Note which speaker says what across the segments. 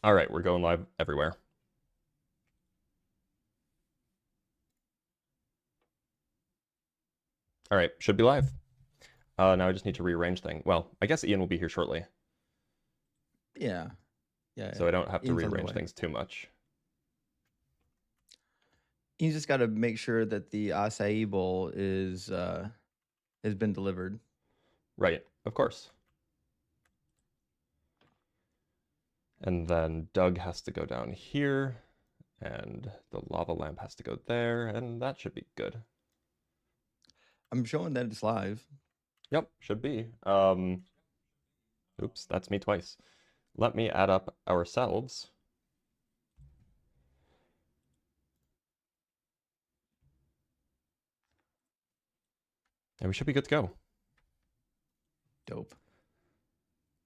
Speaker 1: All right, we're going live everywhere. All right, should be live. Now I just need to rearrange things. Well, I guess Ian will be here shortly,
Speaker 2: Yeah.
Speaker 1: so I don't have to
Speaker 2: Ian's on the
Speaker 1: rearrange
Speaker 2: way.
Speaker 1: things too much.
Speaker 2: You just got to make sure that the acai bowl is has been delivered.
Speaker 1: Right, of course. And then Doug has to go down here, and the lava lamp has to go there, and that should be good.
Speaker 2: I'm showing that it's live.
Speaker 1: Yep, should be. Oops, that's me twice. Let me add up ourselves. And we should be good to go.
Speaker 2: Dope.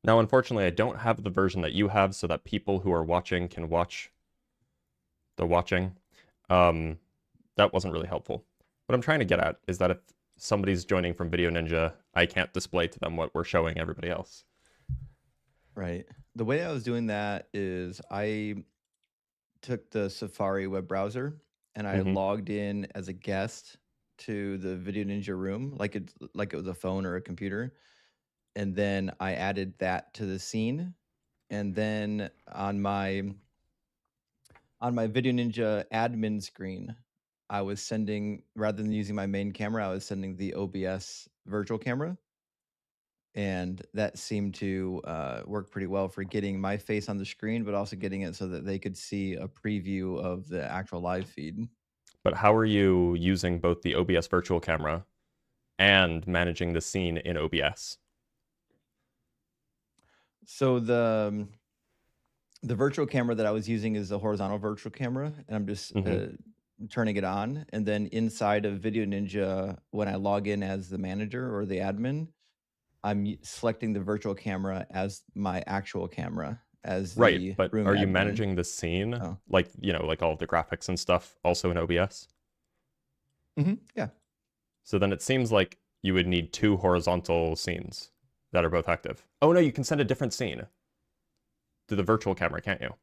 Speaker 1: Now, unfortunately, I don't have the version that you have so that people who are watching can watch the watching. That wasn't really helpful. What I'm trying to get at is that if somebody's joining from Video Ninja, I can't display to them what we're showing everybody else.
Speaker 2: Right. The way I was doing that is I took the Safari web browser and I logged in as a guest to the Video Ninja room, like it was a phone or a computer, and then I added that to the scene, and then on my Video Ninja admin screen, I was sending, rather than using my main camera, I was sending the OBS virtual camera. And that seemed to work pretty well for getting my face on the screen, but also getting it so that they could see a preview of the actual live feed.
Speaker 1: But how are you using both the OBS virtual camera and managing the scene in OBS?
Speaker 2: So the virtual camera that I was using is a horizontal virtual camera, and I'm just turning it on. And then inside of Video Ninja, when I log in as the manager or the admin, I'm selecting the virtual camera as my actual camera, as the
Speaker 1: but
Speaker 2: room
Speaker 1: are you
Speaker 2: admin.
Speaker 1: managing the scene, like, like all of the graphics and stuff, also in OBS?
Speaker 2: Yeah.
Speaker 1: So then it seems like you would need two horizontal scenes that are both active. Oh no, you can send a different scene to the virtual camera, can't you?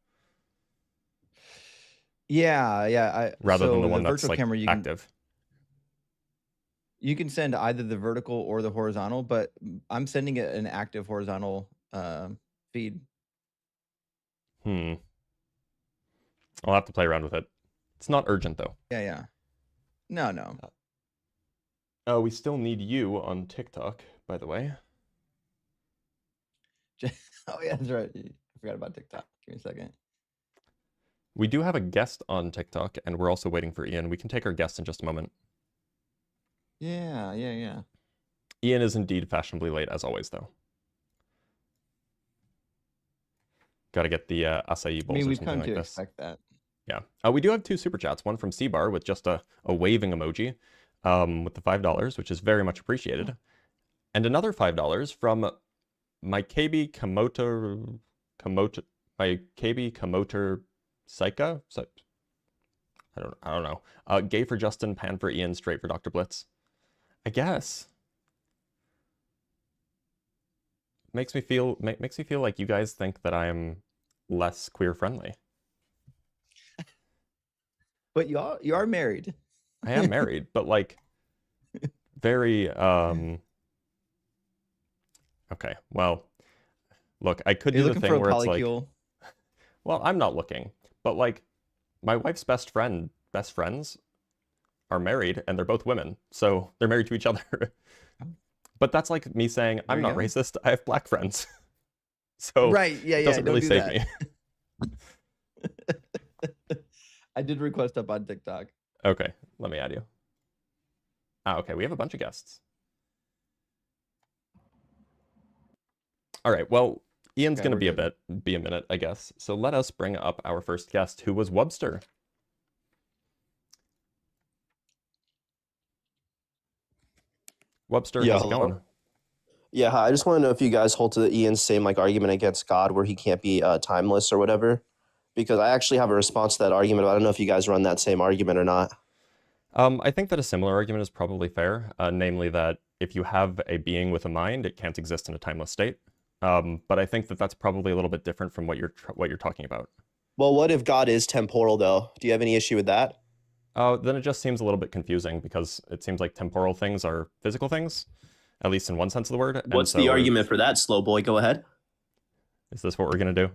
Speaker 2: Yeah.
Speaker 1: Rather than the one that's
Speaker 2: virtual
Speaker 1: like
Speaker 2: camera,
Speaker 1: active.
Speaker 2: You can send either the vertical or the horizontal, but I'm sending it an active horizontal feed.
Speaker 1: I'll have to play around with it. It's not urgent though.
Speaker 2: Yeah. No.
Speaker 1: Oh, we still need you on TikTok, by the way.
Speaker 2: Oh yeah, that's right. I forgot about TikTok. Give me a second.
Speaker 1: We do have a guest on TikTok, and we're also waiting for Ian. We can take our guest in just a moment.
Speaker 2: Yeah.
Speaker 1: Ian is indeed fashionably late, as always, though. Got to get the acai bowls or something like this.
Speaker 2: We've come to expect that.
Speaker 1: Yeah. We do have two super chats. One from C-Bar with just a waving emoji with the $5, which is very much appreciated. And another $5 from my KB Kamoto Saika? I don't know. Gay for Justin, pan for Ian, straight for Dr. Blitz. I guess. Makes me feel like you guys think that I'm less queer friendly.
Speaker 2: But you are married.
Speaker 1: I am married, but like very okay, well, look, I could do the thing where it's like, well, I'm not looking, but like my wife's best friends are married and they're both women, so they're married to each other. But that's like me saying I'm not racist. I have black friends, so it doesn't really save me.
Speaker 2: I did request up on TikTok.
Speaker 1: Okay, let me add you. Okay, we have a bunch of guests. All right, well, Ian's going to be a minute, I guess. So let us bring up our first guest, who was Webster. Webster, how's it going?
Speaker 3: Yeah, hi. I just want to know if you guys hold to Ian's same like argument against God where he can't be timeless or whatever. Because I actually have a response to that argument, but I don't know if you guys run that same argument or not.
Speaker 1: I think that a similar argument is probably fair, namely that if you have a being with a mind, it can't exist in a timeless state. But I think that that's probably a little bit different from what you're talking about.
Speaker 3: Well, what if God is temporal, though? Do you have any issue with that?
Speaker 1: Then it just seems a little bit confusing because it seems like temporal things are physical things, at least in one sense of the word.
Speaker 3: What's the argument for that, slow boy? Go ahead.
Speaker 1: Is this what we're going to do?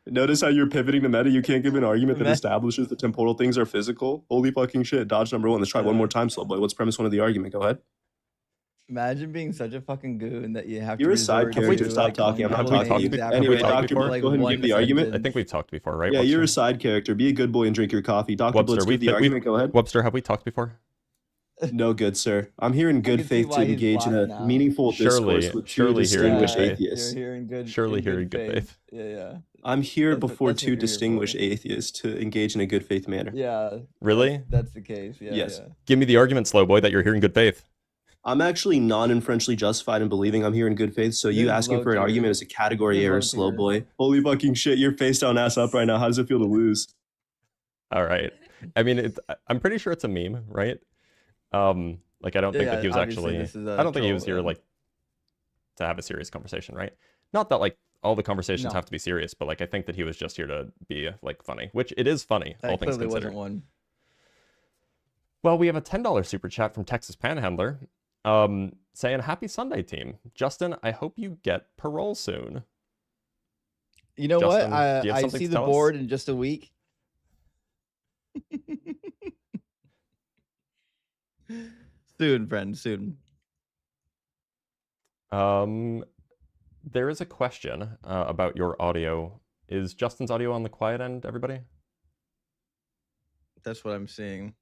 Speaker 3: Notice how you're pivoting to meta. You can't give an argument that establishes that temporal things are physical. Holy fucking shit. Dodge number one. Let's try one more time, slow boy. What's premise one of the argument? Go ahead.
Speaker 2: Imagine being such a fucking goon that you have
Speaker 3: You're
Speaker 2: to.
Speaker 3: You're a side character. Stop talking. I'm not talking to you. Anyway, Dr. Blitz, go ahead and give the argument.
Speaker 1: I think we've talked before, right?
Speaker 3: Yeah, Webster? You're a side character. Be a good boy and drink your coffee. Dr. Blitz, give the argument. Go ahead.
Speaker 1: Webster, have we talked before?
Speaker 3: No, good sir. I'm here in good faith to engage in a meaningful discourse with two distinguished atheists.
Speaker 1: Surely here in good faith.
Speaker 2: Yeah.
Speaker 3: I'm here before two distinguished atheists to engage in a good faith manner.
Speaker 2: Yeah.
Speaker 1: Really?
Speaker 2: That's the case. Yeah.
Speaker 3: Yes.
Speaker 2: Yeah.
Speaker 1: Give me the argument, slow boy, that you're here in good faith.
Speaker 3: I'm actually non-inferentially justified in believing I'm here in good faith, so you asking for an argument is a category error, slow boy. Holy fucking shit, you're face down, ass up right now. How does it feel to lose?
Speaker 1: All right. I mean, I'm pretty sure it's a meme, right? Like, I don't think that he was actually, I don't think he was here, like, to have a serious conversation, right? Not that, like, all the conversations have to be serious, but, like, I think that he was just here to be, like, funny, which it is funny, all things considered.
Speaker 2: Wasn't one.
Speaker 1: Well, we have a $10 super chat from Texas Panhandler, saying, "Happy Sunday, team. Justin, I hope you get parole soon."
Speaker 2: You know Justin, what? I see the board in just a week. Soon, friend, soon.
Speaker 1: There is a question about your audio. Is Justin's audio on the quiet end, everybody?
Speaker 2: That's what I'm seeing.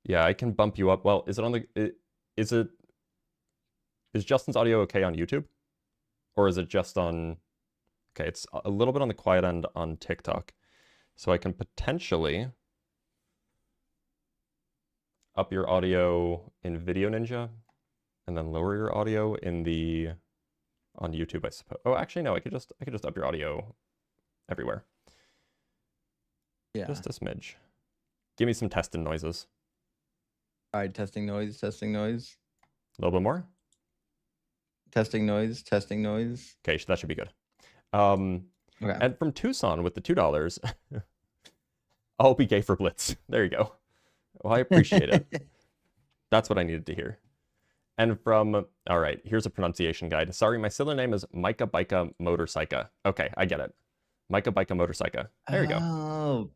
Speaker 1: Yeah, I can bump you up. Well, is it on the... Is Justin's audio okay on YouTube? Or is it just on... Okay, it's a little bit on the quiet end on TikTok. So I can potentially up your audio in Video Ninja and then lower your audio in the... on YouTube, I suppose. Oh, actually, no, I could just up your audio everywhere.
Speaker 2: Yeah.
Speaker 1: Just a smidge. Give me some testing noises.
Speaker 2: All right, testing noise, testing noise.
Speaker 1: A little bit more?
Speaker 2: Testing noise, testing noise.
Speaker 1: Okay, that should be good. Okay. And from Tucson with the $2, I'll be gay for Blitz. There you go. Well, I appreciate it. That's what I needed to hear. And from, all right, here's a pronunciation guide. Sorry, my silly name is Micah Bika Motorcyca. Okay, I get it. Micah Bika Motorcyca. There you go.
Speaker 2: Oh.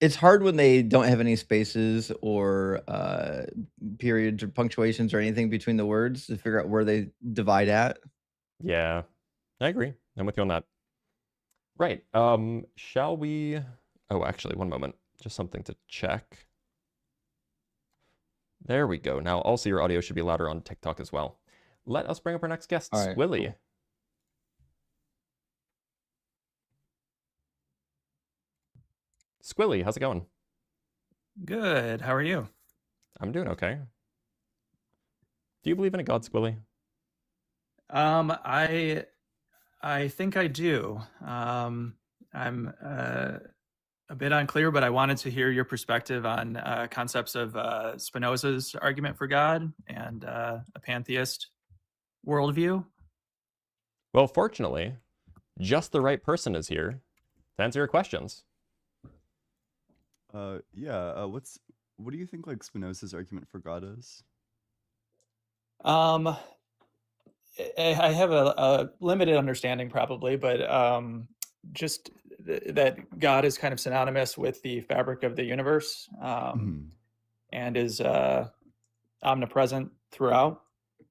Speaker 2: It's hard when they don't have any spaces or periods or punctuations or anything between the words to figure out where they divide at.
Speaker 1: Yeah, I agree. I'm with you on that. Right. Shall we... Oh, actually, one moment. Just something to check. There we go. Now, also your audio should be louder on TikTok as well. Let us bring up our next guest, right. Squilly. Cool. Squilly, how's it going?
Speaker 4: Good. How are you?
Speaker 1: I'm doing okay. Do you believe in a god, Squilly?
Speaker 4: I think I do. I'm a bit unclear, but I wanted to hear your perspective on concepts of Spinoza's argument for God and a pantheist worldview.
Speaker 1: Well, fortunately, just the right person is here to answer your questions.
Speaker 5: What do you think like Spinoza's argument for God is?
Speaker 4: I have a limited understanding probably, but just that God is kind of synonymous with the fabric of the universe and is omnipresent throughout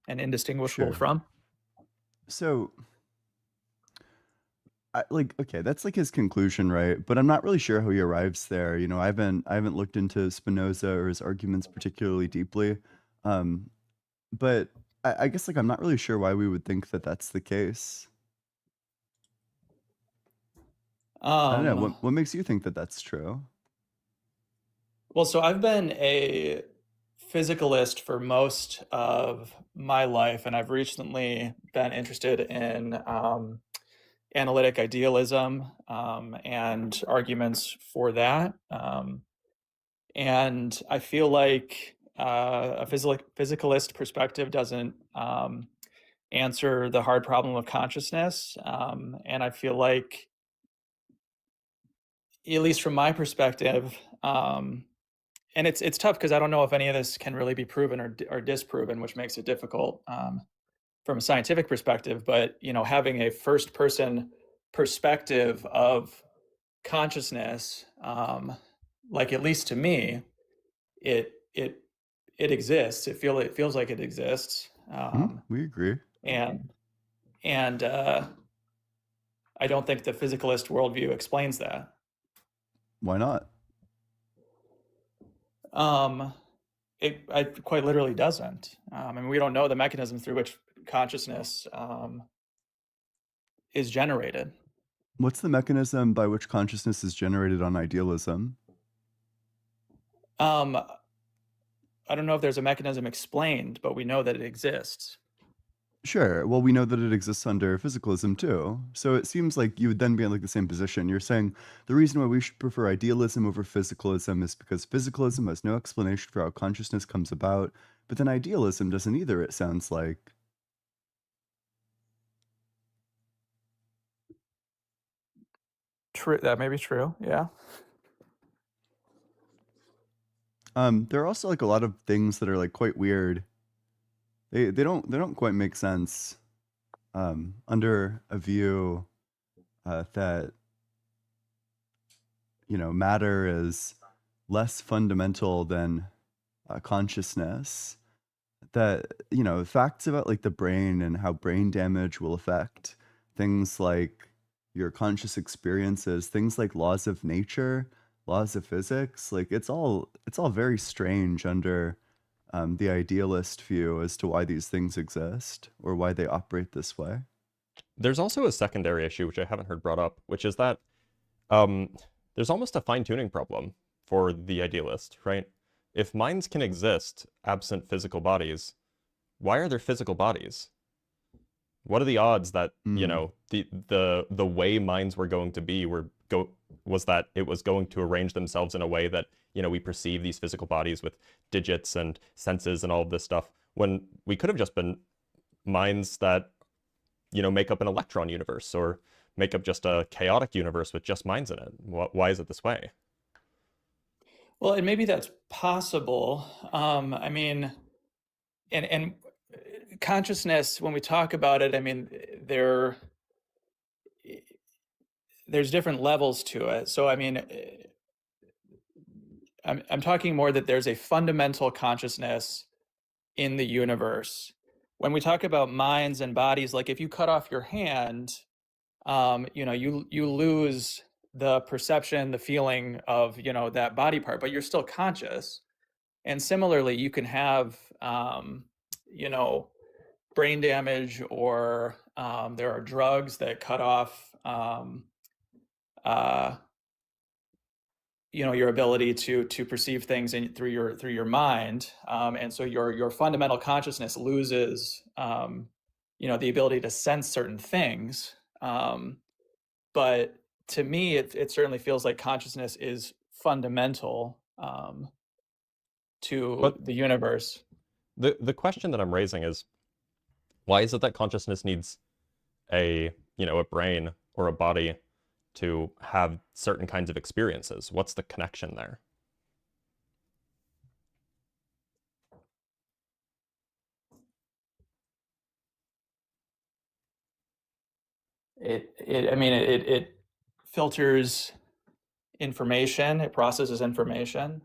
Speaker 4: and indistinguishable from.
Speaker 5: So okay, that's like his conclusion, right? But I'm not really sure how he arrives there. You know, I haven't looked into Spinoza or his arguments particularly deeply. But I guess like I'm not really sure why we would think that that's the case. I don't know. What makes you think that that's true?
Speaker 4: Well, so I've been a physicalist for most of my life, and I've recently been interested in analytic idealism and arguments for that. And I feel like a physicalist perspective doesn't answer the hard problem of consciousness. And I feel like, at least from my perspective, and it's tough because I don't know if any of this can really be proven or disproven, which makes it difficult from a scientific perspective. But having a first-person perspective of consciousness, like, at least to me, it exists. It feels like it exists.
Speaker 5: We agree.
Speaker 4: And I don't think the physicalist worldview explains that.
Speaker 5: Why not?
Speaker 4: It quite literally doesn't. I mean, we don't know the mechanism through which consciousness is generated.
Speaker 5: What's the mechanism by which consciousness is generated on idealism?
Speaker 4: I don't know if there's a mechanism explained, but we know that it exists.
Speaker 5: Sure. Well, we know that it exists under physicalism too. So it seems like you would then be in like the same position. You're saying the reason why we should prefer idealism over physicalism is because physicalism has no explanation for how consciousness comes about, but then idealism doesn't either, it sounds like.
Speaker 4: True. That may be true. Yeah.
Speaker 5: There are also like a lot of things that are like quite weird. They don't quite make sense under a view that matter is less fundamental than consciousness. That facts about like the brain and how brain damage will affect things like your conscious experiences, things like laws of nature, laws of physics, like it's all very strange under the idealist view as to why these things exist or why they operate this way.
Speaker 1: There's also a secondary issue, which I haven't heard brought up, which is that there's almost a fine-tuning problem for the idealist, right? If minds can exist absent physical bodies, why are there physical bodies? What are the odds that, the way minds were going to be was that it was going to arrange themselves in a way that, we perceive these physical bodies with digits and senses and all of this stuff, when we could have just been minds that, make up an electron universe or make up just a chaotic universe with just minds in it. Why is it this way?
Speaker 4: Well, and maybe that's possible. I mean, and consciousness, when we talk about it, I mean, there's different levels to it. So, I mean, I'm talking more that there's a fundamental consciousness in the universe. When we talk about minds and bodies, like if you cut off your hand, you lose the perception, the feeling of, that body part, but you're still conscious. And similarly, you can have, brain damage, or there are drugs that cut off, your ability to perceive things through your mind, and so your fundamental consciousness loses, the ability to sense certain things. But to me, it certainly feels like consciousness is fundamental to the universe.
Speaker 1: The question that I'm raising is, why is it that consciousness needs a brain or a body to have certain kinds of experiences? What's the connection there?
Speaker 4: It filters information, it processes information.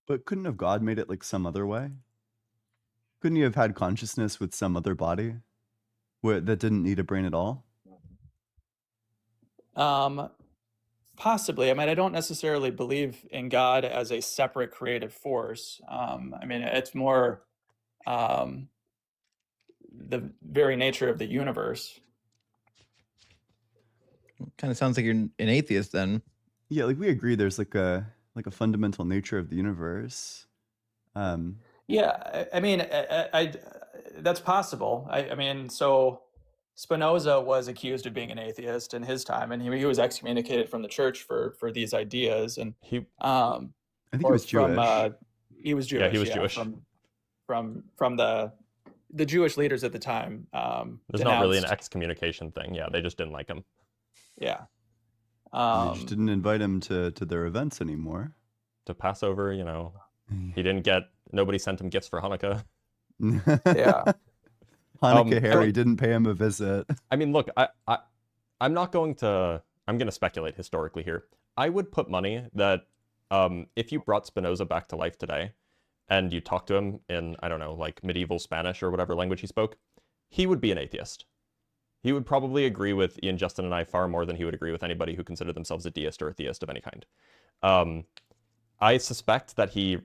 Speaker 5: But couldn't have God made it like some other way? Couldn't you have had consciousness with some other body that didn't need a brain at all?
Speaker 4: Possibly. I mean, I don't necessarily believe in God as a separate creative force. I mean, it's more the very nature of the universe.
Speaker 2: Kind of sounds like you're an atheist then.
Speaker 5: Yeah, like we agree there's like a fundamental nature of the universe.
Speaker 4: Yeah, I mean, that's possible. I mean, so Spinoza was accused of being an atheist in his time, and he was excommunicated from the church for these ideas. And
Speaker 5: I think he was Jewish.
Speaker 4: he was Jewish.
Speaker 1: Yeah, he was Jewish.
Speaker 4: From the Jewish leaders at the time.
Speaker 1: There's not really an excommunication thing. Yeah, they just didn't like him.
Speaker 4: Yeah.
Speaker 5: They just didn't invite him to their events anymore.
Speaker 1: To Passover, you know, nobody sent him gifts for Hanukkah.
Speaker 4: Yeah.
Speaker 5: Hanukkah Harry didn't pay him a visit.
Speaker 1: I mean, look, I'm going to speculate historically here. I would put money that if you brought Spinoza back to life today and you talked to him in, I don't know, like medieval Spanish or whatever language he spoke, he would be an atheist. He would probably agree with Ian, Justin, and I far more than he would agree with anybody who considered themselves a deist or a theist of any kind. I suspect that he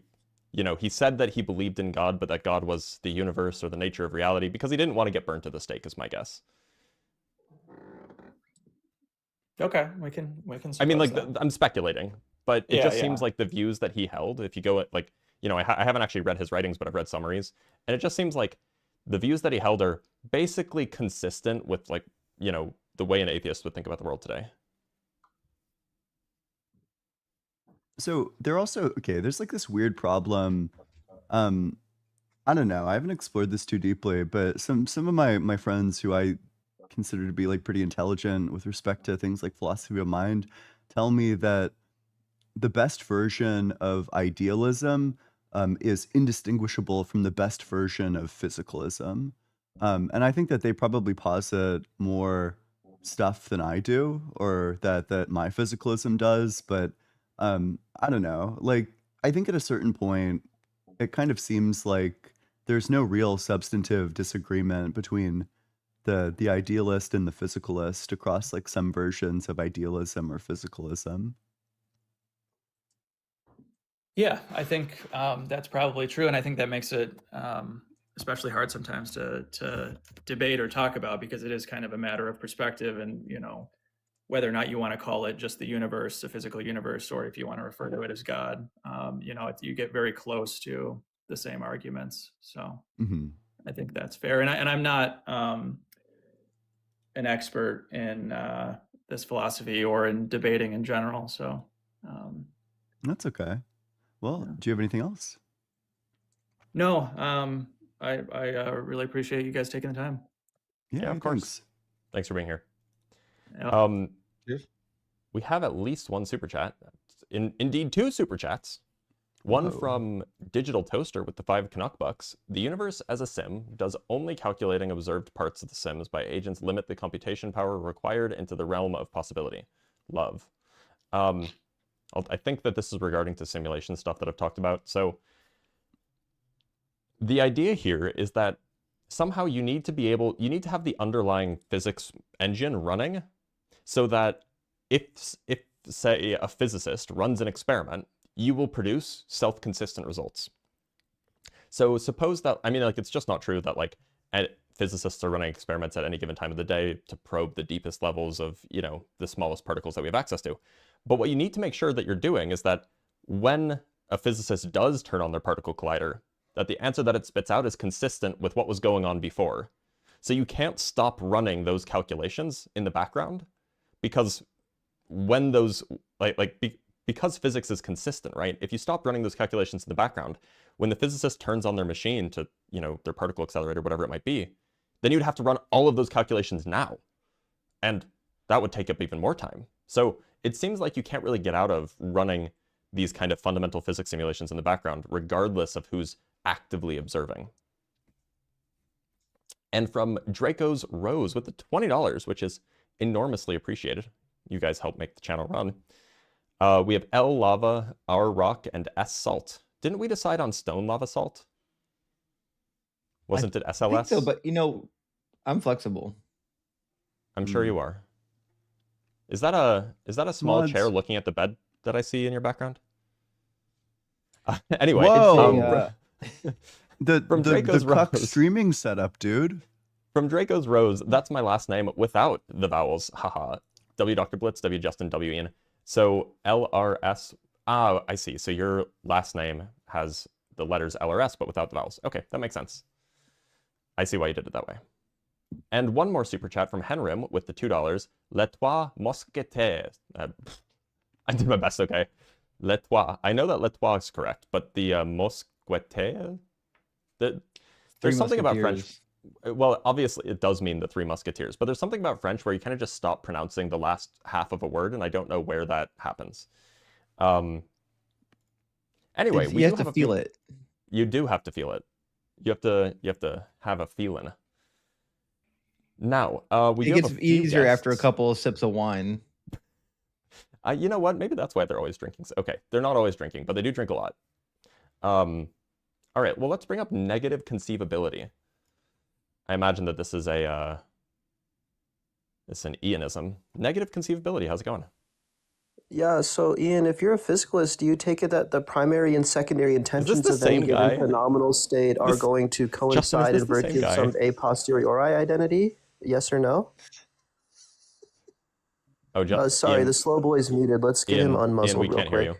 Speaker 1: said that he believed in God, but that God was the universe or the nature of reality because he didn't want to get burned to the stake, is my guess.
Speaker 4: Okay, we can.
Speaker 1: I mean, like, I'm speculating, but it just seems like the views that he held, if you go at, like, you know, I haven't actually read his writings, but I've read summaries, and it just seems like the views that he held are basically consistent with, like, you know, the way an atheist would think about the world today.
Speaker 5: So there's like this weird problem. I don't know, I haven't explored this too deeply, but some of my friends who I consider to be like pretty intelligent with respect to things like philosophy of mind tell me that the best version of idealism is indistinguishable from the best version of physicalism. And I think that they probably posit more stuff than I do, or that my physicalism does, but I don't know. Like, I think at a certain point, it kind of seems like there's no real substantive disagreement between the idealist and the physicalist across like some versions of idealism or physicalism.
Speaker 4: Yeah, I think that's probably true, and I think that makes it especially hard sometimes to debate or talk about, because it is kind of a matter of perspective, and, you know, whether or not you want to call it just the universe, the physical universe, or if you want to refer to it as God. You know, you get very close to the same arguments. So I think that's fair, and I'm not an expert in this philosophy or in debating in general. So
Speaker 5: that's okay. Well, do you have anything else?
Speaker 4: No, I really appreciate you guys taking the time.
Speaker 1: Yeah, of course. Thanks for being here.
Speaker 2: Yeah.
Speaker 1: We have at least one super chat. Indeed, two super chats. One from Digital Toaster with the 5 Canuck bucks. The universe as a sim does only calculating observed parts of the sims by agents limit the computation power required into the realm of possibility. Love. I think that this is regarding to simulation stuff that I've talked about. So the idea here is that somehow you need to have the underlying physics engine running so that if say a physicist runs an experiment, you will produce self-consistent results. So suppose that, I mean, like, it's just not true that, like, physicists are running experiments at any given time of the day to probe the deepest levels of, you know, the smallest particles that we have access to. But what you need to make sure that you're doing is that when a physicist does turn on their particle collider, that the answer that it spits out is consistent with what was going on before. So you can't stop running those calculations in the background, because when those, because physics is consistent, right? If you stop running those calculations in the background, when the physicist turns on their machine to, you know, their particle accelerator, whatever it might be, then you'd have to run all of those calculations now. And that would take up even more time. So it seems like you can't really get out of running these kind of fundamental physics simulations in the background, regardless of who's actively observing. And from Draco's Rose with the $20, which is enormously appreciated. You guys help make the channel run. We have L lava, R rock, and S salt. Didn't we decide on stone lava salt? Wasn't it SLS?
Speaker 2: I think so, but, you know, I'm flexible.
Speaker 1: I'm sure you are. Is that a small chair looking at the bed that I see in your background? Anyway,
Speaker 5: from Draco's Rose streaming setup, dude.
Speaker 1: From Draco's Rose, that's my last name without the vowels. Haha. W Dr. Blitz, W Justin, W Ian. So LRS. Ah, I see. So your last name has the letters LRS, but without the vowels. Okay, that makes sense. I see why you did it that way. And one more super chat from Henrim with the $2. Les trois mousquetaires. I did my best, okay. Le Trois. I know that Le Trois is correct, but the Mousquetaires? There's something about French. Well, obviously it does mean the Three Musketeers, but there's something about French where you kind of just stop pronouncing the last half of a word, and I don't know where that happens. Anyway,
Speaker 2: you have to feel it.
Speaker 1: You do have to feel it. You have to have a feeling. Now, it
Speaker 2: gets easier after a couple of sips of wine.
Speaker 1: You know what? Maybe that's why they're always drinking. Okay, they're not always drinking, but they do drink a lot. All right, well, let's bring up negative conceivability. I imagine that this is an Ianism. Negative conceivability, how's it going?
Speaker 3: Yeah, so Ian, if you're a physicalist, do you take it that the primary and secondary intentions of any given phenomenal state are going to coincide in virtue of some a posteriori identity? Yes or no?
Speaker 1: Oh,
Speaker 3: sorry, the slow boy's muted. Let's get him unmuzzled
Speaker 1: Ian, we can't hear you.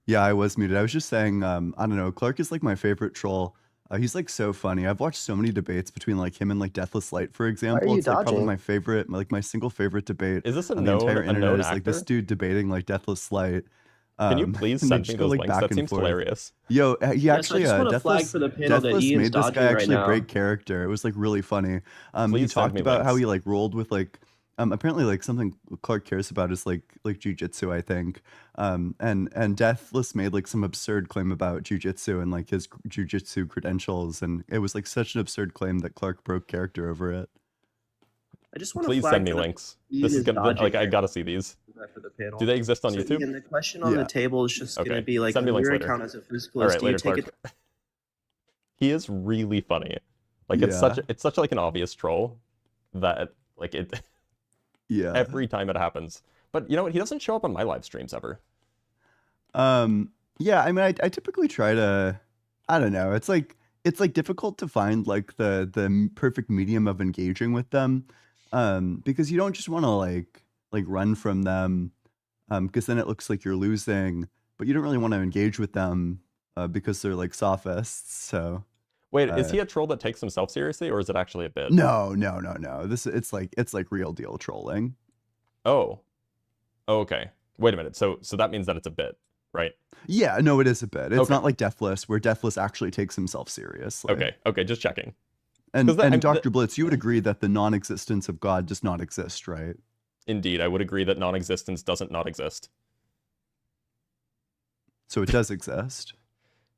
Speaker 5: Yeah, I was muted. I was just saying, I don't know, Clark is like my favorite troll. He's like so funny. I've watched so many debates between like him and like Deathless Light, for example. It's like probably my favorite, like my single favorite debate.
Speaker 1: Is this
Speaker 5: on the entire internet is like this dude debating like Deathless Light.
Speaker 1: Can you please send me those links? That seems hilarious.
Speaker 5: Yo, he actually,
Speaker 3: Deathless
Speaker 5: made this guy actually break character. It was like really funny. He talked about how he like rolled with like, apparently like something Clark cares about is like jujitsu, I think. And Deathless made like some absurd claim about jujitsu and like his jujitsu credentials, and it was like such an absurd claim that Clark broke character over it.
Speaker 3: I just want
Speaker 1: to please send me links. This is gonna like I gotta see these.
Speaker 3: For the panel.
Speaker 1: Do they exist on YouTube?
Speaker 3: Ian, the question on the table is just gonna be like, your account as a physicalist, do you take it?
Speaker 1: He is really funny. Like it's such like an obvious troll that like it.
Speaker 5: Yeah.
Speaker 1: Every time it happens. But you know what? He doesn't show up on my live streams ever.
Speaker 5: Yeah, I mean, I typically try to, I don't know. It's like difficult to find like the perfect medium of engaging with them, because you don't just want to like run from them, because then it looks like you're losing. But you don't really want to engage with them because they're like sophists. So.
Speaker 1: Wait, is he a troll that takes himself seriously, or is it actually a bit?
Speaker 5: No. It's like real deal trolling.
Speaker 1: Oh, okay. Wait a minute. So that means that it's a bit, right?
Speaker 5: Yeah, no, it is a bit. It's not like Deathless, where Deathless actually takes himself seriously.
Speaker 1: Okay, just checking.
Speaker 5: And Dr. Blitz, you would agree that the non-existence of God does not exist, right?
Speaker 1: Indeed, I would agree that non-existence doesn't not exist.
Speaker 5: So it does exist.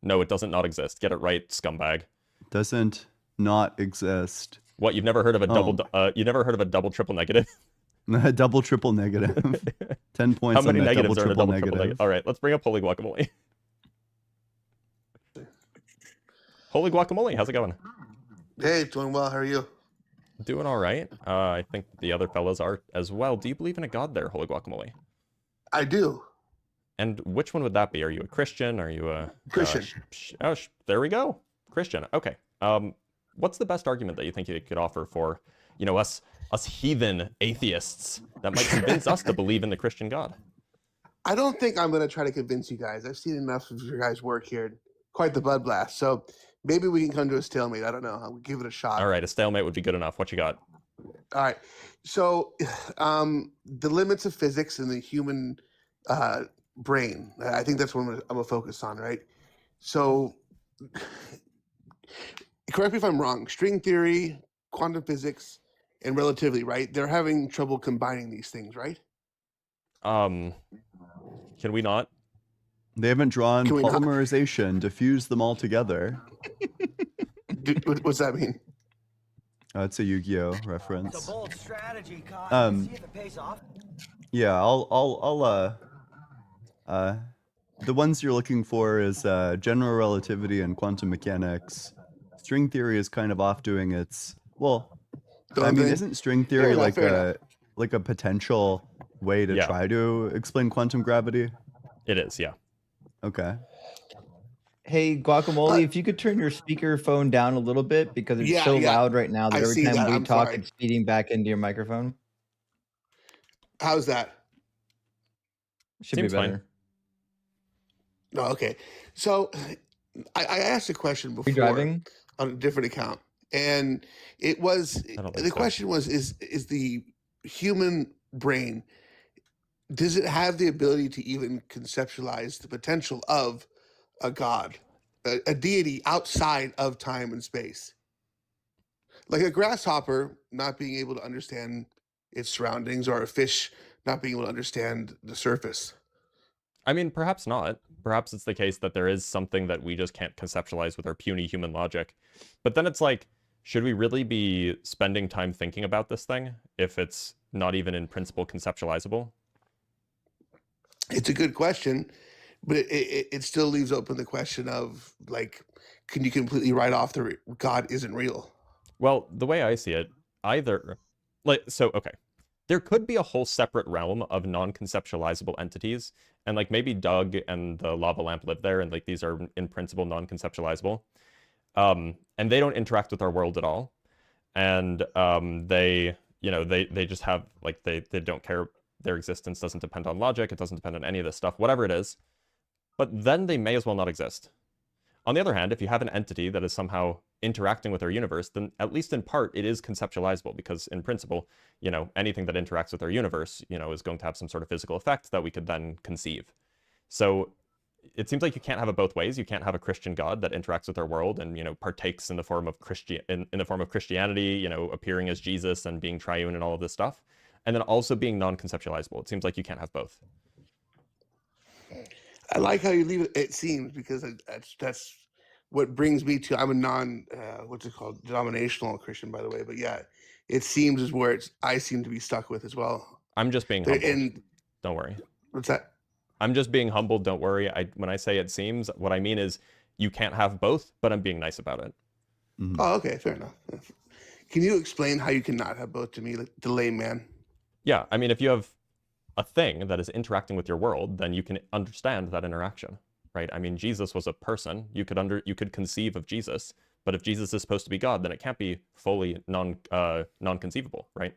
Speaker 1: No, it doesn't not exist. Get it right, scumbag.
Speaker 5: Doesn't not exist.
Speaker 1: What, you've never heard of a double triple negative?
Speaker 5: Double triple negative. 10 points.
Speaker 1: How many
Speaker 5: on
Speaker 1: negatives
Speaker 5: double,
Speaker 1: are in a double triple negative? All right, let's bring up Holy Guacamole. Holy Guacamole, how's it going?
Speaker 6: Hey, doing well. How are you?
Speaker 1: Doing all right. I think the other fellas are as well. Do you believe in a god there, Holy Guacamole?
Speaker 6: I do.
Speaker 1: And which one would that be? Are you a Christian? Are you a
Speaker 6: Christian?
Speaker 1: There we go. Christian. Okay. What's the best argument that you think you could offer for, us heathen atheists that might convince us to believe in the Christian God?
Speaker 6: I don't think I'm going to try to convince you guys. I've seen enough of your guys' work here. Quite the bloodblast. So maybe we can come to a stalemate. I don't know. I'll give it a shot.
Speaker 1: All right. A stalemate would be good enough. What you got?
Speaker 6: All right. So the limits of physics and the human brain. I think that's what I'm going to focus on, right? So correct me if I'm wrong. String theory, quantum physics, and relativity, right? They're having trouble combining these things, right?
Speaker 1: Can we not?
Speaker 5: They haven't drawn polymerization to fuse them all together.
Speaker 6: What's that mean?
Speaker 5: It's a Yu-Gi-Oh reference.
Speaker 7: It's a bold strategy, Kyle. See if it pays off.
Speaker 5: Yeah, the ones you're looking for is general relativity and quantum mechanics. String theory is kind of off doing its isn't string theory like a potential way to try to explain quantum gravity?
Speaker 1: It is, yeah.
Speaker 5: Okay.
Speaker 2: Hey, Guacamole, if you could turn your speaker phone down a little bit, because it's so loud right now that every time we talk, it's feeding back into your microphone.
Speaker 6: How's that?
Speaker 2: Should be better.
Speaker 6: No, okay. So I asked a question before.
Speaker 2: Are you driving?
Speaker 6: On a different account, and the question was: Is the human brain does it have the ability to even conceptualize the potential of a god, a deity outside of time and space? Like a grasshopper not being able to understand its surroundings, or a fish not being able to understand the surface.
Speaker 1: I mean, perhaps not. Perhaps it's the case that there is something that we just can't conceptualize with our puny human logic. But then it's like, should we really be spending time thinking about this thing if it's not even in principle conceptualizable?
Speaker 6: It's a good question, but it still leaves open the question of, like, can you completely write off the God isn't real?
Speaker 1: Well, the way I see it, either, okay. There could be a whole separate realm of non-conceptualizable entities, and like maybe Doug and the lava lamp live there, and like these are in principle non-conceptualizable. And they don't interact with our world at all. And they just have, like, they don't care. Their existence doesn't depend on logic, it doesn't depend on any of this stuff, whatever it is. But then they may as well not exist. On the other hand, if you have an entity that is somehow interacting with our universe, then at least in part it is conceptualizable, because in principle, anything that interacts with our universe, is going to have some sort of physical effect that we could then conceive. So it seems like you can't have it both ways. You can't have a Christian God that interacts with our world and, partakes in the form of in the form of Christianity, appearing as Jesus and being triune and all of this stuff, and then also being non-conceptualizable. It seems like you can't have both.
Speaker 6: I like how you leave it, it seems, because that's what brings me to, I'm a denominational Christian, by the way, but yeah, it seems is where I seem to be stuck with as well.
Speaker 1: I'm just being humble. Don't worry.
Speaker 6: What's that?
Speaker 1: I'm just being humble. Don't worry. When I say it seems, what I mean is you can't have both, but I'm being nice about it.
Speaker 6: Mm-hmm. Oh, okay. Fair enough. Can you explain how you cannot have both to me, like the layman?
Speaker 1: Yeah. I mean, if you have a thing that is interacting with your world, then you can understand that interaction, right? I mean, Jesus was a person. You could conceive of Jesus, but if Jesus is supposed to be God, then it can't be fully non-conceivable, right?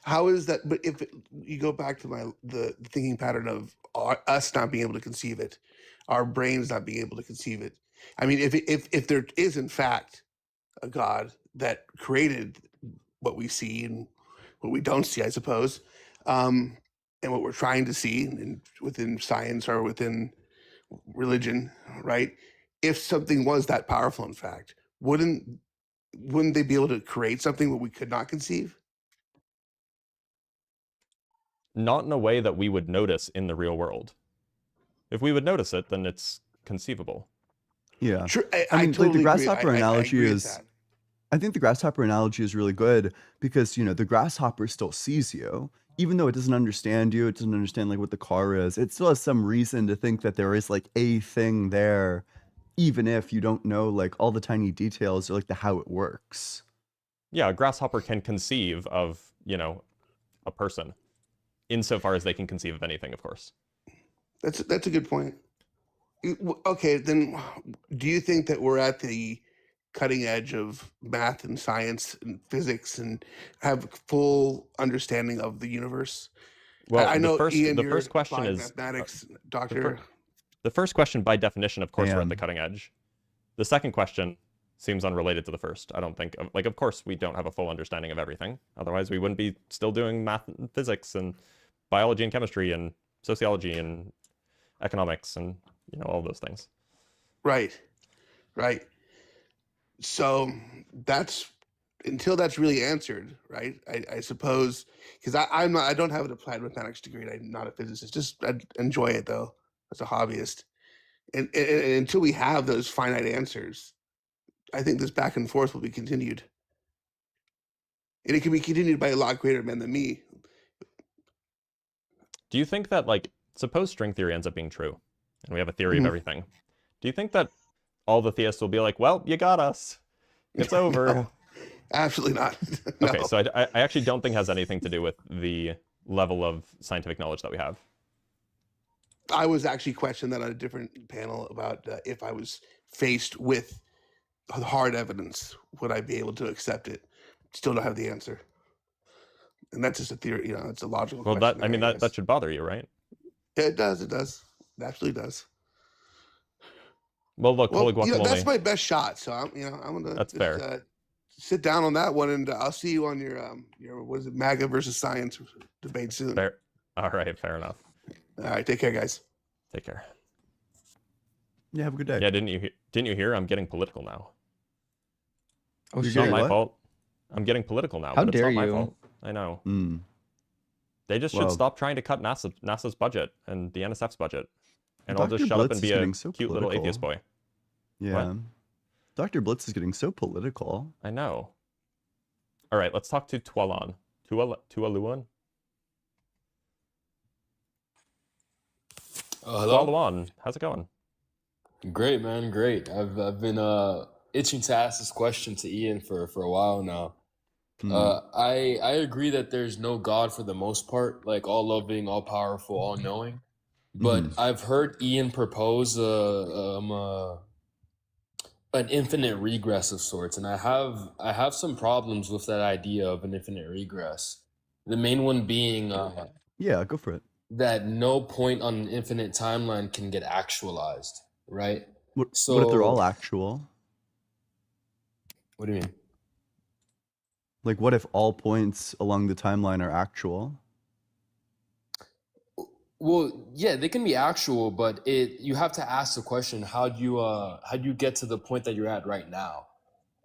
Speaker 6: How is that? But if you go back to the thinking pattern of us not being able to conceive it, our brains not being able to conceive it. I mean, if there is in fact a God that created what we see and what we don't see, I suppose, and what we're trying to see within science or within religion, right? If something was that powerful, in fact, wouldn't they be able to create something that we could not conceive?
Speaker 1: Not in a way that we would notice in the real world. If we would notice it, then it's conceivable.
Speaker 5: Yeah.
Speaker 6: Sure,
Speaker 5: I mean,
Speaker 6: totally
Speaker 5: like the grasshopper
Speaker 6: agree.
Speaker 5: analogy
Speaker 6: I
Speaker 5: is, I think the grasshopper analogy is really good because, the grasshopper still sees you, even though it doesn't understand you, it doesn't understand like what the car is. It still has some reason to think that there is like a thing there, even if you don't know like all the tiny details or like how it works.
Speaker 1: Yeah, a grasshopper can conceive of, a person, insofar as they can conceive of anything, of course.
Speaker 6: That's a good point. Okay, then do you think that we're at the cutting edge of math and science and physics and have full understanding of the universe?
Speaker 1: Well,
Speaker 6: I know,
Speaker 1: Ian,
Speaker 6: the
Speaker 1: first question is
Speaker 6: mathematics doctor.
Speaker 1: The first question, by definition, of course, we're at the cutting edge. The second question seems unrelated to the first. I don't think, like, of course, we don't have a full understanding of everything. Otherwise, we wouldn't be still doing math and physics and biology and chemistry and sociology and economics and, all those things.
Speaker 6: Right. So until that's really answered, right? I suppose, because I don't have an applied mathematics degree. I'm not a physicist. I enjoy it though as a hobbyist. And until we have those finite answers, I think this back and forth will be continued. And it can be continued by a lot greater men than me.
Speaker 1: Do you think that, like, suppose string theory ends up being true, and we have a theory of everything. Do you think that all the theists will be like, well, you got us. It's over.
Speaker 6: No, absolutely not. No.
Speaker 1: Okay, so I actually don't think it has anything to do with the level of scientific knowledge that we have.
Speaker 6: I was actually questioned that on a different panel about if I was faced with hard evidence, would I be able to accept it? Still don't have the answer. And that's just a theory, it's a logical question.
Speaker 1: Well, that should bother you, right?
Speaker 6: Yeah, it does. It absolutely does.
Speaker 1: Well, look, Holy Guacamole.
Speaker 6: That's my best shot. So I'm gonna.
Speaker 1: That's fair.
Speaker 6: Sit down on that one, and I'll see you on your what is it, MAGA versus science debate soon.
Speaker 1: Fair All right, fair enough.
Speaker 6: All right, take care, guys.
Speaker 1: Take care.
Speaker 5: Yeah, have a good day.
Speaker 1: Yeah, didn't you hear? I'm getting political now.
Speaker 2: Oh,
Speaker 1: it's
Speaker 2: shit.
Speaker 1: not my fault. I'm getting political now,
Speaker 2: How
Speaker 1: but it's
Speaker 2: dare
Speaker 1: not my
Speaker 2: you?
Speaker 1: fault. I know.
Speaker 5: Mm.
Speaker 1: They just should stop trying to cut NASA's budget and the NSF's budget. And I'll
Speaker 5: Dr.
Speaker 1: just shut
Speaker 5: Blitz
Speaker 1: up and be a
Speaker 5: so
Speaker 1: cute little atheist boy.
Speaker 5: Yeah.
Speaker 1: What?
Speaker 5: Dr. Blitz is getting so political.
Speaker 1: I know. All right, let's talk to Tallon. Tualuan?
Speaker 8: Hello?
Speaker 1: Tallon, how's it going?
Speaker 8: Great, man, great. I've been itching to ask this question to Ian for a while now. I agree that there's no God for the most part, like all loving, all powerful, all knowing. But I've heard Ian propose an infinite regress of sorts, and I have some problems with that idea of an infinite regress. The main one being
Speaker 5: yeah, go for it.
Speaker 8: That no point on an infinite timeline can get actualized, right?
Speaker 5: What if they're all actual?
Speaker 8: What do you mean?
Speaker 5: Like, what if all points along the timeline are actual?
Speaker 8: Well, yeah, they can be actual, but you have to ask the question: how do you get to the point that you're at right now?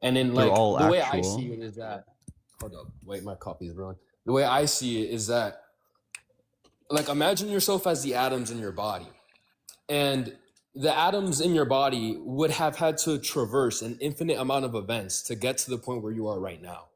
Speaker 8: And then, like, the way I see it is that, hold up, wait, my copy is wrong. The way I see it is that, like, imagine yourself as the atoms in your body, and the atoms in your body would have had to traverse an infinite amount of events to get to the point where you are right now,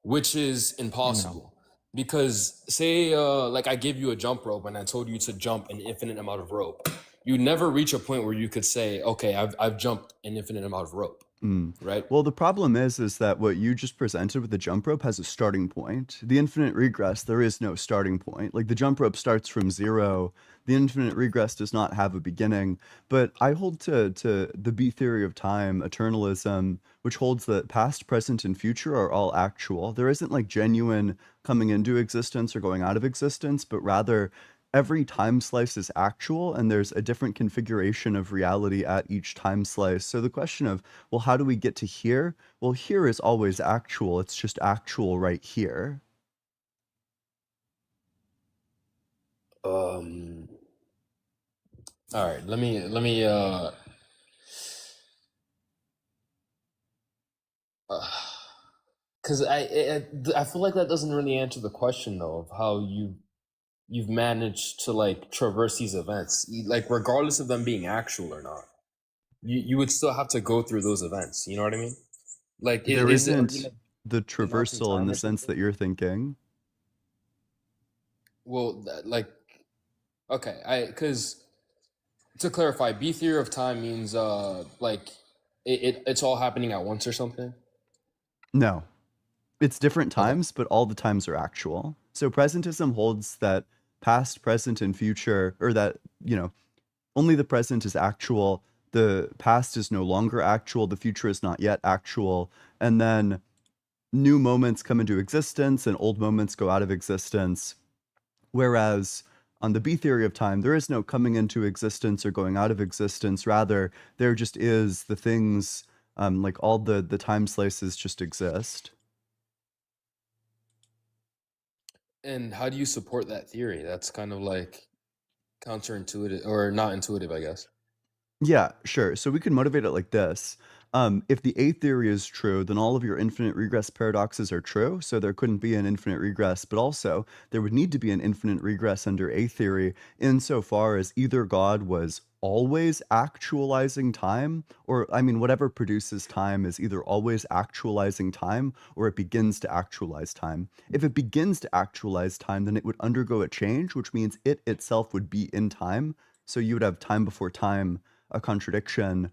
Speaker 8: which is impossible. Because say, like, I give you a jump rope and I told you to jump an infinite amount of rope, you never reach a point where you could say, okay, I've jumped an infinite amount of rope. Right.
Speaker 5: Well, the problem is that what you just presented with the jump rope has a starting point. The infinite regress, there is no starting point. Like, the jump rope starts from 0. The infinite regress does not have a beginning. But I hold to the B theory of time, eternalism, which holds that past, present, and future are all actual. There isn't, like, genuine coming into existence or going out of existence, but rather every time slice is actual, and there's a different configuration of reality at each time slice. So the question of, well, how do we get to here? Well, here is always actual. It's just actual right here.
Speaker 8: All right, let me because I feel like that doesn't really answer the question though of how you've managed to, like, traverse these events, like, regardless of them being actual or not. You would still have to go through those events. You know what I mean? Like,
Speaker 5: there isn't the traversal in the sense that you're thinking.
Speaker 8: Well, like, okay, because to clarify, B theory of time means like it's all happening at once or something.
Speaker 5: No, it's different times, but all the times are actual. So presentism holds that past, present, and future, or that, you know, only the present is actual, the past is no longer actual, the future is not yet actual, and then new moments come into existence and old moments go out of existence. Whereas on the B theory of time, there is no coming into existence or going out of existence. Rather, there just is the things, like all the time slices just exist.
Speaker 8: And how do you support that theory? That's kind of like counterintuitive, or not intuitive, I guess.
Speaker 5: Yeah, sure. So we can motivate it like this. If the A theory is true, then all of your infinite regress paradoxes are true, so there couldn't be an infinite regress, but also there would need to be an infinite regress under A theory insofar as either God was always actualizing time, or, I mean, whatever produces time is either always actualizing time or it begins to actualize time. If it begins to actualize time, then it would undergo a change, which means it itself would be in time, so you would have time before time, a contradiction,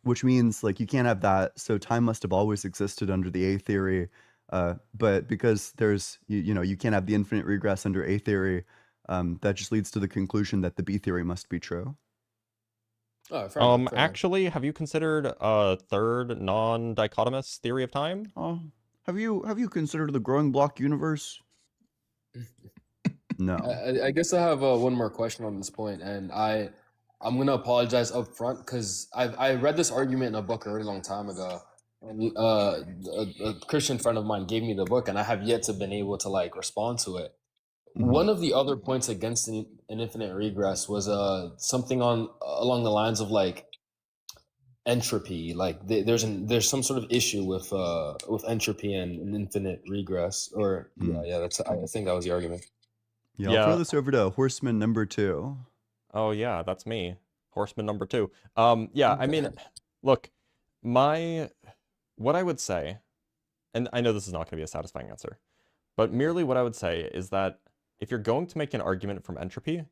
Speaker 5: which means, like, you can't have that. So time must have always existed under the A theory, but because there's you know, you can't have the infinite regress under A theory, that just leads to the conclusion that the B theory must be true.
Speaker 8: Oh, fair enough, fair
Speaker 1: actually, have you considered a third non-dichotomous theory of time?
Speaker 5: Have you considered the growing block universe? No.
Speaker 8: I guess I have one more question on this point, and I'm gonna apologize up front because I read this argument in a book a really long time ago, and a Christian friend of mine gave me the book, and I have yet to been able to, like, respond to it. one of the other points against an infinite regress was something along the lines of like entropy. Like there's some sort of issue with entropy and an infinite regress. Or that's I think that was the argument.
Speaker 5: Yeah, I'll throw this over to Horseman number 2.
Speaker 1: Oh yeah, that's me. Horseman number 2. Yeah, I mean, look, what I would say, and I know this is not going to be a satisfying answer, but merely what I would say is that if you're going to make an argument from entropy,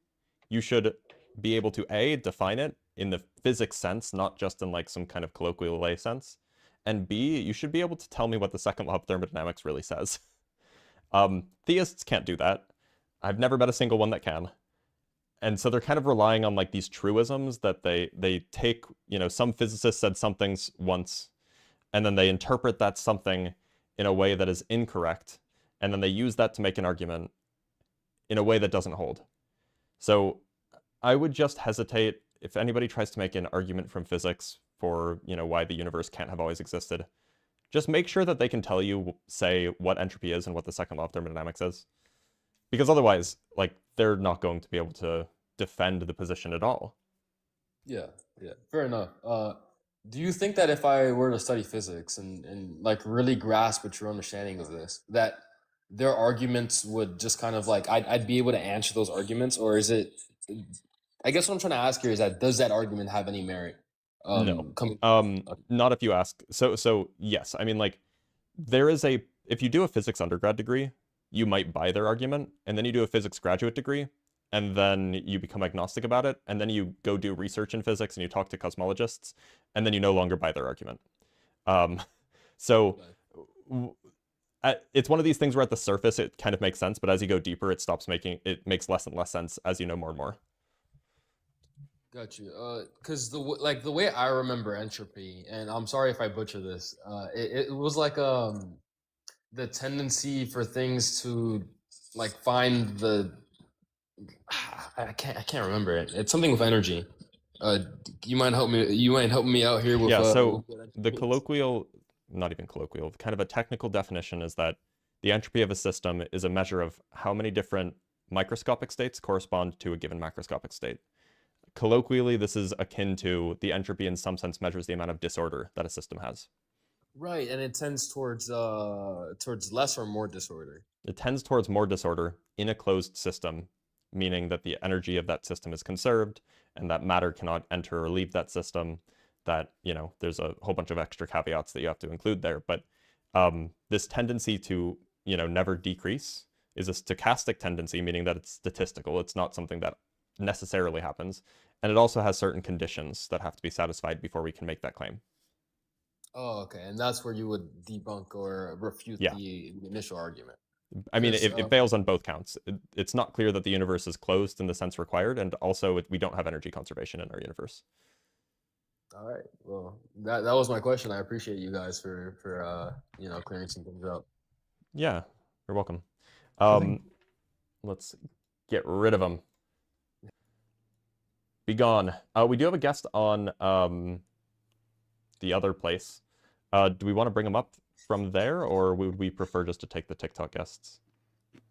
Speaker 1: you should be able to A, define it in the physics sense, not just in like some kind of colloquial lay sense, and B, you should be able to tell me what the second law of thermodynamics really says. Theists can't do that. I've never met a single one that can. And so they're kind of relying on like these truisms that they take, you know, some physicist said something once, and then they interpret that something in a way that is incorrect, and then they use that to make an argument in a way that doesn't hold. So I would just hesitate if anybody tries to make an argument from physics for, you know, why the universe can't have always existed. Just make sure that they can tell you, say, what entropy is and what the second law of thermodynamics is. Because otherwise, like, they're not going to be able to defend the position at all.
Speaker 8: Yeah, fair enough. Do you think that if I were to study physics and like really grasp a true understanding of this, that their arguments would just kind of like, I'd be able to answer those arguments? Or is it, I guess what I'm trying to ask here is that, does that argument have any merit?
Speaker 1: No, not if you ask. So yes, I mean, like, if you do a physics undergrad degree, you might buy their argument, and then you do a physics graduate degree, and then you become agnostic about it, and then you go do research in physics and you talk to cosmologists, and then you no longer buy their argument. So it's one of these things where at the surface it kind of makes sense, but as you go deeper, it makes less and less sense as you know more and more.
Speaker 8: Got you. Because the way I remember entropy, and I'm sorry if I butcher this, it was like the tendency for things to like find the I can't remember it. It's something with energy. You might help me out here with
Speaker 1: so the colloquial, not even colloquial, kind of a technical definition is that the entropy of a system is a measure of how many different microscopic states correspond to a given macroscopic state. Colloquially, this is akin to the entropy in some sense measures the amount of disorder that a system has.
Speaker 8: Right, and it tends towards less or more disorder.
Speaker 1: It tends towards more disorder in a closed system, meaning that the energy of that system is conserved and that matter cannot enter or leave that system. That, you know, there's a whole bunch of extra caveats that you have to include there. But this tendency to, you know, never decrease is a stochastic tendency, meaning that it's statistical. It's not something that necessarily happens. And it also has certain conditions that have to be satisfied before we can make that claim.
Speaker 8: Oh, okay. And that's where you would debunk or refute the initial argument.
Speaker 1: I mean, it fails on both counts. It's not clear that the universe is closed in the sense required, and also we don't have energy conservation in our universe.
Speaker 8: All right. Well, that was my question. I appreciate you guys for you know, clearing some things up.
Speaker 1: Yeah, you're welcome. Let's get rid of them. Be gone. We do have a guest on the other place. Do we want to bring them up from there, or would we prefer just to take the TikTok guests?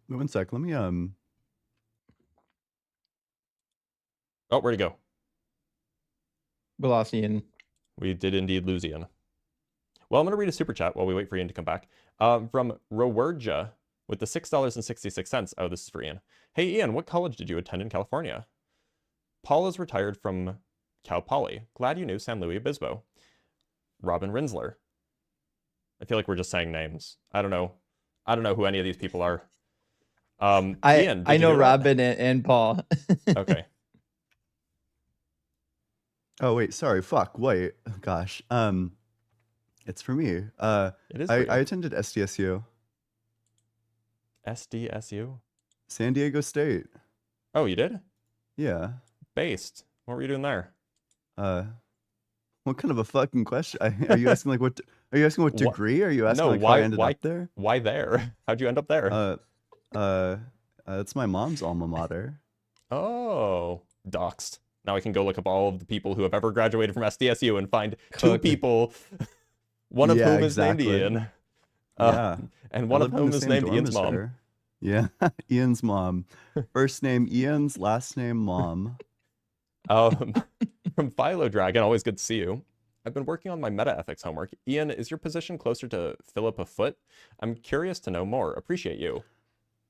Speaker 5: Wait 1 sec. Let me
Speaker 1: Oh, where'd he go?
Speaker 2: We lost Ian.
Speaker 1: We did indeed lose Ian. Well, I'm going to read a super chat while we wait for Ian to come back. From Rowerja with the $6.66. Oh, this is for Ian. Hey, Ian, what college did you attend in California? Paul is retired from Cal Poly. Glad you knew San Luis Obispo. Robin Rinsler. I feel like we're just saying names. I don't know who any of these people are. Ian,
Speaker 2: I know Robin and Paul.
Speaker 1: Okay.
Speaker 5: Oh wait, sorry. Fuck. Wait. Gosh. It's for me.
Speaker 1: It is.
Speaker 5: I attended SDSU.
Speaker 1: SDSU?
Speaker 5: San Diego State.
Speaker 1: Oh, you did?
Speaker 5: Yeah.
Speaker 1: Based. What were you doing there?
Speaker 5: What kind of a fucking question? Are you asking like what? Are you asking what degree? Are you asking like how I ended up there?
Speaker 1: Why there? How'd you end up there?
Speaker 5: It's my mom's alma mater.
Speaker 1: Oh, doxed. Now I can go look up all of the people who have ever graduated from SDSU and find two people, one of whom is named Ian.
Speaker 5: Yeah.
Speaker 1: And one of whom is named Ian's mom.
Speaker 5: Yeah, Ian's mom. First name Ian's, last name Mom.
Speaker 1: From Philo Dragon, always good to see you. I've been working on my metaethics homework. Ian, is your position closer to Philip a Foot? I'm curious to know more. Appreciate you.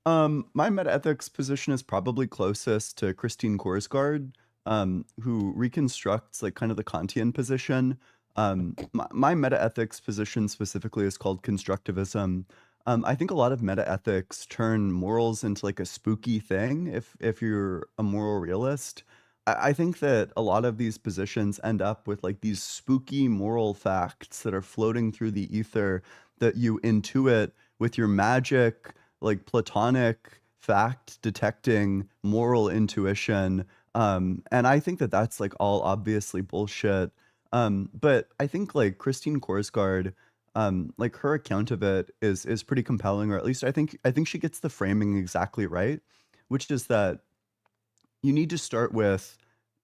Speaker 5: My metaethics position is probably closest to Christine Korsgaard, who reconstructs like kind of the Kantian position. My metaethics position specifically is called constructivism. I think a lot of metaethics turn morals into like a spooky thing if you're a moral realist. I think that a lot of these positions end up with like these spooky moral facts that are floating through the ether that you intuit with your magic, like platonic fact detecting moral intuition. And I think that that's like all obviously bullshit. But I think like Christine Korsgaard, like her account of it is pretty compelling, or at least I think she gets the framing exactly right, which is that you need to start with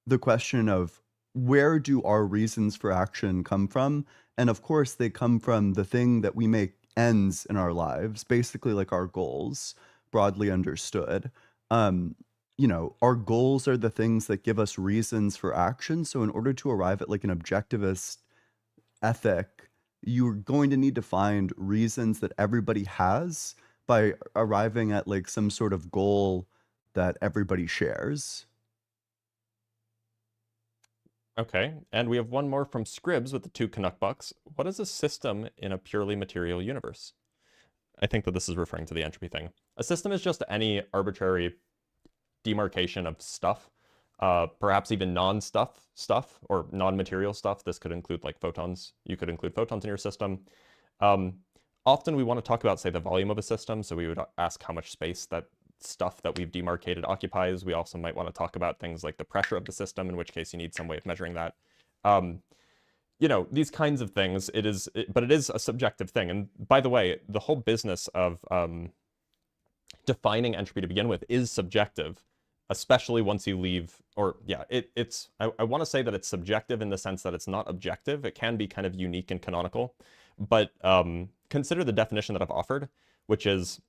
Speaker 5: the question of where do our reasons for action come from? And of course, they come from the thing that we make ends in our lives, basically like our goals, broadly understood. You know, our goals are the things that give us reasons for action. So in order to arrive at like an objectivist ethic, you're going to need to find reasons that everybody has by arriving at like some sort of goal that everybody shares.
Speaker 1: Okay, and we have one more from Scribs with the 2 Canuck bucks. What is a system in a purely material universe? I think that this is referring to the entropy thing. A system is just any arbitrary demarcation of stuff, perhaps even stuff, or non-material stuff. This could include like photons. You could include photons in your system. Often we want to talk about, say, the volume of a system. So we would ask how much space that stuff that we've demarcated occupies. We also might want to talk about things like the pressure of the system, in which case you need some way of measuring that. You know, these kinds of things, but it is a subjective thing. And by the way, the whole business of defining entropy to begin with is subjective, especially once you leave, or yeah, I want to say that it's subjective in the sense that it's not objective. It can be kind of unique and canonical, but consider the definition that I've offered, which is,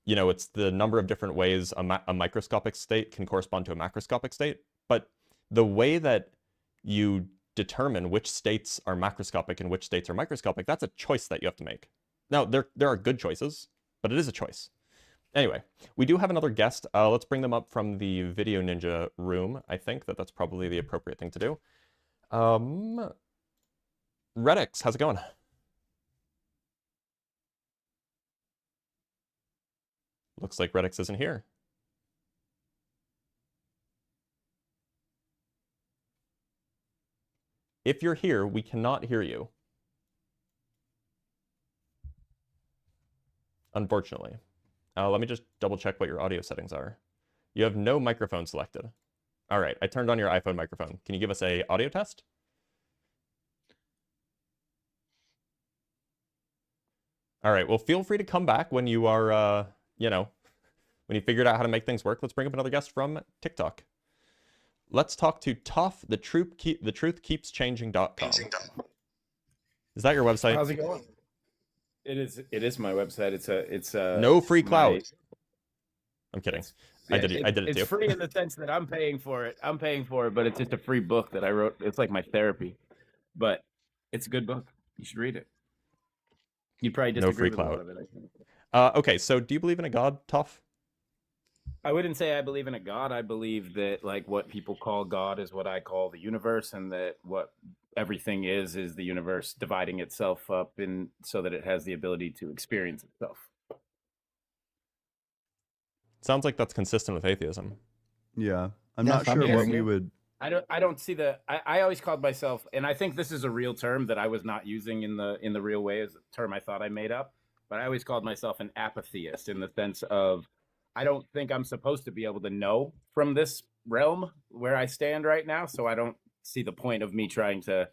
Speaker 1: you know, it's the number of different ways a microscopic state can correspond to a macroscopic state. But the way that you determine which states are macroscopic and which states are microscopic, that's a choice that you have to make. Now, there are good choices, but it is a choice. Anyway, we do have another guest. Let's bring them up from the Video Ninja room. I think that that's probably the appropriate thing to do. Reddex, how's it going? Looks like Reddex isn't here. If you're here, we cannot hear you. Unfortunately. Let me just double check what your audio settings are. You have no microphone selected. All right, I turned on your iPhone microphone. Can you give us a audio test? All right, well, feel free to come back when you are, you know, when you figured out how to make things work. Let's bring up another guest from TikTok. Let's talk to Tough, the truth keeps changing.com. Is that your website?
Speaker 9: How's it going? It is my website. It's
Speaker 1: no free cloud. I'm kidding. I did it too.
Speaker 9: It's free in the sense that I'm paying for it, but it's just a free book that I wrote. It's like my therapy, but it's a good book. You should read it. You probably disagree with a lot of it, I think.
Speaker 1: Okay, so do you believe in a god, Tough?
Speaker 9: I wouldn't say I believe in a god. I believe that like what people call God is what I call the universe, and that what everything is the universe dividing itself up in so that it has the ability to experience itself.
Speaker 1: Sounds like that's consistent with atheism.
Speaker 5: Yeah, I'm not sure what we would.
Speaker 9: I don't see the. I always called myself, and I think this is a real term that I was not using in the real way, as a term I thought I made up. But I always called myself an apatheist in the sense of I don't think I'm supposed to be able to know from this realm where I stand right now. So I don't see the point of me trying to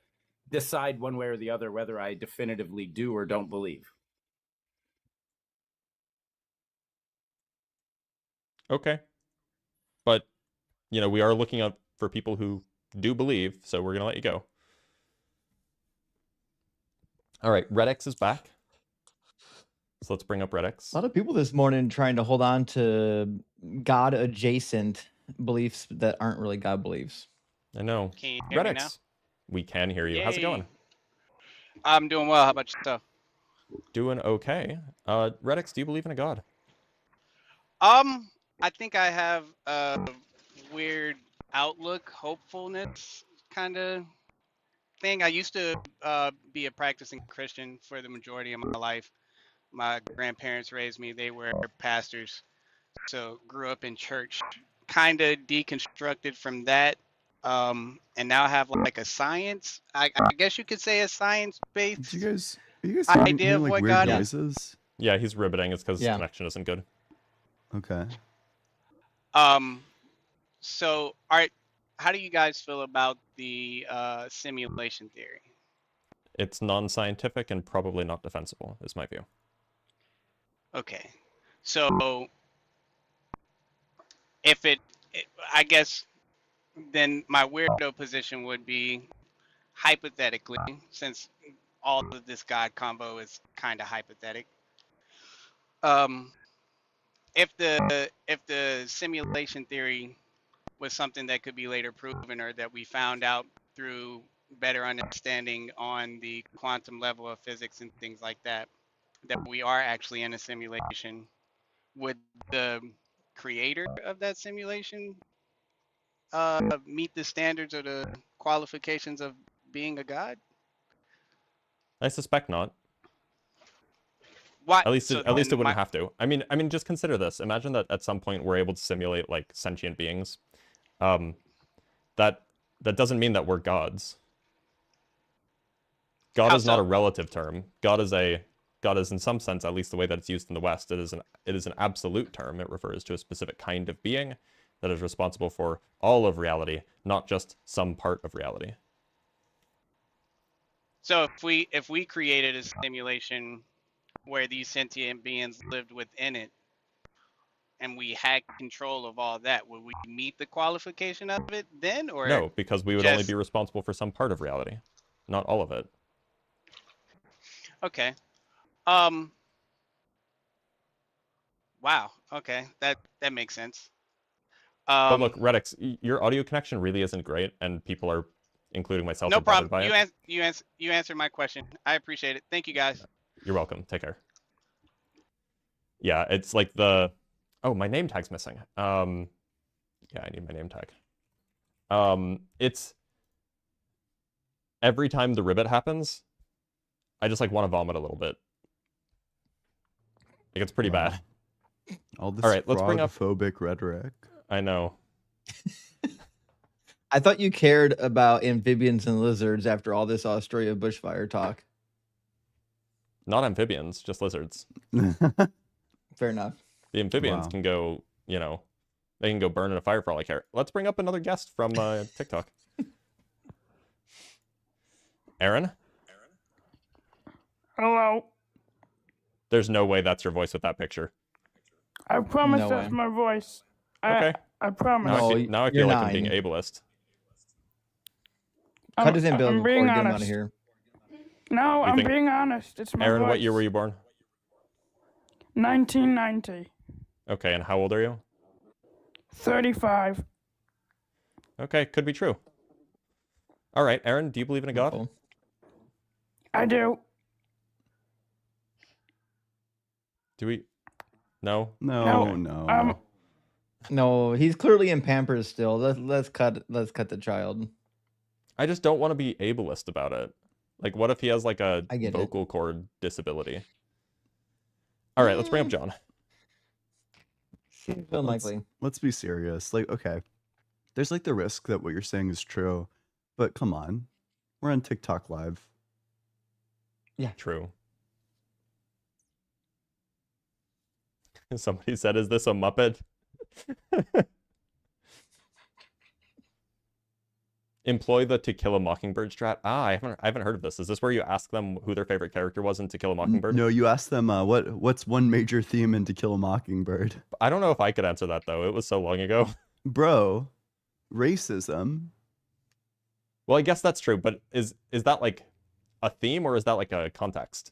Speaker 9: decide one way or the other whether I definitively do or don't believe.
Speaker 1: Okay. But, you know, we are looking up for people who do believe, so we're going to let you go. All right, Reddex is back. So let's bring up Reddex.
Speaker 2: A lot of people this morning trying to hold on to God-adjacent beliefs that aren't really God beliefs.
Speaker 1: I know.
Speaker 10: Can you hear me now?
Speaker 1: We can hear you. Yay. How's it going?
Speaker 10: I'm doing well. How about yourself?
Speaker 1: Doing okay. Reddex, do you believe in a god?
Speaker 10: I think I have a weird outlook, hopefulness kind of thing. I used to be a practicing Christian for the majority of my life. My grandparents raised me. They were pastors, so grew up in church. Kind of deconstructed from that, and now I have like a science. I guess you could say a science-based.
Speaker 5: Are you guys idea of like weird
Speaker 10: God
Speaker 5: noises?
Speaker 1: Yeah, he's ribbiting. It's because his connection isn't good.
Speaker 5: Okay.
Speaker 10: So how do you guys feel about the simulation theory?
Speaker 1: It's non-scientific and probably not defensible, is my view.
Speaker 10: Okay, so if I guess then my weirdo position would be, hypothetically, since all of this God combo is kind of hypothetical, if the simulation theory was something that could be later proven, or that we found out through better understanding on the quantum level of physics and things like that, that we are actually in a simulation, would the creator of that simulation meet the standards or the qualifications of being a god?
Speaker 1: I suspect not.
Speaker 10: Why?
Speaker 1: At least it wouldn't have to. I mean, just consider this. Imagine that at some point we're able to simulate like sentient beings. That doesn't mean that we're gods. God is not a relative term. God is in some sense, at least the way that it's used in the West, it is an absolute term. It refers to a specific kind of being that is responsible for all of reality, not just some part of reality.
Speaker 10: So if we created a simulation where these sentient beings lived within it, and we had control of all that, would we meet the qualification of it then, or
Speaker 1: no? Because we would only be responsible for some part of reality, not all of it.
Speaker 10: Okay. Wow. Okay, that makes sense.
Speaker 1: But look, Reddex, your audio connection really isn't great, and people are, including myself,
Speaker 10: no problem.
Speaker 1: By it.
Speaker 10: You answered my question. I appreciate it. Thank you, guys. You're
Speaker 1: welcome. Take care. Yeah, it's like the... Oh, my name tag's missing. Yeah, I need my name tag. It's... Every time the ribbit happens, I just like want to vomit a little bit. Like, it's pretty bad.
Speaker 5: All this
Speaker 1: right, let's bring up
Speaker 5: phobic rhetoric.
Speaker 1: I know.
Speaker 2: I thought you cared about amphibians and lizards after all this Australia bushfire talk.
Speaker 1: Not amphibians, just lizards.
Speaker 2: Fair enough.
Speaker 1: The amphibians can go, they can go burn in a fire for all I care. Let's bring up another guest from TikTok. Aaron?
Speaker 11: Hello.
Speaker 1: There's no way that's your voice with that picture.
Speaker 11: I promise that's my voice.
Speaker 1: Okay.
Speaker 11: I promise.
Speaker 1: Now I feel like I'm being ableist.
Speaker 2: Cut his in, Bill, before we get him out of here.
Speaker 11: No, I'm being honest. It's my
Speaker 1: Aaron,
Speaker 11: voice.
Speaker 1: what year were you born?
Speaker 11: 1990.
Speaker 1: Okay, and how old are you?
Speaker 11: 35.
Speaker 1: Okay, could be true. All right, Aaron, do you believe in a god?
Speaker 11: I do.
Speaker 1: Do we? No.
Speaker 2: No, he's clearly in Pampers still. Let's cut the child.
Speaker 1: I just don't want to be ableist about it. Like, what if he has like a vocal cord disability? All right, let's bring up John.
Speaker 2: Seems unlikely.
Speaker 5: Let's be serious. Like, okay, there's like the risk that what you're saying is true, but come on, we're on TikTok Live.
Speaker 2: Yeah,
Speaker 1: true. Somebody said, "Is this a Muppet?" Employ the To Kill a Mockingbird strat. I haven't heard of this. Is this where you ask them who their favorite character was in To Kill a Mockingbird?
Speaker 5: No, you ask them what's one major theme in To Kill a Mockingbird.
Speaker 1: I don't know if I could answer that though. It was so long ago.
Speaker 5: Bro, racism.
Speaker 1: Well, I guess that's true, but is that like a theme or is that like a context?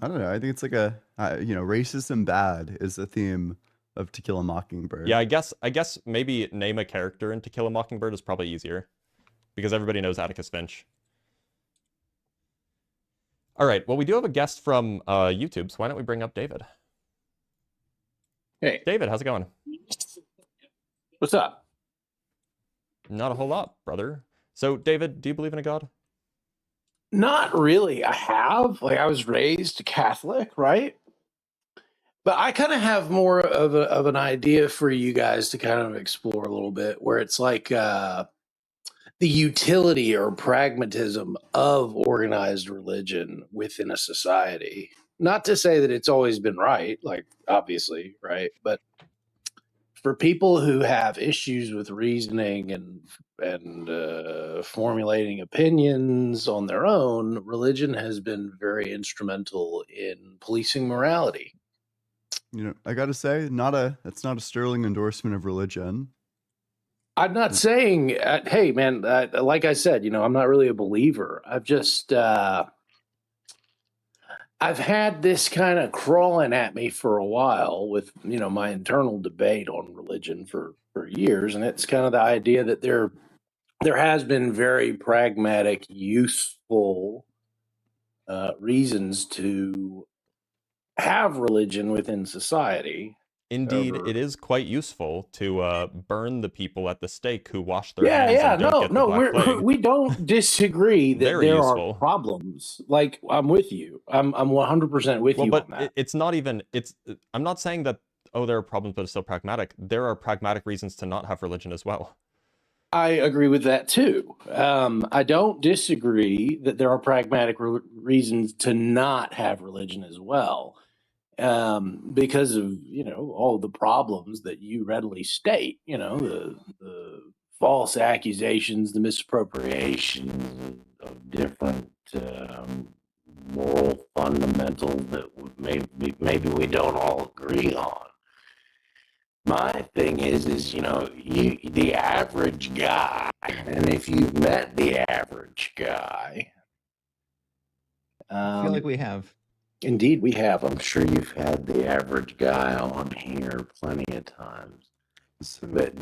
Speaker 5: I don't know. I think it's like a racism bad is the theme of To Kill a Mockingbird.
Speaker 1: Yeah, I guess maybe name a character in To Kill a Mockingbird is probably easier because everybody knows Atticus Finch. All right. Well, we do have a guest from YouTube, so why don't we bring up David?
Speaker 12: Hey,
Speaker 1: David, how's it going?
Speaker 12: What's up?
Speaker 1: Not a whole lot, brother. So, David, do you believe in a god?
Speaker 12: Not really. I was raised Catholic, right? But I kind of have more of an idea for you guys to kind of explore a little bit, where it's like the utility or pragmatism of organized religion within a society. Not to say that it's always been right, like obviously, right? But for people who have issues with reasoning and formulating opinions on their own, religion has been very instrumental in policing morality.
Speaker 5: I got to say, that's not a sterling endorsement of religion.
Speaker 12: I'm not saying, hey, man, like I said, I'm not really a believer. I've just, I've had this kind of crawling at me for a while with, my internal debate on religion for years. And it's kind of the idea that there has been very pragmatic, useful reasons to have religion within society.
Speaker 1: Indeed, it is quite useful to burn the people at the stake who wash their hands and don't get the Black Plague.
Speaker 12: We don't disagree that
Speaker 1: Very
Speaker 12: there
Speaker 1: useful.
Speaker 12: are problems. Like, I'm with you. I'm 100% with you
Speaker 1: but
Speaker 12: on that.
Speaker 1: It's not even. I'm not saying that. Oh, there are problems, but it's still pragmatic. There are pragmatic reasons to not have religion as well.
Speaker 12: I agree with that too. I don't disagree that there are pragmatic reasons to not have religion as well. Because of all the problems that you readily state, the false accusations, the misappropriation of different moral fundamentals that maybe we don't all agree on. My thing is the average guy, and if you've met the average guy,
Speaker 2: I feel like we have.
Speaker 12: Indeed, we have. I'm sure you've had the average guy on here plenty of times. But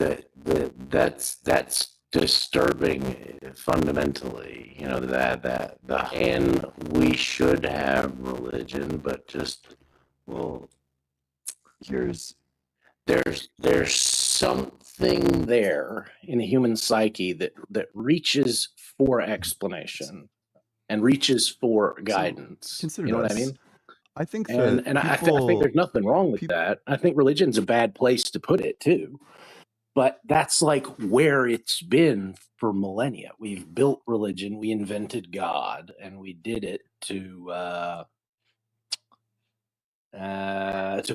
Speaker 12: that's disturbing fundamentally. And we should have religion, but there's something there in the human psyche that reaches for explanation and reaches for guidance.
Speaker 5: Consider
Speaker 12: you know
Speaker 5: this.
Speaker 12: what I mean?
Speaker 5: I think
Speaker 12: I think there's nothing wrong with that. I think religion's a bad place to put it too. But that's like where it's been for millennia. We've built religion, we invented God, and we did it to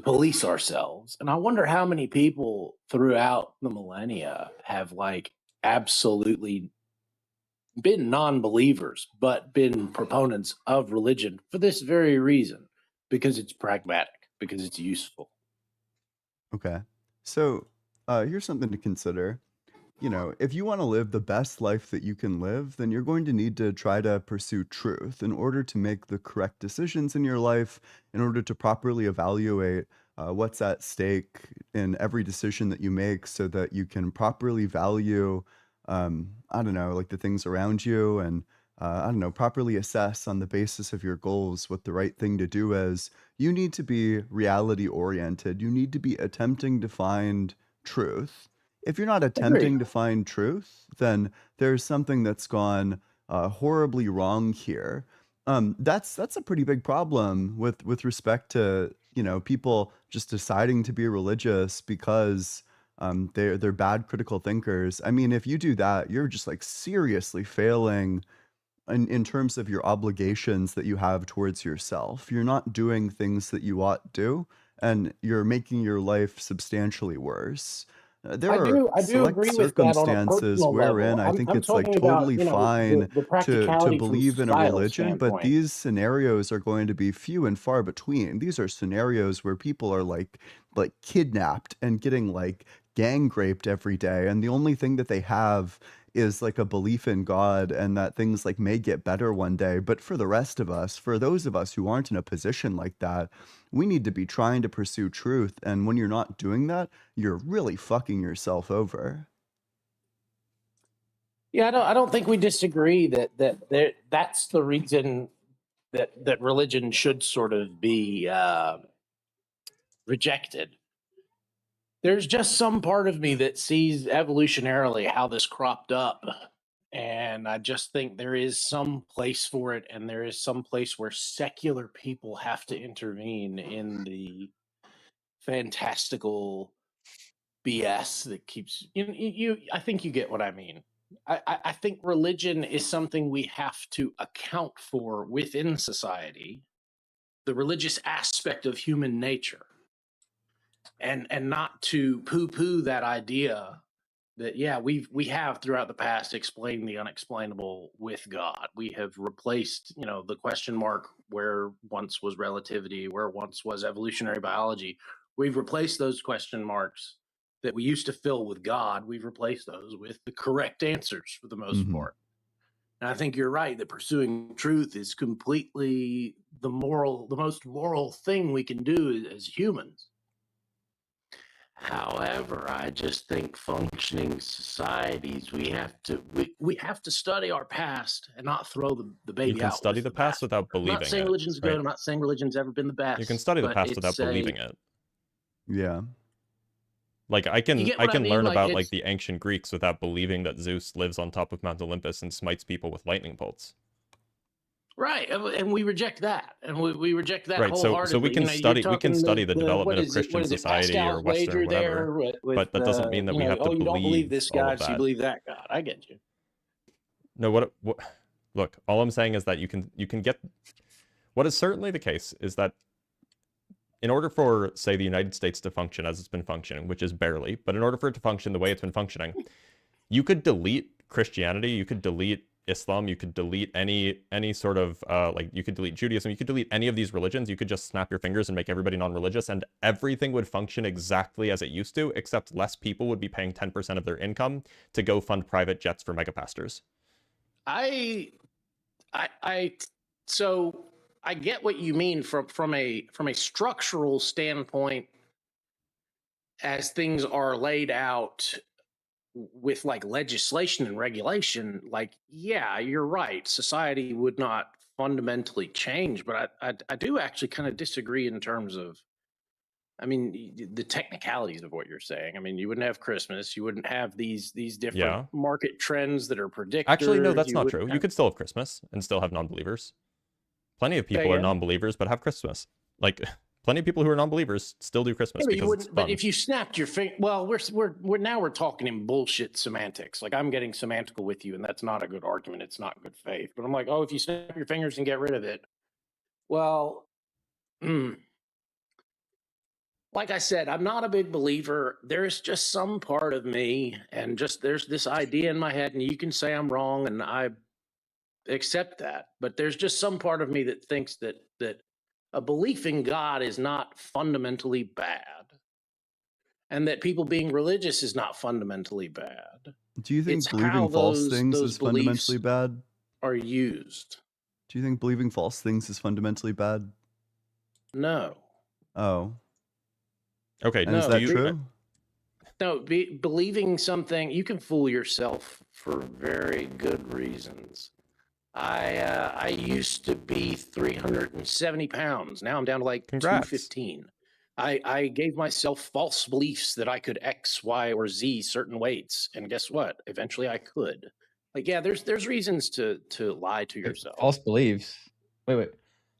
Speaker 12: police ourselves. And I wonder how many people throughout the millennia have absolutely been non-believers, but been proponents of religion for this very reason, because it's pragmatic, because it's useful.
Speaker 5: Okay. So here's something to consider. If you want to live the best life that you can live, then you're going to need to try to pursue truth in order to make the correct decisions in your life, in order to properly evaluate what's at stake in every decision that you make so that you can properly value, the things around you and, properly assess on the basis of your goals what the right thing to do is. You need to be reality oriented. You need to be attempting to find truth. If you're not attempting to find truth, then there's something that's gone horribly wrong here. That's a pretty big problem with respect to people just deciding to be religious because they're bad critical thinkers. I mean, if you do that, you're just seriously failing in terms of your obligations that you have towards yourself. You're not doing things that you ought to, and you're making your life substantially worse. There are select circumstances wherein I think it's totally fine to believe in a religion, but these scenarios are going to be few and far between. These are scenarios where people are like kidnapped and getting gang raped every day, and the only thing that they have is like a belief in God and that things like may get better one day. But for the rest of us, for those of us who aren't in a position like that, we need to be trying to pursue truth. And when you're not doing that, you're really fucking yourself over.
Speaker 12: Yeah, I don't think we disagree that's the reason that religion should sort of be rejected. There's just some part of me that sees evolutionarily how this cropped up, and I just think there is some place for it, and there is some place where secular people have to intervene in the fantastical BS that keeps you. I think you get what I mean. I think religion is something we have to account for within society, the religious aspect of human nature, and not to poo-poo that idea that, yeah, we have throughout the past explained the unexplainable with God. We have replaced, the question mark where once was relativity, where once was evolutionary biology. We've replaced those question marks that we used to fill with God. We've replaced those with the correct answers for the most part. And I think you're right that pursuing truth is completely the most moral thing we can do as humans. However, I just think functioning societies, we have to study our past and not throw the baby out.
Speaker 1: You can study the past without believing it.
Speaker 12: I'm not saying religion's good. I'm not saying religion's ever been the best.
Speaker 1: You can study the past without believing it.
Speaker 5: Yeah.
Speaker 1: Like I can learn about like the ancient Greeks without believing that Zeus lives on top of Mount Olympus and smites people with lightning bolts.
Speaker 12: Right, and we reject that, and we reject that
Speaker 1: right.
Speaker 12: wholeheartedly.
Speaker 1: So we can study the development of Christian society or Western whatever, but that doesn't mean that we have to believe.
Speaker 12: You don't believe this
Speaker 1: all
Speaker 12: God,
Speaker 1: of
Speaker 12: so
Speaker 1: that.
Speaker 12: you believe that God. I get you.
Speaker 1: No, what? Look, all I'm saying is that you can get. What is certainly the case is that in order for, say, the United States to function as it's been functioning, which is barely, but in order for it to function the way it's been functioning, you could delete Christianity, you could delete Islam, you could delete any sort of like you could delete Judaism, you could delete any of these religions, you could just snap your fingers and make everybody non-religious and everything would function exactly as it used to, except less people would be paying 10% of their income to go fund private jets for megapastors.
Speaker 12: So I get what you mean from a structural standpoint as things are laid out with like legislation and regulation. Like, yeah, you're right. Society would not fundamentally change, but I do actually kind of disagree in terms of, I mean, the technicalities of what you're saying. I mean, you wouldn't have Christmas. You wouldn't have these different market trends that are predictors.
Speaker 1: Actually, no, that's not true. You could still have Christmas and still have non-believers. Plenty of people are non-believers but have Christmas. Like, plenty of people who are non-believers still do Christmas because it's fun.
Speaker 12: But if you snapped your finger, well, we're talking in bullshit semantics. Like, I'm getting semantical with you, and that's not a good argument. It's not good faith. But I'm like, oh, if you snap your fingers and get rid of it, well, like I said, I'm not a big believer. There's just some part of me, and just there's this idea in my head, and you can say I'm wrong, and I accept that. But there's just some part of me that thinks that a belief in God is not fundamentally bad, and that people being religious is not fundamentally bad.
Speaker 5: Do you think believing false things is fundamentally bad?
Speaker 12: Are used.
Speaker 5: Do you think believing false things is fundamentally bad?
Speaker 12: No.
Speaker 5: Oh.
Speaker 1: Okay.
Speaker 5: And is that true?
Speaker 12: No, believing something, you can fool yourself for very good reasons. I used to be 370 pounds. Now I'm down to like 215. I gave myself false beliefs that I could X, Y, or Z certain weights. And guess what? Eventually I could. Like, yeah, there's reasons to lie to yourself.
Speaker 2: False beliefs? Wait.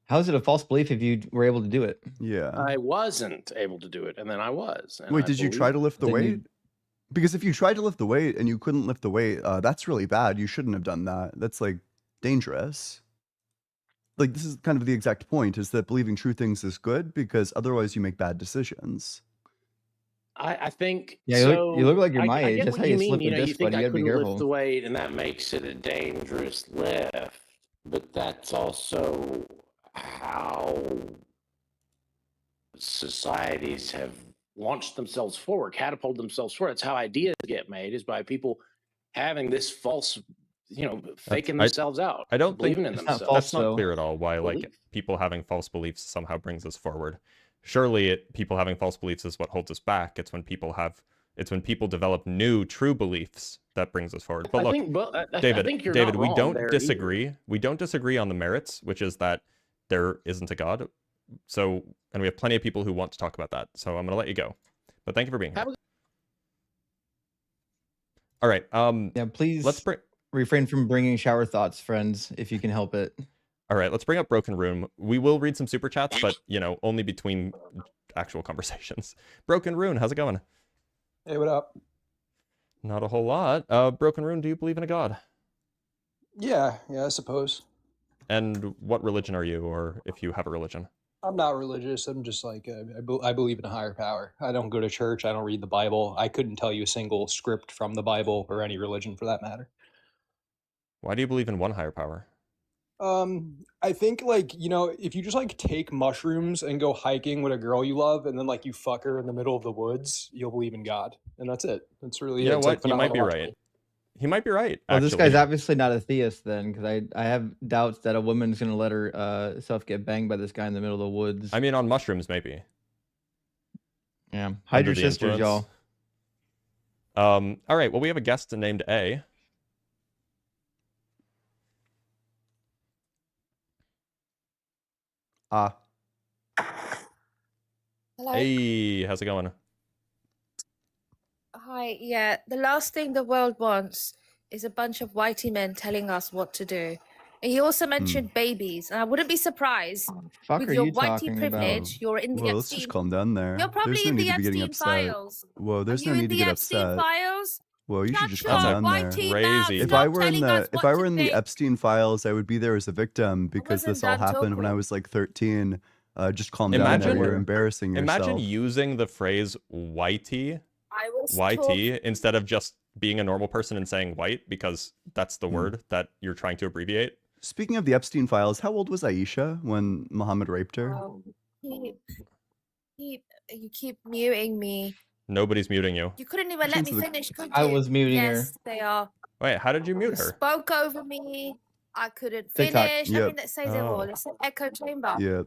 Speaker 2: How is it a false belief if you were able to do it?
Speaker 5: Yeah.
Speaker 12: I wasn't able to do it, and then I was.
Speaker 5: Wait, did you try to lift the weight? Because if you tried to lift the weight and you couldn't lift the weight, that's really bad. You shouldn't have done that. That's like dangerous. Like, this is kind of the exact point, is that believing true things is good because otherwise you make bad decisions.
Speaker 12: I think
Speaker 2: you look like you're my age. That's how you slip a disc, buddy. You gotta be careful.
Speaker 12: Lift the weight, and that makes it a dangerous lift. But that's also how societies have launched themselves forward, catapulted themselves forward. That's how ideas get made, is by people having this false, faking themselves out.
Speaker 1: I don't think
Speaker 12: believing in themselves.
Speaker 1: That's not clear at all why like people having false beliefs somehow brings us forward. Surely people having false beliefs is what holds us back. It's when people develop new true beliefs that brings us forward. But look, David, we don't disagree. Either. We don't disagree on the merits, which is that there isn't a God. So, and we have plenty of people who want to talk about that. So I'm going to let you go. But thank you for being here. All right.
Speaker 2: Yeah, please refrain from bringing shower thoughts, friends, if you can help it.
Speaker 1: All right, let's bring up Broken Rune. We will read some super chats, but, only between actual conversations. Broken Rune, how's it going?
Speaker 13: Hey, what up?
Speaker 1: Not a whole lot. Broken Rune, do you believe in a god?
Speaker 13: Yeah, I suppose.
Speaker 1: And what religion are you, or if you have a religion?
Speaker 13: I'm not religious. I'm just like, I believe in a higher power. I don't go to church. I don't read the Bible. I couldn't tell you a single script from the Bible or any religion for that matter.
Speaker 1: Why do you believe in one higher power?
Speaker 13: I think if you just take mushrooms and go hiking with a girl you love and then you fuck her in the middle of the woods, you'll believe in God. And that's it. That's really
Speaker 1: you know what? You might be right. He might be right.
Speaker 2: Well, this guy's obviously not a theist then, because I have doubts that a woman's going to let herself get banged by this guy in the middle of the woods.
Speaker 1: I mean, on mushrooms, maybe.
Speaker 2: Yeah. Hide your sisters, y'all.
Speaker 1: All right. Well, we have a guest named A.
Speaker 5: Hello.
Speaker 1: Hey, how's it going?
Speaker 14: Hi, yeah. The last thing the world wants is a bunch of whitey men telling us what to do. And he also mentioned babies, and I wouldn't be surprised with your whitey privilege.
Speaker 5: About?
Speaker 14: You're in the
Speaker 5: Whoa, let's just calm down there.
Speaker 14: You're probably
Speaker 5: there's no
Speaker 14: in
Speaker 5: need
Speaker 14: the
Speaker 5: to be getting
Speaker 14: Epstein
Speaker 5: upset.
Speaker 14: files.
Speaker 5: Whoa, there's no need to get upset.
Speaker 14: Files?
Speaker 5: Whoa, you should just
Speaker 14: Shut
Speaker 5: calm down there.
Speaker 1: Crazy.
Speaker 5: If I were in the Epstein files, I would be there as a victim because this all happened when I was like 13. Just calm down there. You're embarrassing yourself.
Speaker 1: Imagine using the phrase whitey, instead of just being a normal person and saying white, because that's the word that you're trying to abbreviate.
Speaker 5: Speaking of the Epstein files, how old was Aisha when Muhammad raped her?
Speaker 14: You keep muting me.
Speaker 1: Nobody's muting you.
Speaker 14: You couldn't even let me finish, could you?
Speaker 2: I was muting her.
Speaker 14: Yes, they are.
Speaker 1: Wait, how did you mute her?
Speaker 14: Spoke over me. I couldn't
Speaker 2: TikTok.
Speaker 14: finish.
Speaker 5: Yep.
Speaker 14: I mean, that says it all. It's an echo chamber.
Speaker 5: Yeah.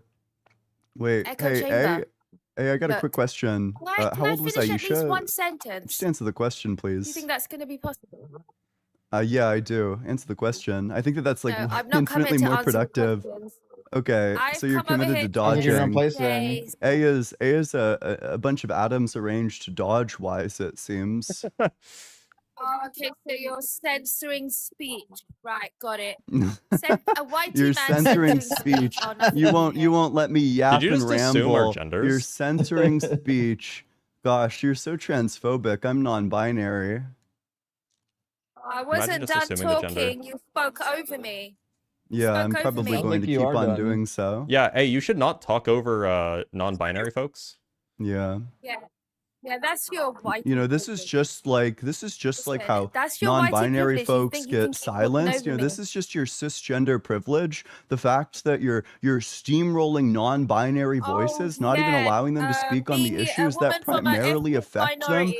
Speaker 5: Wait,
Speaker 14: Echo
Speaker 5: hey,
Speaker 14: chamber.
Speaker 5: I got a quick question. How old was Aisha?
Speaker 14: At least one sentence?
Speaker 5: Just answer the question, please.
Speaker 14: Do you think that's going to be possible?
Speaker 5: Yeah, I do. Answer the question. I think that's like infinitely more productive. Okay, so you're committed to dodging. A is a bunch of atoms arranged to dodge wise, it seems.
Speaker 14: Okay, so you're censoring speech. Right, got it.
Speaker 5: You're censoring speech. You won't let me yap and ramble. You're censoring speech. Gosh, you're so transphobic. I'm non-binary.
Speaker 14: I wasn't done talking. You spoke over me.
Speaker 5: Yeah, I'm probably going to keep on doing so.
Speaker 1: Yeah, hey, you should not talk over non-binary folks.
Speaker 5: Yeah.
Speaker 14: Yeah, that's your white.
Speaker 5: This is just like how non-binary folks get silenced. This is just your cisgender privilege. The fact that you're steamrolling non-binary voices, not even allowing them to speak on the issues that primarily affect them.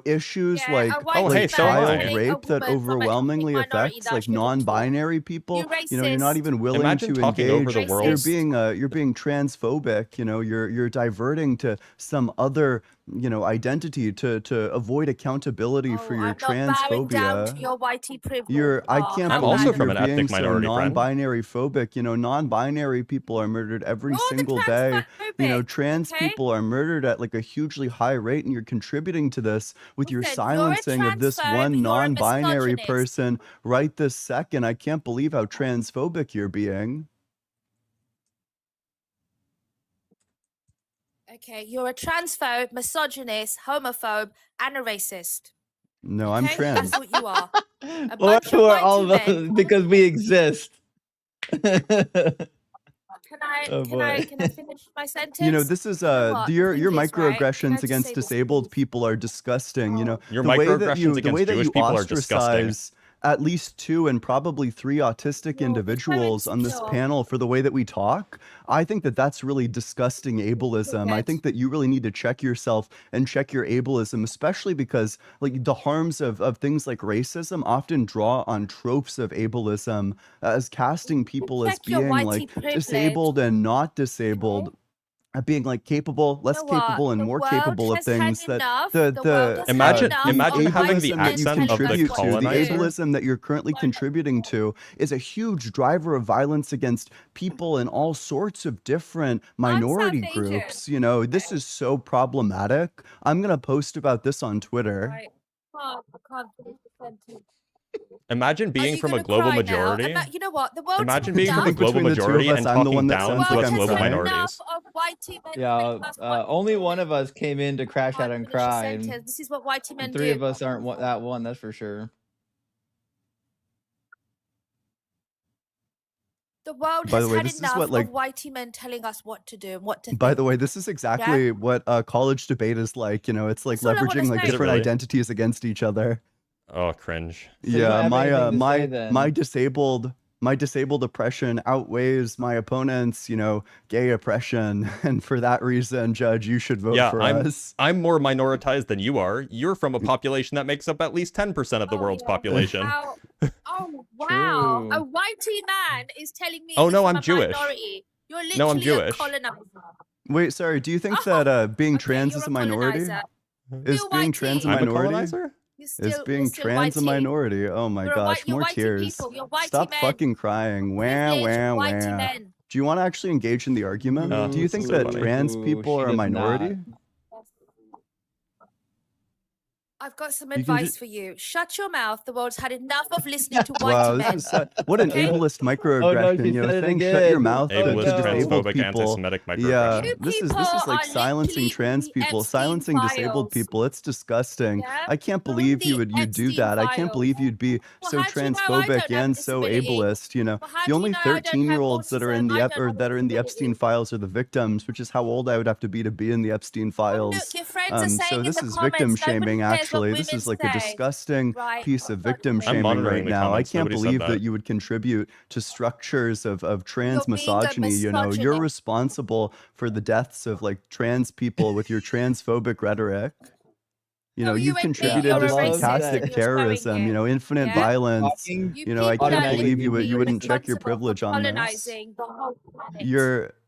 Speaker 5: Issues like child rape that overwhelmingly affects like non-binary people. You're not even willing to engage.
Speaker 1: Over the world.
Speaker 5: You're being transphobic. You're diverting to some other identity to avoid accountability for your transphobia. I can't believe you're being so non-binary phobic. Non-binary people are murdered every single day. Trans people are murdered at like a hugely high rate, and you're contributing to this with your silencing of this one non-binary person right this second. I can't believe how transphobic you're being.
Speaker 14: Okay, you're a transphobe, misogynist, homophobe, and a racist.
Speaker 5: No, I'm trans.
Speaker 14: That's what you are.
Speaker 2: Who are all of us because we exist?
Speaker 14: Can I finish my sentence?
Speaker 5: This is your microaggressions against disabled people are disgusting.
Speaker 1: Your microaggressions against Jewish people are disgusting.
Speaker 5: at least 2 and probably 3 autistic individuals on this panel for the way that we talk, I think that that's really disgusting ableism. I think that you really need to check yourself and check your ableism, especially because like the harms of things like racism often draw on tropes of ableism as casting people as being like disabled and not disabled. Being like capable, less capable, and more capable of things that
Speaker 1: imagine having the accent of the colonizer.
Speaker 5: The ableism that you're currently contributing to is a huge driver of violence against people in all sorts of different minority groups. You know, this is so problematic. I'm gonna post about this on Twitter.
Speaker 14: I can't finish the sentence.
Speaker 1: Imagine being from a global majority.
Speaker 14: You know what? The world's
Speaker 1: Imagine being from a global majority and talking down to us global minorities.
Speaker 2: Yeah, only one of us came in to crash out and cry. And
Speaker 14: this is what whitey men do.
Speaker 2: 3 of us aren't that one, that's for sure.
Speaker 14: The world has had enough of whitey men telling us what to do and what to think.
Speaker 5: By the way, this is exactly what college debate is like. You know, it's like leveraging like different identities against each other.
Speaker 1: Oh, cringe.
Speaker 2: So
Speaker 5: yeah, my disabled oppression outweighs my opponent's, you know, gay oppression, and for that reason, Judge, you should vote for us.
Speaker 1: I'm more minoritized than you are. You're from a population that makes up at least 10% of the world's population.
Speaker 14: Wow. Oh wow! A whitey man is telling me.
Speaker 1: Oh no, I'm Jewish.
Speaker 14: Minority. You're literally
Speaker 1: no, I'm Jewish.
Speaker 14: A colonizer.
Speaker 5: Wait, sorry. Do you think that being trans is a minority? Is being trans a minority? Is being trans a minority? Oh my gosh, more tears. Stop fucking crying. Wah, wah, wah. Do you want to actually engage in the argument? Do you think that trans people are a minority?
Speaker 14: I've got some advice for you. Shut your mouth. The world's had enough of listening to whitey men.
Speaker 5: What an ableist microaggression. You know, saying shut your mouth to disabled people. Yeah, this is like silencing trans people, silencing disabled people. It's disgusting. I can't believe you'd do that. I can't believe you'd be so transphobic and so ableist. You know, the only 13-year-olds that are in the Epstein files are the victims, which is how old I would have to be in the Epstein files. So this is victim shaming, actually. This is like a disgusting piece of victim shaming right now. I can't believe that you would contribute to structures of trans misogyny. You know, you're responsible for the deaths of like trans people with your transphobic rhetoric. You know, you've contributed to stochastic terrorism, you know, infinite violence. You know, I can't believe you wouldn't check your privilege on this.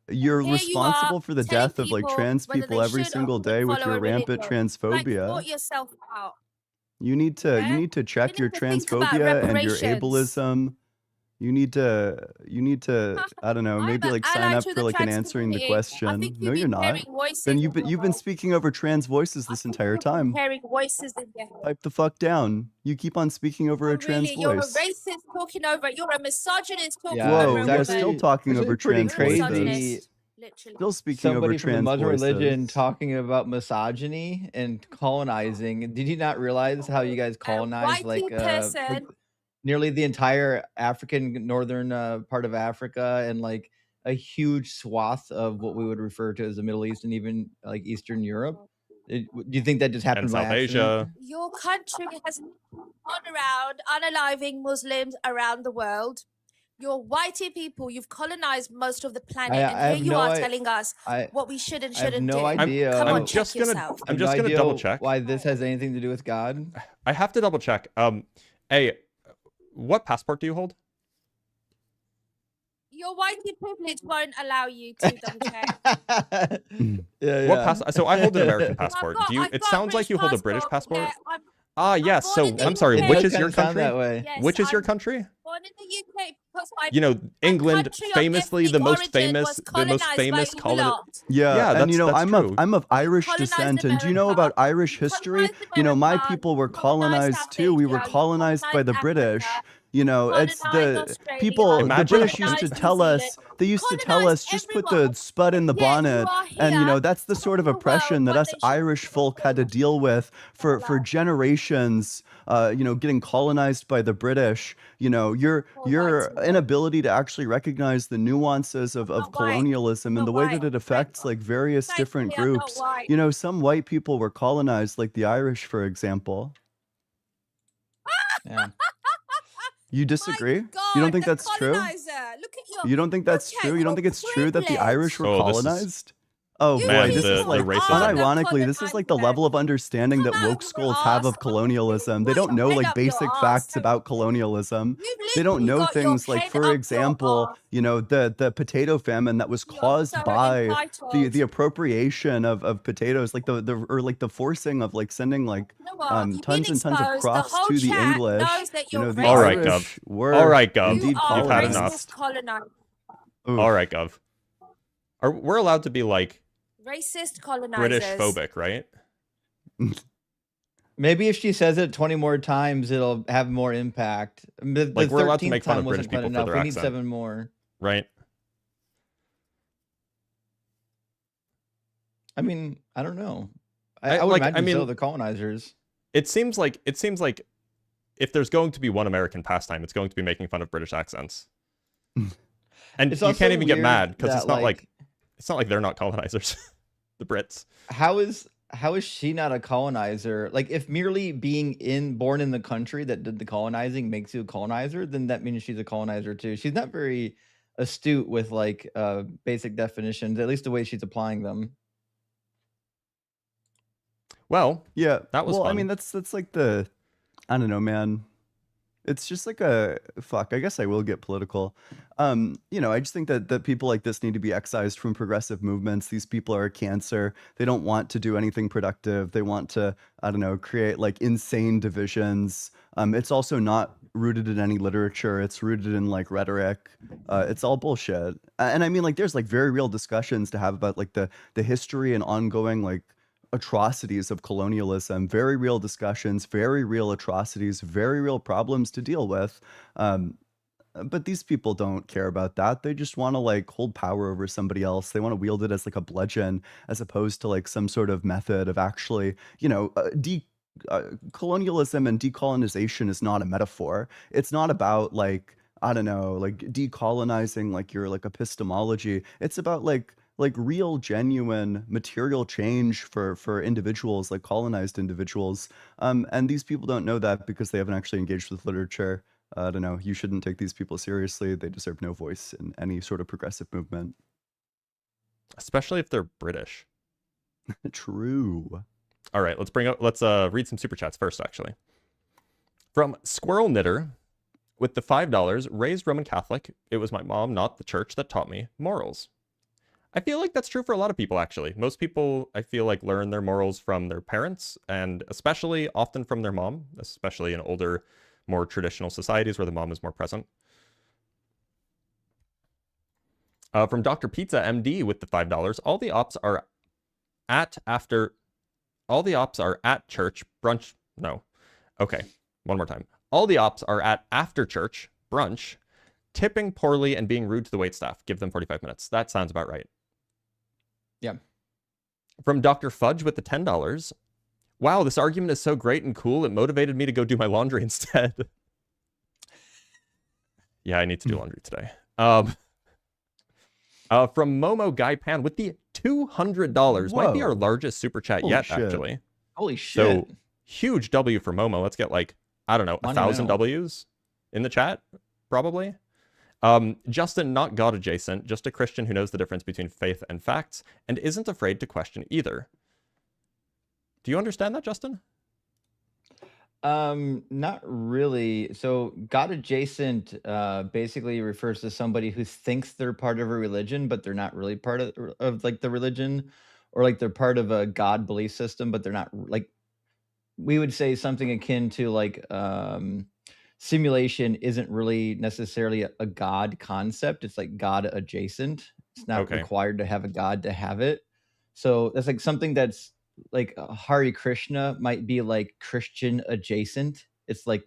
Speaker 5: You're responsible for the death of like trans people every single day with your rampant transphobia. You need to check your transphobia and your ableism. You need to I don't know, maybe like sign up for like an answering the question. No, you're not. Then you've been speaking over trans voices this entire time. Pipe the fuck down. You keep on speaking over a trans voice.
Speaker 14: You're a racist talking over. You're a misogynist talking
Speaker 5: over.
Speaker 14: Whoa,
Speaker 5: you're still talking over trans voices. Still speaking over trans
Speaker 2: from the Muslim
Speaker 5: voices.
Speaker 2: religion talking about misogyny and colonizing. Did you not realize how you guys colonized like nearly the entire northern part of Africa and like a huge swath of what we would refer to as the Middle East and even like Eastern Europe? Do you think that just happened by accident?
Speaker 14: Your country has gone around unaliving Muslims around the world. You're whitey people. You've colonized most of the planet, and here you are telling us what we should and shouldn't do.
Speaker 2: I have no idea.
Speaker 14: Come on,
Speaker 1: I'm just gonna double check
Speaker 2: why this has anything to do with God.
Speaker 1: I have to double check. Hey, what passport do you hold?
Speaker 14: Your whitey privilege won't allow you to double check.
Speaker 1: So I hold an American passport. It sounds like you hold a British passport. Yes. So I'm sorry. Which is your country?
Speaker 14: Yes,
Speaker 1: which is your country?
Speaker 14: Born in the UK because
Speaker 1: you know, England, famously the most famous colony.
Speaker 5: Yeah, and you know, I'm of Irish descent, and do you know about Irish history? You know, my people were colonized too. We were colonized by the British. You know, it's the people, the British used to tell us, just put the spud in the bonnet. And, you know, that's the sort of oppression that us Irish folk had to deal with for generations, you know, getting colonized by the British. You know, your inability to actually recognize the nuances of colonialism and the way that it affects like various different groups. You know, some white people were colonized, like the Irish, for example.
Speaker 2: Yeah.
Speaker 5: You disagree? You don't think that's true?
Speaker 14: Look at your,
Speaker 5: You don't think that's true? You don't think it's true that the Irish were colonized? Oh
Speaker 1: man,
Speaker 5: boy, this is like, unironically, this is like the level of understanding that woke schools have of colonialism. They don't know like basic facts about colonialism. They don't know things like, for example, you know, the potato famine that was caused by the appropriation of potatoes, like the forcing of like sending like tons and tons of crops to the English. You know, the Irish were indeed colonized.
Speaker 1: All right, Gov. We're allowed to be like
Speaker 14: racist colonizers.
Speaker 1: British phobic, right?
Speaker 2: Maybe if she says it 20 more times, it'll have more impact.
Speaker 1: Like we're allowed to make fun of British people for their accent.
Speaker 2: We need 7 more.
Speaker 1: Right.
Speaker 2: I mean, I don't know. I would imagine so, the colonizers.
Speaker 1: It seems like if there's going to be one American pastime, it's going to be making fun of British accents. And you can't even get mad because it's not like they're not colonizers. The Brits.
Speaker 2: How is she not a colonizer? Like, if merely being born in the country that did the colonizing makes you a colonizer, then that means she's a colonizer too. She's not very astute with like basic definitions, at least the way she's applying them.
Speaker 1: Well,
Speaker 5: yeah,
Speaker 1: that was fun.
Speaker 5: I mean, that's like the, I don't know, man. It's just like I guess I will get political. You know, I just think that people like this need to be excised from progressive movements. These people are a cancer. They don't want to do anything productive. They want to, I don't know, create like insane divisions. It's also not rooted in any literature. It's rooted in like rhetoric. It's all bullshit. And I mean, like, there's like very real discussions to have about like the history and ongoing like atrocities of colonialism, very real discussions, very real atrocities, very real problems to deal with. But these people don't care about that. They just want to like hold power over somebody else. They want to wield it as like a bludgeon, as opposed to like some sort of method of actually, you know, colonialism and decolonization is not a metaphor. It's not about like, I don't know, like decolonizing like your like epistemology. It's about like real, genuine material change for individuals, like colonized individuals. And these people don't know that because they haven't actually engaged with literature. I don't know. You shouldn't take these people seriously. They deserve no voice in any sort of progressive movement.
Speaker 1: Especially if they're British.
Speaker 5: True.
Speaker 1: All right, let's read some super chats first, actually. From Squirrel Knitter, with the $5, raised Roman Catholic. It was my mom, not the church, that taught me morals. I feel like that's true for a lot of people, actually. Most people, I feel like, learn their morals from their parents, and especially often from their mom, especially in older, more traditional societies where the mom is more present. From Dr. Pizza MD with the $5, all the ops are at church brunch. No. Okay, one more time. All the ops are at after church brunch, tipping poorly and being rude to the waitstaff. Give them 45 minutes. That sounds about right.
Speaker 2: Yeah.
Speaker 1: From Dr. Fudge with the $10. Wow, this argument is so great and cool. It motivated me to go do my laundry instead. Yeah, I need to do laundry today. From Momo Guy Pan with the $200.
Speaker 5: Whoa.
Speaker 1: Might be our largest super chat
Speaker 5: Holy
Speaker 1: yet,
Speaker 5: shit.
Speaker 1: actually.
Speaker 2: Holy shit.
Speaker 1: So, huge W for Momo. Let's get like, I don't know, 1,000 Ws in the chat, probably. Justin, not God adjacent, just a Christian who knows the difference between faith and facts and isn't afraid to question either. Do you understand that, Justin?
Speaker 2: Not really. So God adjacent basically refers to somebody who thinks they're part of a religion, but they're not really part of like the religion, or like they're part of a God belief system, but they're not. Like, we would say something akin to like simulation isn't really necessarily a God concept. It's like God adjacent. It's not required to have a God to have it. So that's like something that's like Hare Krishna might be like Christian adjacent. It's like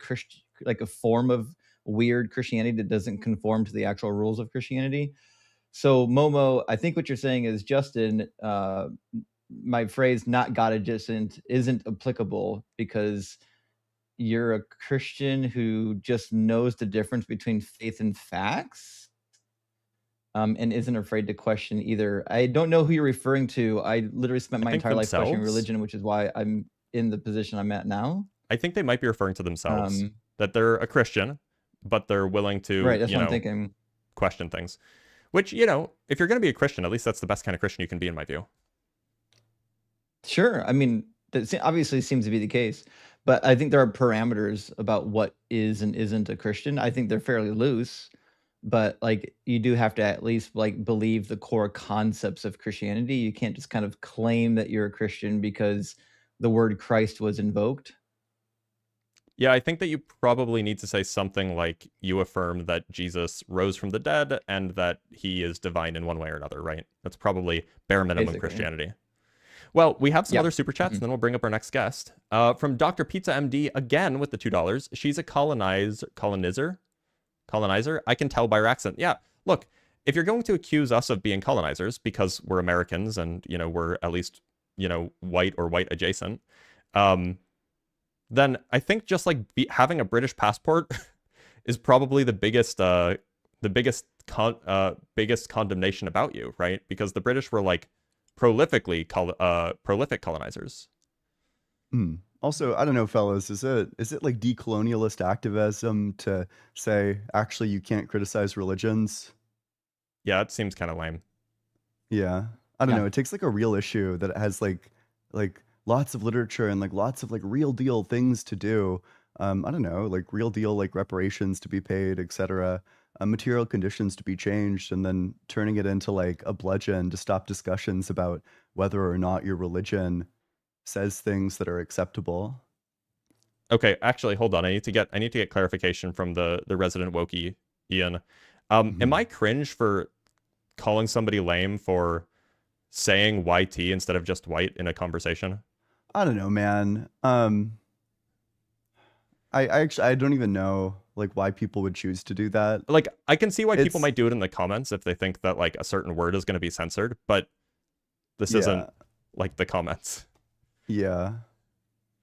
Speaker 2: like a form of weird Christianity that doesn't conform to the actual rules of Christianity. So Momo, I think what you're saying is, Justin, my phrase "not God adjacent" isn't applicable because you're a Christian who just knows the difference between faith and facts, and isn't afraid to question either. I don't know who you're referring to. I literally spent my entire life questioning religion, which is why I'm in the position I'm at now.
Speaker 1: I think they might be referring to themselves, that they're a Christian, but they're willing to,
Speaker 2: right, that's what I'm thinking.
Speaker 1: Question things. Which, you know, if you're going to be a Christian, at least that's the best kind of Christian you can be, in my view.
Speaker 2: Sure. I mean, that obviously seems to be the case. But I think there are parameters about what is and isn't a Christian. I think they're fairly loose. But like, you do have to at least like believe the core concepts of Christianity. You can't just kind of claim that you're a Christian because the word Christ was invoked.
Speaker 1: Yeah, I think that you probably need to say something like you affirm that Jesus rose from the dead and that he is divine in one way or another, right? That's probably bare minimum
Speaker 2: Basically.
Speaker 1: Christianity. Well, we have some other super chats, and then we'll bring up our next guest. From Dr. Pizza MD, again with the $2. She's a colonizer. I can tell by her accent. Yeah, look, if you're going to accuse us of being colonizers because we're Americans and, you know, we're at least, you know, white or white adjacent, then I think just like having a British passport is probably the biggest condemnation about you, right? Because the British were like prolific colonizers.
Speaker 5: Also, I don't know, fellas, is it like decolonialist activism to say actually you can't criticize religions?
Speaker 1: Yeah, it seems kind of lame.
Speaker 5: Yeah, I don't know. It takes like a real issue that has like lots of literature and like lots of like real deal things to do. I don't know, like real deal like reparations to be paid, etc. Material conditions to be changed, and then turning it into like a bludgeon to stop discussions about whether or not your religion says things that are acceptable.
Speaker 1: Okay, actually, hold on. I need to get clarification from the resident wokey, Ian. Am I cringe for calling somebody lame for saying YT instead of just white in a conversation?
Speaker 5: I don't know, man. I don't even know like why people would choose to do that.
Speaker 1: Like, I can see why people might do it in the comments if they think that like a certain word is going to be censored, but this isn't like the comments.
Speaker 5: Yeah.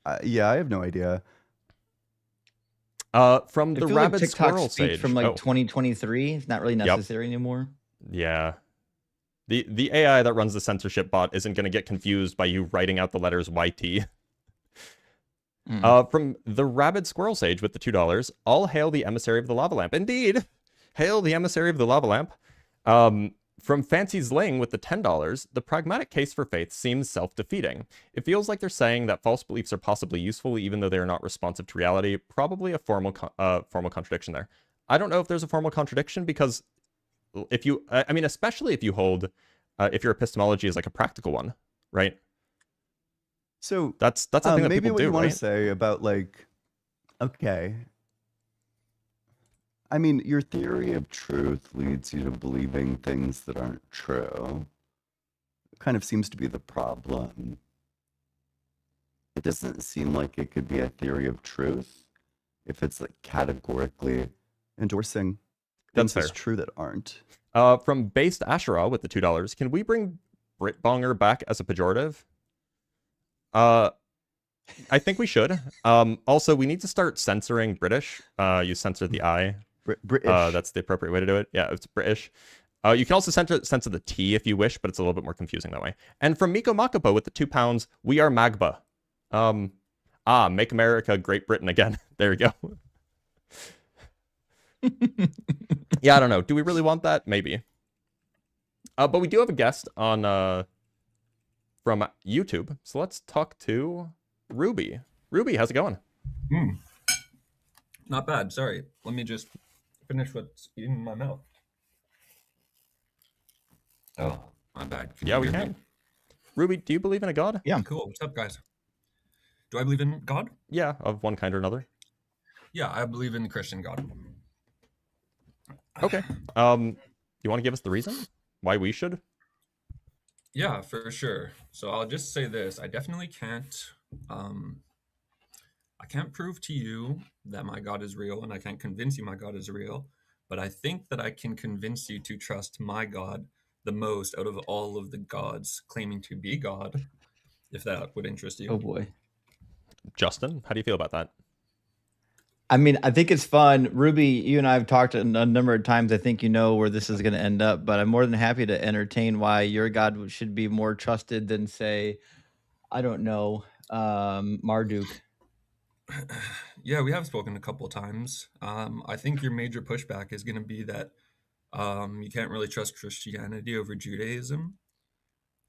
Speaker 5: I have no idea.
Speaker 1: From the Rabid
Speaker 2: like
Speaker 1: Squirrel Sage
Speaker 2: from like 2023, it's not really necessary anymore.
Speaker 1: Yeah. The AI that runs the censorship bot isn't going to get confused by you writing out the letters YT. From the Rabid Squirrel Sage with the $2, all hail the emissary of the lava lamp. Indeed, hail the emissary of the lava lamp. From Fancy Zling with the $10, the pragmatic case for faith seems self-defeating. It feels like they're saying that false beliefs are possibly useful even though they are not responsive to reality. Probably a formal contradiction there. I don't know if there's a formal contradiction because if you, I mean, especially if you hold, if your epistemology is like a practical one, right?
Speaker 5: So
Speaker 1: that's a thing that
Speaker 5: maybe
Speaker 1: people
Speaker 5: what
Speaker 1: do,
Speaker 5: you want
Speaker 1: right?
Speaker 5: to say about like, okay. I mean, your theory of truth leads you to believing things that aren't true. It kind of seems to be the problem. It doesn't seem like it could be a theory of truth if it's like categorically endorsing things as true that aren't.
Speaker 1: From Based Asherah with the $2, can we bring Britbonger back as a pejorative? I think we should. Also, we need to start censoring British. You censor the I.
Speaker 5: British.
Speaker 1: That's the appropriate way to do it. Yeah, it's British. You can also censor the T if you wish, but it's a little bit more confusing that way. And from Miko Makapo with the £2, we are Magba. Make America Great Britain again. There you go. Yeah, I don't know. Do we really want that? Maybe. But we do have a guest on from YouTube. So let's talk to Ruby. Ruby, how's it going?
Speaker 15: Not bad. Sorry. Let me just finish what's in my mouth. Oh, my bad.
Speaker 1: Yeah, we can. Ruby, do you believe in a god?
Speaker 2: Yeah.
Speaker 15: Cool. What's up, guys? Do I believe in God?
Speaker 1: Yeah, of one kind or another.
Speaker 15: Yeah, I believe in the Christian God.
Speaker 1: Okay. You want to give us the reason why we should?
Speaker 15: Yeah, for sure. So I'll just say this. I definitely can't I can't prove to you that my God is real, and I can't convince you my God is real, but I think that I can convince you to trust my God the most out of all of the gods claiming to be God, if that would interest you.
Speaker 2: Oh boy.
Speaker 1: Justin, how do you feel about that?
Speaker 2: I mean, I think it's fun. Ruby, you and I have talked a number of times. I think you know where this is going to end up, but I'm more than happy to entertain why your God should be more trusted than, say, I don't know, Marduk.
Speaker 15: Yeah, we have spoken a couple of times. I think your major pushback is going to be that you can't really trust Christianity over Judaism.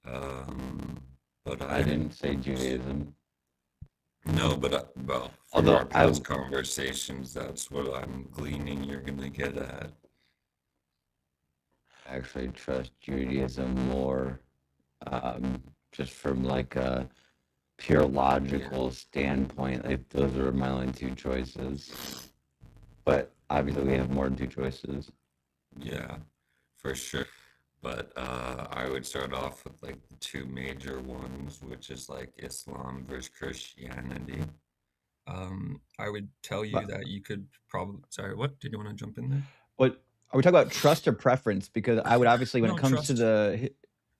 Speaker 16: But I didn't say Judaism.
Speaker 15: No, but well, from our past conversations, that's what I'm gleaning you're going to get at.
Speaker 16: I actually trust Judaism more, just from like a pure logical standpoint. Like those are my only two choices. But obviously we have more than two choices.
Speaker 15: Yeah, for sure. But I would start off with like the two major ones, which is like Islam versus Christianity. I would tell you that you could probably. Sorry, what? Did you want to jump in there?
Speaker 2: What are we talking about? Trust or preference? Because I would obviously, when it comes to the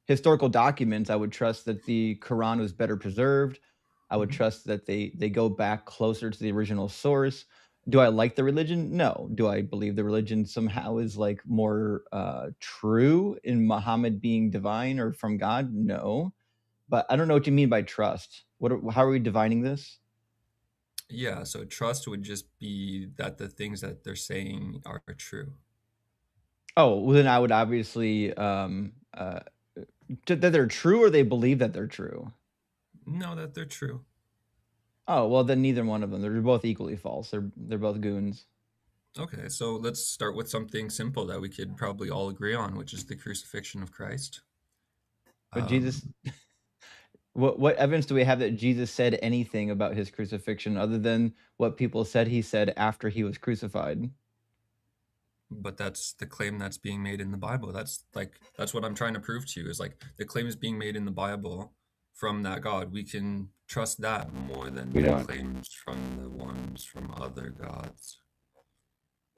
Speaker 2: historical documents, I would trust that the Quran was better preserved. I would trust that they go back closer to the original source. Do I like the religion? No. Do I believe the religion somehow is like more true in Muhammad being divine or from God? No. But I don't know what you mean by trust. How are we defining this?
Speaker 15: Yeah, so trust would just be that the things that they're saying are true.
Speaker 2: Oh, well, then I would obviously that they're true, or they believe that they're true.
Speaker 15: No, that they're true.
Speaker 2: Oh, well, then neither one of them. They're both equally false. They're both goons.
Speaker 15: Okay, so let's start with something simple that we could probably all agree on, which is the crucifixion of Christ.
Speaker 2: But Jesus, what evidence do we have that Jesus said anything about his crucifixion other than what people said he said after he was crucified?
Speaker 15: But that's the claim that's being made in the Bible. That's what I'm trying to prove to you, is like the claim is being made in the Bible from that God. We can trust that more than the claims from the ones from other gods.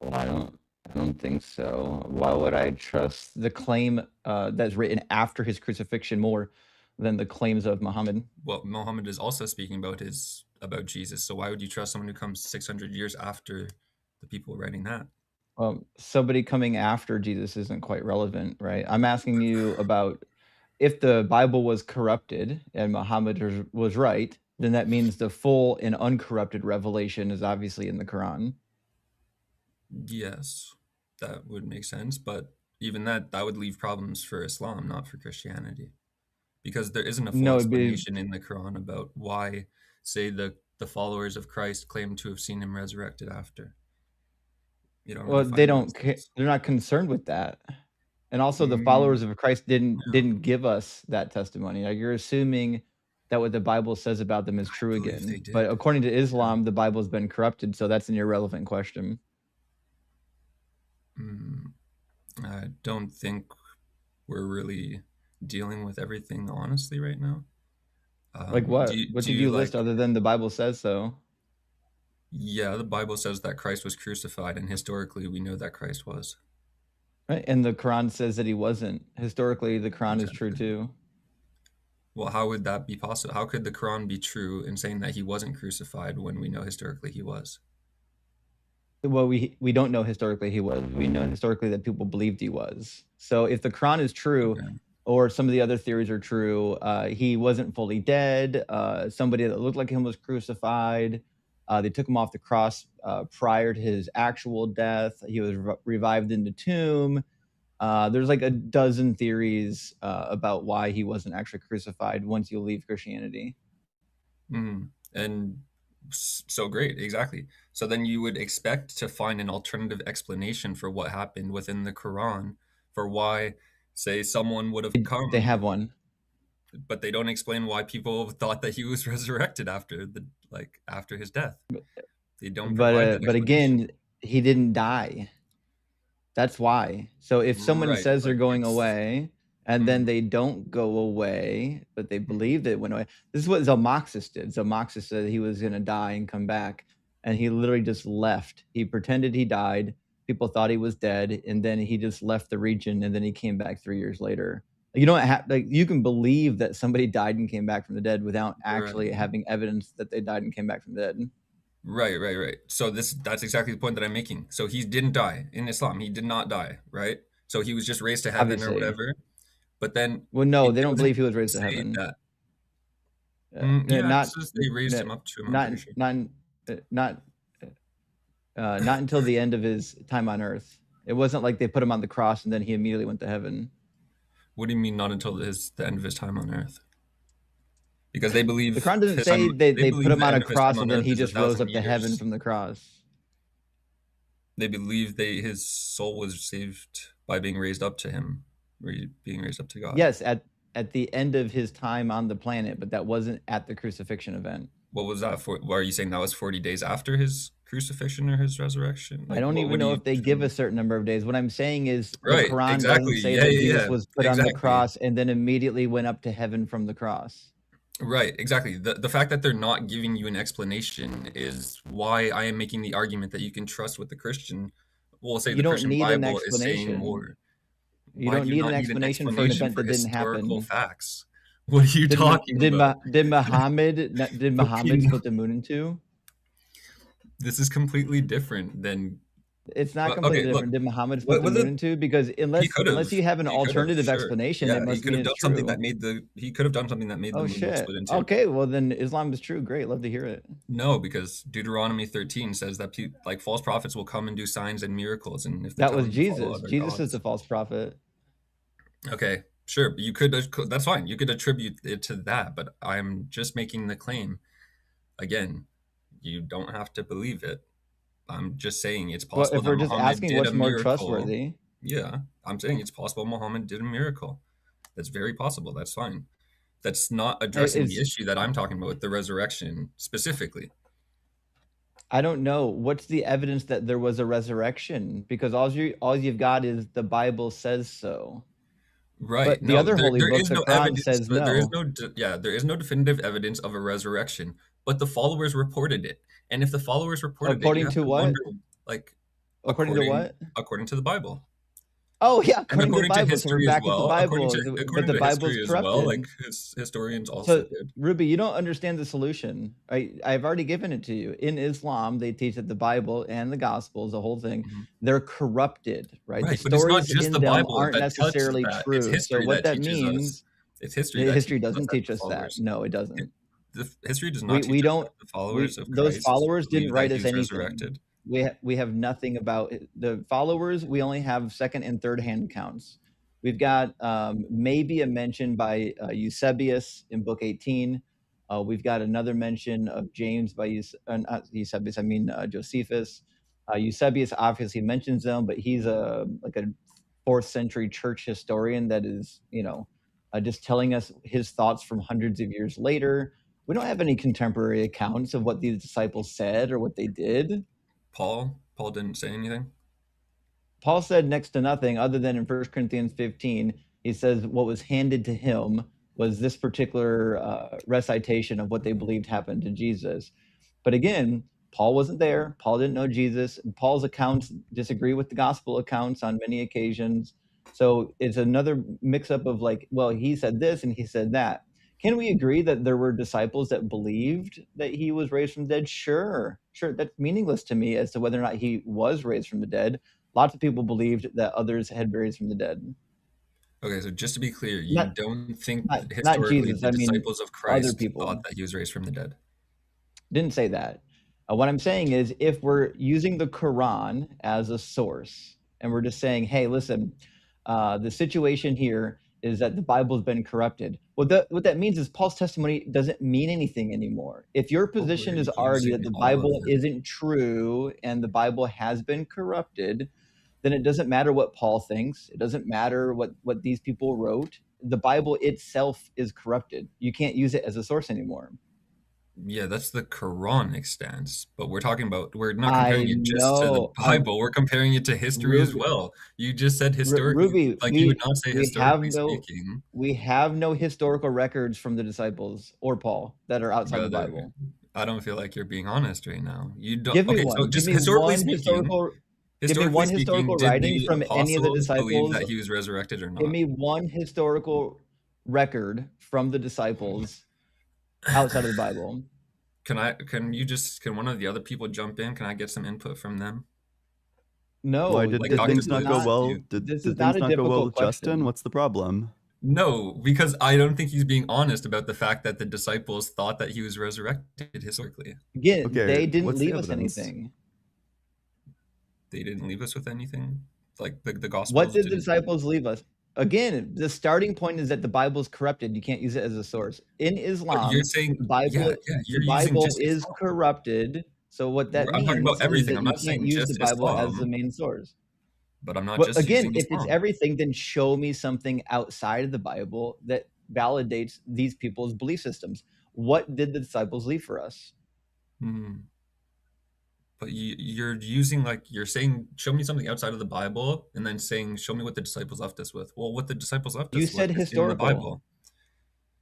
Speaker 16: Well, I don't think so. Why would I trust
Speaker 2: the claim that's written after his crucifixion more than the claims of Muhammad?
Speaker 15: Well, Muhammad is also speaking about Jesus. So why would you trust someone who comes 600 years after the people writing that?
Speaker 2: Somebody coming after Jesus isn't quite relevant, right? I'm asking you about if the Bible was corrupted and Muhammad was right, then that means the full and uncorrupted revelation is obviously in the Quran.
Speaker 15: Yes, that would make sense. But even that would leave problems for Islam, not for Christianity. Because there isn't a full explanation in the Quran about why, say, the followers of Christ claim to have seen him resurrected after. You don't really
Speaker 2: they don't. They're not concerned with that. And also, the followers of Christ didn't give us that testimony. Like, you're assuming that what the Bible says about them is true again. But according to Islam, the Bible has been corrupted, so that's an irrelevant question.
Speaker 15: I don't think we're really dealing with everything honestly right now.
Speaker 2: Like what? What did you list other than the Bible says so?
Speaker 15: Yeah, the Bible says that Christ was crucified, and historically we know that Christ was.
Speaker 2: Right, and the Quran says that he wasn't. Historically, the Quran is true too.
Speaker 15: Well, how would that be possible? How could the Quran be true in saying that he wasn't crucified when we know historically he was?
Speaker 2: Well, we don't know historically he was. We know historically that people believed he was. So if the Quran is true, or some of the other theories are true, he wasn't fully dead. Somebody that looked like him was crucified. They took him off the cross prior to his actual death. He was revived in the tomb. There's like a dozen theories about why he wasn't actually crucified once you leave Christianity.
Speaker 15: And so great, exactly. So then you would expect to find an alternative explanation for what happened within the Quran, for why, say, someone would have come.
Speaker 2: They have one.
Speaker 15: But they don't explain why people thought that he was resurrected after his death. They don't.
Speaker 2: But again, he didn't die. That's why. So if someone says they're going away and then they don't go away, but they believe that it went away. This is what Zalmoxis did. Zalmoxis said he was going to die and come back, and he literally just left. He pretended he died. People thought he was dead, and then he just left the region, and then he came back 3 years later. You don't have, like, you can believe that somebody died and came back from the dead without actually having evidence that they died and came back from the dead.
Speaker 15: Right. So that's exactly the point that I'm making. So he didn't die in Islam. He did not die, right? So he was just raised to heaven or whatever. But then,
Speaker 2: well, no, they don't believe he was raised to heaven.
Speaker 15: It says they raised him up to him.
Speaker 2: Not not until the end of his time on earth. It wasn't like they put him on the cross and then he immediately went to heaven.
Speaker 15: What do you mean not until the end of his time on earth? Because they believe
Speaker 2: the Quran doesn't say they put him on a cross and then he just rose up to heaven from the cross.
Speaker 15: They believe his soul was saved by being raised up to him, being raised up to God.
Speaker 2: Yes, at the end of his time on the planet, but that wasn't at the crucifixion event.
Speaker 15: What was that for? Are you saying that was 40 days after his crucifixion or his resurrection?
Speaker 2: Like, I don't even know if they give a certain number of days. What I'm saying is the Quran doesn't say that Jesus was put on the cross and then immediately went up to heaven from the cross.
Speaker 15: Right, exactly. The fact that they're not giving you an explanation is why I am making the argument that you can trust what the Christian will say. The Christian Bible is saying more.
Speaker 2: You don't need an explanation for an event that didn't happen.
Speaker 15: Facts. What are you talking about?
Speaker 2: Did Muhammad split the moon in two?
Speaker 15: This is completely different than.
Speaker 2: It's not completely different. Did Muhammad split the moon in two? Because unless you have an alternative explanation, it must mean it's true.
Speaker 15: He could have done something that made the moon split in two.
Speaker 2: Okay, well then Islam is true. Great, love to hear it.
Speaker 15: No, because Deuteronomy 13 says that false prophets will come and do signs and miracles, and if
Speaker 2: that was Jesus. Jesus is the false prophet.
Speaker 15: Okay, sure. You could. That's fine. You could attribute it to that, but I'm just making the claim. Again, you don't have to believe it. I'm just saying it's possible.
Speaker 2: Well, if we're just asking what's more trustworthy.
Speaker 15: Yeah, I'm saying it's possible Muhammad did a miracle. That's very possible. That's fine. That's not addressing the issue that I'm talking about with the resurrection specifically.
Speaker 2: I don't know. What's the evidence that there was a resurrection? Because all you've got is the Bible says so.
Speaker 15: Right.
Speaker 2: But the other holy book, the Quran, says no.
Speaker 15: There is no definitive evidence of a resurrection, but the followers reported it. And if the followers reported
Speaker 2: according to what? According to what?
Speaker 15: According to the Bible.
Speaker 2: Oh yeah, according
Speaker 15: to the Bible.
Speaker 2: So we're back at the Bible, but the Bible's corrupted.
Speaker 15: Well, like historians also did.
Speaker 2: Ruby, you don't understand the solution. I've already given it to you. In Islam, they teach that the Bible and the Gospels, the whole thing, they're corrupted, right? The stories in them aren't necessarily true. So what that means,
Speaker 15: it's history.
Speaker 2: History doesn't teach us that. No, it doesn't.
Speaker 15: The history does not.
Speaker 2: We don't.
Speaker 15: The followers of Christ,
Speaker 2: those followers didn't write us anything.
Speaker 15: Resurrected.
Speaker 2: We have nothing about it. The followers. We only have second and third hand accounts. We've got maybe a mention by Eusebius in book 18. We've got another mention of James by not Eusebius. I mean Josephus. Eusebius obviously mentions them, but he's a 4th century church historian that is just telling us his thoughts from hundreds of years later. We don't have any contemporary accounts of what these disciples said or what they did.
Speaker 15: Paul didn't say anything.
Speaker 2: Paul said next to nothing other than in 1 Corinthians 15, he says what was handed to him was this particular recitation of what they believed happened to Jesus. But again, Paul wasn't there. Paul didn't know Jesus. Paul's accounts disagree with the gospel accounts on many occasions. So it's another mix-up of he said this and he said that. Can we agree that there were disciples that believed that he was raised from the dead? Sure. That's meaningless to me as to whether or not he was raised from the dead. Lots of people believed that others had been raised from the dead.
Speaker 15: Okay, so just to be clear, you don't think historically
Speaker 2: Jesus,
Speaker 15: the disciples of Christ thought that he was raised from the dead?
Speaker 2: Didn't say that. What I'm saying is if we're using the Quran as a source and we're just saying, hey, listen, the situation here is that the Bible's been corrupted. What that means is Paul's testimony doesn't mean anything anymore. If your position is already that the Bible isn't true and the Bible has been corrupted, then it doesn't matter what Paul thinks. It doesn't matter what these people wrote. The Bible itself is corrupted. You can't use it as a source anymore.
Speaker 15: Yeah, that's the Quranic stance, but we're not comparing it just to the Bible. We're comparing it to history as well. You just said historically, you would not say historically speaking.
Speaker 2: We have no historical records from the disciples or Paul that are outside the Bible.
Speaker 15: I don't feel like you're being honest right now. You don't.
Speaker 2: Give me one. So just historically speaking, give me one historical writing from any of the disciples
Speaker 15: that he was resurrected or not.
Speaker 2: Give me one historical record from the disciples outside of the Bible.
Speaker 15: Can one of the other people jump in? Can I get some input from them?
Speaker 2: No.
Speaker 5: Why did things not go well? Did things not go well with Justin? What's the problem?
Speaker 15: No, because I don't think he's being honest about the fact that the disciples thought that he was resurrected historically.
Speaker 2: Again,
Speaker 5: Okay,
Speaker 2: they didn't
Speaker 5: what's the
Speaker 2: leave us
Speaker 5: evidence?
Speaker 2: anything.
Speaker 15: They didn't leave us with anything? Like the
Speaker 2: What
Speaker 15: Gospels
Speaker 2: did the
Speaker 15: didn't.
Speaker 2: disciples leave us? Again, the starting point is that the Bible is corrupted. You can't use it as a source. In
Speaker 15: But
Speaker 2: Islam,
Speaker 15: you're saying,
Speaker 2: the
Speaker 15: you're using
Speaker 2: Bible
Speaker 15: just
Speaker 2: is
Speaker 15: Islam.
Speaker 2: corrupted. So what that
Speaker 15: I'm talking
Speaker 2: means
Speaker 15: about
Speaker 2: is
Speaker 15: everything.
Speaker 2: that
Speaker 15: I'm
Speaker 2: you
Speaker 15: not
Speaker 2: can't
Speaker 15: saying
Speaker 2: use the
Speaker 15: just
Speaker 2: Bible as the
Speaker 15: Islam,
Speaker 2: main source.
Speaker 15: but I'm not
Speaker 2: But
Speaker 15: just
Speaker 2: again,
Speaker 15: using
Speaker 2: if it's
Speaker 15: Islam.
Speaker 2: everything, then show me something outside of the Bible that validates these people's belief systems. What did the disciples leave for us?
Speaker 15: But you're using, like, you're saying, show me something outside of the Bible, and then saying, show me what the disciples left us with. Well, what the disciples left
Speaker 2: You
Speaker 15: us
Speaker 2: said
Speaker 15: with is in the
Speaker 2: historical.
Speaker 15: Bible.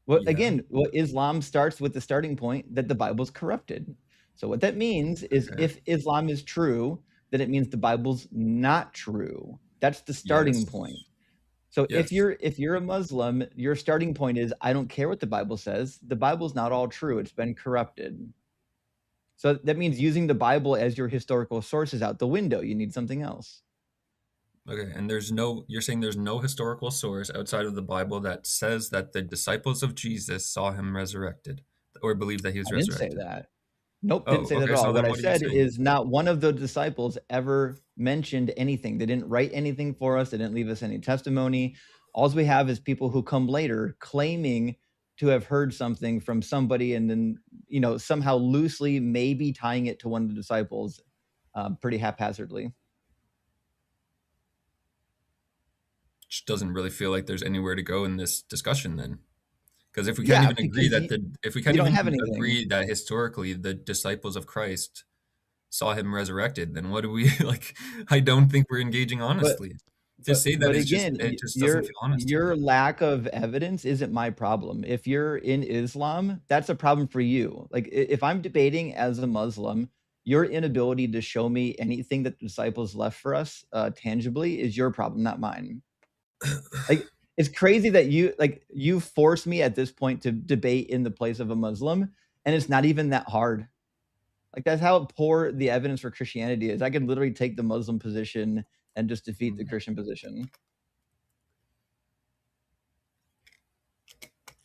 Speaker 2: Well, again, Islam starts with the starting point that the Bible's corrupted. So what that means is if Islam is true, then it means the Bible's not true. That's the starting point. So if you're a Muslim, your starting point is, I don't care what the Bible says. The Bible's not all true. It's been corrupted. So that means using the Bible as your historical source is out the window. You need something else.
Speaker 15: Okay, and you're saying there's no historical source outside of the Bible that says that the disciples of Jesus saw him resurrected or believe that he was resurrected.
Speaker 2: I didn't say that. Nope, didn't say that at all. What I said is not one of the disciples ever mentioned anything. They didn't write anything for us. They didn't leave us any testimony. All we have is people who come later claiming to have heard something from somebody and then, somehow loosely maybe tying it to one of the disciples pretty haphazardly.
Speaker 15: Which doesn't really feel like there's anywhere to go in this discussion then. Because if we can't even agree that historically the disciples of Christ saw him resurrected, then what do we like? I don't think we're engaging honestly. To say that it just doesn't feel honest.
Speaker 2: Your lack of evidence isn't my problem. If you're in Islam, that's a problem for you. Like if I'm debating as a Muslim, your inability to show me anything that the disciples left for us tangibly is your problem, not mine. Like it's crazy that you force me at this point to debate in the place of a Muslim, and it's not even that hard. Like that's how poor the evidence for Christianity is. I could literally take the Muslim position and just defeat the Christian position.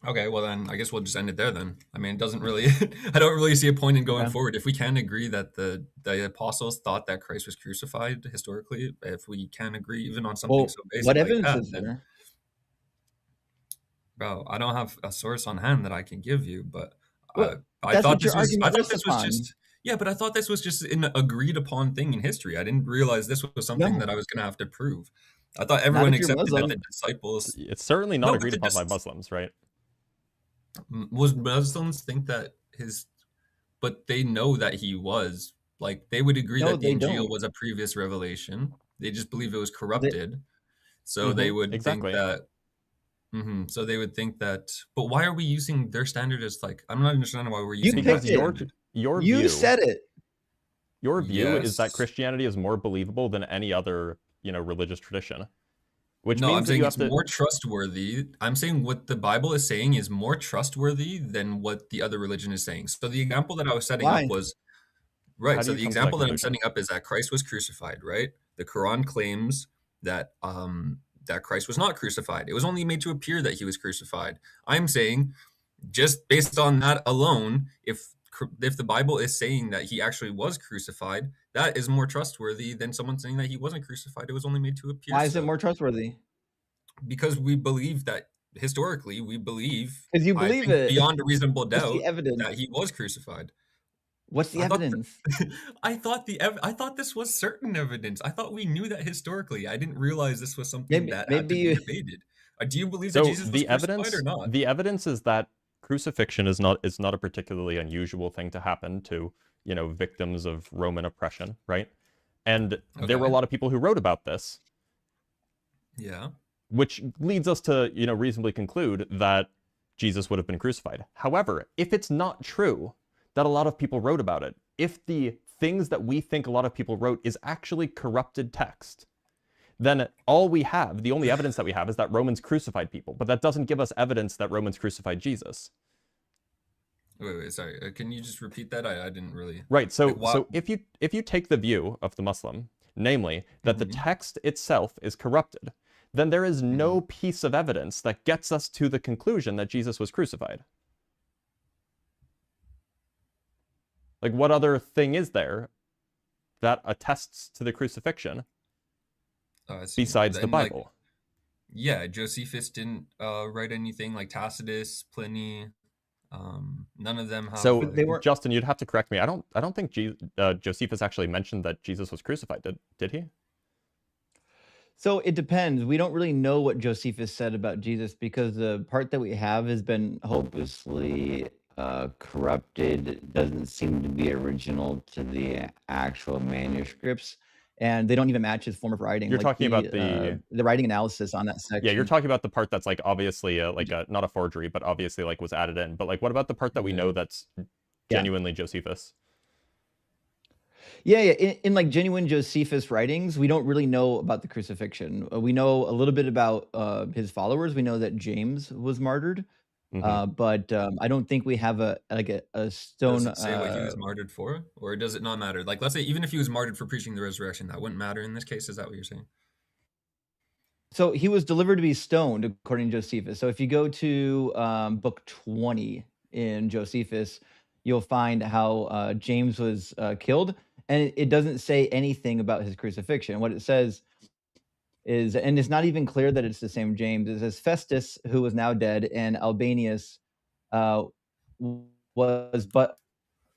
Speaker 15: Okay, well then I guess we'll just end it there then. I mean, it doesn't really I don't really see a point in going forward. If we can agree that the apostles thought that Christ was crucified historically, if we can agree even on something so basic
Speaker 2: what
Speaker 15: like
Speaker 2: evidence
Speaker 15: that,
Speaker 2: is there?
Speaker 15: Bro, I don't have a source on hand that I can give you, but
Speaker 2: I thought this was
Speaker 15: just but I thought this was just an agreed upon thing in history. I didn't realize this was something that I was going to have to prove. I thought everyone accepted that the disciples.
Speaker 1: It's certainly not agreed upon by Muslims, right?
Speaker 15: Was Muslims think that but they know that he was, like, they would agree that the Injil was a previous revelation. They just believe it was corrupted. So they would think that. So they would think that. But why are we using their standard as like? I'm not understanding why we're using.
Speaker 1: Because your view.
Speaker 2: You said it.
Speaker 1: Your view is that Christianity is more believable than any other, religious tradition. Which means
Speaker 15: I'm saying it's more trustworthy. I'm saying what the Bible is saying is more trustworthy than what the other religion is saying. So the example that I was setting up was right. So the example that I'm setting up is that Christ was crucified, right? The Quran claims that that Christ was not crucified. It was only made to appear that he was crucified. I'm saying, just based on that alone, if the Bible is saying that he actually was crucified, that is more trustworthy than someone saying that he wasn't crucified. It was only made to appear.
Speaker 2: Why is it more trustworthy?
Speaker 15: Because we believe that historically, we believe,
Speaker 2: because you believe it
Speaker 15: beyond a reasonable doubt that he was crucified.
Speaker 2: What's the evidence?
Speaker 15: I thought this was certain evidence. I thought we knew that historically. I didn't realize this was something that had to be debated. Do you believe that Jesus was crucified or not?
Speaker 1: The evidence is that crucifixion is not a particularly unusual thing to happen to, victims of Roman oppression, right? And there were a lot of people who wrote about this.
Speaker 15: Yeah.
Speaker 1: Which leads us to, reasonably conclude that Jesus would have been crucified. However, if it's not true that a lot of people wrote about it, if the things that we think a lot of people wrote is actually corrupted text, then the only evidence that we have is that Romans crucified people, but that doesn't give us evidence that Romans crucified Jesus.
Speaker 15: Wait, sorry. Can you just repeat that? I didn't really.
Speaker 1: Right. So if you take the view of the Muslim, namely that the text itself is corrupted, then there is no piece of evidence that gets us to the conclusion that Jesus was crucified. Like, what other thing is there that attests to the crucifixion besides the Bible?
Speaker 15: Like, yeah, Josephus didn't write anything, like Tacitus, Pliny. None of them have.
Speaker 1: So they were... Justin, you'd have to correct me. I don't think Josephus actually mentioned that Jesus was crucified. Did he?
Speaker 2: So it depends. We don't really know what Josephus said about Jesus because the part that we have has been hopelessly corrupted. It doesn't seem to be original to the actual manuscripts, and they don't even match his form of writing.
Speaker 1: You're talking about the
Speaker 2: writing analysis on that section.
Speaker 1: Yeah, you're talking about the part that's like obviously not a forgery, but obviously like was added in. But like, what about the part that we know that's genuinely Josephus?
Speaker 2: Yeah. In like genuine Josephus writings, we don't really know about the crucifixion. We know a little bit about his followers. We know that James was martyred, but I don't think we have a stone.
Speaker 15: Does it say what he was martyred for, or does it not matter? Like, let's say even if he was martyred for preaching the resurrection, that wouldn't matter in this case. Is that what you're saying?
Speaker 2: So he was delivered to be stoned, according to Josephus. So if you go to book 20 in Josephus, you'll find how James was killed. And it doesn't say anything about his crucifixion. What it says is, and it's not even clear that it's the same James, it says Festus, who was now dead, and Albanius was but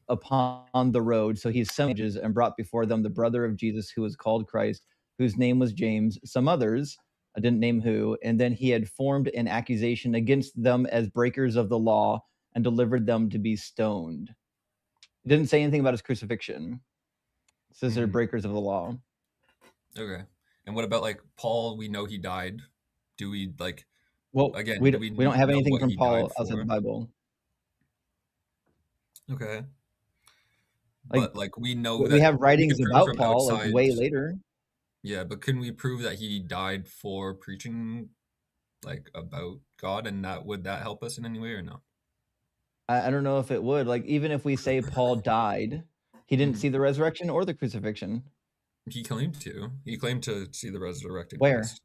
Speaker 2: upon the road. So he summoned and brought before them the brother of Jesus, who was called Christ, whose name was James, some others, I didn't name who, and then he had formed an accusation against them as breakers of the law and delivered them to be stoned. It didn't say anything about his crucifixion. It says they're breakers of the law.
Speaker 15: Okay. And what about like Paul? We know he died. Do we like?
Speaker 2: Well, again, we don't have anything from Paul outside the Bible.
Speaker 15: Okay. But like we know
Speaker 2: we have writings about Paul like way later.
Speaker 15: Yeah, but can we prove that he died for preaching like about God, and would that help us in any way or no?
Speaker 2: I don't know if it would. Like, even if we say Paul died, he didn't see the resurrection or the crucifixion.
Speaker 15: He claimed to. He claimed to see the resurrected
Speaker 2: Where?
Speaker 15: Christ.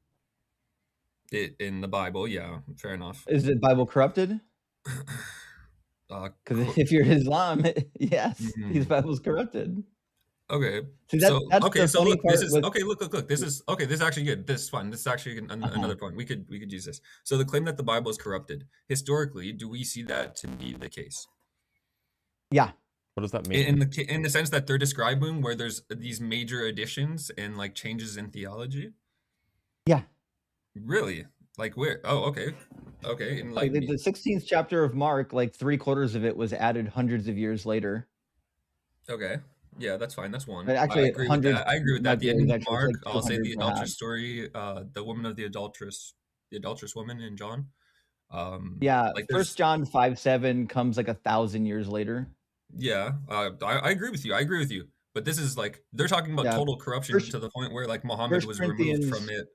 Speaker 15: In the Bible, yeah, fair enough.
Speaker 2: Is the Bible corrupted? Because if you're Islam, yes, his Bible's corrupted.
Speaker 15: Okay.
Speaker 2: See, that's the funny part
Speaker 15: this is okay. Look. This is okay. This is actually good. This is fun. This is actually another point. We could use this. So the claim that the Bible is corrupted historically, do we see that to be the case?
Speaker 2: Yeah.
Speaker 1: What does that mean?
Speaker 15: In the sense that they're describing where there's these major additions and like changes in theology.
Speaker 2: Yeah.
Speaker 15: Really? Like where? Oh, okay. Okay. In
Speaker 2: like the 16th chapter of Mark, like 3/4 of it was added hundreds of years later.
Speaker 15: Okay. Yeah, that's fine. That's one.
Speaker 2: But actually,
Speaker 15: I agree with that. At the end of Mark, I'll say the adulterous story, the woman of the adulterous woman in John.
Speaker 2: Yeah, like 1 John 5:7 comes like 1,000 years later.
Speaker 15: Yeah, I agree with you. I agree with you. But this is like they're talking about total corruption to the point where like Muhammad was removed from it.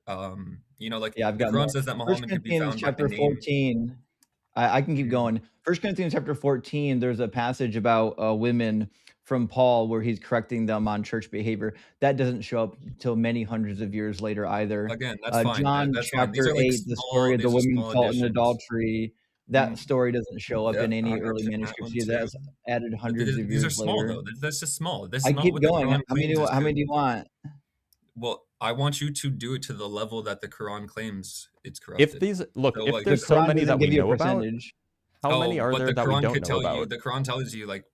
Speaker 15: You know, like the Quran says that Muhammad could be found
Speaker 2: chapter
Speaker 15: by the name.
Speaker 2: 14. I can keep going. 1 Corinthians chapter 14, there's a passage about women from Paul where he's correcting them on church behavior. That doesn't show up till many hundreds of years later either.
Speaker 15: Again, that's fine.
Speaker 2: John
Speaker 15: that's
Speaker 2: chapter
Speaker 15: fine.
Speaker 2: 8, the story of the women caught in adultery. That story doesn't show up in any early manuscripts. That's added hundreds of years later.
Speaker 15: These are small though. That's just small. This is
Speaker 2: I
Speaker 15: not
Speaker 2: keep
Speaker 15: what
Speaker 2: going.
Speaker 15: The Quran
Speaker 2: How many do you want?
Speaker 15: Well, I want you to do it to the level that the Quran claims it's corrupted.
Speaker 1: If these if there's so many that we know about, how many are there that we don't know about?
Speaker 15: The Quran tells you like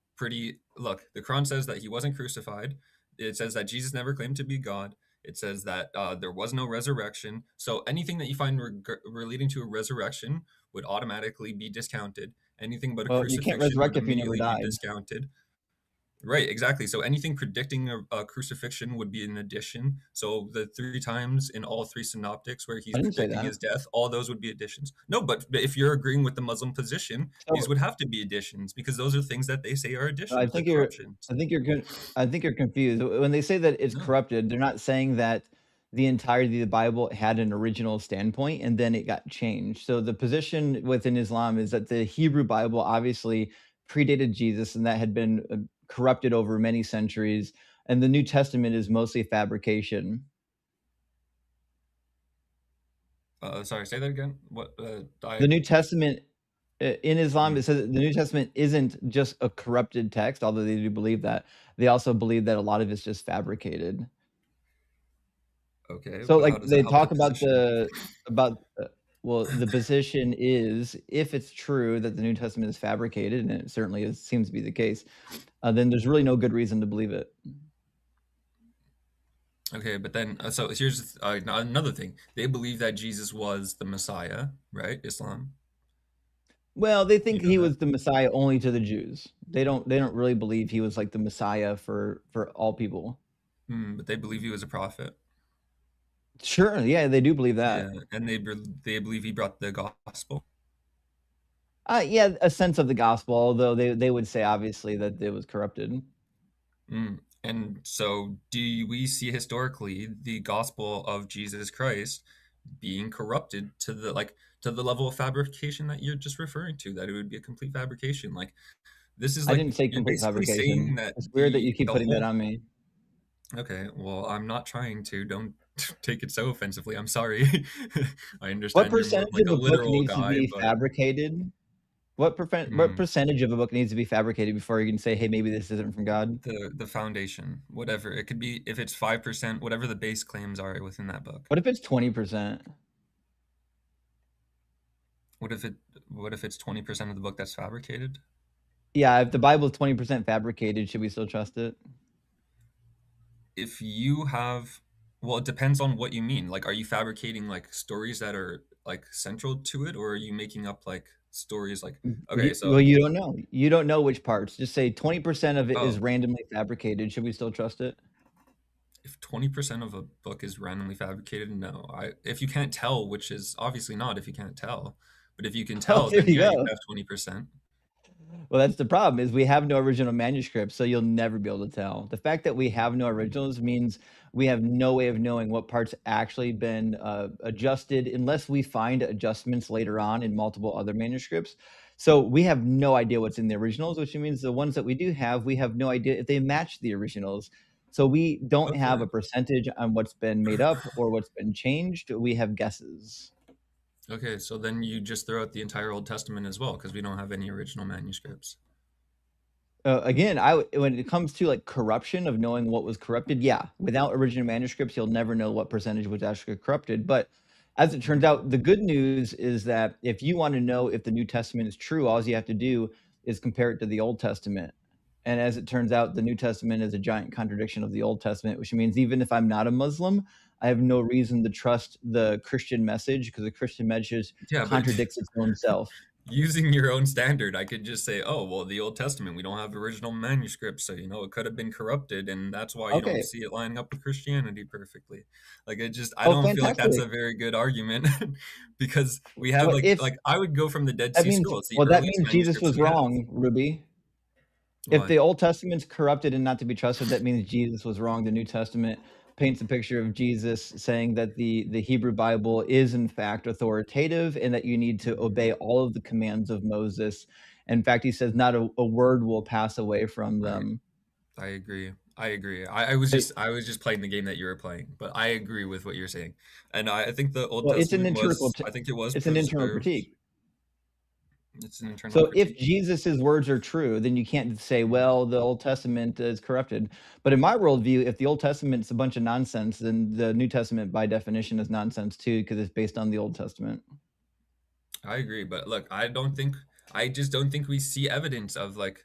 Speaker 15: look, the Quran says that he wasn't crucified. It says that Jesus never claimed to be God. It says that there was no resurrection. So anything that you find relating to a resurrection would automatically be discounted. Anything but a crucifixion
Speaker 2: you can't resurrect if you never
Speaker 15: be
Speaker 2: died.
Speaker 15: discounted. Right, exactly. So anything predicting a crucifixion would be an addition. So the 3 times in all 3 synoptics where he's predicting his death, all those would be additions. No, but if you're agreeing with the Muslim position, these would have to be additions because those are things that they say are additions.
Speaker 2: I think you're confused. When they say that it's corrupted, they're not saying that the entirety of the Bible had an original standpoint and then it got changed. So the position within Islam is that the Hebrew Bible obviously predated Jesus and that had been corrupted over many centuries, and the New Testament is mostly fabrication.
Speaker 15: Sorry, say that again. What?
Speaker 2: The New Testament in Islam, it says that the New Testament isn't just a corrupted text, although they do believe that. They also believe that a lot of it's just fabricated.
Speaker 15: Okay.
Speaker 2: So like they talk about well, the position is if it's true that the New Testament is fabricated, and it certainly seems to be the case, then there's really no good reason to believe it.
Speaker 15: Okay, but then so here's another thing. They believe that Jesus was the Messiah, right? Islam.
Speaker 2: Well, they think he was the Messiah only to the Jews. They don't really believe he was like the Messiah for all people.
Speaker 15: But they believe he was a prophet.
Speaker 2: Sure, yeah, they do believe that.
Speaker 15: Yeah, and they believe he brought the gospel.
Speaker 2: Yeah, a sense of the gospel, although they would say obviously that it was corrupted.
Speaker 15: And so do we see historically the gospel of Jesus Christ being corrupted to the level of fabrication that you're just referring to, that it would be a complete fabrication? Like this is
Speaker 2: I didn't say complete fabrication. It's weird that you keep putting that on me.
Speaker 15: Okay, well, I'm not trying to. Don't take it so offensively. I'm sorry. I understand.
Speaker 2: What percentage
Speaker 15: you're more like
Speaker 2: of a book needs to be fabricated? What percentage of a book needs to be fabricated before you can say, hey, maybe this isn't from God?
Speaker 15: The foundation, whatever. It could be, if it's 5%, whatever the base claims are within that book.
Speaker 2: What if it's 20%?
Speaker 15: What if it's 20% of the book that's fabricated?
Speaker 2: Yeah, if the Bible is 20% fabricated, should we still trust it?
Speaker 15: If you have, well, it depends on what you mean. Like, are you fabricating like stories that are like central to it, or are you making up like stories like, okay, so.
Speaker 2: Well, you don't know. You don't know which parts. Just say 20% of it is randomly fabricated. Should we still trust it?
Speaker 15: If 20% of a book is randomly fabricated, no. If you can't tell, which is obviously not if you can't tell, but if you can tell, then you have 20%.
Speaker 2: Well, that's the problem, is we have no original manuscripts, so you'll never be able to tell. The fact that we have no originals means we have no way of knowing what parts actually been adjusted unless we find adjustments later on in multiple other manuscripts. So we have no idea what's in the originals, which means the ones that we do have, we have no idea if they match the originals. So we don't have a percentage on what's been made up or what's been changed. We have guesses.
Speaker 15: Okay, so then you just throw out the entire Old Testament as well, because we don't have any original manuscripts.
Speaker 2: Again, when it comes to like corruption of knowing what was corrupted, yeah, without original manuscripts, you'll never know what percentage was actually corrupted. But as it turns out, the good news is that if you want to know if the New Testament is true, all you have to do is compare it to the Old Testament. And as it turns out, the New Testament is a giant contradiction of the Old Testament, which means even if I'm not a Muslim, I have no reason to trust the Christian message, because the Christian message contradicts its own self.
Speaker 15: Using your own standard, I could just say, oh, well, the Old Testament, we don't have original manuscripts, so, it could have been corrupted, and that's why you don't see it lining up with Christianity perfectly. Like, I don't feel like that's a very good argument, because we have, I would go from the Dead Sea Scrolls.
Speaker 2: That means Jesus was wrong, Ruby. If the Old Testament's corrupted and not to be trusted, that means Jesus was wrong. The New Testament paints a picture of Jesus saying that the Hebrew Bible is in fact authoritative and that you need to obey all of the commands of Moses. In fact, he says not a word will pass away from them.
Speaker 15: I agree. I was just playing the game that you were playing, but I agree with what you're saying. And I think the Old Testament
Speaker 2: it's an internal critique.
Speaker 15: It's an internal
Speaker 2: So
Speaker 15: critique.
Speaker 2: if Jesus's words are true, then you can't say, well, the Old Testament is corrupted. But in my worldview, if the Old Testament's a bunch of nonsense, then the New Testament by definition is nonsense too, because it's based on the Old Testament.
Speaker 15: I agree, but look, I just don't think we see evidence of like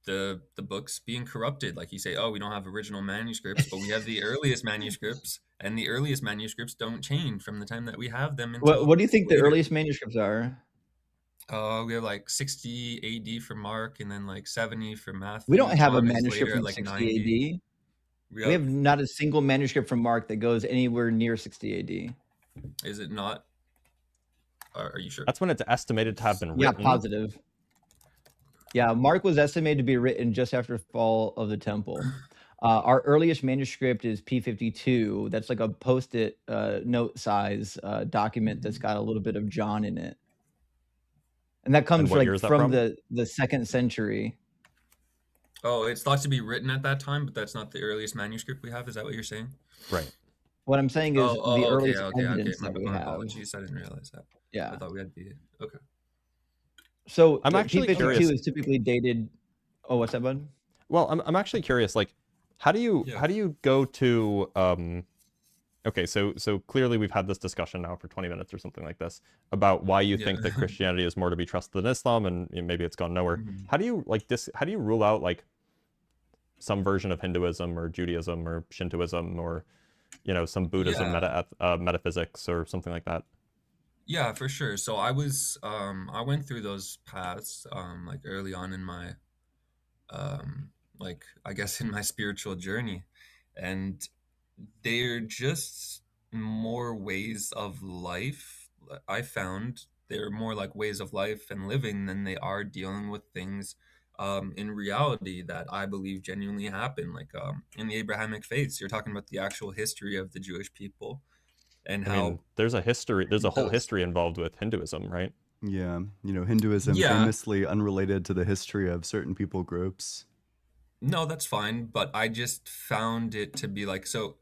Speaker 15: the books being corrupted. Like you say, oh, we don't have original manuscripts, but we have the earliest manuscripts, and the earliest manuscripts don't change from the time that we have them until
Speaker 2: what do you think the earliest manuscripts are?
Speaker 15: We have like 60 AD for Mark, and then like 70 for Matthew.
Speaker 2: We don't have a manuscript from 60 AD. We have not a single manuscript from Mark that goes anywhere near 60 AD.
Speaker 15: Is it not? Are you sure?
Speaker 1: That's when it's estimated to have been written.
Speaker 2: Yeah, positive. Yeah, Mark was estimated to be written just after the fall of the temple. Our earliest manuscript is P52. That's like a post-it note size document that's got a little bit of John in it. And that comes from the 2nd century.
Speaker 15: Oh, it's thought to be written at that time, but that's not the earliest manuscript we have. Is that what you're saying?
Speaker 1: Right.
Speaker 2: What I'm saying is the earliest evidence
Speaker 15: My
Speaker 2: that we have.
Speaker 15: apologies. I didn't realize that.
Speaker 2: Yeah.
Speaker 15: I thought we had the okay.
Speaker 2: So
Speaker 1: I'm actually curious.
Speaker 2: P52 is typically dated. Oh, what's that, bud?
Speaker 1: Well, I'm actually curious. Like, how do you go to Okay, so clearly we've had this discussion now for 20 minutes or something like this about why you think that Christianity is more to be trusted than Islam, and maybe it's gone nowhere. How do you how do you rule out like some version of Hinduism or Judaism or Shintoism or some Buddhism metaphysics or something like that?
Speaker 15: Yeah, for sure. So I went through those paths like early on in my like I guess in my spiritual journey, and they're just more ways of life. I found they're more like ways of life and living than they are dealing with things in reality that I believe genuinely happen. Like in the Abrahamic faiths, you're talking about the actual history of the Jewish people and
Speaker 1: I mean, there's a history. There's a whole history involved with Hinduism, right?
Speaker 5: Yeah, Hinduism famously unrelated to the history of certain people groups.
Speaker 15: No, that's fine, but I just found it to be like so.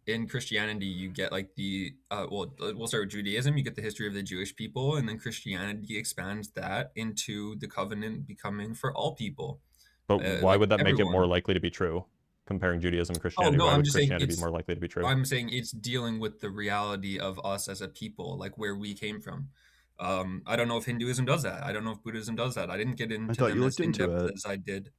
Speaker 15: In Christianity, you get like the well, we'll start with Judaism. You get the history of the Jewish people, and then Christianity expands that into the covenant becoming for all people.
Speaker 1: But why
Speaker 15: like
Speaker 1: would that make it
Speaker 15: everyone.
Speaker 1: more likely to be true? Comparing Judaism and Christianity, why would Christianity be more likely to be true?
Speaker 15: I'm saying it's dealing with the reality of us as a people, like where we came from. I don't know if Hinduism does that. I don't know if Buddhism does that. I didn't get into them as in-depth as I did.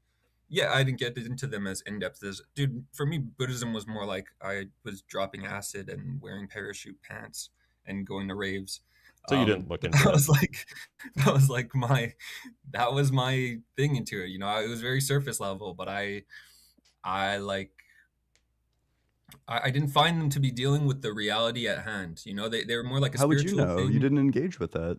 Speaker 15: Yeah, I didn't get into them as in-depth as... Dude, for me, Buddhism was more like I was dropping acid and wearing parachute pants and going to raves.
Speaker 1: So you didn't look into
Speaker 15: that. That was my thing into it. It was very surface level, but I didn't find them to be dealing with the reality at hand. They were more like a spiritual
Speaker 5: How would you know?
Speaker 15: thing.
Speaker 5: You didn't engage with that.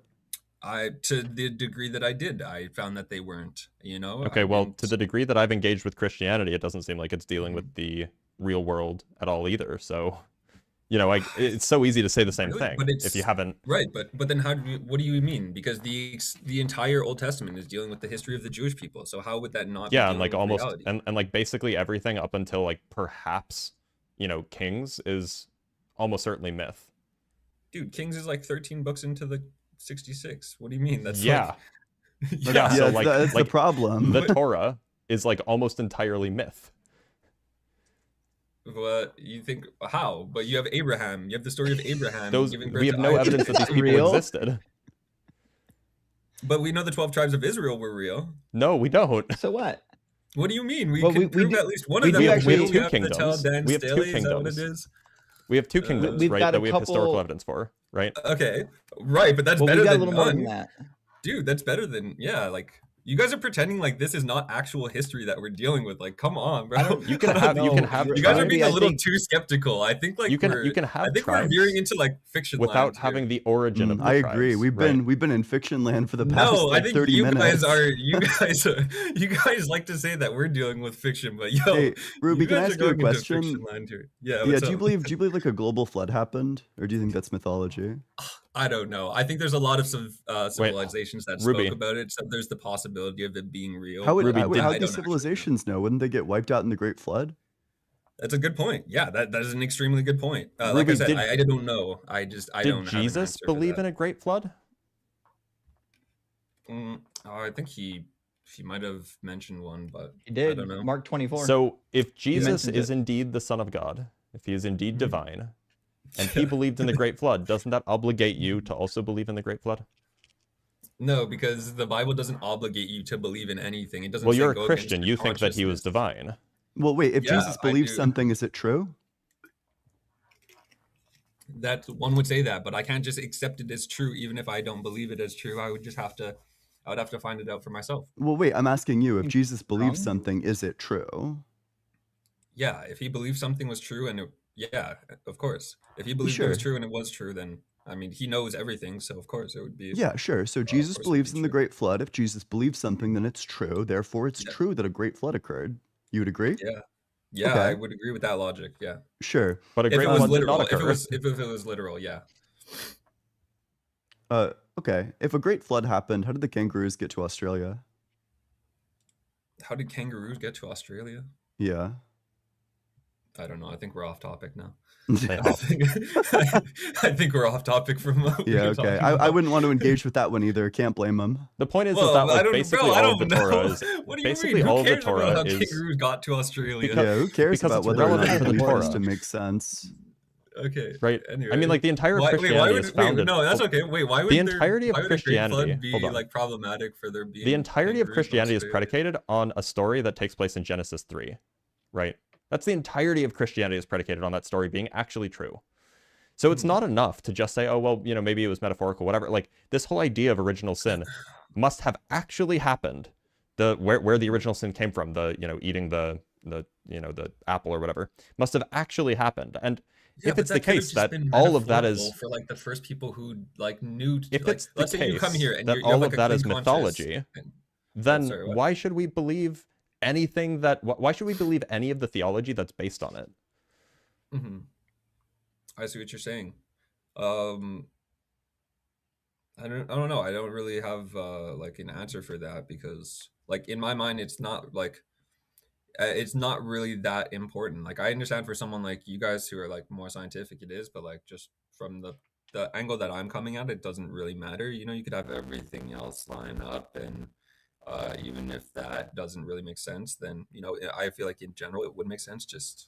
Speaker 15: To the degree that I did, I found that they weren't,
Speaker 1: Okay, well, to the degree that I've engaged with Christianity, it doesn't seem like it's dealing with the real world at all either. So, it's so easy to say the same thing if you haven't.
Speaker 15: Right, but then what do you mean? Because the entire Old Testament is dealing with the history of the Jewish people. So how would that not?
Speaker 1: Yeah,
Speaker 15: be
Speaker 1: and like
Speaker 15: with
Speaker 1: almost
Speaker 15: reality?
Speaker 1: and like basically everything up until like perhaps Kings is almost certainly myth.
Speaker 15: Dude, Kings is like 13 books into the 66. What do you mean? That's
Speaker 1: yeah.
Speaker 15: Yeah,
Speaker 1: so like
Speaker 5: that's the problem.
Speaker 1: The Torah is like almost entirely myth.
Speaker 15: What you think? How? But you have Abraham. You have the story of Abraham.
Speaker 1: We have no evidence that these people existed.
Speaker 15: But we know the 12 tribes of Israel were real.
Speaker 1: No, we don't.
Speaker 2: So what?
Speaker 15: What do you mean? We can prove at least one of them.
Speaker 1: We have two
Speaker 15: kingdoms.
Speaker 1: We have two kingdoms. We have two kingdoms, right? That we have historical evidence for, right?
Speaker 15: Okay, right, but that's better
Speaker 2: than
Speaker 15: a
Speaker 2: little more than that.
Speaker 15: Dude, that's better than like you guys are pretending like this is not actual history that we're dealing with. Like, come on, bro.
Speaker 1: You guys
Speaker 15: are being a little too skeptical. I think like
Speaker 1: you can have.
Speaker 15: I think we're veering into like fiction
Speaker 1: without having the origin of. The
Speaker 5: I agree. We've been in fiction land for the past
Speaker 15: I think
Speaker 5: 30
Speaker 15: you
Speaker 5: minutes.
Speaker 15: You guys like to say that we're dealing with fiction, but
Speaker 5: hey, Ruby, can I ask you a question?
Speaker 15: Yeah.
Speaker 5: Do you believe like a global flood happened, or do you think that's mythology?
Speaker 15: I don't know. I think there's a lot of civilizations that spoke about it. So there's the possibility of it being real.
Speaker 5: How would these civilizations know? Wouldn't they get wiped out in the Great Flood?
Speaker 15: That's a good point. Yeah, that is an extremely good point. Like I said, I don't know. I don't.
Speaker 1: Did Jesus believe in a great flood?
Speaker 15: I think he might have mentioned one, but
Speaker 2: he did.
Speaker 15: I don't know.
Speaker 2: Mark 24.
Speaker 1: So if Jesus is indeed the Son of God, if he is indeed divine, and he believed in the Great Flood, doesn't that obligate you to also believe in the Great Flood?
Speaker 15: No, because the Bible doesn't obligate you to believe in anything. It doesn't.
Speaker 1: Well, you're a Christian. You think that he was divine.
Speaker 5: Well, wait. If Jesus believes something, is it true?
Speaker 15: That one would say that, but I can't just accept it as true, even if I don't believe it as true. I would have to find it out for myself.
Speaker 5: Well, wait. I'm asking you. If Jesus believes something, is it true?
Speaker 15: Yeah. If he believed something was true, and yeah, of course. If he believed it was true and it was true, then I mean, he knows everything, so of course it would be.
Speaker 5: Yeah, sure. So Jesus believes in the Great Flood. If Jesus believes something, then it's true. Therefore, it's true that a Great Flood occurred. You would agree?
Speaker 15: Yeah. Yeah, okay. I would agree with that logic. Yeah.
Speaker 5: Sure.
Speaker 1: But a Great Flood did not occur.
Speaker 15: If it was literal, yeah.
Speaker 5: Okay. If a Great Flood happened, how did the kangaroos get to Australia?
Speaker 15: How did kangaroos get to Australia?
Speaker 5: Yeah.
Speaker 15: I don't know. I think we're off topic now. I think we're off topic from what we were talking about.
Speaker 5: I wouldn't want to engage with that one either. Can't blame them.
Speaker 1: The point is that like basically all of the Torah is
Speaker 15: what do you
Speaker 1: basically
Speaker 15: mean?
Speaker 1: all
Speaker 15: Who
Speaker 1: of the
Speaker 15: cares about
Speaker 1: Torah
Speaker 15: how
Speaker 1: is
Speaker 15: kangaroos got to Australia?
Speaker 5: Yeah, who cares
Speaker 1: because
Speaker 5: about
Speaker 1: it's
Speaker 5: whether or not
Speaker 1: relevant
Speaker 5: it
Speaker 1: to the Torah
Speaker 5: to make sense?
Speaker 15: Okay.
Speaker 1: Right.
Speaker 15: Anyway,
Speaker 1: I mean, like the entire of Christianity is founded.
Speaker 15: No, that's okay. Wait, why would
Speaker 1: the entirety of Christianity
Speaker 15: be like problematic for there being?
Speaker 1: The entirety of Christianity is predicated on a story that takes place in Genesis 3, right? That's the entirety of Christianity is predicated on that story being actually true. So it's not enough to just say, oh well, you know, maybe it was metaphorical, whatever. Like this whole idea of original sin must have actually happened. Where the original sin came from, eating the apple or whatever, must have actually happened. And if it's the case that all of that is
Speaker 15: for like the first people who like knew,
Speaker 1: if
Speaker 15: like,
Speaker 1: it's the
Speaker 15: let's
Speaker 1: case
Speaker 15: say you come here and
Speaker 1: that all of that is mythology, then why should we believe anything that? Why should we believe any of the theology that's based on it?
Speaker 15: Mm-hmm. I see what you're saying. I don't know. I don't really have like an answer for that because like in my mind it's not like it's not really that important. Like I understand for someone like you guys who are like more scientific it is, but like just from the angle that I'm coming at, it doesn't really matter. You know, you could have everything else line up and even if that doesn't really make sense, then you know I feel like in general it would make sense just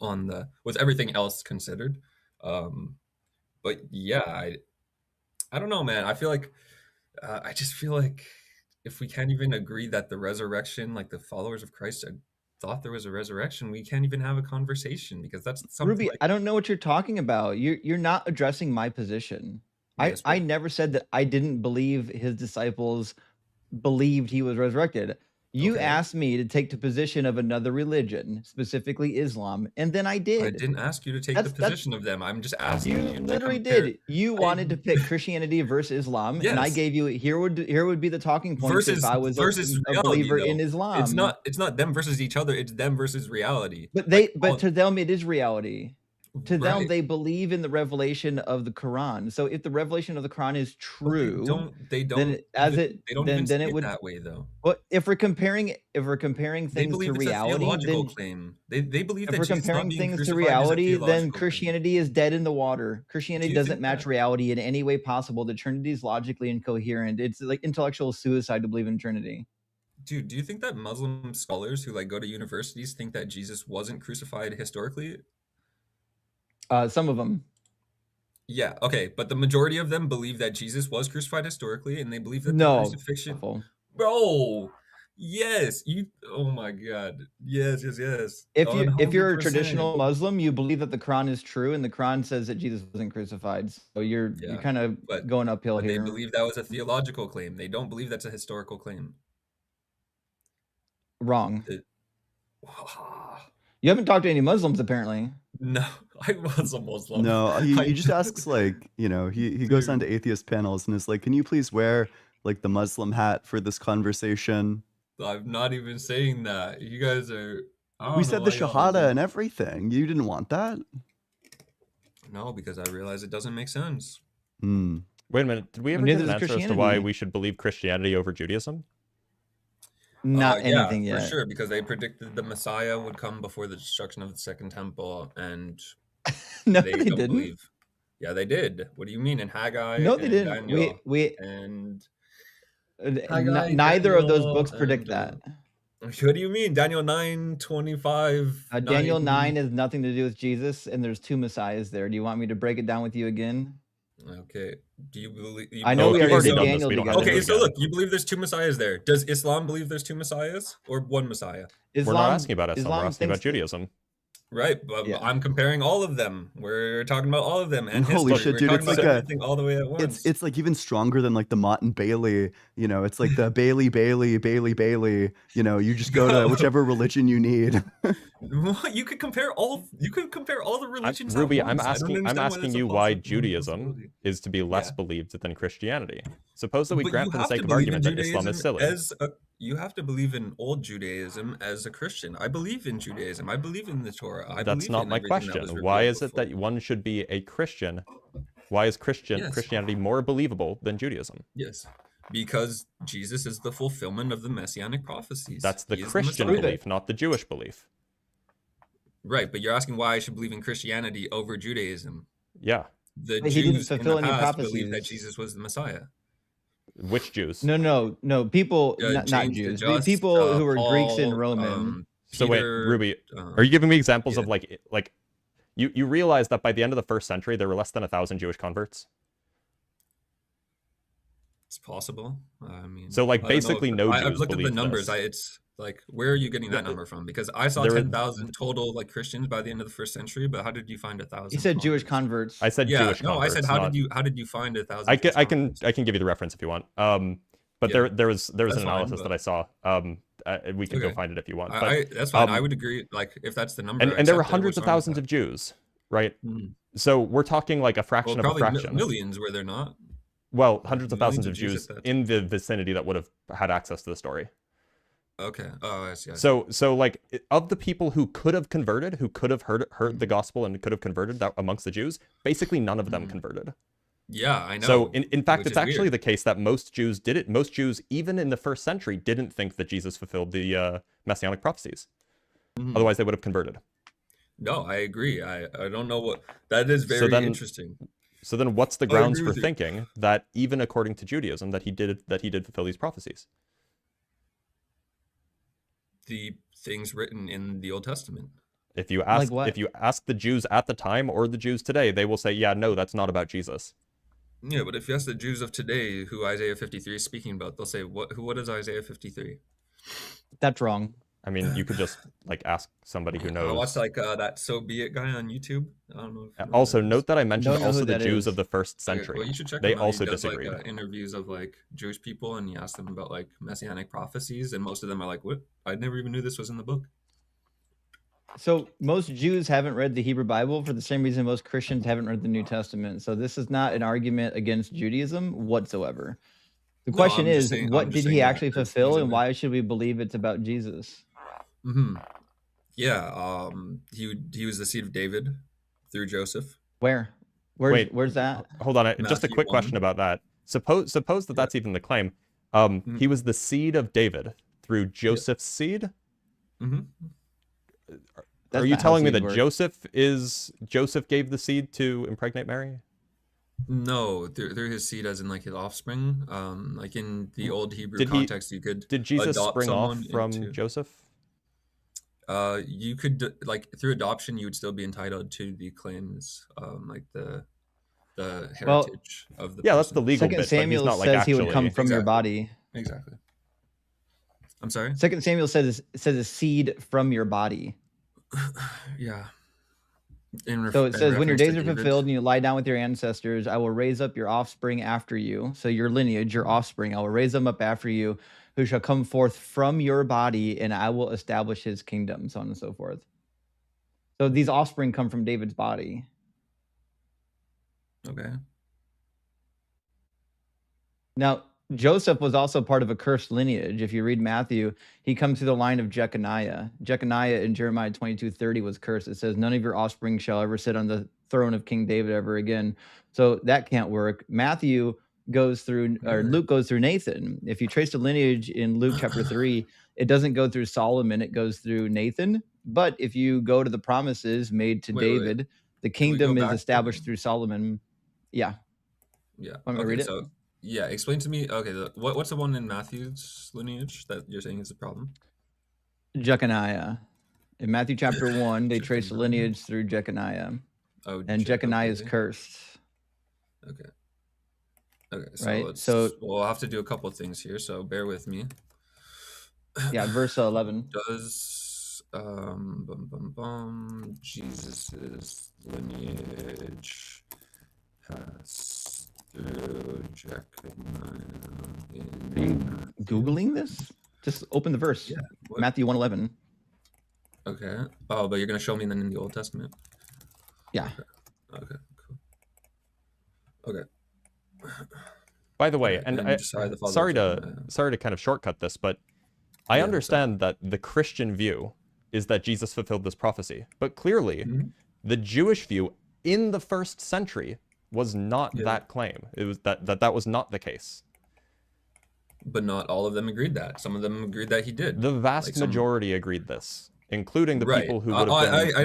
Speaker 15: on the with everything else considered. But yeah, I don't know, man. I feel like I just feel like if we can't even agree that the resurrection, like the followers of Christ thought there was a resurrection, we can't even have a conversation because that's something.
Speaker 2: Ruby,
Speaker 15: like...
Speaker 2: I don't know what you're talking about. You're not addressing my position. Yes, I never said that I didn't believe his disciples believed he was resurrected. You asked me to take the position of another religion, specifically Islam, and then I did.
Speaker 15: I didn't ask you to take the position of them. I'm just asking you.
Speaker 2: You literally did. You wanted to pick Christianity versus Islam, and I gave you here would be the talking points if I was a believer in Islam.
Speaker 15: It's not them versus each other. It's them versus reality.
Speaker 2: But to them it is reality. To them, they believe in the revelation of the Quran. So if the revelation of the Quran is true,
Speaker 15: they don't
Speaker 2: then
Speaker 15: even
Speaker 2: it would
Speaker 15: that way though.
Speaker 2: Well, if we're comparing things to reality,
Speaker 15: then they believe that
Speaker 2: if we're comparing things to reality, then Christianity is dead in the water. Christianity doesn't match reality in any way possible. The Trinity is logically incoherent. It's like intellectual suicide to believe in Trinity.
Speaker 15: Dude, do you think that Muslim scholars who like go to universities think that Jesus wasn't crucified historically?
Speaker 2: Some of them.
Speaker 15: Yeah, okay, but the majority of them believe that Jesus was crucified historically, and they believe that the crucifixion. Bro, yes, oh my God, yes.
Speaker 2: If you're a traditional Muslim, you believe that the Quran is true, and the Quran says that Jesus wasn't crucified. So you're kind of going uphill here.
Speaker 15: They believe that was a theological claim. They don't believe that's a historical claim.
Speaker 2: Wrong. You haven't talked to any Muslims, apparently.
Speaker 15: No, I was a Muslim.
Speaker 5: No, he just asks like, you know, he goes on to atheist panels and is like, can you please wear like the Muslim hat for this conversation?
Speaker 15: I'm not even saying that. You guys are...
Speaker 5: We said the Shahada and everything. You didn't want that?
Speaker 15: No, because I realize it doesn't make sense.
Speaker 1: Wait a minute. Did we ever get an answer as to why we should believe Christianity over Judaism?
Speaker 2: Not anything yet.
Speaker 15: For sure, because they predicted the Messiah would come before the destruction of the Second Temple, and
Speaker 2: no, they didn't.
Speaker 15: Believe. Yeah, they did. What do you mean in Haggai?
Speaker 2: No, they didn't.
Speaker 15: Daniel
Speaker 2: Neither of those books predict that.
Speaker 15: What do you mean? Daniel 9:25.
Speaker 2: Daniel 9 has nothing to do with Jesus, and there's two messiahs there. Do you want me to break it down with you again?
Speaker 15: Okay. Do you believe?
Speaker 2: I know we already did Daniel together.
Speaker 15: Okay, so look, you believe there's two messiahs there. Does Islam believe there's two messiahs or one messiah?
Speaker 1: We're not asking about Islam. We're asking about Judaism.
Speaker 15: Right, but I'm comparing all of them. We're talking about all of them, and
Speaker 5: holy shit, dude! It's like
Speaker 15: everything all the way at once.
Speaker 5: It's like even stronger than like the Mott and Bailey. You know, it's like the Bailey. You know, you just go to whichever religion you need.
Speaker 15: You could compare all. You could compare all the religions.
Speaker 1: Ruby, I'm asking you why Judaism is to be less believed than Christianity. Suppose that we grant for the sake of argument that Islam is silly.
Speaker 15: You have to believe in old Judaism as a Christian. I believe in Judaism. I believe in the Torah.
Speaker 1: That's not my question. Why is it that one should be a Christian? Why is Christianity more believable than Judaism?
Speaker 15: Yes, because Jesus is the fulfillment of the messianic prophecies.
Speaker 1: That's the Christian belief, not the Jewish belief.
Speaker 15: Right, but you're asking why I should believe in Christianity over Judaism.
Speaker 1: Yeah.
Speaker 15: The
Speaker 2: But
Speaker 15: Jews in the past believed that Jesus was the Messiah.
Speaker 1: Which Jews?
Speaker 2: No. People, not Jews.
Speaker 15: Just,
Speaker 2: people who were
Speaker 15: Paul,
Speaker 2: Greeks and Roman.
Speaker 1: So wait,
Speaker 15: Peter,
Speaker 1: Ruby, are you giving me examples of like you realize that by the end of the 1st century there were less than 1,000 Jewish converts?
Speaker 15: It's possible. I mean,
Speaker 1: so like basically no Jews.
Speaker 15: I've looked at the numbers.
Speaker 1: This.
Speaker 15: It's like, where are you getting that number from? Because I saw 10,000 total like Christians by the end of the 1st century, but how did you find 1,000?
Speaker 2: You said Jewish converts.
Speaker 1: I said Jewish converts.
Speaker 15: I said how did you find 1,000?
Speaker 1: I can give you the reference if you want. But there was an analysis that I saw. We can go find it if you want. But,
Speaker 15: that's fine. I would agree. Like if that's the number.
Speaker 1: And there were hundreds of thousands of Jews, right? So we're talking like a fraction of a fraction.
Speaker 15: Millions, were there not?
Speaker 1: Well, hundreds of thousands of Jews in the vicinity that would have had access to the story.
Speaker 15: Okay. Oh, I see.
Speaker 1: So like of the people who could have converted, who could have heard the gospel and could have converted amongst the Jews, basically none of them converted.
Speaker 15: Yeah, I know.
Speaker 1: So in fact, it's actually the case that most Jews did it. Most Jews, even in the 1st century, didn't think that Jesus fulfilled the messianic prophecies. Otherwise, they would have converted.
Speaker 15: No, I agree. I don't know what that is. Very interesting.
Speaker 1: So then, what's the grounds for thinking that even according to Judaism that he did fulfill these prophecies?
Speaker 15: The things written in the Old Testament.
Speaker 1: If you ask the Jews at the time or the Jews today, they will say, yeah, no, that's not about Jesus.
Speaker 15: Yeah, but if you ask the Jews of today who Isaiah 53 is speaking about, they'll say, what is Isaiah 53?
Speaker 2: That's wrong.
Speaker 1: I mean, you could just like ask somebody who knows.
Speaker 15: I watched like that So Be It guy on YouTube. I don't know.
Speaker 1: Also, note that I mentioned also the Jews of the 1st century.
Speaker 15: Well, you should check
Speaker 1: they
Speaker 15: him out.
Speaker 1: also
Speaker 15: he does,
Speaker 1: disagreed.
Speaker 15: like, interviews of like Jewish people, and he asks them about like messianic prophecies, and most of them are like, "What? I never even knew this was in the book."
Speaker 2: So most Jews haven't read the Hebrew Bible for the same reason most Christians haven't read the New Testament. So this is not an argument against Judaism whatsoever. The question is, what did he actually fulfill, and why should we believe it's about Jesus?
Speaker 15: Yeah, he was the seed of David through Joseph.
Speaker 2: Where's that?
Speaker 1: Hold on, just a quick question about that. Suppose that's even the claim. He was the seed of David through Joseph's seed. Are you telling me that Joseph gave the seed to impregnate Mary?
Speaker 15: No, through his seed, as in like his offspring. Like in the old Hebrew context, you could.
Speaker 1: Did Jesus spring off from Joseph?
Speaker 15: You could like through adoption, you would still be entitled to the claims, like the heritage of the.
Speaker 1: Yeah, that's the legal bit.
Speaker 2: Second Samuel
Speaker 1: not, like,
Speaker 2: says he would come from your body.
Speaker 15: Exactly. I'm sorry.
Speaker 2: Second Samuel says a seed from your body.
Speaker 15: Yeah.
Speaker 2: So it says, when your days are fulfilled and you lie down with your ancestors, I will raise up your offspring after you. So your lineage, your offspring, I will raise them up after you, who shall come forth from your body, and I will establish his kingdom, so on and so forth. So these offspring come from David's body.
Speaker 15: Okay.
Speaker 2: Now, Joseph was also part of a cursed lineage. If you read Matthew, he comes through the line of Jeconiah. Jeconiah in Jeremiah 22:30 was cursed. It says, none of your offspring shall ever sit on the throne of King David ever again. So that can't work. Matthew goes through, or Luke goes through Nathan. If you trace the lineage in Luke chapter 3, it doesn't go through Solomon, it goes through Nathan. But if you go to the promises made to David, the kingdom is established through Solomon. Yeah.
Speaker 15: Yeah.
Speaker 2: Want me to read it?
Speaker 15: So, yeah, explain to me. Okay, what's the one in Matthew's lineage that you're saying is the problem?
Speaker 2: Jeconiah. In Matthew chapter 1, they trace the lineage through Jeconiah.
Speaker 15: Oh,
Speaker 2: and Jeconiah is cursed.
Speaker 15: Okay. Okay, so we'll have to do a couple of things here, so bear with me.
Speaker 2: Yeah, verse 11.
Speaker 15: Does Jesus's lineage has through Jeconiah.
Speaker 2: Are you Googling this? Just open the verse.
Speaker 15: Yeah.
Speaker 2: Matthew 1:11.
Speaker 15: Okay. Oh, but you're gonna show me then in the Old Testament.
Speaker 2: Yeah.
Speaker 15: Okay. Cool. Okay.
Speaker 1: By the way, and sorry to kind of shortcut this, but I understand that the Christian view is that Jesus fulfilled this prophecy, but clearly the Jewish view in the 1st century was not that claim. It was that was not the case.
Speaker 15: But not all of them agreed that. Some of them agreed that he did.
Speaker 1: The vast majority agreed this, including the people who would have been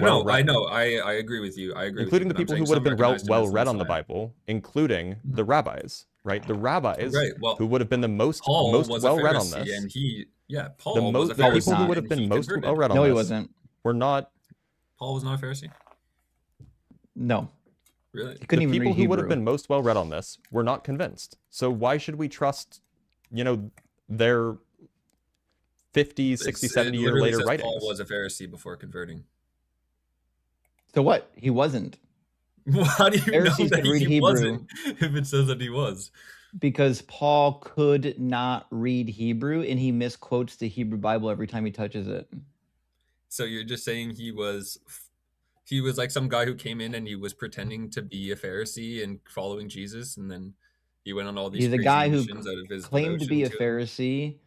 Speaker 15: I agree with you. I agree.
Speaker 1: Including
Speaker 15: with
Speaker 1: the people who would have been well read on the Bible, including the rabbis, right? The rabbis who would have been the most well read on this.
Speaker 15: And Paul was a Pharisee.
Speaker 1: The people who would have been most well read on this.
Speaker 2: No, he wasn't.
Speaker 1: Were not.
Speaker 15: Paul was not a Pharisee?
Speaker 2: No.
Speaker 15: Really?
Speaker 2: He couldn't even read Hebrew.
Speaker 1: The people who would have been most well read on this were not convinced. So why should we trust, their 50, 60, 70 year later writings?
Speaker 15: Paul was a Pharisee before converting.
Speaker 2: So what? He wasn't.
Speaker 15: How do you
Speaker 2: Pharisees
Speaker 15: know that
Speaker 2: could read
Speaker 15: he
Speaker 2: Hebrew
Speaker 15: wasn't if it says that he was?
Speaker 2: Because Paul could not read Hebrew, and he misquotes the Hebrew Bible every time he touches it.
Speaker 15: So you're just saying he was like some guy who came in and he was pretending to be a Pharisee and following Jesus, and then he went on all these.
Speaker 2: He's a guy who
Speaker 15: out of his
Speaker 2: claimed to be a Pharisee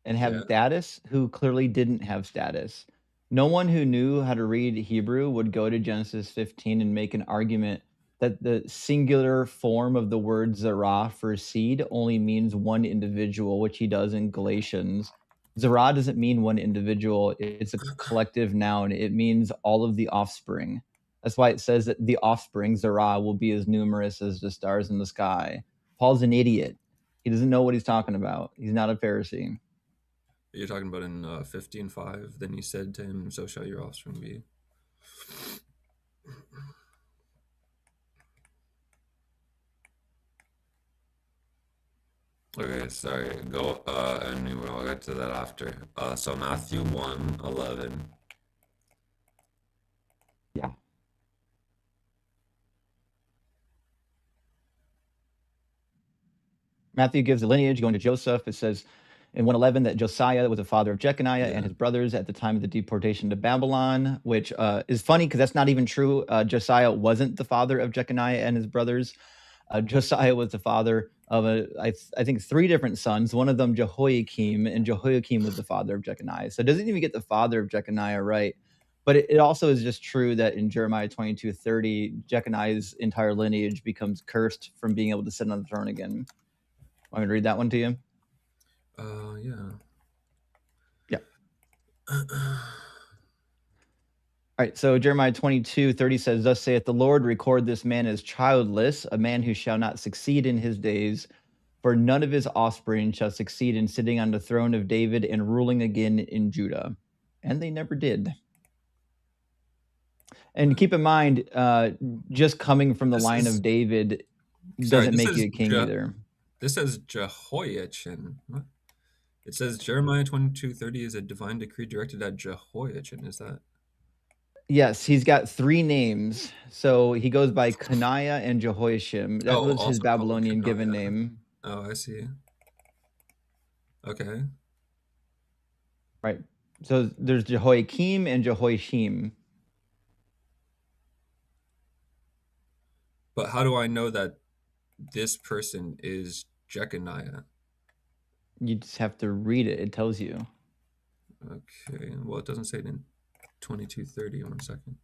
Speaker 2: and have status, who clearly didn't have status. No one who knew how to read Hebrew would go to Genesis 15 and make an argument that the singular form of the word Zerah for seed only means one individual, which he does in Galatians. Zerah doesn't mean one individual. It's a collective noun. It means all of the offspring. That's why it says that the offspring, Zerah, will be as numerous as the stars in the sky. Paul's an idiot. He doesn't know what he's talking about. He's not a Pharisee.
Speaker 15: You're talking about in 15:5. Then he said to him, "So shall your offspring be." Okay, sorry. Go. Anyway, I'll get to that after. So Matthew 1:11.
Speaker 2: Yeah. Matthew gives the lineage going to Joseph. It says in 1:11 that Josiah was the father of Jeconiah and his brothers at the time of the deportation to Babylon, which is funny because that's not even true. Josiah wasn't the father of Jeconiah and his brothers. Josiah was the father of I think 3 different sons, one of them Jehoiakim, and Jehoiakim was the father of Jeconiah. So it doesn't even get the father of Jeconiah right. But it also is just true that in Jeremiah 22:30, Jeconiah's entire lineage becomes cursed from being able to sit on the throne again. Want me to read that one to you?
Speaker 15: Yeah.
Speaker 2: Yeah. All right, so Jeremiah 22:30 says, "Thus saith the Lord, record this man as childless, a man who shall not succeed in his days, for none of his offspring shall succeed in sitting on the throne of David and ruling again in Judah." And they never did. And keep in mind, just coming from the line of David doesn't make you a king either.
Speaker 15: This says Jehoiachin. What? It says Jeremiah 22:30 is a divine decree directed at Jehoiachin. Is that?
Speaker 2: Yes, he's got 3 names. So he goes by Coniah and Jehoiashim. That was his Babylonian given name.
Speaker 15: Oh, I see. Okay.
Speaker 2: Right. So there's Jehoiakim and Jehoiashim.
Speaker 15: But how do I know that this person is Jeconiah?
Speaker 2: You just have to read it. It tells you.
Speaker 15: Okay. Well, it doesn't say it in 22:30. 1 second.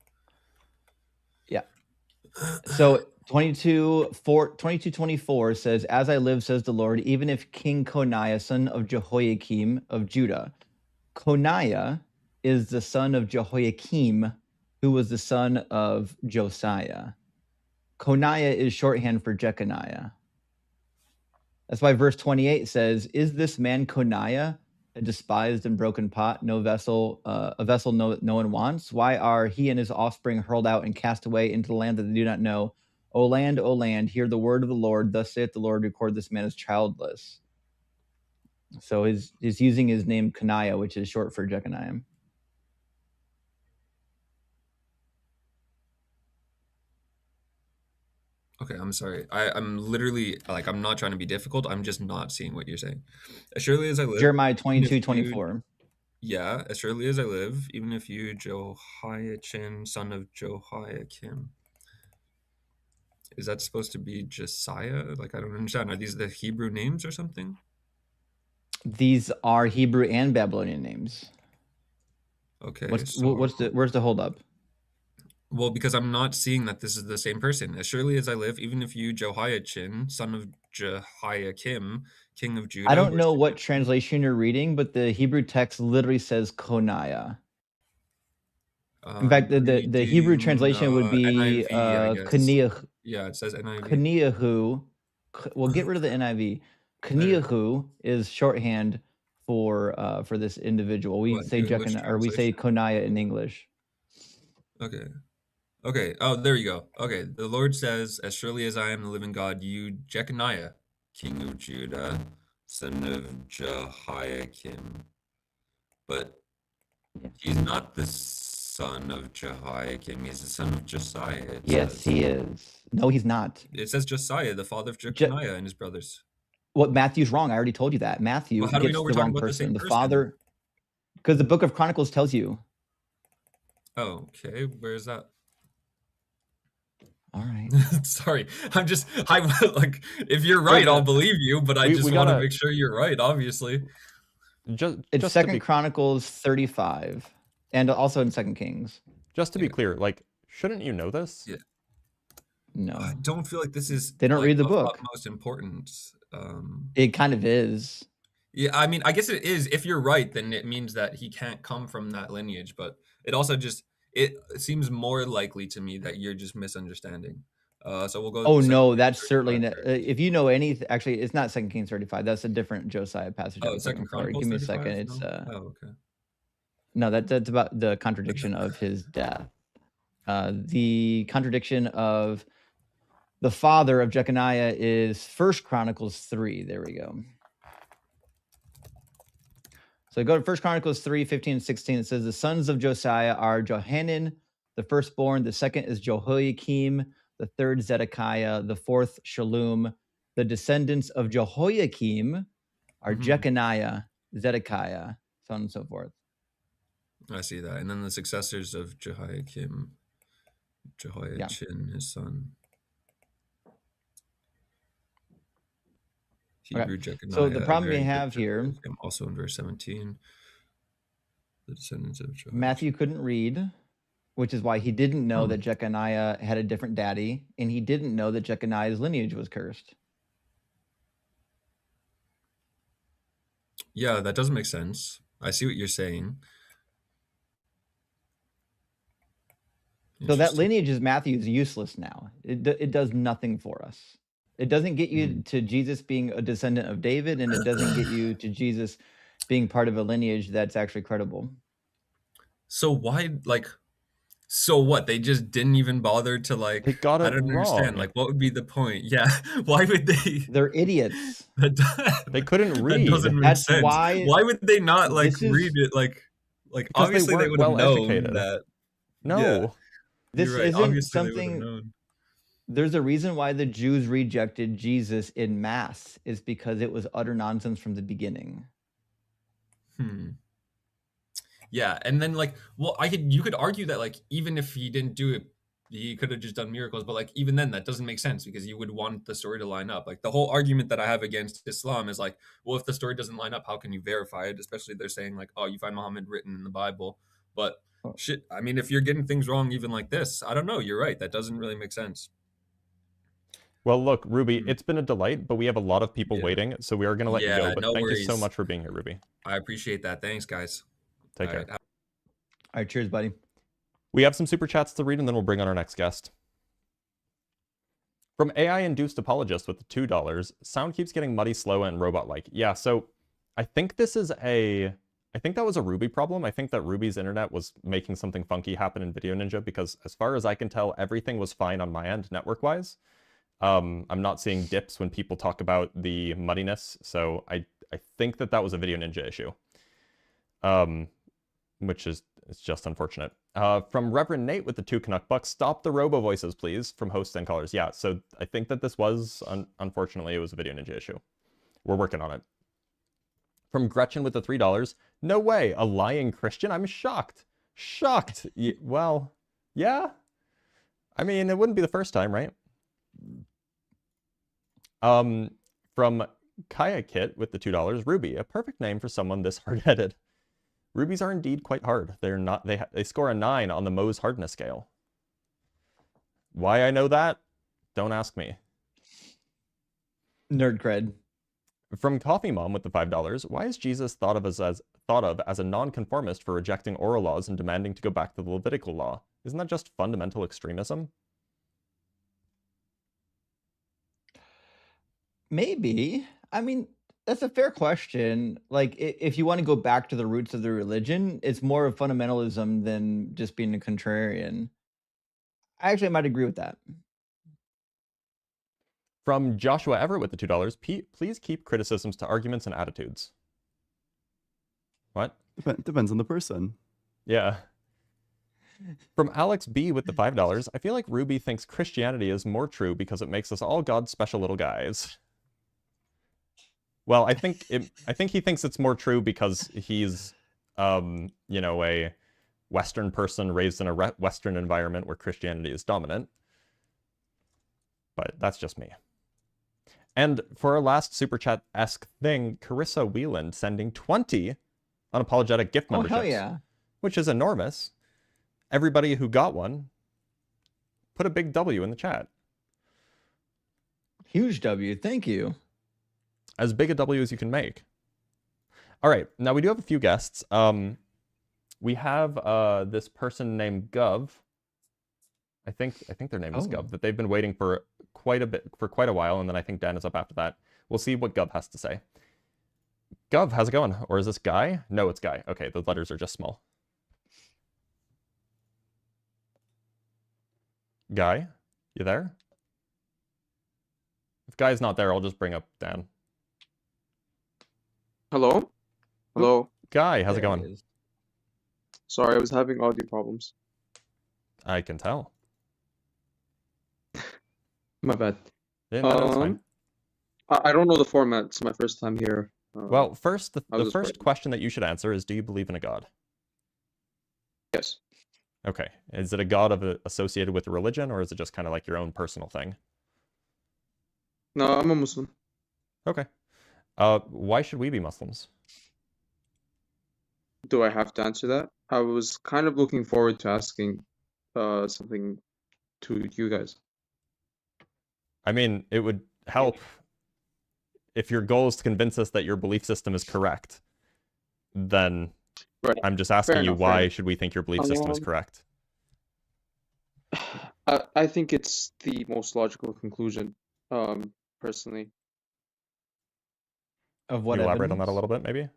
Speaker 2: Yeah. So 22:24 says, "As I live, says the Lord, even if King Coniah, son of Jehoiakim of Judah." Coniah is the son of Jehoiakim, who was the son of Josiah. Coniah is shorthand for Jeconiah. That's why verse 28 says, "Is this man Coniah a despised and broken pot, a vessel no one wants? Why are he and his offspring hurled out and cast away into the land that they do not know? O land, hear the word of the Lord. Thus saith the Lord, record this man as childless." So he's using his name Coniah, which is short for Jeconiah.
Speaker 15: Okay, I'm sorry. I'm literally, like, I'm not trying to be difficult. I'm just not seeing what you're saying. As surely as I live.
Speaker 2: Jeremiah 22:24.
Speaker 15: Yeah, as surely as I live, even if you, Jehoiachin, son of Jehoiakim. Is that supposed to be Josiah? Like, I don't understand. Are these the Hebrew names or something?
Speaker 2: These are Hebrew and Babylonian names.
Speaker 15: Okay.
Speaker 2: Where's the holdup?
Speaker 15: Well, because I'm not seeing that this is the same person. As surely as I live, even if you, Jehoiachin, son of Jehoiakim, king of Judah.
Speaker 2: I don't know what translation you're reading, but the Hebrew text literally says Coniah. In fact, the Hebrew translation would be
Speaker 15: NIV, yeah, it says NIV.
Speaker 2: Kaniyahu. Well, get rid of the NIV. Kaniyahu is shorthand for this individual. We say Jeconiah, or we say Koniah in English.
Speaker 15: Okay. Okay. Oh, there you go. Okay. The Lord says, "As surely as I am the living God, you, Jeconiah, king of Judah, son of Jehoiakim." But he's not the son of Jehoiakim. He's the son of Josiah.
Speaker 2: Yes, he is. No, he's not.
Speaker 15: It says Josiah, the father of Jeconiah and his brothers.
Speaker 2: What? Matthew's wrong. I already told you that. Matthew gets the wrong person. The father, because the Book of Chronicles tells you.
Speaker 15: Oh, okay. Where is that?
Speaker 2: All right.
Speaker 15: Sorry, like, if you're right, I'll believe you, but I just want to make sure you're right, obviously.
Speaker 2: It's Second Chronicles 35, and also in 2 Kings.
Speaker 1: Just to be clear, like, shouldn't you know this?
Speaker 15: Yeah.
Speaker 2: No.
Speaker 15: I don't feel like this is.
Speaker 2: They don't read the book.
Speaker 15: Most important.
Speaker 2: It kind of is.
Speaker 15: Yeah, I mean, I guess it is. If you're right, then it means that he can't come from that lineage, but it also just. It seems more likely to me that you're just misunderstanding. So we'll go.
Speaker 2: Oh no, that's certainly if you know anything. Actually, it's not 2 Kings 35. That's a different Josiah passage.
Speaker 15: Oh, Second Chronicles.
Speaker 2: Give me a second. It's
Speaker 15: oh, okay.
Speaker 2: No, that's about the contradiction of his death. The contradiction of the father of Jeconiah is 1 Chronicles 3. There we go. So go to 1 Chronicles 3, 15 and 16. It says, the sons of Josiah are Johanan, the firstborn. The second is Jehoiakim. The third, Zedekiah. The fourth, Shallum. The descendants of Jehoiakim are Jeconiah, Zedekiah, so on and so forth.
Speaker 15: I see that. And then the successors of Jehoiakim, Jehoiachin, his son. Hebrew Jeconiah.
Speaker 2: So the problem we have here,
Speaker 15: also in verse 17, the descendants of Jehoiachin.
Speaker 2: Matthew couldn't read, which is why he didn't know that Jeconiah had a different daddy, and he didn't know that Jeconiah's lineage was cursed.
Speaker 15: Yeah, that doesn't make sense. I see what you're saying.
Speaker 2: So that lineage is Matthew's useless now. It does nothing for us. It doesn't get you to Jesus being a descendant of David, and it doesn't get you to Jesus being part of a lineage that's actually credible.
Speaker 15: So why, like, so what? They just didn't even bother to, like,
Speaker 1: they got it
Speaker 15: I don't understand. Like, what would be the point? Yeah, why would they?
Speaker 2: They're idiots.
Speaker 1: They couldn't read.
Speaker 15: That doesn't make
Speaker 2: That's
Speaker 15: sense.
Speaker 2: why.
Speaker 15: Why would they not, like, read it? Like obviously they would have known that.
Speaker 1: No.
Speaker 15: Yeah.
Speaker 2: This
Speaker 15: Right.
Speaker 2: isn't
Speaker 15: Obviously
Speaker 2: something. There's a reason why the Jews rejected Jesus in mass, is because it was utter nonsense from the beginning.
Speaker 15: Yeah, and then, like, well, you could argue that, like, even if he didn't do it, he could have just done miracles, but, like, even then that doesn't make sense, because you would want the story to line up. Like, the whole argument that I have against Islam is like, well, if the story doesn't line up, how can you verify it? Especially they're saying, like, oh, you find Muhammad written in the Bible, but shit, I mean, if you're getting things wrong even like this, I don't know, you're right, that doesn't really make sense.
Speaker 1: Well, look, Ruby, it's been a delight, but we have a lot of people waiting, so we are going to let you go. But thank you so much for being here, Ruby.
Speaker 15: I appreciate that. Thanks, guys.
Speaker 1: Take care.
Speaker 2: All right, cheers, buddy.
Speaker 1: We have some super chats to read, and then we'll bring on our next guest. From AI-induced apologist with the $2, sound keeps getting muddy, slow, and robot-like. Yeah, so I think this is I think that was a Ruby problem. I think that Ruby's internet was making something funky happen in Video Ninja, because as far as I can tell, everything was fine on my end network-wise. I'm not seeing dips when people talk about the muddiness, so I think that was a Video Ninja issue, which is just unfortunate. From Reverend Nate with the 2 Canuck bucks, stop the robo voices, please, from hosts and callers. Yeah, so I think that this was, unfortunately, it was a Video Ninja issue. We're working on it. From Gretchen with the $3, no way, a lying Christian? I'm shocked. Shocked. Well, yeah. I mean, it wouldn't be the first time, right? From Kaya Kit with the $2, Ruby, a perfect name for someone this hard-headed. Rubies are indeed quite hard. They're not. They score a 9 on the Mohs hardness scale. Why I know that? Don't ask me.
Speaker 2: Nerd cred.
Speaker 1: From Coffee Mom with the $5, why is Jesus thought of as a nonconformist for rejecting oral laws and demanding to go back to the Levitical law? Isn't that just fundamental extremism?
Speaker 2: Maybe. I mean, that's a fair question. Like, if you want to go back to the roots of the religion, it's more of fundamentalism than just being a contrarian. I might agree with that.
Speaker 1: From Joshua Everett with the $2, please keep criticisms to arguments and attitudes. What?
Speaker 5: Depends on the person.
Speaker 1: Yeah. From Alex B with the $5, I feel like Ruby thinks Christianity is more true because it makes us all God's special little guys. Well, I think he thinks it's more true because he's, you know, a Western person raised in a Western environment where Christianity is dominant. But that's just me. And for our last Super Chat-esque thing, Carissa Wheeland sending 20 unapologetic gift memberships.
Speaker 2: Oh, hell yeah.
Speaker 1: Which is enormous. Everybody who got one, put a big W in the chat.
Speaker 2: Huge W, thank you.
Speaker 1: As big a W as you can make. All right, now we do have a few guests. We have this person named Gov. I think their name is Gov, that they've been waiting for quite a while, and then I think Dan is up after that. We'll see what Gov has to say. Gov, how's it going? Or is this Guy? No, it's Guy. Okay, the letters are just small. Guy, you there? If Guy's not there, I'll just bring up Dan.
Speaker 17: Hello? Hello?
Speaker 1: Guy, how's it going?
Speaker 17: Sorry, I was having audio problems.
Speaker 1: I can tell.
Speaker 17: My bad.
Speaker 1: Yeah, no, that's fine.
Speaker 17: I don't know the format. It's my first time here.
Speaker 1: Well, first, the first question that you should answer is, do you believe in a god?
Speaker 17: Yes.
Speaker 1: Okay. Is it a god associated with a religion, or is it just kind of like your own personal thing?
Speaker 17: No, I'm a Muslim.
Speaker 1: Okay. Why should we be Muslims?
Speaker 17: Do I have to answer that? I was kind of looking forward to asking something to you guys.
Speaker 1: I mean, it would help if your goal is to convince us that your belief system is correct. Then I'm just asking you, why should we think your belief system is correct?
Speaker 17: I think it's the most logical conclusion, personally.
Speaker 2: Of what?
Speaker 1: Can you elaborate on that a little bit, maybe?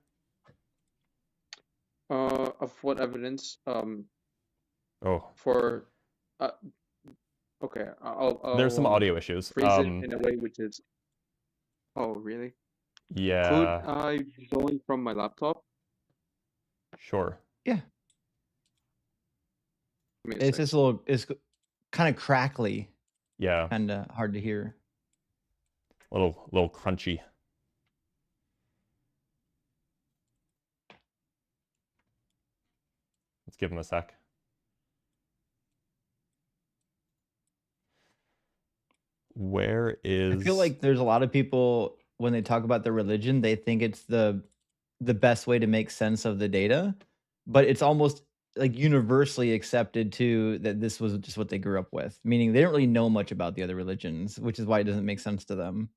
Speaker 17: Of what evidence?
Speaker 1: Oh.
Speaker 17: For okay, I'll
Speaker 1: there's some audio issues.
Speaker 17: Phrase it in a way which is. Oh, really?
Speaker 1: Yeah.
Speaker 17: Could I join from my laptop?
Speaker 1: Sure.
Speaker 2: Yeah. It's just it's kind of crackly.
Speaker 1: Yeah.
Speaker 2: Kind of hard to hear.
Speaker 1: Little crunchy. Let's give him a sec. Where is...
Speaker 2: I feel like there's a lot of people, when they talk about their religion, they think it's the best way to make sense of the data, but it's almost like universally accepted too that this was just what they grew up with, meaning they don't really know much about the other religions, which is why it doesn't make sense to them.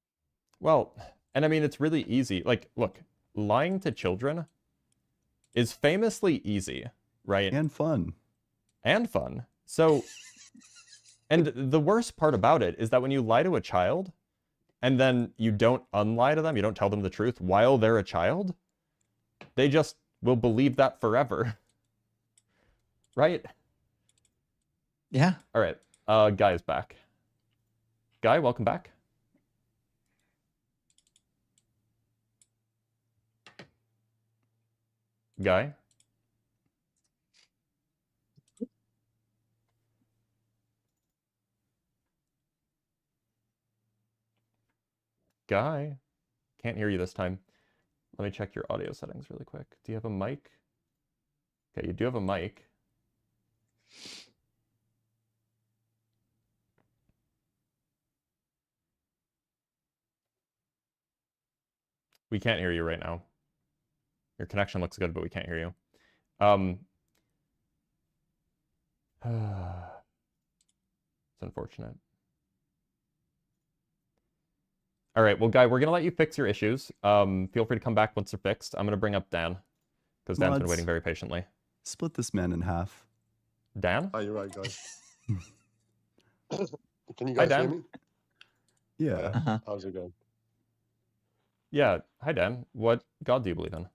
Speaker 1: Well, and I mean, it's really easy. Like, look, lying to children is famously easy, right?
Speaker 5: And fun.
Speaker 1: And fun. So, and the worst part about it is that when you lie to a child and then you don't unlie to them, you don't tell them the truth while they're a child, they just will believe that forever. Right?
Speaker 2: Yeah.
Speaker 1: All right. Guy is back. Guy, welcome back. Guy? Guy? Can't hear you this time. Let me check your audio settings really quick. Do you have a mic? Okay, you do have a mic. We can't hear you right now. Your connection looks good, but we can't hear you. It's unfortunate. All right, well, Guy, we're going to let you fix your issues. Feel free to come back once they're fixed. I'm going to bring up Dan, because Dan's been waiting very patiently.
Speaker 5: Split this man in half.
Speaker 1: Dan?
Speaker 18: Oh, you're right, guys. Can you
Speaker 1: Hi,
Speaker 18: guys
Speaker 1: Dan.
Speaker 18: hear me?
Speaker 5: Yeah.
Speaker 18: How's it going?
Speaker 1: Yeah. Hi, Dan. What God do you believe in?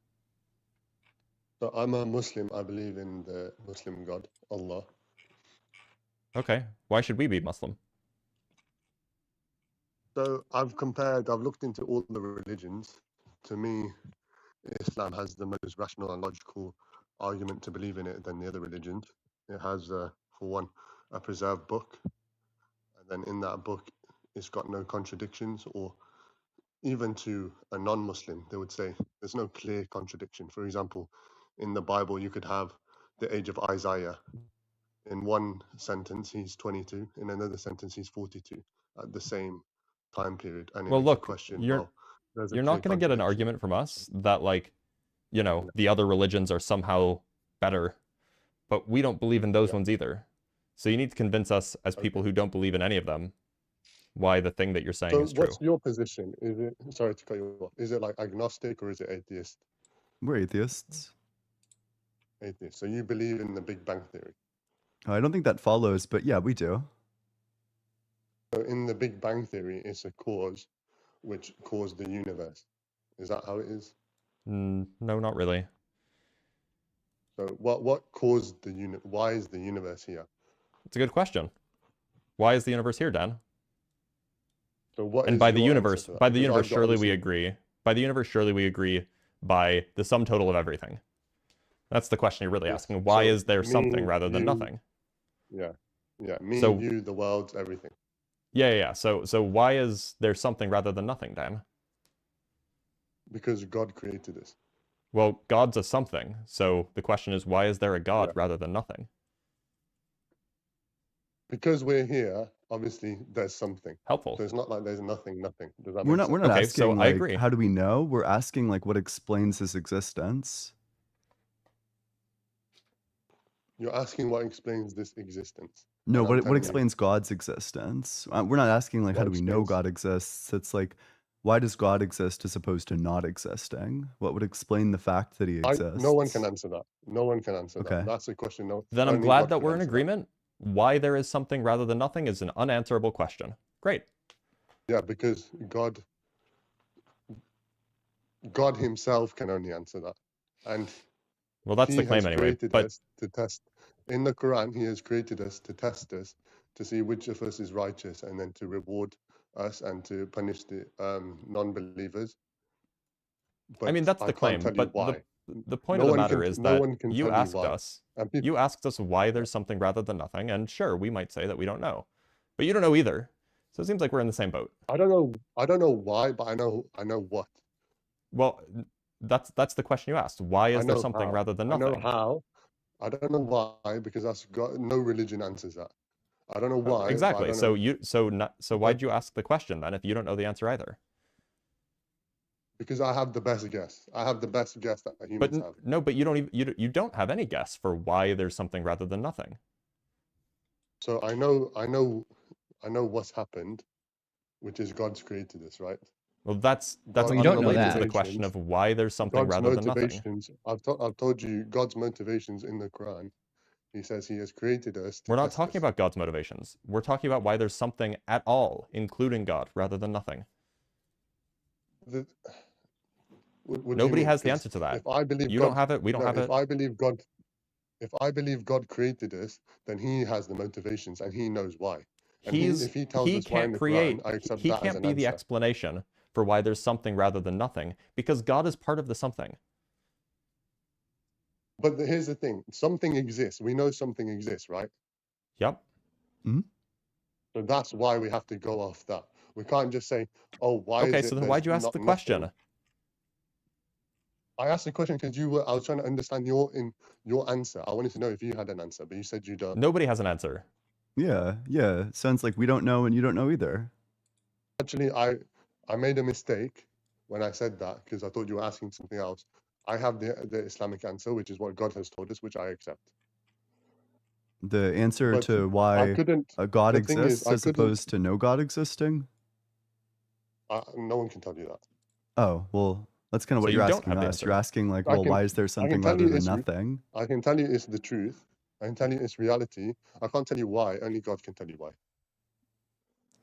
Speaker 18: So I'm a Muslim. I believe in the Muslim God, Allah.
Speaker 1: Okay. Why should we be Muslim?
Speaker 18: So I've looked into all the religions. To me, Islam has the most rational and logical argument to believe in it than the other religions. It has, for one, a preserved book. And then in that book, it's got no contradictions, or even to a non-Muslim, they would say there's no clear contradiction. For example, in the Bible, you could have the age of Isaiah. In one sentence, he's 22. In another sentence, he's 42 at the same time period. And
Speaker 1: Well, look,
Speaker 18: question,
Speaker 1: you're not going to get an argument from us that, like, you know, the other religions are somehow better, but we don't believe in those ones either. So you need to convince us as people who don't believe in any of them why the thing that you're saying is true.
Speaker 18: What's your position? Is it, sorry to cut you off, is it like agnostic or is it atheist?
Speaker 5: We're atheists.
Speaker 18: Atheist. So you believe in the Big Bang Theory?
Speaker 5: I don't think that follows, but yeah, we do.
Speaker 18: So in the Big Bang Theory, it's a cause which caused the universe. Is that how it is?
Speaker 1: No, not really.
Speaker 18: So what caused the universe? Why is the universe here?
Speaker 1: It's a good question. Why is the universe here, Dan?
Speaker 18: So what?
Speaker 1: And
Speaker 18: is
Speaker 1: by the
Speaker 18: your
Speaker 1: universe,
Speaker 18: answer to that?
Speaker 1: by the
Speaker 18: Because
Speaker 1: universe,
Speaker 18: I've got
Speaker 1: surely we
Speaker 18: obviously-
Speaker 1: agree. By the universe, surely we agree by the sum total of everything. That's the question you're really
Speaker 18: Yes.
Speaker 1: asking. Why
Speaker 18: So
Speaker 1: is there
Speaker 18: me,
Speaker 1: something rather than
Speaker 18: you-
Speaker 1: nothing?
Speaker 18: Yeah, yeah. Me,
Speaker 1: So-
Speaker 18: you, the world, everything.
Speaker 1: Yeah. So why is there something rather than nothing, Dan?
Speaker 18: Because God created us.
Speaker 1: Well, God's a something. So the question is, why is there a God rather than nothing?
Speaker 18: Because we're here, obviously there's something.
Speaker 1: Helpful.
Speaker 18: So it's not like there's nothing. Does that
Speaker 5: We're
Speaker 18: make
Speaker 5: not.
Speaker 18: sense?
Speaker 5: We're not
Speaker 1: Okay,
Speaker 5: asking.
Speaker 1: so I
Speaker 5: like,
Speaker 1: agree.
Speaker 5: How do we know? We're asking like what explains his existence.
Speaker 18: You're asking what explains this existence.
Speaker 5: No,
Speaker 18: And I'm
Speaker 5: what
Speaker 18: telling you,
Speaker 5: explains God's existence? We're not asking like how
Speaker 18: What
Speaker 5: do we know
Speaker 18: explains-
Speaker 5: God exists? It's like why does God exist as opposed to not existing? What would explain the fact that he exists?
Speaker 18: No one can answer that. No one can answer
Speaker 5: Okay.
Speaker 18: that. That's a question. No.
Speaker 1: Then I'm
Speaker 18: only
Speaker 1: glad
Speaker 18: God
Speaker 1: that
Speaker 18: can
Speaker 1: we're in
Speaker 18: answer
Speaker 1: agreement. Why there is something rather than nothing is an unanswerable question. Great.
Speaker 18: Yeah, because God himself can only answer that. And
Speaker 1: Well, that's the
Speaker 18: he
Speaker 1: claim
Speaker 18: has
Speaker 1: anyway.
Speaker 18: created
Speaker 1: But
Speaker 18: us to test. In the Quran, he has created us to test us, to see which of us is righteous, and then to reward us and to punish the non-believers. But
Speaker 1: I mean, that's the
Speaker 18: can't
Speaker 1: claim.
Speaker 18: tell you
Speaker 1: But
Speaker 18: why.
Speaker 1: the point
Speaker 18: No
Speaker 1: of the
Speaker 18: one
Speaker 1: matter
Speaker 18: can-
Speaker 1: is
Speaker 18: no
Speaker 1: that
Speaker 18: one can
Speaker 1: you
Speaker 18: tell you
Speaker 1: asked
Speaker 18: why.
Speaker 1: us.
Speaker 18: And people-
Speaker 1: You asked us why there's something rather than nothing, and sure, we might say that we don't know, but you don't know either. So it seems like we're in the same boat.
Speaker 18: I don't know why, but I know what.
Speaker 1: Well, that's the question you asked. Why
Speaker 18: I
Speaker 1: is there
Speaker 18: know
Speaker 1: something
Speaker 18: how.
Speaker 1: rather than
Speaker 18: I
Speaker 1: nothing?
Speaker 18: know how. I don't know why, because that's got no religion answers that. I don't know why. but I
Speaker 1: Exactly.
Speaker 18: don't
Speaker 1: So
Speaker 18: know.
Speaker 1: why'd you ask the question then if you don't know the answer either?
Speaker 18: Because I have the best guess. I have the best guess that humans have.
Speaker 1: No, but you don't even you don't have any guess for why there's something rather than nothing.
Speaker 18: So I know what's happened, which is God's created us, right?
Speaker 1: Well, that's
Speaker 18: God's
Speaker 1: unrelated to the question of why there's something
Speaker 18: God's
Speaker 1: rather than nothing.
Speaker 18: motivations. I've told you God's motivations in the Quran. He says he has created us to
Speaker 1: We're not
Speaker 18: test
Speaker 1: talking
Speaker 18: us.
Speaker 1: about God's motivations. We're talking about why there's something at all, including God, rather than nothing.
Speaker 18: What do you
Speaker 1: Nobody
Speaker 18: mean?
Speaker 1: has the
Speaker 18: 'Cause
Speaker 1: answer to that.
Speaker 18: If I believe
Speaker 1: You
Speaker 18: God,
Speaker 1: don't have it. We don't have
Speaker 18: if
Speaker 1: it.
Speaker 18: I believe God created us, then He has the motivations and He knows why. And if He tells us why in
Speaker 1: can't
Speaker 18: the
Speaker 1: create.
Speaker 18: Quran, I accept
Speaker 1: He
Speaker 18: that as
Speaker 1: can't
Speaker 18: an
Speaker 1: be the
Speaker 18: answer.
Speaker 1: explanation for why there's something rather than nothing, because God is part of the something.
Speaker 18: But here's the thing: something exists. We know something exists, right?
Speaker 1: Yep.
Speaker 18: So that's why we have to go off that. We can't just say, "Oh, why
Speaker 1: Okay,
Speaker 18: is it?"
Speaker 1: so then why'd you ask the question?
Speaker 18: I asked the question because I was trying to understand your answer. I wanted to know if you had an answer, but you said you don't.
Speaker 1: Nobody has an answer.
Speaker 5: Yeah. Sounds like we don't know and you don't know either.
Speaker 18: Actually, I made a mistake when I said that because I thought you were asking something else. I have the Islamic answer, which is what God has told us, which I accept.
Speaker 5: The answer
Speaker 18: But
Speaker 5: to
Speaker 18: I
Speaker 5: why
Speaker 18: couldn't.
Speaker 5: a God
Speaker 18: the thing is,
Speaker 5: exists
Speaker 18: I
Speaker 5: as
Speaker 18: couldn't.
Speaker 5: opposed to no God existing.
Speaker 18: No one can tell you that.
Speaker 5: Oh, well, that's kind of what you're asking us. You're asking like, well, why is there something rather than nothing?
Speaker 18: I can tell you it's the truth. I can tell you it's reality. I can't tell you why. Only God can tell you why.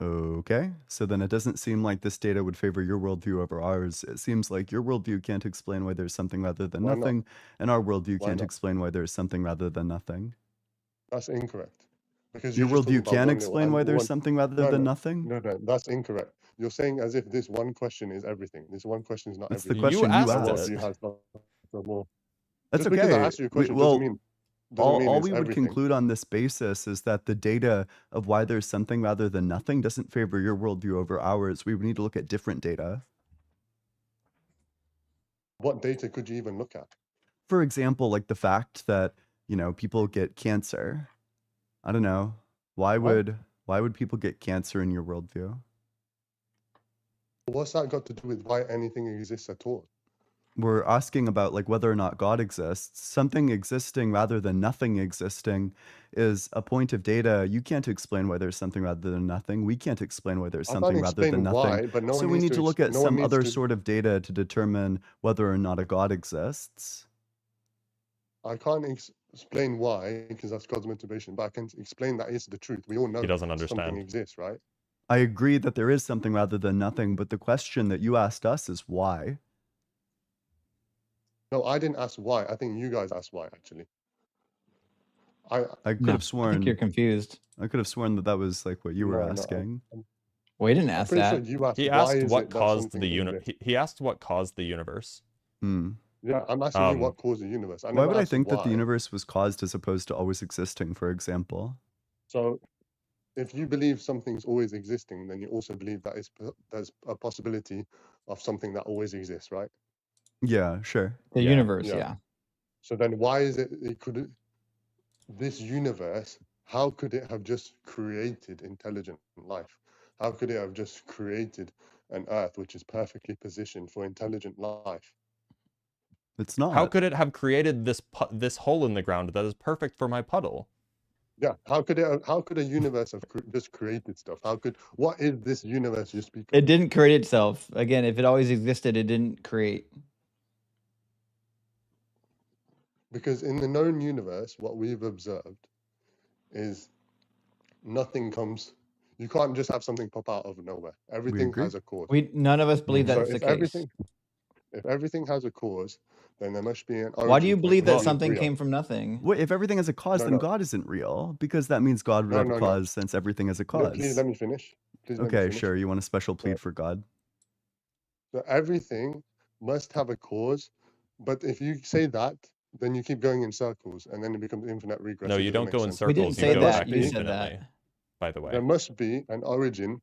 Speaker 5: Okay, so then it doesn't seem like this data would favor your worldview over ours. It seems like your worldview can't explain why there's something rather than nothing, and our worldview can't explain why there's something rather than nothing.
Speaker 18: That's incorrect. Because
Speaker 5: your worldview can explain why there's something rather than nothing?
Speaker 18: No, that's incorrect. You're saying as if this one question is everything. This one question is not
Speaker 5: That's
Speaker 18: everything.
Speaker 5: the question you asked.
Speaker 18: Just
Speaker 5: That's okay.
Speaker 18: because I asked you a question doesn't mean
Speaker 5: all we would
Speaker 18: everything.
Speaker 5: conclude on this basis is that the data of why there's something rather than nothing doesn't favor your worldview over ours. We would need to look at different data.
Speaker 18: What data could you even look at?
Speaker 5: For example, like the fact that, you know, people get cancer. I don't know. Why would people get cancer in your worldview?
Speaker 18: What's that got to do with why anything exists at all?
Speaker 5: We're asking about like whether or not God exists. Something existing rather than nothing existing is a point of data. You can't explain why there's something rather than nothing. We can't explain why there's something rather than nothing. So we need to look at some other sort of data to determine whether or not a God exists.
Speaker 18: I can't explain why, because that's God's motivation, but I can explain that it's the truth. We all know
Speaker 1: he doesn't understand.
Speaker 18: Something exists, right?
Speaker 5: I agree that there is something rather than nothing, but the question that you asked us is why.
Speaker 18: No, I didn't ask why. I think you guys asked why, actually.
Speaker 5: I could have sworn.
Speaker 2: I think you're confused.
Speaker 5: I could have sworn that that was like what you were asking.
Speaker 2: We didn't ask that.
Speaker 18: Sure
Speaker 1: he asked what caused the universe. He asked what caused the universe.
Speaker 18: Yeah, I'm asking you what caused the universe.
Speaker 5: Why would I think that the universe was caused as opposed to always existing, for example?
Speaker 18: So, if you believe something's always existing, then you also believe that there's a possibility of something that always exists, right?
Speaker 5: Yeah, sure.
Speaker 2: The universe, yeah.
Speaker 18: So then why is it this universe, how could it have just created intelligent life? How could it have just created an Earth which is perfectly positioned for intelligent life?
Speaker 5: It's not.
Speaker 1: How could it have created this hole in the ground that is perfect for my puddle?
Speaker 18: Yeah, how could a universe have just created stuff? What is this universe you speak of?
Speaker 2: It didn't create itself. Again, if it always existed, it didn't create.
Speaker 18: Because in the known universe, what we've observed is nothing comes. You can't just have something pop out of nowhere. Everything has a cause.
Speaker 2: None of us believe that's the case.
Speaker 18: If everything has a cause, then there must be an origin.
Speaker 2: Why do you believe that something came from nothing?
Speaker 5: Wait, if everything has a cause, then God isn't real, because that means God would have a cause since everything has a cause.
Speaker 18: Please let me finish.
Speaker 5: Okay, sure. You want a special plead for God?
Speaker 18: So everything must have a cause, but if you say that, then you keep going in circles, and then it becomes infinite regression.
Speaker 1: No, you don't go in circles.
Speaker 2: We didn't say that. You said that.
Speaker 1: By the way,
Speaker 18: there must be an origin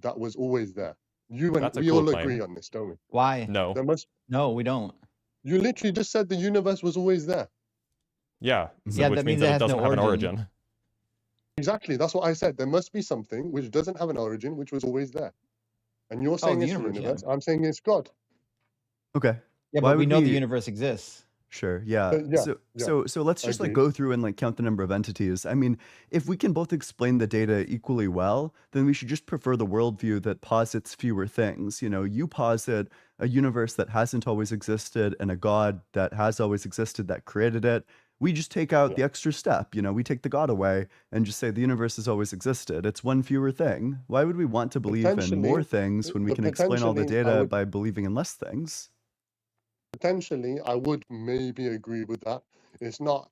Speaker 18: that was always there. You and we all agree on this, don't we?
Speaker 2: Why?
Speaker 1: No.
Speaker 2: No, we don't.
Speaker 18: You literally just said the universe was always there.
Speaker 1: Yeah.
Speaker 2: Yeah,
Speaker 1: which
Speaker 2: that
Speaker 1: means
Speaker 2: means
Speaker 1: that it doesn't have an origin.
Speaker 18: Exactly. That's what I said. There must be something which doesn't have an origin, which was always there. And you're saying it's the universe. I'm saying it's God.
Speaker 5: Okay.
Speaker 2: Yeah, but we know the universe exists.
Speaker 5: Sure. Yeah. So let's just like go through and like count the number of entities. I mean, if we can both explain the data equally well, then we should just prefer the worldview that posits fewer things. You know, you posit a universe that hasn't always existed and a God that has always existed that created it. We just take out the extra step. You know, we take the God away and just say the universe has always existed. It's one fewer thing. Why would we want to believe in more things when we can explain all the data by believing in less things?
Speaker 18: Potentially, I would maybe agree with that. It's not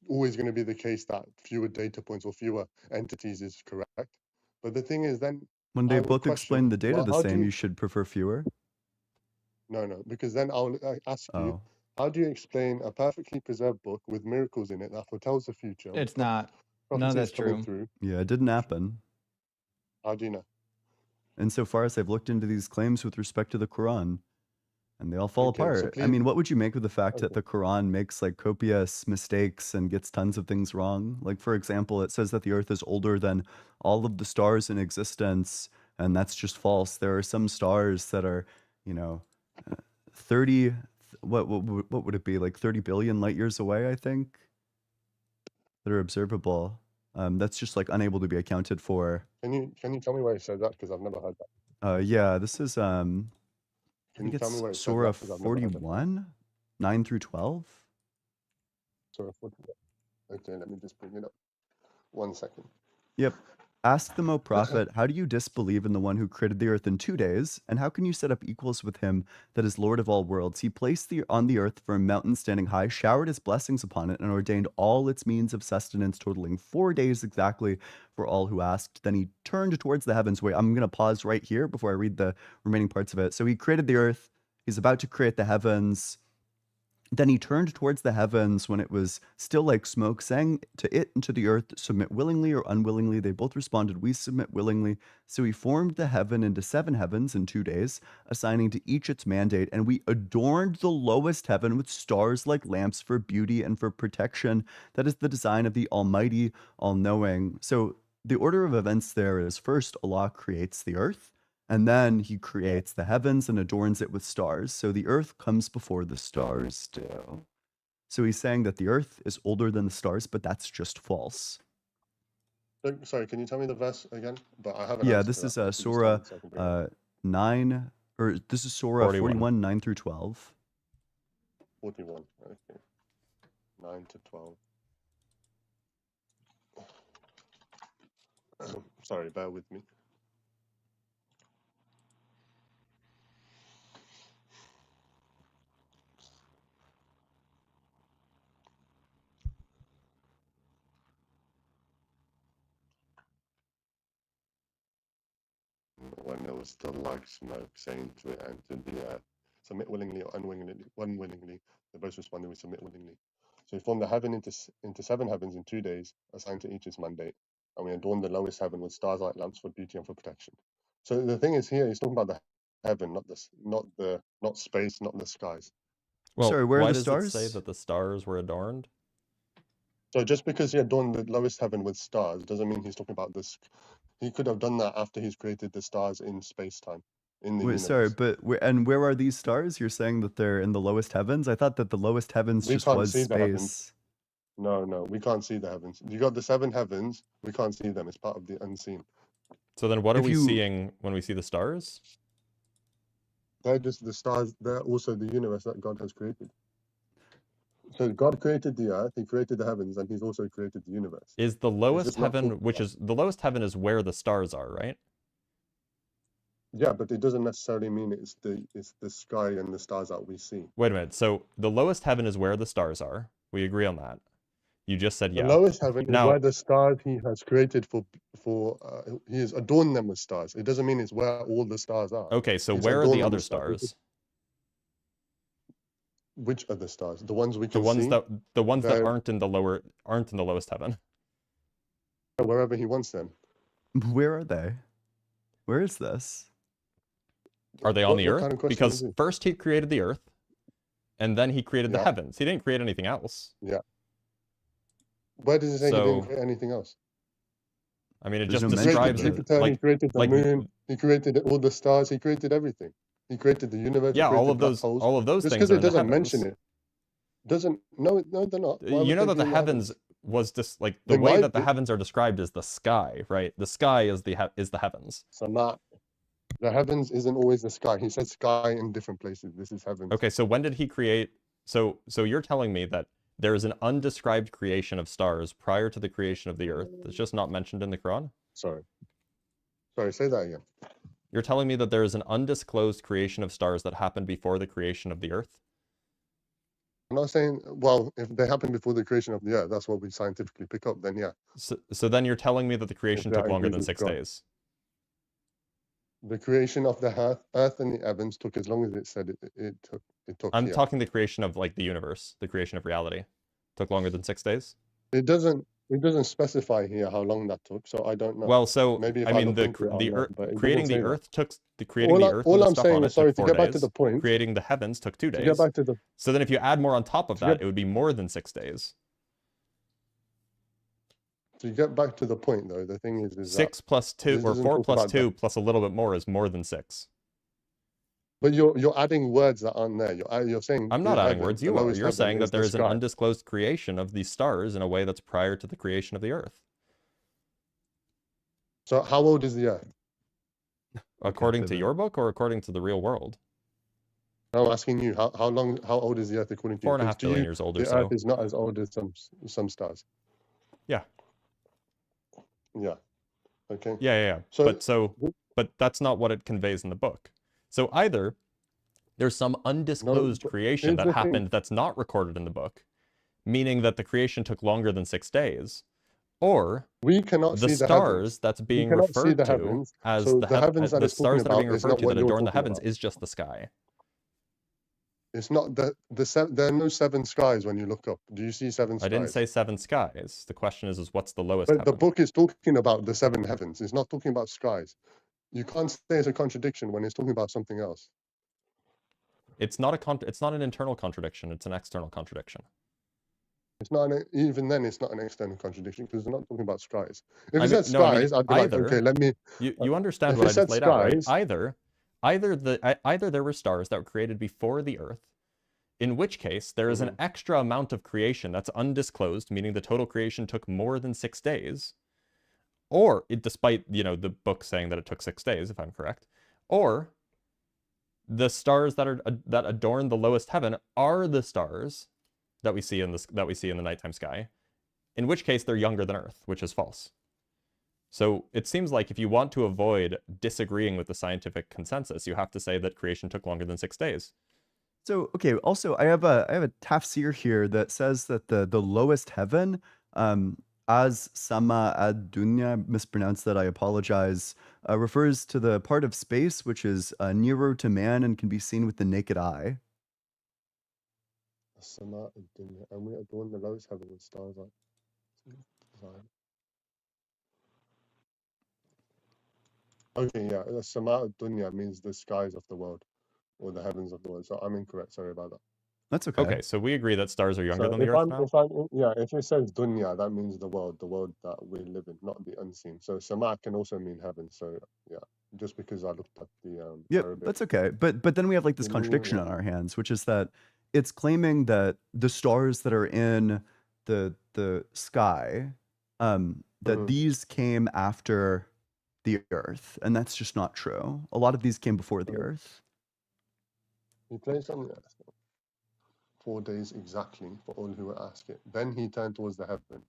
Speaker 18: always going to be the case that fewer data points or fewer entities is correct. But the thing is, then
Speaker 5: when they both explain the data the same, you should prefer fewer.
Speaker 18: No, because then I'll ask you, how do you explain a perfectly preserved book with miracles in it that foretells the future?
Speaker 2: It's not. None of that's true.
Speaker 5: Yeah, it didn't happen.
Speaker 18: How do you know?
Speaker 5: Insofar as I've looked into these claims with respect to the Quran. And they all fall apart. I mean, what would you make of the fact that the Quran makes like copious mistakes and gets tons of things wrong? Like, for example, it says that the Earth is older than all of the stars in existence, and that's just false. There are some stars that are, you know, 30, what would it be, like 30 billion light years away, I think, that are observable. That's just like unable to be accounted for.
Speaker 18: Can you tell me where it says that? Because I've never heard that.
Speaker 5: Yeah, this is I
Speaker 18: Can
Speaker 5: think
Speaker 18: you tell me
Speaker 5: it's
Speaker 18: where it says
Speaker 5: Surah
Speaker 18: that? Because I've never heard it.
Speaker 5: 41, 9 through 12.
Speaker 18: Surah 41. Okay, let me just bring it up. 1 second.
Speaker 5: Yep. Ask them, O prophet, how do you disbelieve in the one who created the earth in 2 days? And how can you set up equals with him that is Lord of all worlds? He placed on the earth for a mountain standing high, showered his blessings upon it, and ordained all its means of sustenance, totaling 4 days exactly for all who asked. Then he turned towards the heavens. Wait, I'm going to pause right here before I read the remaining parts of it. So he created the earth. He's about to create the heavens. Then he turned towards the heavens when it was still like smoke, saying to it and to the earth, submit willingly or unwillingly. They both responded, we submit willingly. So he formed the heaven into 7 heavens in 2 days, assigning to each its mandate. And we adorned the lowest heaven with stars like lamps for beauty and for protection. That is the design of the Almighty, all-knowing. So the order of events there is first Allah creates the earth. And then he creates the heavens and adorns it with stars. So the earth comes before the stars do. So he's saying that the earth is older than the stars, but that's just false.
Speaker 18: Sorry, can you tell me the verse again? But I have
Speaker 5: Yeah, this is Surah 9, or this is Surah 41, 9 through 12.
Speaker 18: 41, okay. 9 to 12. Sorry, bear with me. When there was still like smoke, saying to it and to the earth, submit willingly or unwillingly. They both responded, we submit willingly. So we formed the heaven into 7 heavens in 2 days, assigned to each its mandate, and we adorned the lowest heaven with stars like lamps for beauty and for protection. So the thing is here, he's talking about the heaven, not space, not the skies.
Speaker 1: Well,
Speaker 5: sorry, where
Speaker 1: why
Speaker 5: are the
Speaker 1: does
Speaker 5: stars?
Speaker 1: it say that the stars were adorned?
Speaker 18: So just because he adorned the lowest heaven with stars doesn't mean he's talking about this. He could have done that after he's created the stars in space-time, in the universe.
Speaker 5: Sorry, but where are these stars? You're saying that they're in the lowest heavens? I thought that the lowest heavens just was
Speaker 18: see
Speaker 5: space.
Speaker 18: The heavens. No, we can't see the heavens. You got the 7 heavens, we can't see them. It's part of the unseen.
Speaker 1: So then what are we seeing when we see the stars?
Speaker 18: They're just the stars. They're also the universe that God has created. So God created the earth, he created the heavens, and he's also created the universe.
Speaker 1: Is the lowest heaven, the lowest heaven is where the stars are, right?
Speaker 18: Yeah, but it doesn't necessarily mean it's the sky and the stars that we see.
Speaker 1: Wait a minute. So the lowest heaven is where the stars are. We agree on that. You just said yeah.
Speaker 18: The lowest heaven is where the stars he has created he has adorned them with stars. It doesn't mean it's where all the stars are.
Speaker 1: Okay, so where are the other stars?
Speaker 18: Which other stars? The ones we can see?
Speaker 1: The ones that aren't in the lowest heaven.
Speaker 18: Wherever he wants them.
Speaker 5: Where are they? Where is this?
Speaker 1: Are they on the earth? Because first he created the earth, and then he created the heavens. He didn't create anything else.
Speaker 18: Yeah. Where does it say he didn't create anything else?
Speaker 1: I mean, it just describes
Speaker 18: it. He created the moon. He created all the stars. He created everything. He created the universe.
Speaker 1: Yeah, all of those
Speaker 18: just
Speaker 1: things.
Speaker 18: Because it doesn't mention it. No, they're not.
Speaker 1: You know that the heavens was just like the way that the heavens are described is the sky, right? The sky is the heavens.
Speaker 18: So not the heavens isn't always the sky. He said sky in different places. This is heavens.
Speaker 1: Okay, so when did he create? So you're telling me that there is an undescribed creation of stars prior to the creation of the earth that's just not mentioned in the Quran?
Speaker 18: Sorry, say that again.
Speaker 1: You're telling me that there is an undisclosed creation of stars that happened before the creation of the earth?
Speaker 18: I'm not saying, well, if they happened before the creation of the earth, that's what we scientifically pick up, then yeah.
Speaker 1: So then you're telling me that the creation took longer than 6 days?
Speaker 18: The creation of the earth and the heavens took as long as it said it took.
Speaker 1: I'm talking the creation of like the universe, the creation of reality. Took longer than 6 days?
Speaker 18: It doesn't specify here how long that took, so I don't know.
Speaker 1: Well, so
Speaker 18: maybe
Speaker 1: I mean, creating the earth took all
Speaker 18: I'm saying is, sorry, to get back to the point,
Speaker 1: creating the heavens took 2 days.
Speaker 18: To get back to the,
Speaker 1: so then, if you add more on top of that, it would be more than 6 days.
Speaker 18: To get back to the point, though, the thing is
Speaker 1: 6 plus 2 or 4 plus 2 plus a little bit more is more than 6.
Speaker 18: But you're adding words that aren't there. You're saying
Speaker 1: I'm not adding words. You are. You're saying that there is an undisclosed creation of these stars in a way that's prior to the creation of the earth.
Speaker 18: So how old is the earth?
Speaker 1: According to your book or according to the real world?
Speaker 18: I'm asking you, how old is the Earth according to you?
Speaker 1: 4.5 billion years old or so.
Speaker 18: The Earth is not as old as some stars.
Speaker 1: Yeah.
Speaker 18: Yeah. Okay.
Speaker 1: Yeah. But that's not what it conveys in the book. So either there's some undisclosed creation that happened that's not recorded in the book, meaning that the creation took longer than 6 days, or
Speaker 18: we cannot
Speaker 1: the
Speaker 18: see
Speaker 1: stars that's being referred to as the stars that are being referred to that adorn the heavens is just the sky.
Speaker 18: It's not there are no 7 skies when you look up. Do you see 7 skies?
Speaker 1: I didn't say 7 skies. The question is what's the lowest
Speaker 18: But
Speaker 1: heaven?
Speaker 18: the book is talking about the 7 heavens. It's not talking about skies. You can't say it's a contradiction when it's talking about something else.
Speaker 1: It's not an internal contradiction, it's an external contradiction.
Speaker 18: It's not even then it's not an external contradiction because they're not talking about skies. If it said skies, I'd be like, okay, let me
Speaker 1: you understand what I just laid out, right? Either there were stars that were created before the Earth, in which case there is an extra amount of creation that's undisclosed, meaning the total creation took more than 6 days, or despite the book saying that it took 6 days, if I'm correct, or the stars that adorn the lowest heaven are the stars that we see in the nighttime sky, in which case they're younger than Earth, which is false. So it seems like if you want to avoid disagreeing with the scientific consensus, you have to say that creation took longer than 6 days.
Speaker 5: So, okay, also I have a tafsir here that says that the lowest heaven, as sama ad dunya, mispronounced that, I apologize, refers to the part of space which is nearer to man and can be seen with the naked eye.
Speaker 18: Sama ad dunya, and we adorn the lowest heaven with stars like. Okay, yeah, Sama Dunya means the skies of the world, or the heavens of the world. So I'm incorrect. Sorry about that.
Speaker 5: That's okay.
Speaker 1: Okay, so we agree that stars are younger than the Earth now?
Speaker 18: If it says Dunya, that means the world that we live in, not the unseen. So Sama can also mean heaven. So yeah, just because I looked at the Arabic.
Speaker 5: That's okay. But then we have like this contradiction on our hands, which is that it's claiming that the stars that are in the sky, that these came after the Earth, and that's just not true. A lot of these came before the Earth.
Speaker 18: He placed on the earth 4 days exactly for all who would ask it. Then he turned towards the heaven,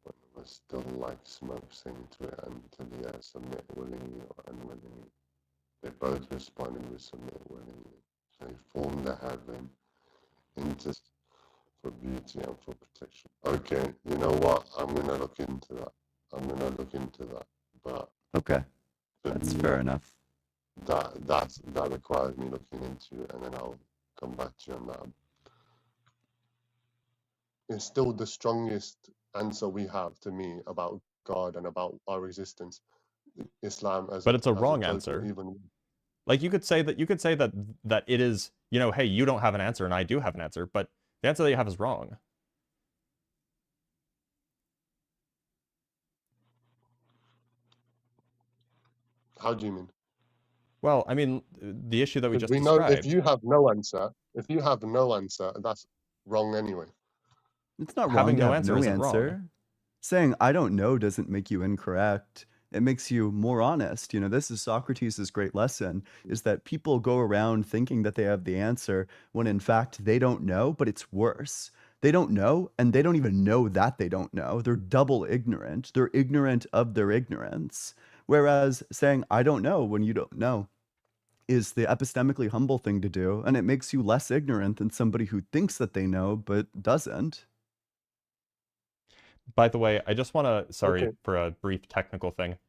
Speaker 18: but it was still like smoke, saying to it and to the air, submit willingly or unwillingly. They both responded with submit willingly. So he formed the heaven into for beauty and for protection. Okay, you know what? I'm gonna look into that. But
Speaker 5: okay, that's fair enough.
Speaker 18: That requires me looking into it, and then I'll come back to you on that. It's still the strongest answer we have to me about God and about our existence. Islam as
Speaker 1: but it's a wrong answer. Like you could say that it is, hey, you don't have an answer and I do have an answer, but the answer that you have is wrong.
Speaker 18: How do you mean?
Speaker 1: Well, I mean, the issue that we just
Speaker 18: described.
Speaker 1: Know
Speaker 18: if you have no answer, that's wrong anyway.
Speaker 5: It's not wrong
Speaker 1: having
Speaker 5: to
Speaker 1: no
Speaker 5: have
Speaker 1: answer.
Speaker 5: No
Speaker 1: isn't
Speaker 5: answer.
Speaker 1: Wrong.
Speaker 5: Saying I don't know doesn't make you incorrect. It makes you more honest. This is Socrates' great lesson, is that people go around thinking that they have the answer when in fact they don't know, but it's worse. They don't know, and they don't even know that they don't know. They're double ignorant. They're ignorant of their ignorance. Whereas saying I don't know when you don't know is the epistemically humble thing to do, and it makes you less ignorant than somebody who thinks that they know but doesn't.
Speaker 1: By the way, I just want to, sorry for a brief technical thing.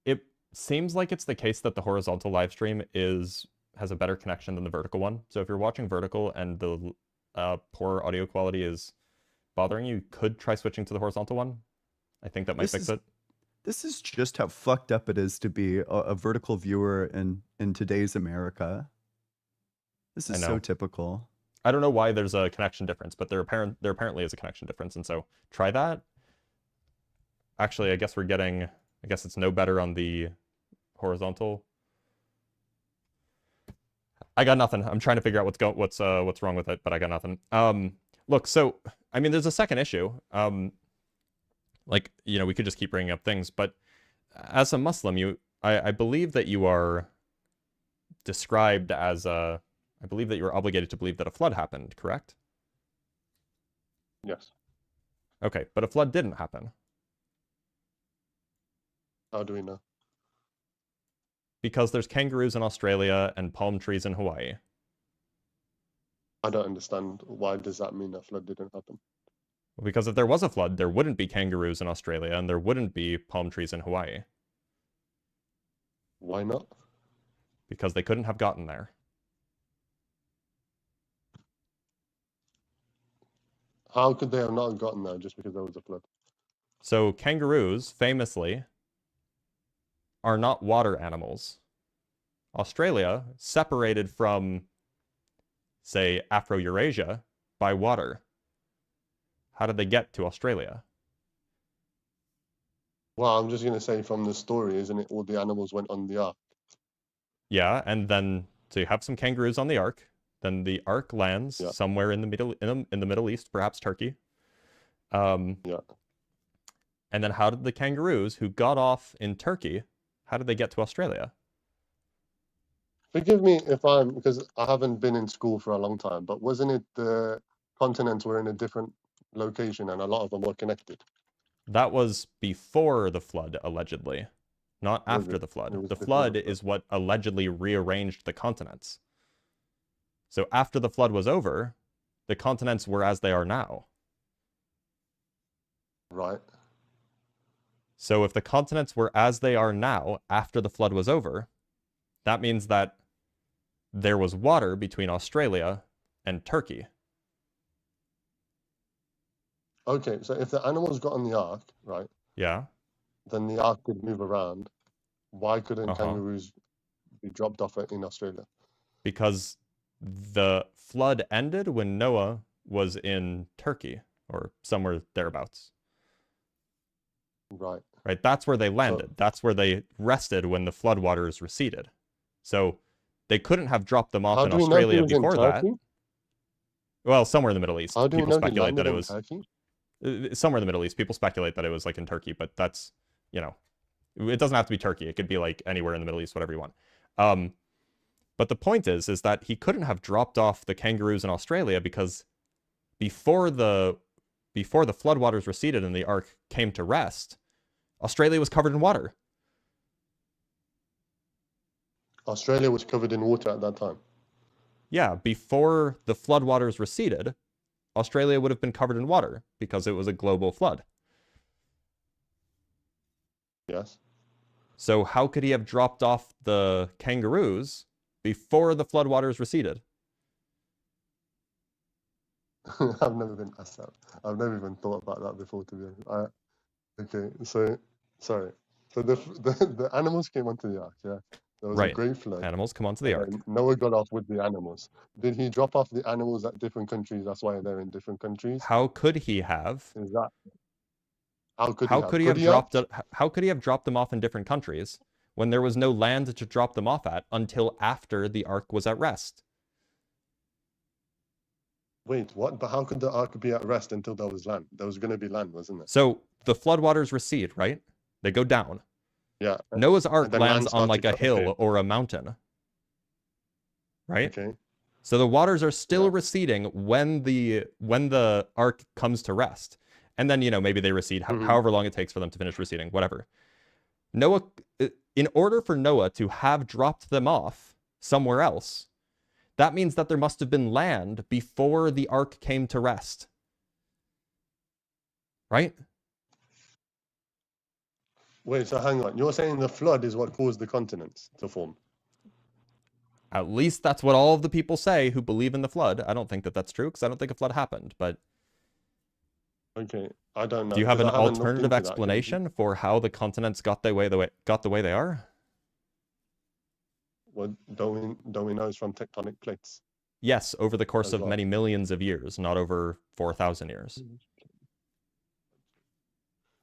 Speaker 1: It seems like it's the case that the horizontal live stream has a better connection than the vertical one. So if you're watching vertical and the poor audio quality is bothering you, could try switching to the horizontal one. I think that might fix it.
Speaker 5: This is just how fucked up it is to be a vertical viewer in today's America. This is so typical.
Speaker 1: I don't know why there's a connection difference, but there apparently is a connection difference, and so try that. Actually, I guess it's no better on the horizontal. I got nothing. I'm trying to figure out what's wrong with it, but I got nothing. Look, so I mean, there's a second issue. We could just keep bringing up things, but as a Muslim, I believe that you are described as I believe that you are obligated to believe that a flood happened, correct?
Speaker 18: Yes.
Speaker 1: Okay, but a flood didn't happen.
Speaker 18: How do we know?
Speaker 1: Because there's kangaroos in Australia and palm trees in Hawaii.
Speaker 18: I don't understand. Why does that mean a flood didn't happen?
Speaker 1: Well, because if there was a flood, there wouldn't be kangaroos in Australia and there wouldn't be palm trees in Hawaii.
Speaker 18: Why not?
Speaker 1: Because they couldn't have gotten there.
Speaker 18: How could they have not gotten there just because there was a flood?
Speaker 1: So kangaroos, famously, are not water animals. Australia, separated from, say, Afro-Eurasia by water. How did they get to Australia?
Speaker 18: Well, I'm just going to say from the story, isn't it, all the animals went on the ark?
Speaker 1: Yeah, and then, so you have some kangaroos on the ark. Then the ark lands somewhere in the Middle East, perhaps Turkey.
Speaker 18: Yeah.
Speaker 1: And then how did the kangaroos who got off in Turkey, how did they get to Australia?
Speaker 18: Forgive me because I haven't been in school for a long time, but wasn't it the continents were in a different location and a lot of them were connected?
Speaker 1: That was before the flood, allegedly, not after the flood. The flood is what allegedly rearranged the continents. So after the flood was over, the continents were as they are now.
Speaker 18: Right.
Speaker 1: So if the continents were as they are now after the flood was over, that means that there was water between Australia and Turkey.
Speaker 18: Okay, so if the animals got on the ark, right?
Speaker 1: Yeah.
Speaker 18: Then the ark could move around. Why couldn't kangaroos be dropped off in Australia?
Speaker 1: Because the flood ended when Noah was in Turkey or somewhere thereabouts.
Speaker 18: Right.
Speaker 1: Right, that's where they landed. That's where they rested when the floodwaters receded. So they couldn't have dropped them off in Australia before that. Well, somewhere in the Middle East. People speculate that it was somewhere in the Middle East. People speculate that it was like in Turkey, but that's, you know, it doesn't have to be Turkey. It could be like anywhere in the Middle East, whatever you want. But the point is that he couldn't have dropped off the kangaroos in Australia because before the floodwaters receded and the ark came to rest, Australia was covered in water.
Speaker 18: Australia was covered in water at that time.
Speaker 1: Yeah, before the floodwaters receded, Australia would have been covered in water because it was a global flood.
Speaker 18: Yes.
Speaker 1: So how could he have dropped off the kangaroos before the floodwaters receded?
Speaker 18: I've never been asked that. I've never even thought about that before, to be honest. Okay, so sorry. So the animals came onto the ark, yeah. There was a great flood.
Speaker 1: Animals come onto the ark.
Speaker 18: Noah got off with the animals. Did he drop off the animals at different countries? That's why they're in different countries.
Speaker 1: How could he have?
Speaker 18: Is that how could
Speaker 1: he have dropped them off in different countries when there was no land to drop them off at until after the ark was at rest?
Speaker 18: Wait, what? But how could the ark be at rest until there was land? There was going to be land, wasn't there?
Speaker 1: So the floodwaters recede, right? They go down.
Speaker 18: Yeah.
Speaker 1: Noah's Ark lands on like a hill or a mountain. Right?
Speaker 18: Okay.
Speaker 1: So the waters are still receding when the ark comes to rest. And then, you know, maybe they recede however long it takes for them to finish receding, whatever. Noah, in order for Noah to have dropped them off somewhere else, that means that there must have been land before the ark came to rest. Right?
Speaker 18: Wait, so hang on. You're saying the flood is what caused the continents to form?
Speaker 1: At least that's what all of the people say who believe in the flood. I don't think that that's true because I don't think a flood happened, but...
Speaker 18: Okay, I don't know.
Speaker 1: Do you have an alternative explanation for how the continents got the way they are?
Speaker 18: Well, don't we know it's from tectonic plates?
Speaker 1: Yes, over the course of many millions of years, not over 4,000 years.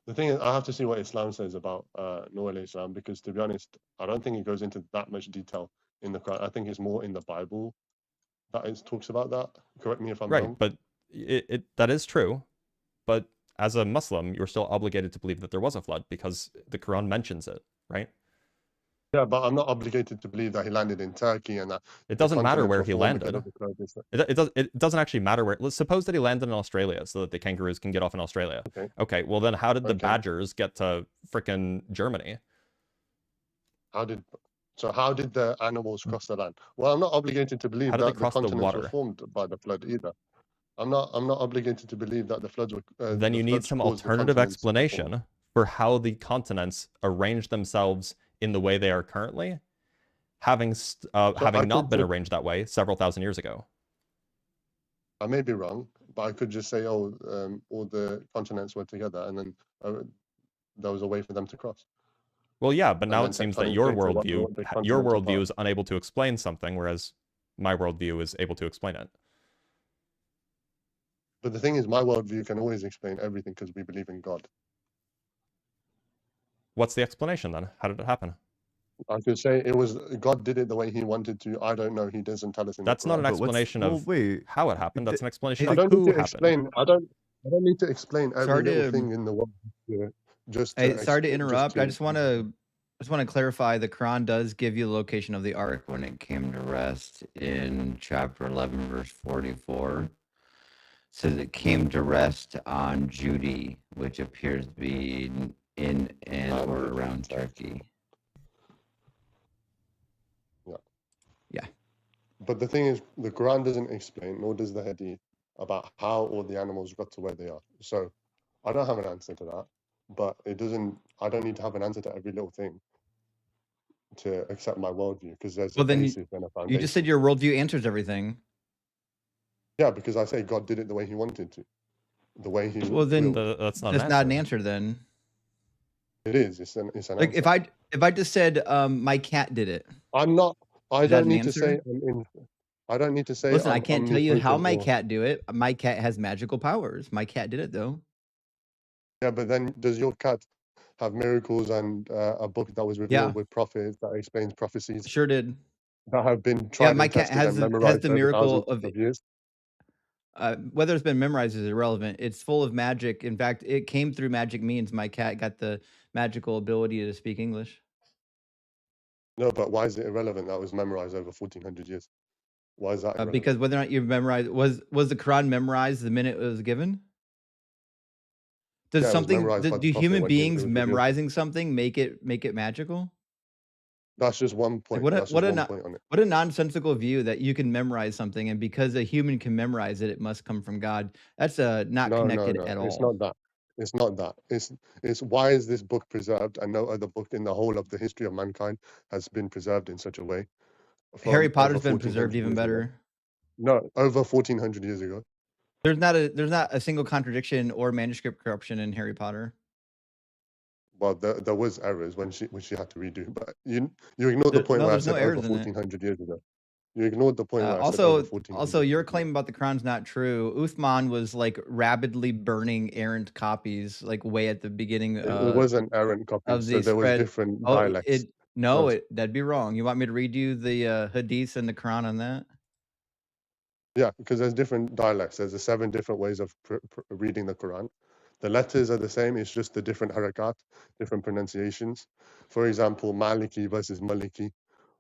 Speaker 18: The thing is, I have to see what Islam says about Noah alayhi salam, because to be honest, I don't think it goes into that much detail in the Quran. I think it's more in the Bible that it talks about that. Correct me if I'm wrong.
Speaker 1: Right, but that is true. But as a Muslim, you're still obligated to believe that there was a flood because the Quran mentions it, right?
Speaker 18: Yeah, but I'm not obligated to believe that he landed in Turkey and that
Speaker 1: it doesn't matter where he landed. It doesn't actually matter where. Let's suppose that he landed in Australia so that the kangaroos can get off in Australia. Okay, well then how did the badgers get to frickin' Germany?
Speaker 18: How did the animals cross the land? Well, I'm not obligated to believe that the continents were formed by the flood either. I'm not obligated to believe that the floods were.
Speaker 1: Then you need some alternative explanation for how the continents arranged themselves in the way they are currently, having not been arranged that way several thousand years ago.
Speaker 18: I may be wrong, but I could just say, all the continents were together, and then there was a way for them to cross.
Speaker 1: Well, yeah, but now it seems that your worldview is unable to explain something, whereas my worldview is able to explain it.
Speaker 18: But the thing is, my worldview can always explain everything because we believe in God.
Speaker 1: What's the explanation then? How did it happen?
Speaker 18: I could say it was God did it the way he wanted to. I don't know. He doesn't tell us in
Speaker 1: That's
Speaker 18: the
Speaker 1: not an explanation of how it happened. That's an explanation of
Speaker 18: who
Speaker 1: happened.
Speaker 18: I don't need to explain every little thing in the world.
Speaker 2: Sorry to interrupt. I just want to clarify. The Quran does give you the location of the ark
Speaker 16: when it came to rest in chapter 11, verse 44. It says it came to rest on Judy, which appears to be in and or around Turkey.
Speaker 18: Yeah. But the thing is, the Quran doesn't explain, nor does the Hadith, about how all the animals got to where they are. So I don't have an answer to that, but it doesn't. I don't need to have an answer to every little thing to accept my worldview, because there's a basis and a foundation.
Speaker 2: You just said your worldview answers everything.
Speaker 18: Yeah, because I say God did it the way he wanted to. The way he
Speaker 1: that's not
Speaker 2: an answer then.
Speaker 18: It is. It's an
Speaker 2: like
Speaker 18: answer.
Speaker 2: if I just said my cat did it.
Speaker 18: I don't need to say I don't need to say.
Speaker 2: Listen, I can't tell you how my cat do it. My cat has magical powers. My cat did it though.
Speaker 18: Yeah, but then does your cat have miracles and a book that was revealed with prophets that explains prophecies?
Speaker 2: Sure did.
Speaker 18: That have been tried
Speaker 2: my
Speaker 18: and
Speaker 2: cat
Speaker 18: tested and memorized
Speaker 2: has the miracle
Speaker 18: of years.
Speaker 2: Whether it's been memorized is irrelevant. It's full of magic. In fact, it came through magic means. My cat got the magical ability to speak English.
Speaker 18: No, but why is it irrelevant? That was memorized over 1400 years. Why is that irrelevant?
Speaker 2: Because whether or not you've memorized, was the Quran memorized the minute it was given? Does do human beings memorizing something make it magical?
Speaker 18: That's just one point. What
Speaker 2: a nonsensical view that you can memorize something, and because a human can memorize it, it must come from God. That's not connected at all.
Speaker 18: It's not that. It's not that. It's why is this book preserved and no other book in the whole of the history of mankind has been preserved in such a way?
Speaker 2: Harry Potter's been preserved even better.
Speaker 18: No, over 1400 years ago.
Speaker 2: There's not a single contradiction or manuscript corruption in Harry Potter.
Speaker 18: Well, there was errors when she had to redo, but you ignored the point where I said over 1400 years ago. You ignored the point where I said over 1400.
Speaker 2: Also, your claim about the Quran's not true. Uthman was like rapidly burning errant copies, like way at the beginning.
Speaker 18: It was an errant copy, so there was different dialects.
Speaker 2: That'd be wrong. You want me to read you the Hadith and the Quran on that?
Speaker 18: Yeah, because there's different dialects. There's 7 different ways of reading the Quran. The letters are the same. It's just the different harakat, different pronunciations. For example, Maliki versus Maliki.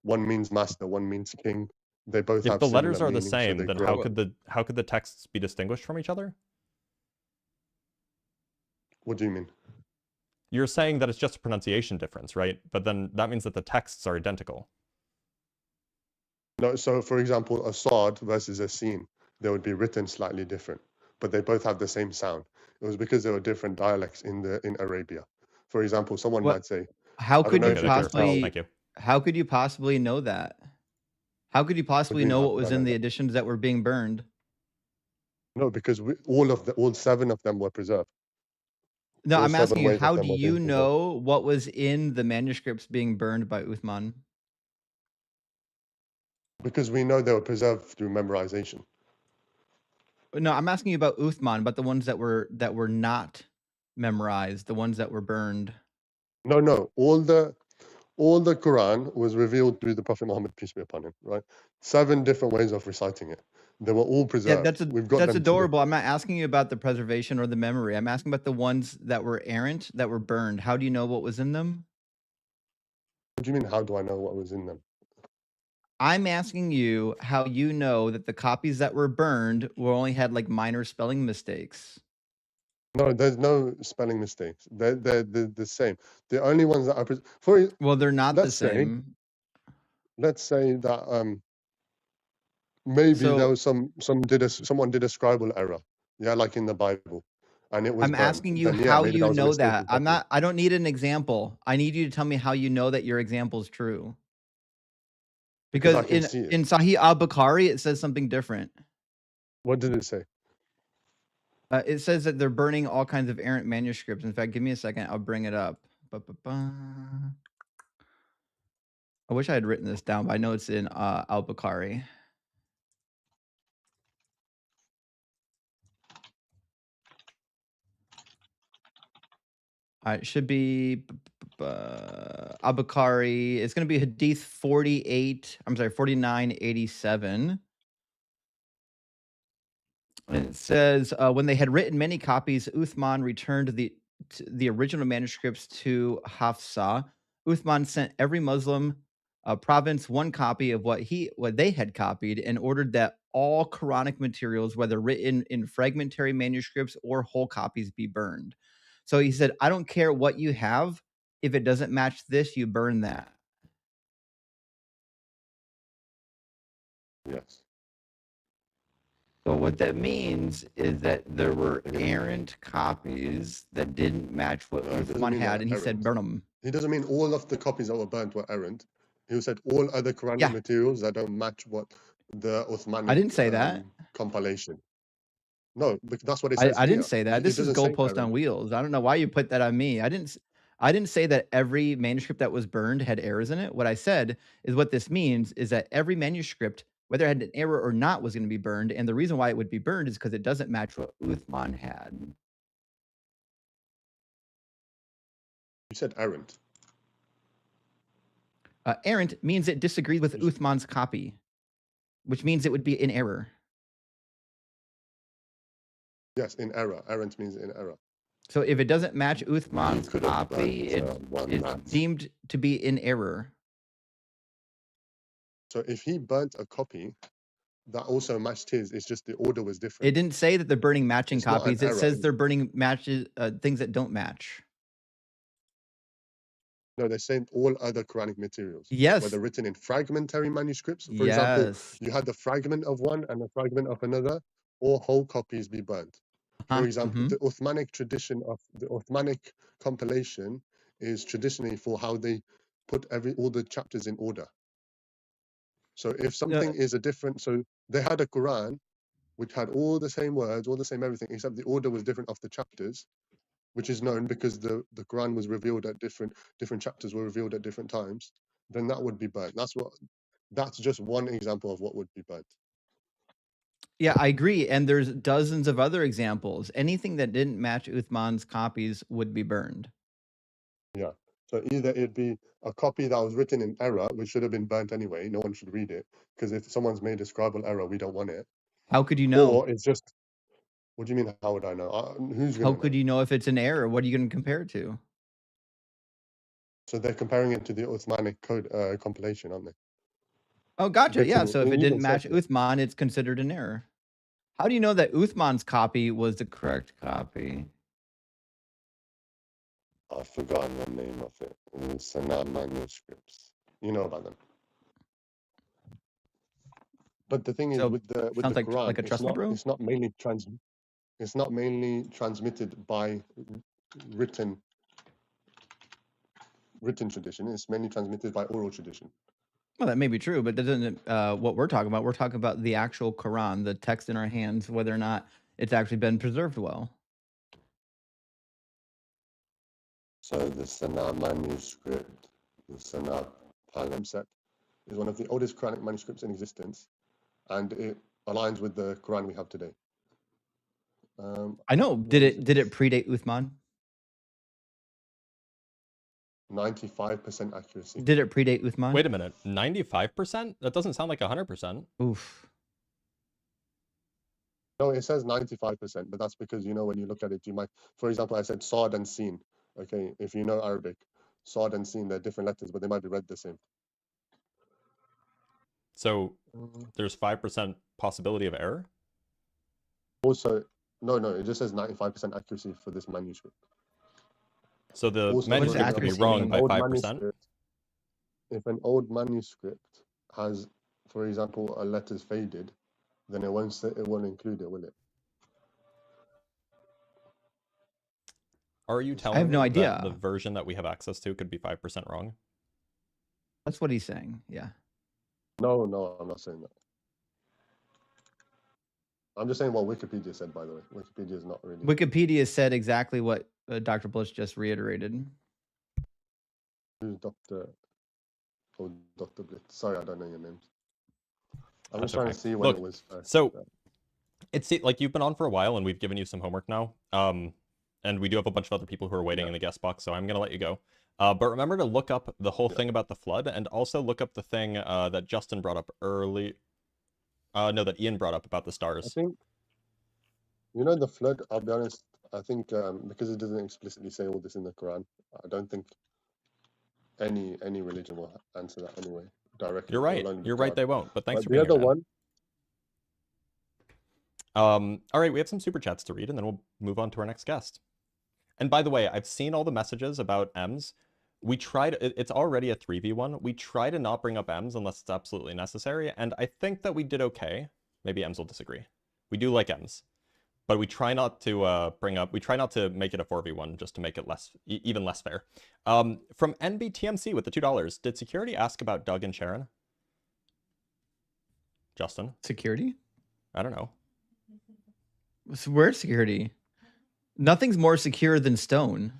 Speaker 18: One means master, one means king. They both have.
Speaker 1: If the letters are the same, then how could the texts be distinguished from each other?
Speaker 18: What do you mean?
Speaker 1: You're saying that it's just a pronunciation difference, right? But then that means that the texts are identical.
Speaker 18: No, so for example, a Sa'd versus a Sin, they would be written slightly different, but they both have the same sound. It was because there were different dialects in Arabia. For example, someone might say,
Speaker 2: how could you possibly know that? How could you possibly know what was in the editions that were being burned?
Speaker 18: No, because all 7 of them were preserved.
Speaker 2: No, I'm asking you, how do you know what was in the manuscripts being burned by Uthman?
Speaker 18: Because we know they were preserved through memorization.
Speaker 2: No, I'm asking you about Uthman, but the ones that were not memorized, the ones that were burned.
Speaker 18: No, all the Quran was revealed through the Prophet Muhammad, peace be upon him, right? 7 different ways of reciting it. They were all preserved.
Speaker 2: Yeah, that's adorable. I'm not asking you about the preservation or the memory. I'm asking about the ones that were errant, that were burned. How do you know what was in them?
Speaker 18: What do you mean, how do I know what was in them?
Speaker 2: I'm asking you how you know that the copies that were burned only had like minor spelling mistakes.
Speaker 18: No, there's no spelling mistakes. They're the same. The only ones that are
Speaker 2: well, they're not the same.
Speaker 18: Let's say that maybe there was someone did a scribal error. Yeah, like in the Bible, and it was.
Speaker 2: I'm asking you how you know that. I don't need an example. I need you to tell me how you know that your example is true. Because in Sahih al-Bukhari, it says something different.
Speaker 18: What did it say?
Speaker 2: It says that they're burning all kinds of errant manuscripts. In fact, give me a second. I'll bring it up. I wish I had written this down, but I know it's in al-Bukhari. It should be al-Bukhari. It's going to be Hadith 4987. It says, when they had written many copies, Uthman returned the original manuscripts to Hafsa. Uthman sent every Muslim province one copy of what they had copied and ordered that all Quranic materials, whether written in fragmentary manuscripts or whole copies, be burned. So he said, I don't care what you have. If it doesn't match this, you burn that.
Speaker 18: Yes.
Speaker 16: So what that means is that there were errant copies that didn't match what
Speaker 2: Uthman had, and he said burn them.
Speaker 18: He doesn't mean all of the copies that were burnt were errant. He said all other Quranic materials that don't match what the Uthmanic.
Speaker 2: I didn't say that.
Speaker 18: Compilation. No, that's what it says.
Speaker 2: I didn't say that. This is goalpost on wheels. I don't know why you put that on me. I didn't say that every manuscript that was burned had errors in it. What I said is what this means is that every manuscript, whether it had an error or not, was going to be burned. And the reason why it would be burned is because it doesn't match what Uthman had.
Speaker 18: You said errant.
Speaker 2: Errant means it disagreed with Uthman's copy, which means it would be in error.
Speaker 18: Yes, in error. Errant means in error.
Speaker 2: So if it doesn't match Uthman's copy, it's deemed to be in error.
Speaker 18: So if he burnt a copy that also matched his, it's just the order was different.
Speaker 2: It didn't say that they're burning matching copies. It says they're burning things that don't match.
Speaker 18: No, they're saying all other Quranic materials.
Speaker 2: Yes.
Speaker 18: Whether written in fragmentary manuscripts. For example, you had the fragment of one and the fragment of another, or whole copies be burnt. For example, the Uthmanic tradition of the Uthmanic compilation is traditionally for how they put all the chapters in order. So if something is a different, so they had a Quran which had all the same words, all the same everything, except the order was different of the chapters, which is known because the Quran was revealed at different chapters were revealed at different times, then that would be burnt. That's just one example of what would be burnt.
Speaker 2: Yeah, I agree. And there's dozens of other examples. Anything that didn't match Uthman's copies would be burned.
Speaker 18: Yeah. So either it'd be a copy that was written in error, which should have been burnt anyway. No one should read it, because if someone's made a scribal error, we don't want it.
Speaker 2: How could you know?
Speaker 18: Or it's just, what do you mean, how would I know? Who's going to
Speaker 2: How could you know if it's an error? What are you going to compare it to?
Speaker 18: So they're comparing it to the Uthmanic code compilation, aren't they?
Speaker 2: Oh, gotcha. Yeah. So if it didn't match Uthman, it's considered an error. How do you know that Uthman's copy was the correct copy?
Speaker 18: I've forgotten the name of it. It's Sanaa manuscripts. You know about them. But the thing is, with the Quran,
Speaker 2: like a trust me, bro?
Speaker 18: It's not mainly transmitted by written tradition. It's mainly transmitted by oral tradition.
Speaker 2: Well, that may be true, but that doesn't what we're talking about. We're talking about the actual Quran, the text in our hands, whether or not it's actually been preserved well.
Speaker 18: So the Sanaa manuscript, the Sanaa palimpsest, is one of the oldest Quranic manuscripts in existence, and it aligns with the Quran we have today.
Speaker 2: I know. Did it predate Uthman?
Speaker 18: 95% accuracy.
Speaker 2: Did it predate Uthman?
Speaker 1: Wait a minute, 95%? That doesn't sound like 100%.
Speaker 2: Oof.
Speaker 18: No, it says 95%, but that's because, when you look at it, you might, for example, I said Saad and Sin. Okay, if you know Arabic, Sod and Sin, they're different letters, but they might be read the same.
Speaker 1: So there's 5% possibility of error?
Speaker 18: Also, no, it just says 95% accuracy for this manuscript.
Speaker 1: So the manuscript could be wrong by 5%?
Speaker 18: If an old manuscript has, for example, a letter's faded, then it won't include it, will it?
Speaker 1: Are you telling
Speaker 2: I have no
Speaker 1: me
Speaker 2: idea.
Speaker 1: that the version that we have access to could be 5% wrong?
Speaker 2: That's what he's saying, yeah.
Speaker 18: No, I'm not saying that. I'm just saying what Wikipedia said, by the way. Wikipedia is not really...
Speaker 2: Wikipedia said exactly what Dr. Bliss just reiterated.
Speaker 18: Who's Dr. Oh, Dr. Blitz. Sorry, I don't know your names. I'm just trying to see when it was.
Speaker 1: So, it's like you've been on for a while, and we've given you some homework now. And we do have a bunch of other people who are waiting in the guest box, so I'm going to let you go. But remember to look up the whole thing about the flood, and also look up the thing that Justin brought up early. No, that Ian brought up about the stars.
Speaker 18: I think, the flood, I'll be honest, I think because it doesn't explicitly say all this in the Quran, I don't think any religion will answer that anyway directly.
Speaker 1: You're right. You're right. They won't. But thanks for
Speaker 18: being
Speaker 1: the other
Speaker 18: one.
Speaker 1: All right, we have some super chats to read, and then we'll move on to our next guest. And by the way, I've seen all the messages about M's. We tried. It's already a 3v1. We try to not bring up M's unless it's absolutely necessary, and I think that we did okay. Maybe M's will disagree. We do like M's, but we try not to We try not to make it a 4v1 just to make it even less fair. From NBTMC with the $2. Did security ask about Doug and Sharon? Justin?
Speaker 2: Security?
Speaker 1: I don't know.
Speaker 2: Where's security? Nothing's more secure than stone.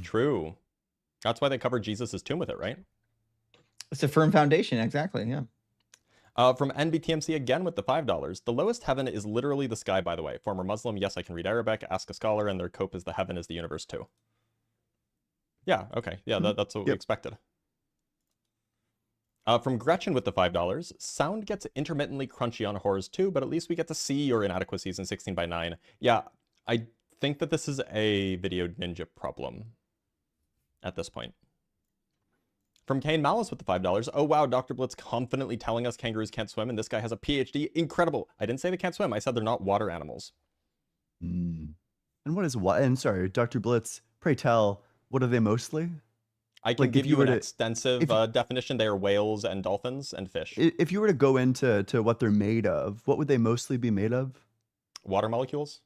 Speaker 1: True. That's why they covered Jesus' tomb with it, right?
Speaker 2: It's a firm foundation, exactly, yeah.
Speaker 1: From NBTMC again with the $5. The lowest heaven is literally the sky, by the way. Former Muslim, yes, I can read Arabic, ask a scholar, and their cope is the heaven is the universe too. Yeah, okay. Yeah, that's what we expected. From Gretchen with the $5. Sound gets intermittently crunchy on horrors too, but at least we get to see your inadequacies in 16:9. Yeah, I think that this is a Video Ninja problem at this point. From Kane Malice with the $5. Oh wow, Dr. Blitz confidently telling us kangaroos can't swim, and this guy has a PhD. Incredible. I didn't say they can't swim. I said they're not water animals.
Speaker 5: And what is what? And sorry, Dr. Blitz, pray tell, what are they mostly?
Speaker 1: I can give you an extensive definition. They are whales and dolphins and fish.
Speaker 5: If you were to go into what they're made of, what would they mostly be made of?
Speaker 1: Water molecules.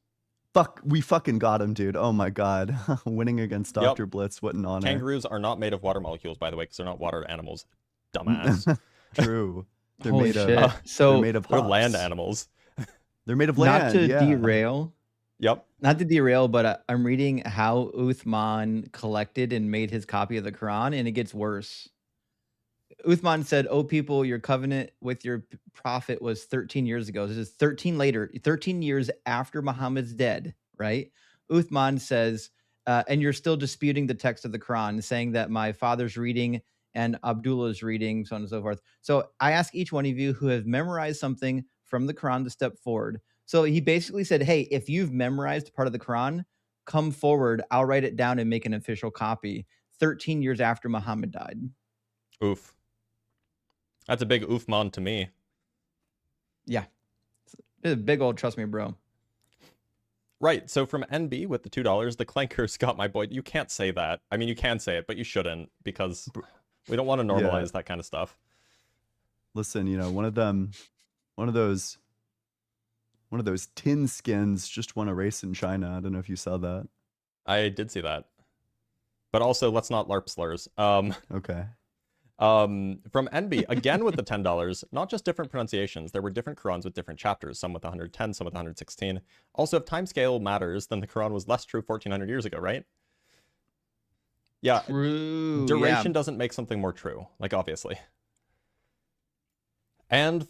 Speaker 5: Fuck, we fucking got him, dude. Oh my god. Winning against Dr. Blitz, what an honor.
Speaker 1: Kangaroos are not made of water molecules, by the way, because they're not water animals. Dumbass.
Speaker 5: True. They're
Speaker 2: Holy
Speaker 5: made
Speaker 2: shit.
Speaker 5: of they're made of
Speaker 1: they're
Speaker 5: hops.
Speaker 1: land animals.
Speaker 5: They're made of land.
Speaker 2: Not to derail.
Speaker 1: Yep.
Speaker 2: Not to derail, but I'm reading how Uthman collected and made his copy of the Quran, and it gets worse. Uthman said, "Oh, people, your covenant with your prophet was 13 years ago." This is 13 years after Muhammad's dead, right? Uthman says, and you're still disputing the text of the Quran, saying that my father's reading and Abdullah's reading, so on and so forth. So I ask each one of you who have memorized something from the Quran to step forward. So he basically said, hey, if you've memorized part of the Quran, come forward. I'll write it down and make an official copy. 13 years after Muhammad died.
Speaker 1: Oof. That's a big oofman to me.
Speaker 2: Yeah. It's a big old trust me, bro.
Speaker 1: Right. So from NB with the $2, the clankers got my boy. You can't say that. I mean, you can say it, but you shouldn't, because we don't want to normalize that kind of stuff.
Speaker 5: Listen, one of those tin skins just won a race in China. I don't know if you saw that.
Speaker 1: I did see that. But also, let's not LARP slurs.
Speaker 5: Okay.
Speaker 1: From NB, again with the $10, not just different pronunciations. There were different Qurans with different chapters, some with 110, some with 116. Also, if time scale matters, then the Quran was less true 1400 years ago, right? Yeah.
Speaker 2: True.
Speaker 1: Duration doesn't make something more true, like obviously. And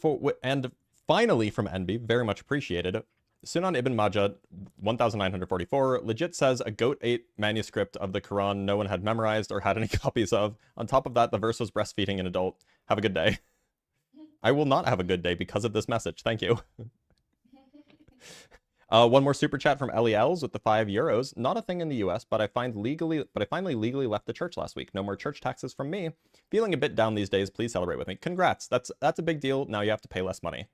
Speaker 1: finally from NB, very much appreciated, Sunan Ibn Majah 1944 legit says a goat ate manuscript of the Quran no one had memorized or had any copies of. On top of that, the verse was breastfeeding an adult. Have a good day. I will not have a good day because of this message. Thank you. One more super chat from LELs with the €5. Not a thing in the US, but I finally legally left the church last week. No more church taxes from me. Feeling a bit down these days. Please celebrate with me. Congrats. That's a big deal. Now you have to pay less money.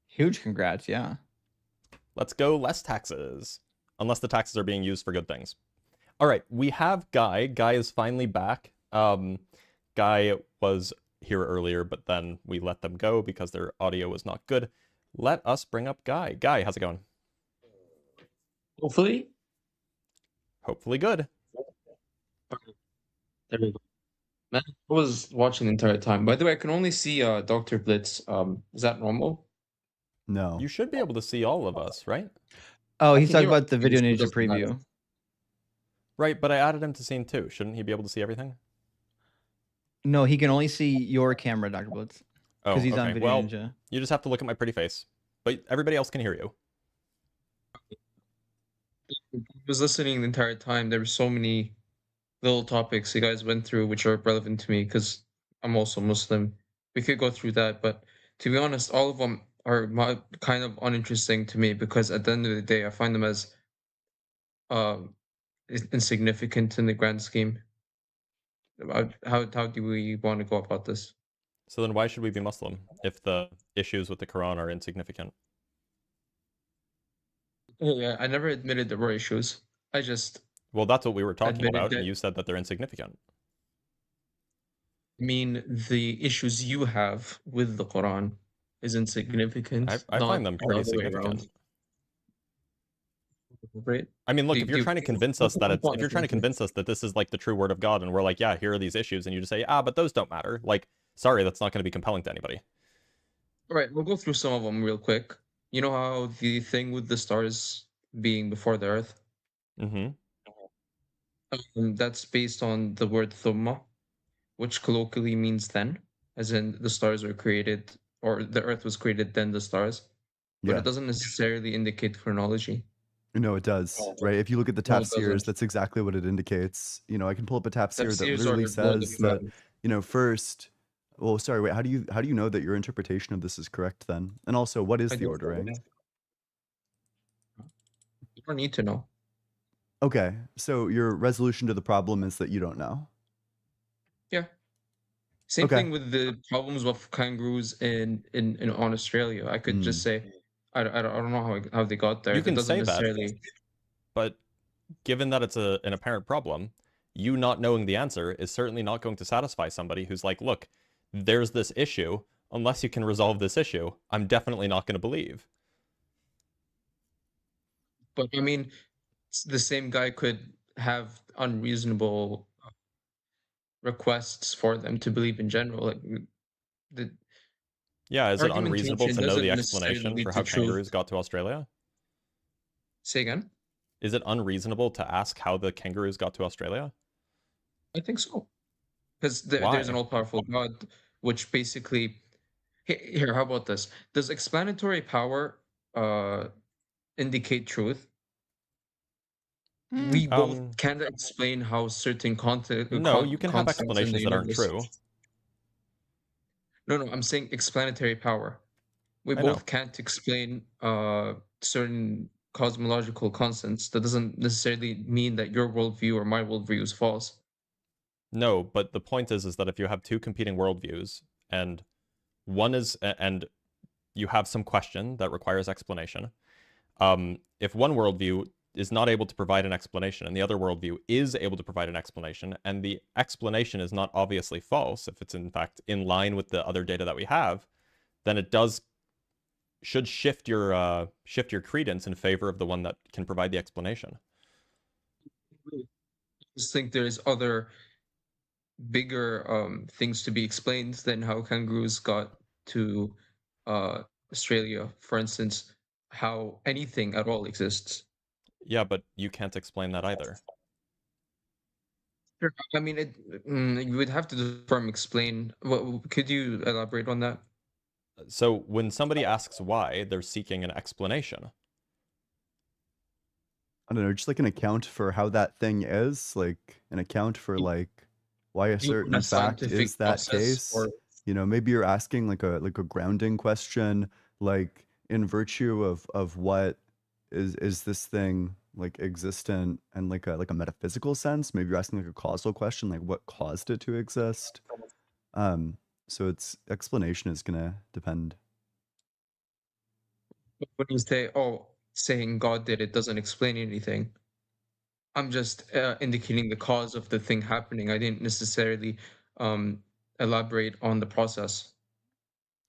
Speaker 2: Huge congrats, yeah.
Speaker 1: Let's go less taxes. Unless the taxes are being used for good things. All right, we have Guy. Guy is finally back. Guy was here earlier, but then we let them go because their audio was not good. Let us bring up Guy. Guy, how's it going?
Speaker 19: Hopefully
Speaker 1: good.
Speaker 19: There we go. Man, I was watching the entire time. By the way, I can only see Dr. Blitz. Is that normal?
Speaker 5: No.
Speaker 1: You should be able to see all of us, right?
Speaker 2: Oh, he's talking about the Video Ninja preview.
Speaker 1: Right, but I added him to scene 2. Shouldn't he be able to see everything?
Speaker 2: No, he can only see your camera, Dr. Blitz. Because he's on Video Ninja.
Speaker 1: You just have to look at my pretty face. But everybody else can hear you.
Speaker 19: I was listening the entire time. There were so many little topics you guys went through which are relevant to me because I'm also Muslim. We could go through that, but to be honest, all of them are kind of uninteresting to me because at the end of the day, I find them as insignificant in the grand scheme. How do we want to go about this?
Speaker 1: So then why should we be Muslim if the issues with the Quran are insignificant?
Speaker 19: Yeah, I never admitted there were issues. I just...
Speaker 1: Well, that's what we were talking about, and you said that they're insignificant.
Speaker 19: I mean, the issues you have with the Quran is insignificant.
Speaker 1: I find them pretty significant.
Speaker 19: Right?
Speaker 1: I mean, look, if you're trying to convince us that this is like the true word of God, and we're like, yeah, here are these issues, and you just say, but those don't matter. Like, sorry, that's not going to be compelling to anybody.
Speaker 19: All right, we'll go through some of them real quick. You know how the thing with the stars being before the Earth?
Speaker 1: Mm-hmm.
Speaker 19: That's based on the word thumma, which colloquially means then, as in the stars were created, or the Earth was created, then the stars. But it doesn't necessarily indicate chronology.
Speaker 5: No, it does, right? If you look at the tafsirs, that's exactly what it indicates. You know, I can pull up a tafsir that literally says that, you know, first... Well, sorry, wait, how do you know that your interpretation of this is correct then? And also, what is the ordering?
Speaker 19: You don't need to know.
Speaker 5: Okay, so your resolution to the problem is that you don't know.
Speaker 19: Yeah. Same thing with the problems with kangaroos in on Australia. I could just say, I don't know how they got there.
Speaker 1: You can say that, but given that it's an apparent problem, you not knowing the answer is certainly not going to satisfy somebody who's like, look, there's this issue. Unless you can resolve this issue, I'm definitely not going to believe.
Speaker 19: But I mean, the same guy could have unreasonable requests for them to believe in general. Like
Speaker 1: yeah, is it unreasonable to know the explanation for how kangaroos got to Australia?
Speaker 19: Say again?
Speaker 1: Is it unreasonable to ask how the kangaroos got to Australia?
Speaker 19: I think so. Because there's an all-powerful God, which basically... Here, how about this? Does explanatory power indicate truth? We both can't explain how certain content...
Speaker 1: No, you can have explanations that aren't true.
Speaker 19: No, I'm saying explanatory power. We both can't explain certain cosmological constants. That doesn't necessarily mean that your worldview or my worldview is false.
Speaker 1: No, but the point is that if you have two competing worldviews and and you have some question that requires explanation, if one worldview is not able to provide an explanation and the other worldview is able to provide an explanation, and the explanation is not obviously false, if it's in fact in line with the other data that we have, then it should shift your credence in favor of the one that can provide the explanation.
Speaker 19: I just think there's other bigger things to be explained than how kangaroos got to Australia. For instance, how anything at all exists.
Speaker 1: Yeah, but you can't explain that either.
Speaker 19: Sure. I mean, you would have to explain. Could you elaborate on that?
Speaker 1: So when somebody asks why, they're seeking an explanation.
Speaker 5: I don't know, just like an account for how that thing is, like an account for like why a certain fact is that case. You know, maybe you're asking like a grounding question, like in virtue of what is this thing like existent and like a metaphysical sense? Maybe you're asking like a causal question, like what caused it to exist. So its explanation is gonna depend.
Speaker 19: When you say, "Oh, saying God did it doesn't explain anything," I'm just indicating the cause of the thing happening. I didn't necessarily elaborate on the process.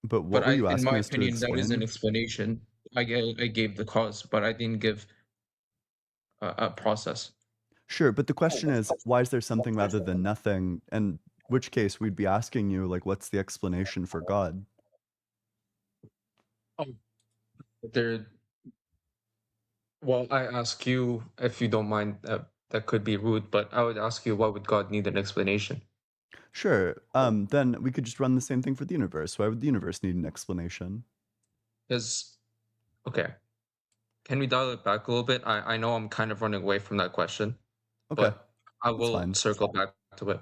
Speaker 5: But what were you
Speaker 19: in
Speaker 5: asking
Speaker 19: my
Speaker 5: us to
Speaker 19: opinion, that is an
Speaker 5: explain?
Speaker 19: explanation. I gave the cause, but I didn't give a process.
Speaker 5: Sure, but the question is, why is there something rather than nothing? And which case we'd be asking you, like, what's the explanation for God?
Speaker 19: Well, I ask you, if you don't mind, that could be rude, but I would ask you, why would God need an explanation?
Speaker 5: Sure. Then we could just run the same thing for the universe. Why would the universe need an explanation?
Speaker 19: Because, okay, can we dial it back a little bit? I know I'm kind of running away from that question, but I will circle back to it.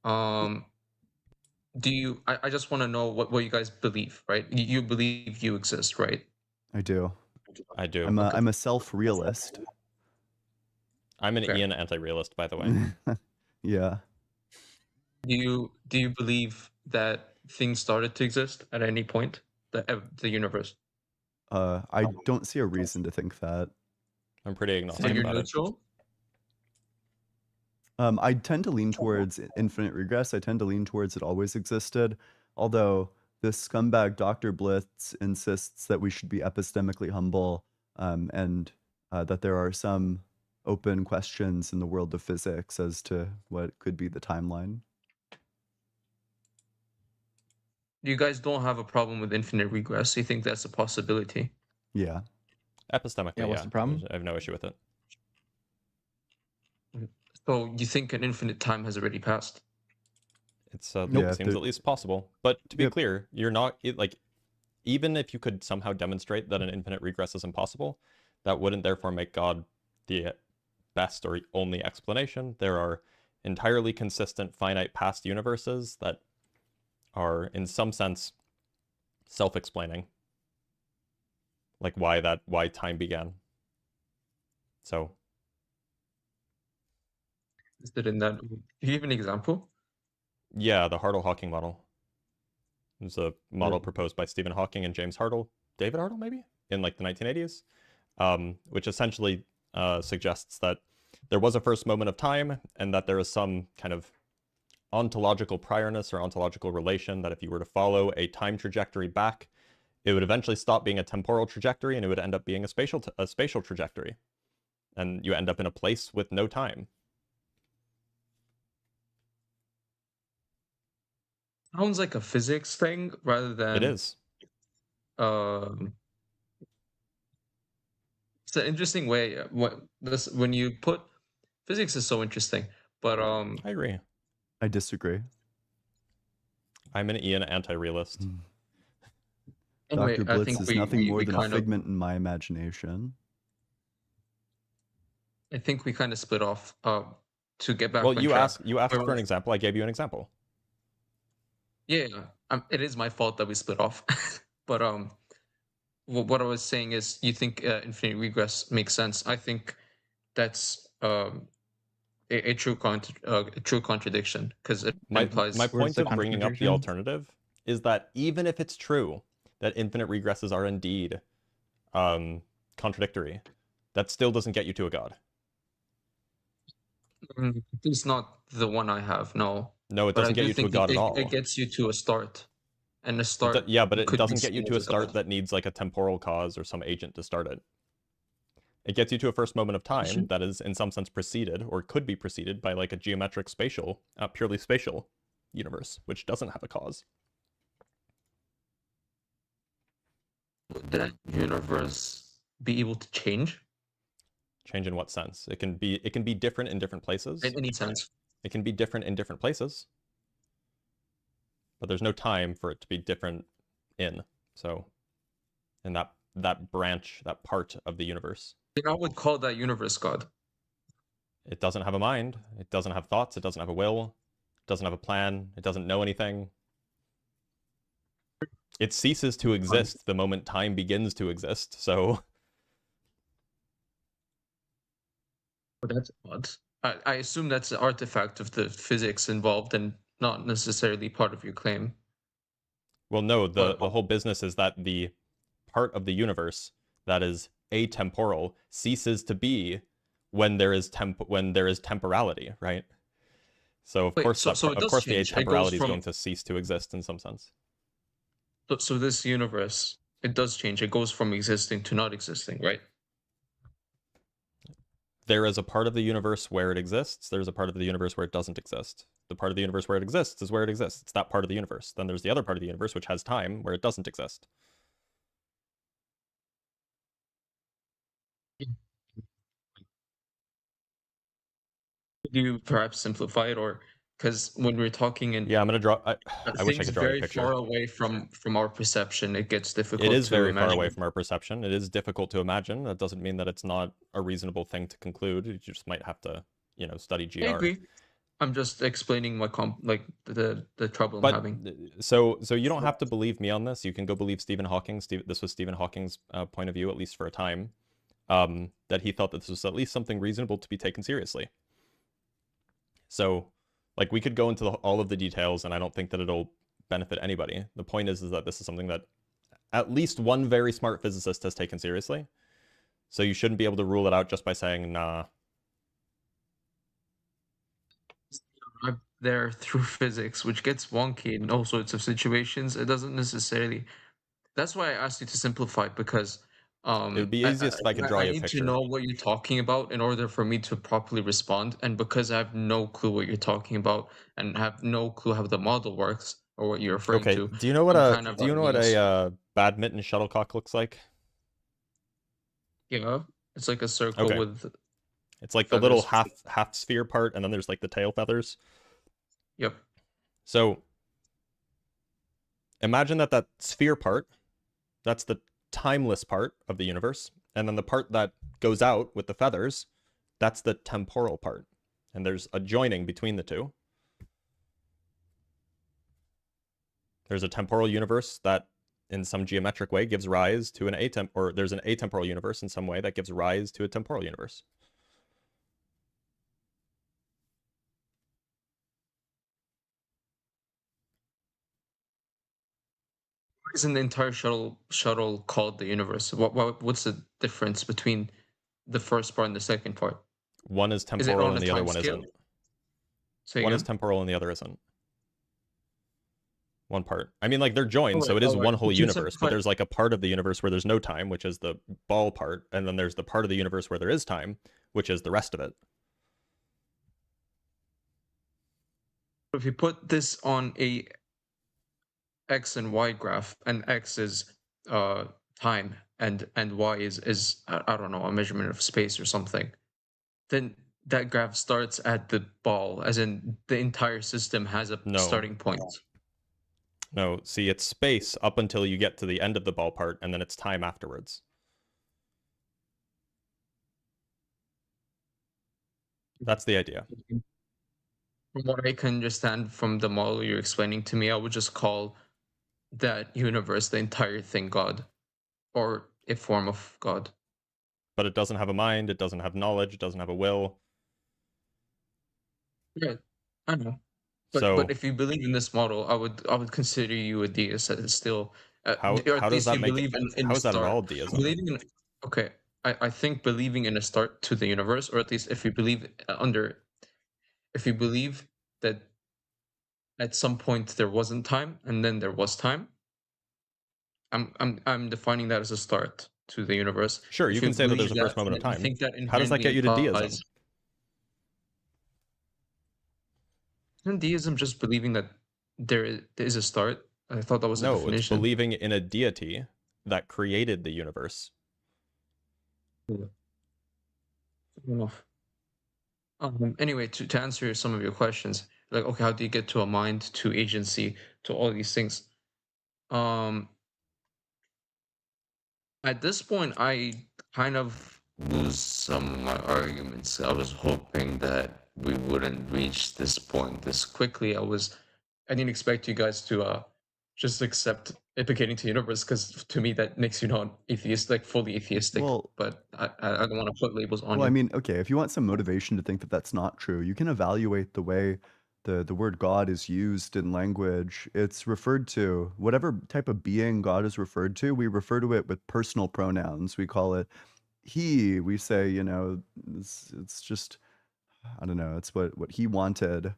Speaker 19: I just want to know what you guys believe, right? You believe you exist, right?
Speaker 5: I do.
Speaker 1: I do.
Speaker 5: I'm a self-realist.
Speaker 1: I'm an Ian anti-realist, by the way.
Speaker 5: Yeah.
Speaker 19: Do you believe that things started to exist at any point, the universe?
Speaker 5: I don't see a reason to think that.
Speaker 1: I'm pretty agnostic
Speaker 19: So you're
Speaker 1: about
Speaker 19: neutral?
Speaker 5: I tend to lean towards infinite regress. I tend to lean towards it always existed. Although this scumbag Dr. Blitz insists that we should be epistemically humble, and that there are some open questions in the world of physics as to what could be the timeline.
Speaker 19: You guys don't have a problem with infinite regress. You think that's a possibility?
Speaker 5: Yeah.
Speaker 1: Epistemically,
Speaker 2: what's the problem?
Speaker 1: I have no issue with it.
Speaker 19: So you think an infinite time has already passed?
Speaker 1: It seems at least possible. But to be clear, you're not like, even if you could somehow demonstrate that an infinite regress is impossible, that wouldn't therefore make God the best or only explanation. There are entirely consistent finite past universes that are in some sense self-explaining, like why time began. So
Speaker 19: is that in that? Do you have an example?
Speaker 1: Yeah, the Hartle-Hawking model. It was a model proposed by Stephen Hawking and James Hartle, David Hartle maybe, in like the 1980s, which essentially suggests that there was a first moment of time and that there is some kind of ontological priorness or ontological relation that if you were to follow a time trajectory back, it would eventually stop being a temporal trajectory and it would end up being a spatial trajectory. And you end up in a place with no time.
Speaker 19: Sounds like a physics thing rather than...
Speaker 1: It is.
Speaker 19: It's an interesting way. When you put... Physics is so interesting, but...
Speaker 1: I agree.
Speaker 5: I disagree.
Speaker 1: I'm an Ian anti-realist.
Speaker 5: Dr. Blitz is nothing more than a figment in my imagination.
Speaker 19: I think we kind of split off to get back.
Speaker 1: Well, you asked for an example. I gave you an example.
Speaker 19: Yeah, it is my fault that we split off. But what I was saying is, you think infinite regress makes sense. I think that's a true contradiction, because it implies...
Speaker 1: My point of bringing up the alternative is that even if it's true that infinite regresses are indeed contradictory, that still doesn't get you to a god.
Speaker 19: It's not the one I have, no.
Speaker 1: No, it doesn't get you to a god at all.
Speaker 19: It gets you to a start. And a start...
Speaker 1: Yeah, but it doesn't get you to a start that needs like a temporal cause or some agent to start it. It gets you to a first moment of time that is in some sense preceded, or could be preceded, by like a geometric spatial, purely spatial universe, which doesn't have a cause.
Speaker 19: Would that universe be able to change?
Speaker 1: Change in what sense? It can be different in different places.
Speaker 19: In any sense.
Speaker 1: It can be different in different places. But there's no time for it to be different in. So, in that branch, that part of the universe.
Speaker 19: I would call that universe God.
Speaker 1: It doesn't have a mind. It doesn't have thoughts. It doesn't have a will. It doesn't have a plan. It doesn't know anything. It ceases to exist the moment time begins to exist. So
Speaker 19: But that's odd. I assume that's an artifact of the physics involved and not necessarily part of your claim.
Speaker 1: Well, no, the whole business is that the part of the universe that is atemporal ceases to be when there is temporality, right? So of course the atemporality is going to cease to exist in some sense.
Speaker 19: So this universe, it does change. It goes from existing to not existing, right?
Speaker 1: There is a part of the universe where it exists. There's a part of the universe where it doesn't exist. The part of the universe where it exists is where it exists. It's that part of the universe. Then there's the other part of the universe which has time where it doesn't exist.
Speaker 19: Could you perhaps simplify it, or because when we're talking in
Speaker 1: I'm gonna draw. I wish I could draw a
Speaker 19: very
Speaker 1: picture.
Speaker 19: far away from our perception, it gets difficult.
Speaker 1: It is very
Speaker 19: imagine.
Speaker 1: far away from our perception. It is difficult to imagine. That doesn't mean that it's not a reasonable thing to conclude. You just might have to, study GR.
Speaker 19: I agree. I'm just explaining my the trouble I'm having.
Speaker 1: So you don't have to believe me on this. You can go believe Stephen Hawking. This was Stephen Hawking's point of view, at least for a time, that he thought that this was at least something reasonable to be taken seriously. So, like, we could go into all of the details, and I don't think that it'll benefit anybody. The point is that this is something that at least one very smart physicist has taken seriously. So you shouldn't be able to rule it out just by saying, nah.
Speaker 19: There through physics, which gets wonky in all sorts of situations. It doesn't necessarily. That's why I asked you to simplify, because
Speaker 1: it would be easiest if I could draw you a picture.
Speaker 19: I need to know what you're talking about in order for me to properly respond. And because I have no clue what you're talking about and have no clue how the model works or what you're referring to.
Speaker 1: Do you know what a badminton shuttlecock looks like?
Speaker 19: Yeah, it's like a circle with.
Speaker 1: It's like the little half sphere part, and then there's like the tail feathers.
Speaker 19: Yep.
Speaker 1: So imagine that sphere part, that's the timeless part of the universe, and then the part that goes out with the feathers, that's the temporal part, and there's a joining between the two. There's a temporal universe that in some geometric way gives rise to there's an atemporal universe in some way that gives rise to a temporal universe.
Speaker 19: Isn't the entire shuttle called the universe? What's the difference between the first part and the second part?
Speaker 1: One is temporal and the other one isn't. One is temporal and the other isn't. One part. I mean, like, they're joined, so it is one whole universe, but there's like a part of the universe where there's no time, which is the ball part, and then there's the part of the universe where there is time, which is the rest of it.
Speaker 19: If you put this on a X and Y graph, and X is time and Y is I don't know, a measurement of space or something, then that graph starts at the ball, as in the entire system has a starting point.
Speaker 1: No, see, it's space up until you get to the end of the ball part, and then it's time afterwards. That's the idea.
Speaker 19: From what I can understand from the model you're explaining to me, I would just call that universe, the entire thing, God, or a form of God.
Speaker 1: But it doesn't have a mind, it doesn't have knowledge, it doesn't have a will.
Speaker 19: Yeah, I know. But if you believe in this model, I would consider you a deist. Still,
Speaker 1: how does that make how is that at all deism?
Speaker 19: Okay, I think believing in a start to the universe, or at least if you believe that at some point there wasn't time and then there was time, I'm defining that as a start to the universe.
Speaker 1: Sure, you can say that there's a first moment of time. How does that get you to deism?
Speaker 19: Isn't deism just believing that there is a start? I thought that was a definition.
Speaker 1: No, it's believing in a deity that created the universe.
Speaker 19: Fair enough. Anyway, to answer some of your questions, like, okay, how do you get to a mind, to agency, to all these things? At this point, I kind of lose some of my arguments. I was hoping that we wouldn't reach this point this quickly. I didn't expect you guys to just accept implicating to the universe, because to me that makes you not atheist, like fully atheistic.
Speaker 5: Well,
Speaker 19: but I don't want to put labels on
Speaker 5: well,
Speaker 19: you.
Speaker 5: I mean, okay, if you want some motivation to think that that's not true, you can evaluate the way the word God is used in language. It's referred to, whatever type of being God is referred to, we refer to it with personal pronouns. We call it he. We say, you know, it's just, I don't know, it's what he wanted.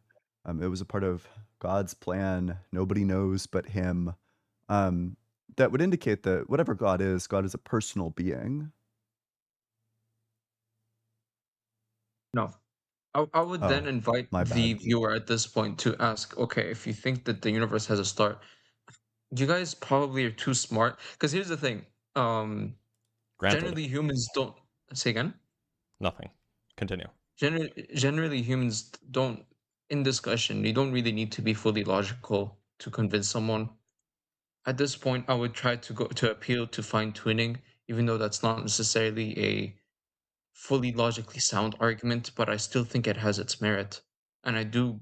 Speaker 5: It was a part of God's plan. Nobody knows but him. That would indicate that whatever God is a personal being.
Speaker 19: No. I would then invite the viewer at this point to ask, okay, if you think that the universe has a start, you guys probably are too smart. Because here's the thing. Generally humans don't... Say again?
Speaker 1: Nothing. Continue.
Speaker 19: Generally humans don't, in discussion, you don't really need to be fully logical to convince someone. At this point, I would try to appeal to fine-tuning, even though that's not necessarily a fully logically sound argument, but I still think it has its merit. And I do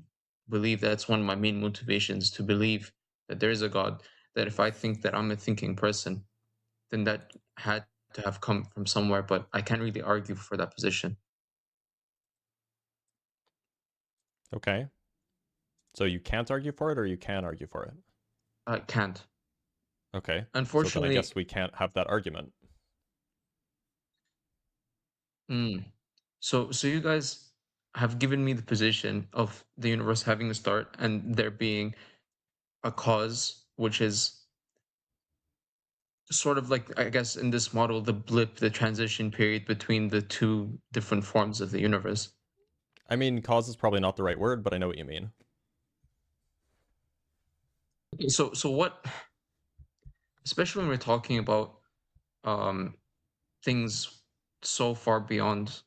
Speaker 19: believe that's one of my main motivations, to believe that there is a God, that if I think that I'm a thinking person, then that had to have come from somewhere, but I can't really argue for that position.
Speaker 1: Okay. So you can't argue for it, or you can argue for it?
Speaker 19: I can't.
Speaker 1: Okay.
Speaker 19: Unfortunately,
Speaker 1: so then I guess we can't have that argument.
Speaker 19: So you guys have given me the position of the universe having a start and there being a cause, which is sort of like, I guess, in this model, the blip, the transition period between the two different forms of the universe.
Speaker 1: I mean, cause is probably not the right word, but I know what you mean.
Speaker 19: So what, especially when we're talking about things so far beyond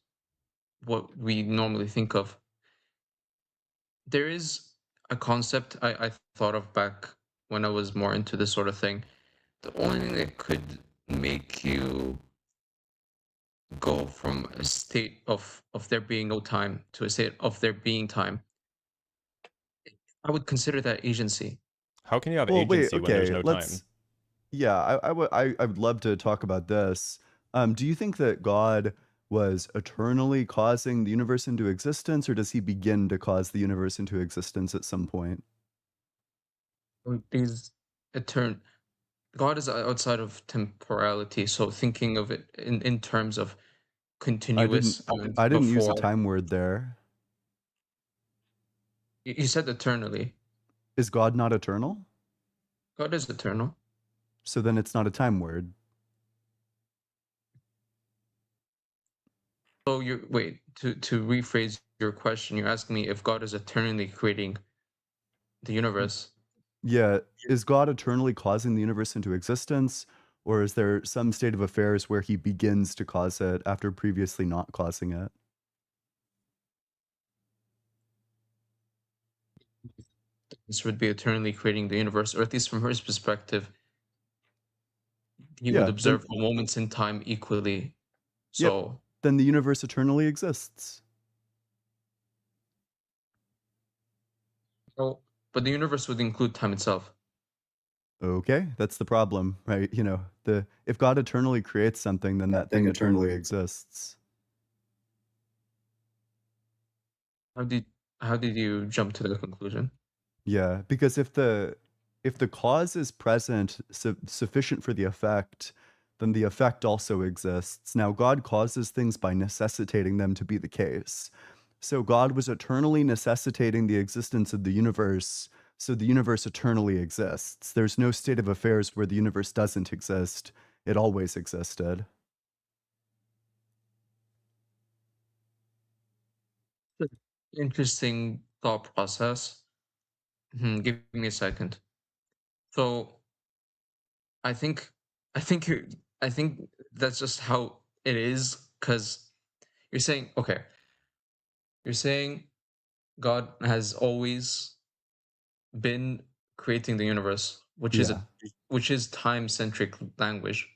Speaker 19: what we normally think of, there is a concept I thought of back when I was more into this sort of thing.
Speaker 16: The only thing that could make you go from
Speaker 19: a state of there being no time to a state of there being time, I would consider that agency.
Speaker 1: How can you have agency when there's no time?
Speaker 5: Yeah, I would love to talk about this. Do you think that God was eternally causing the universe into existence, or does he begin to cause the universe into existence at some point?
Speaker 19: He's eternal. God is outside of temporality, so thinking of it in terms of continuous.
Speaker 5: I didn't use a time word there.
Speaker 19: You said eternally.
Speaker 5: Is God not eternal?
Speaker 19: God is eternal.
Speaker 5: So then it's not a time word.
Speaker 19: So wait, to rephrase your question, you're asking me if God is eternally creating the universe.
Speaker 5: Yeah, is God eternally causing the universe into existence, or is there some state of affairs where he begins to cause it after previously not causing it?
Speaker 19: This would be eternally creating the universe, or at least from his perspective, he would observe moments in time equally. So
Speaker 5: then the universe eternally exists.
Speaker 19: So, but the universe would include time itself.
Speaker 5: Okay, that's the problem, right? You know, if God eternally creates something, then that thing eternally exists.
Speaker 19: How did you jump to the conclusion?
Speaker 5: Yeah, because if the cause is present, sufficient for the effect, then the effect also exists. Now, God causes things by necessitating them to be the case. So God was eternally necessitating the existence of the universe, so the universe eternally exists. There's no state of affairs where the universe doesn't exist. It always existed.
Speaker 19: Interesting thought process. Give me a second. So I think that's just how it is, because you're saying, okay, you're saying God has always been creating the universe, which is time-centric language.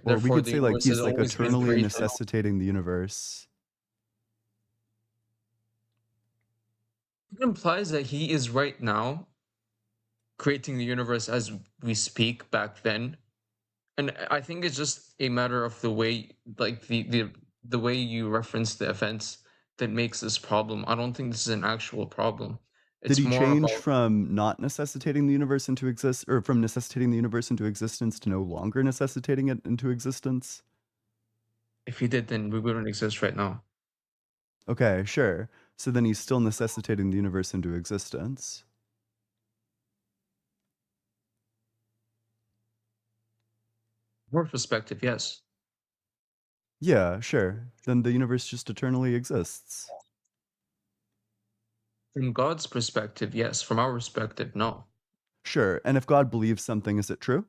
Speaker 5: Or we could say like he's like eternally necessitating the universe.
Speaker 19: It implies that he is right now creating the universe as we speak back then. And I think it's just a matter of the way, like the way you reference the events that makes this problem. I don't think this is an actual problem.
Speaker 5: Did he change from not necessitating the universe into existence, or from necessitating the universe into existence to no longer necessitating it into existence?
Speaker 19: If he did, then we wouldn't exist right now.
Speaker 5: Okay, sure. So then he's still necessitating the universe into existence.
Speaker 19: From perspective, yes.
Speaker 5: Yeah, sure. Then the universe just eternally exists.
Speaker 19: From God's perspective, yes. From our perspective, no.
Speaker 5: Sure. And if God believes something, is it true?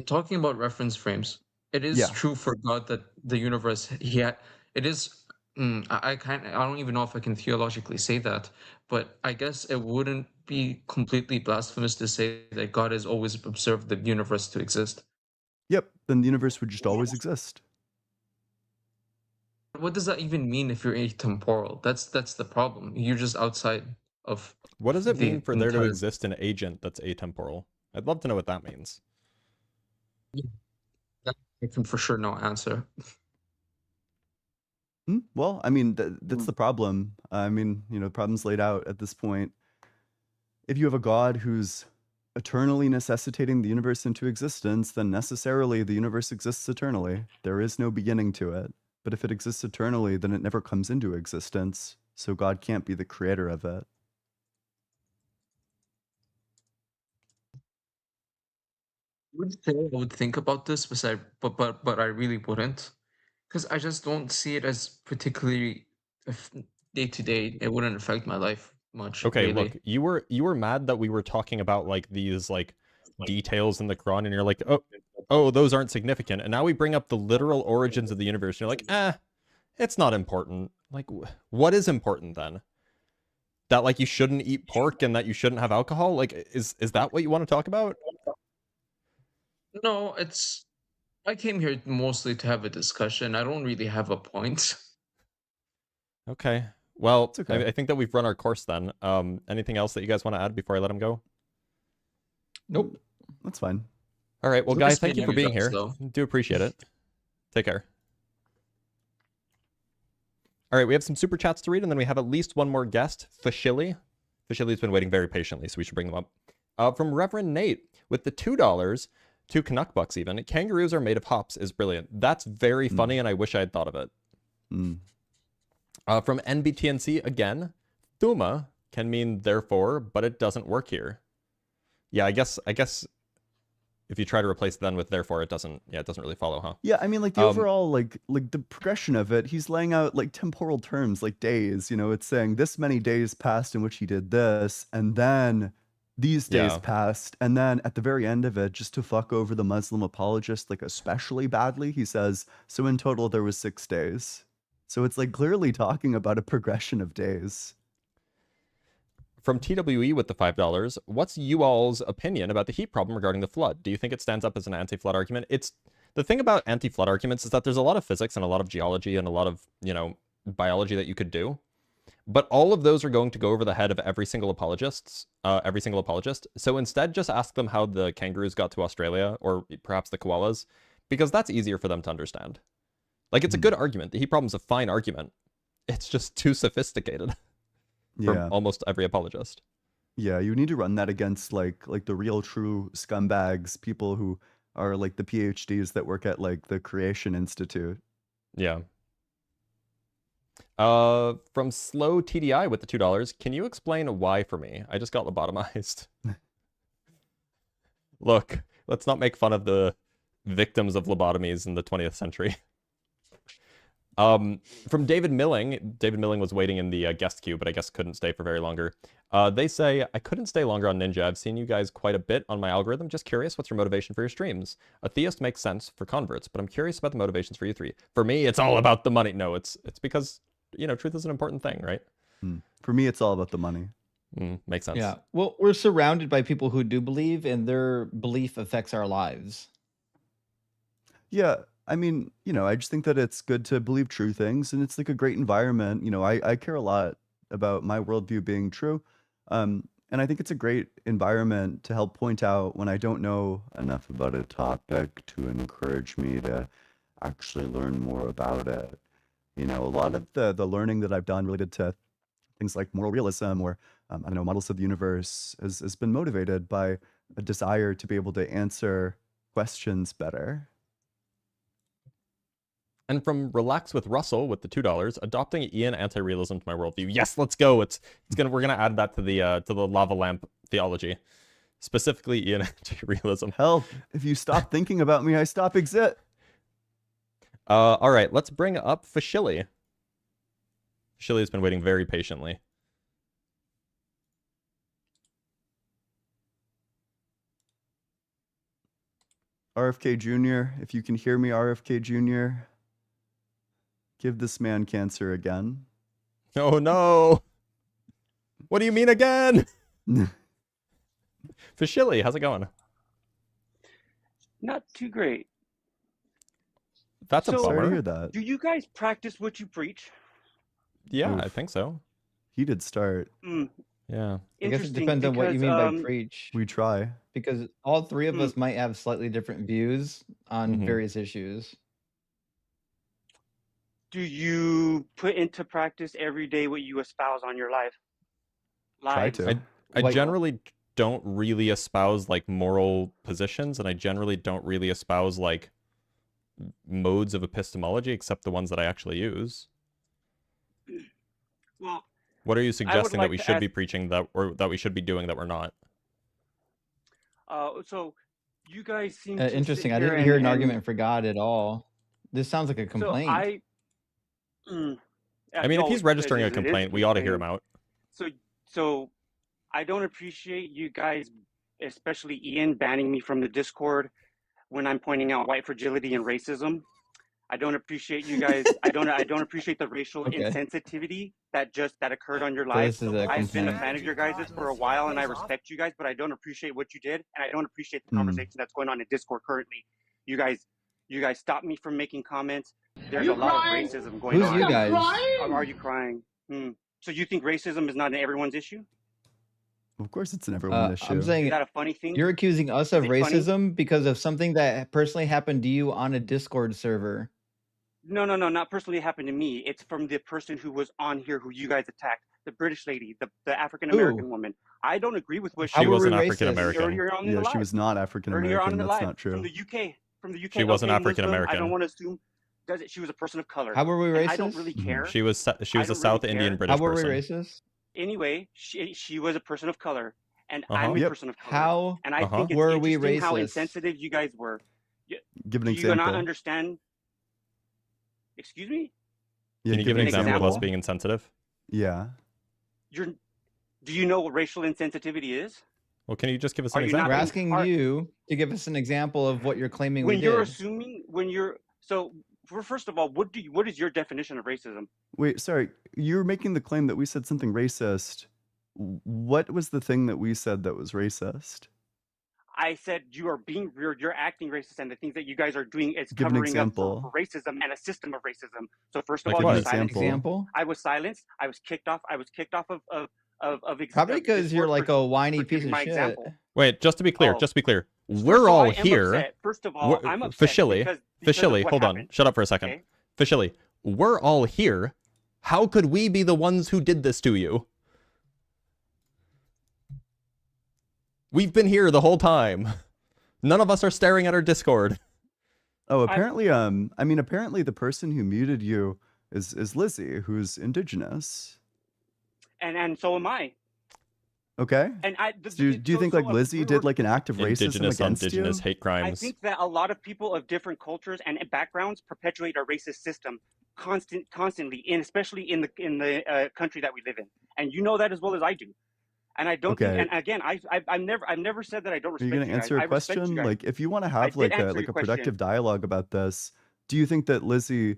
Speaker 19: Talking about reference frames, it is true for God that the universe, it is, I don't even know if I can theologically say that, but I guess it wouldn't be completely blasphemous to say that God has always observed the universe to exist.
Speaker 5: Yep, then the universe would just always exist.
Speaker 19: What does that even mean if you're atemporal? That's the problem. You're just outside of.
Speaker 1: What does it mean for there to exist an agent that's atemporal? I'd love to know what that means.
Speaker 19: That I can for sure not answer.
Speaker 5: Well, I mean, that's the problem. I mean, the problem's laid out at this point. If you have a God who's eternally necessitating the universe into existence, then necessarily the universe exists eternally. There is no beginning to it. But if it exists eternally, then it never comes into existence. So God can't be the creator of it.
Speaker 19: I would think about this, but I really wouldn't, because I just don't see it as particularly day to day. It wouldn't affect my life much.
Speaker 1: Okay,
Speaker 19: really.
Speaker 1: look, you were mad that we were talking about like these like details in the Quran, and you're like, oh, those aren't significant. And now we bring up the literal origins of the universe, and you're like, it's not important. Like, what is important then? That like you shouldn't eat pork and that you shouldn't have alcohol? Like, is that what you want to talk about?
Speaker 19: No, I came here mostly to have a discussion. I don't really have a point.
Speaker 1: Okay. Well,
Speaker 5: okay.
Speaker 1: I think that we've run our course then. Anything else that you guys want to add before I let him go?
Speaker 13: Nope.
Speaker 5: That's fine.
Speaker 1: All right. Well, guys, thank you for being here. Do appreciate it. Take care. All right, we have some super chats to read, and then we have at least one more guest, Fashili. Fashili's been waiting very patiently, so we should bring them up. From Reverend Nate, with the $2, 2 Canuck bucks even, kangaroos are made of hops is brilliant. That's very funny, and I wish I had thought of it. From NBTNC, again, Thuma can mean therefore, but it doesn't work here. Yeah, I guess if you try to replace then with therefore, it doesn't really follow, huh?
Speaker 5: Yeah, I mean, like the overall, like the progression of it, he's laying out like temporal terms, like days, it's saying this many days passed in which he did this, and then these days passed, and then at the very end of it, just to fuck over the Muslim apologist, like especially badly, he says, so in total there was 6 days. So it's like clearly talking about a progression of days.
Speaker 1: From TWE with the $5, what's you all's opinion about the heat problem regarding the flood? Do you think it stands up as an anti-flood argument? It's the thing about anti-flood arguments is that there's a lot of physics and a lot of geology and a lot of, biology that you could do. But all of those are going to go over the head of every single apologist. So instead, just ask them how the kangaroos got to Australia, or perhaps the koalas, because that's easier for them to understand. Like, it's a good argument. The heat problem's a fine argument. It's just too sophisticated. From almost every apologist.
Speaker 5: Yeah, you need to run that against like the real true scumbags, people who are like the PhDs that work at like the Creation Institute.
Speaker 1: Yeah. From Slow TDI with the $2, can you explain why for me? I just got lobotomized. Look, let's not make fun of the victims of lobotomies in the 20th century. From David Milling. David Milling was waiting in the guest queue, but I guess couldn't stay for very longer. They say, I couldn't stay longer on Ninja. I've seen you guys quite a bit on my algorithm. Just curious, what's your motivation for your streams? A theist makes sense for converts, but I'm curious about the motivations for you three. For me, it's all about the money. No, it's because, truth is an important thing, right?
Speaker 5: For me, it's all about the money.
Speaker 1: Makes sense.
Speaker 2: Yeah. Well, we're surrounded by people who do believe, and their belief affects our lives.
Speaker 5: Yeah. I mean, I just think that it's good to believe true things, and it's like a great environment. I care a lot about my worldview being true. And I think it's a great environment to help point out when I don't know enough about a topic to encourage me to actually learn more about it. You know, a lot of the learning that I've done related to things like moral realism or, I don't know, models of the universe has been motivated by a desire to be able to answer questions better.
Speaker 1: And from Relax with Russell with the $2, adopting Ian anti-realism to my worldview. Yes, let's go. We're gonna add that to the lava lamp theology, specifically Ian anti-realism.
Speaker 5: Help! If you stop thinking about me, I stop exist.
Speaker 1: All right, let's bring up Fashili. Fashili has been waiting very patiently.
Speaker 5: RFK Jr., if you can hear me, RFK Jr., give this man cancer again.
Speaker 1: Oh no! What do you mean again? Fashili, how's it going?
Speaker 20: Not too great.
Speaker 1: That's a bummer.
Speaker 5: Sorry to hear that.
Speaker 20: Do you guys practice what you preach?
Speaker 1: Yeah,
Speaker 5: Oof.
Speaker 1: I think so.
Speaker 5: He did start.
Speaker 1: Yeah.
Speaker 2: I guess it depends on what you mean by preach.
Speaker 5: We try.
Speaker 2: Because all three of us might have slightly different views on various issues.
Speaker 20: Do you put into practice every day what you espouse on your life?
Speaker 5: Try to.
Speaker 1: I generally don't really espouse like moral positions, and I generally don't really espouse like modes of epistemology except the ones that I actually use.
Speaker 20: Well,
Speaker 1: what are you suggesting that we should be preaching that we should be doing that we're not?
Speaker 20: So you guys seem to
Speaker 2: interesting. I didn't hear an argument for God at all. This sounds like a complaint.
Speaker 1: I mean, if he's registering a complaint, we ought to hear him out.
Speaker 20: So I don't appreciate you guys, especially Ian, banning me from the Discord when I'm pointing out white fragility and racism. I don't appreciate you guys. I don't appreciate the racial insensitivity that occurred on your lives. I've been a fan of your guys' for a while, and I respect you guys, but I don't appreciate what you did, and I don't appreciate the conversation that's going on in Discord currently. You guys stopped me from making comments. There's a lot of racism going on.
Speaker 2: Who's you guys?
Speaker 20: Are you crying? So you think racism is not an everyone's issue?
Speaker 5: Of course it's an everyone issue.
Speaker 2: I'm saying,
Speaker 20: is that a funny thing?
Speaker 2: You're accusing us of racism because of something that personally happened to you on a Discord server.
Speaker 20: No, not personally happened to me. It's from the person who was on here who you guys attacked, the British lady, the African-American woman. I don't agree with what
Speaker 1: she wasn't African-American.
Speaker 5: Yeah, she was not African-American. That's not true.
Speaker 20: From the UK.
Speaker 1: She wasn't African-American.
Speaker 20: I don't want to assume. She was a person of color.
Speaker 2: How were we racist?
Speaker 20: I don't really care.
Speaker 1: She was a South Indian British person.
Speaker 2: How were we racist?
Speaker 20: Anyway, she was a person of color, and I'm a person of color.
Speaker 2: How?
Speaker 20: And I think it's
Speaker 2: were we
Speaker 20: interesting
Speaker 2: racist?
Speaker 20: how insensitive you guys were.
Speaker 5: Give an example.
Speaker 20: Do you not understand? Excuse me?
Speaker 5: Yeah,
Speaker 1: can you give an example of us being insensitive?
Speaker 5: Yeah.
Speaker 20: Do you know what racial insensitivity is?
Speaker 1: Well, can you just give us an example?
Speaker 2: We're asking you to give us an example of what you're claiming we did.
Speaker 20: When you're assuming, first of all, what is your definition of racism?
Speaker 5: Wait, sorry. You're making the claim that we said something racist. What was the thing that we said that was racist?
Speaker 20: I said you're acting racist, and the things that you guys are doing is covering up for racism and a system of racism. So first of all, you silenced. I was silenced. I was kicked off. of
Speaker 2: probably because you're like a whiny piece of shit.
Speaker 20: Example.
Speaker 1: Wait, just to be clear, we're all here.
Speaker 20: Upset. First of all, I'm upset
Speaker 1: Fashili, hold on. Shut up for a second. Okay? Fashili, we're all here. How could we be the ones who did this to you? We've been here the whole time. None of us are staring at our Discord.
Speaker 5: Oh, apparently, apparently the person who muted you is Lizzie, who's indigenous.
Speaker 20: And so am I.
Speaker 5: Okay.
Speaker 20: And
Speaker 5: do you think Lizzie did like an act of racism against
Speaker 1: indigenous
Speaker 5: you?
Speaker 1: Hate crimes.
Speaker 20: I think that a lot of people of different cultures and backgrounds perpetuate our racist system constantly, and especially in the country that we live in. And you know that as well as I do. And I don't think, and again, I've never said that I don't respect you.
Speaker 5: Are you going to answer a question? Like, if you want to have like a productive dialogue about this, do you think that Lizzie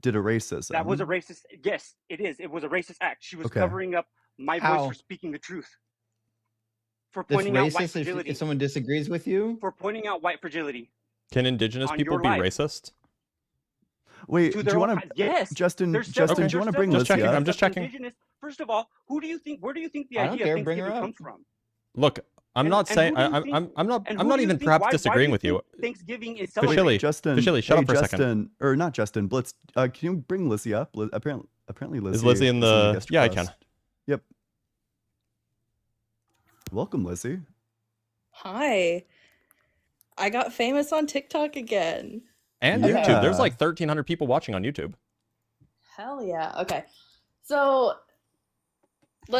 Speaker 5: did a racism?
Speaker 20: That was a racist. Yes, it is. It was a racist act. She was covering up my voice for speaking the truth. For pointing out white fragility.
Speaker 2: If someone disagrees with you?
Speaker 20: For pointing out white fragility.
Speaker 1: Can indigenous people be racist?
Speaker 5: Wait, do you want to?
Speaker 20: Yes.
Speaker 5: Justin, do you want to bring Lizzie up?
Speaker 1: I'm just checking.
Speaker 20: First of all, where do you think the idea of Thanksgiving comes from?
Speaker 1: Look, I'm not saying I'm not even perhaps disagreeing with you.
Speaker 20: Thanksgiving is
Speaker 1: Officially,
Speaker 5: Justin.
Speaker 1: Officially, shut up for a second.
Speaker 5: Justin, or not Justin. Blitz. Can you bring Lizzie up? Apparently Lizzie
Speaker 1: is Lizzie in the guest request. I can.
Speaker 5: Yep. Welcome, Lizzie.
Speaker 21: Hi. I got famous on TikTok again.
Speaker 1: And YouTube. There's like 1,300 people watching on YouTube.
Speaker 21: Hell yeah. Okay. So,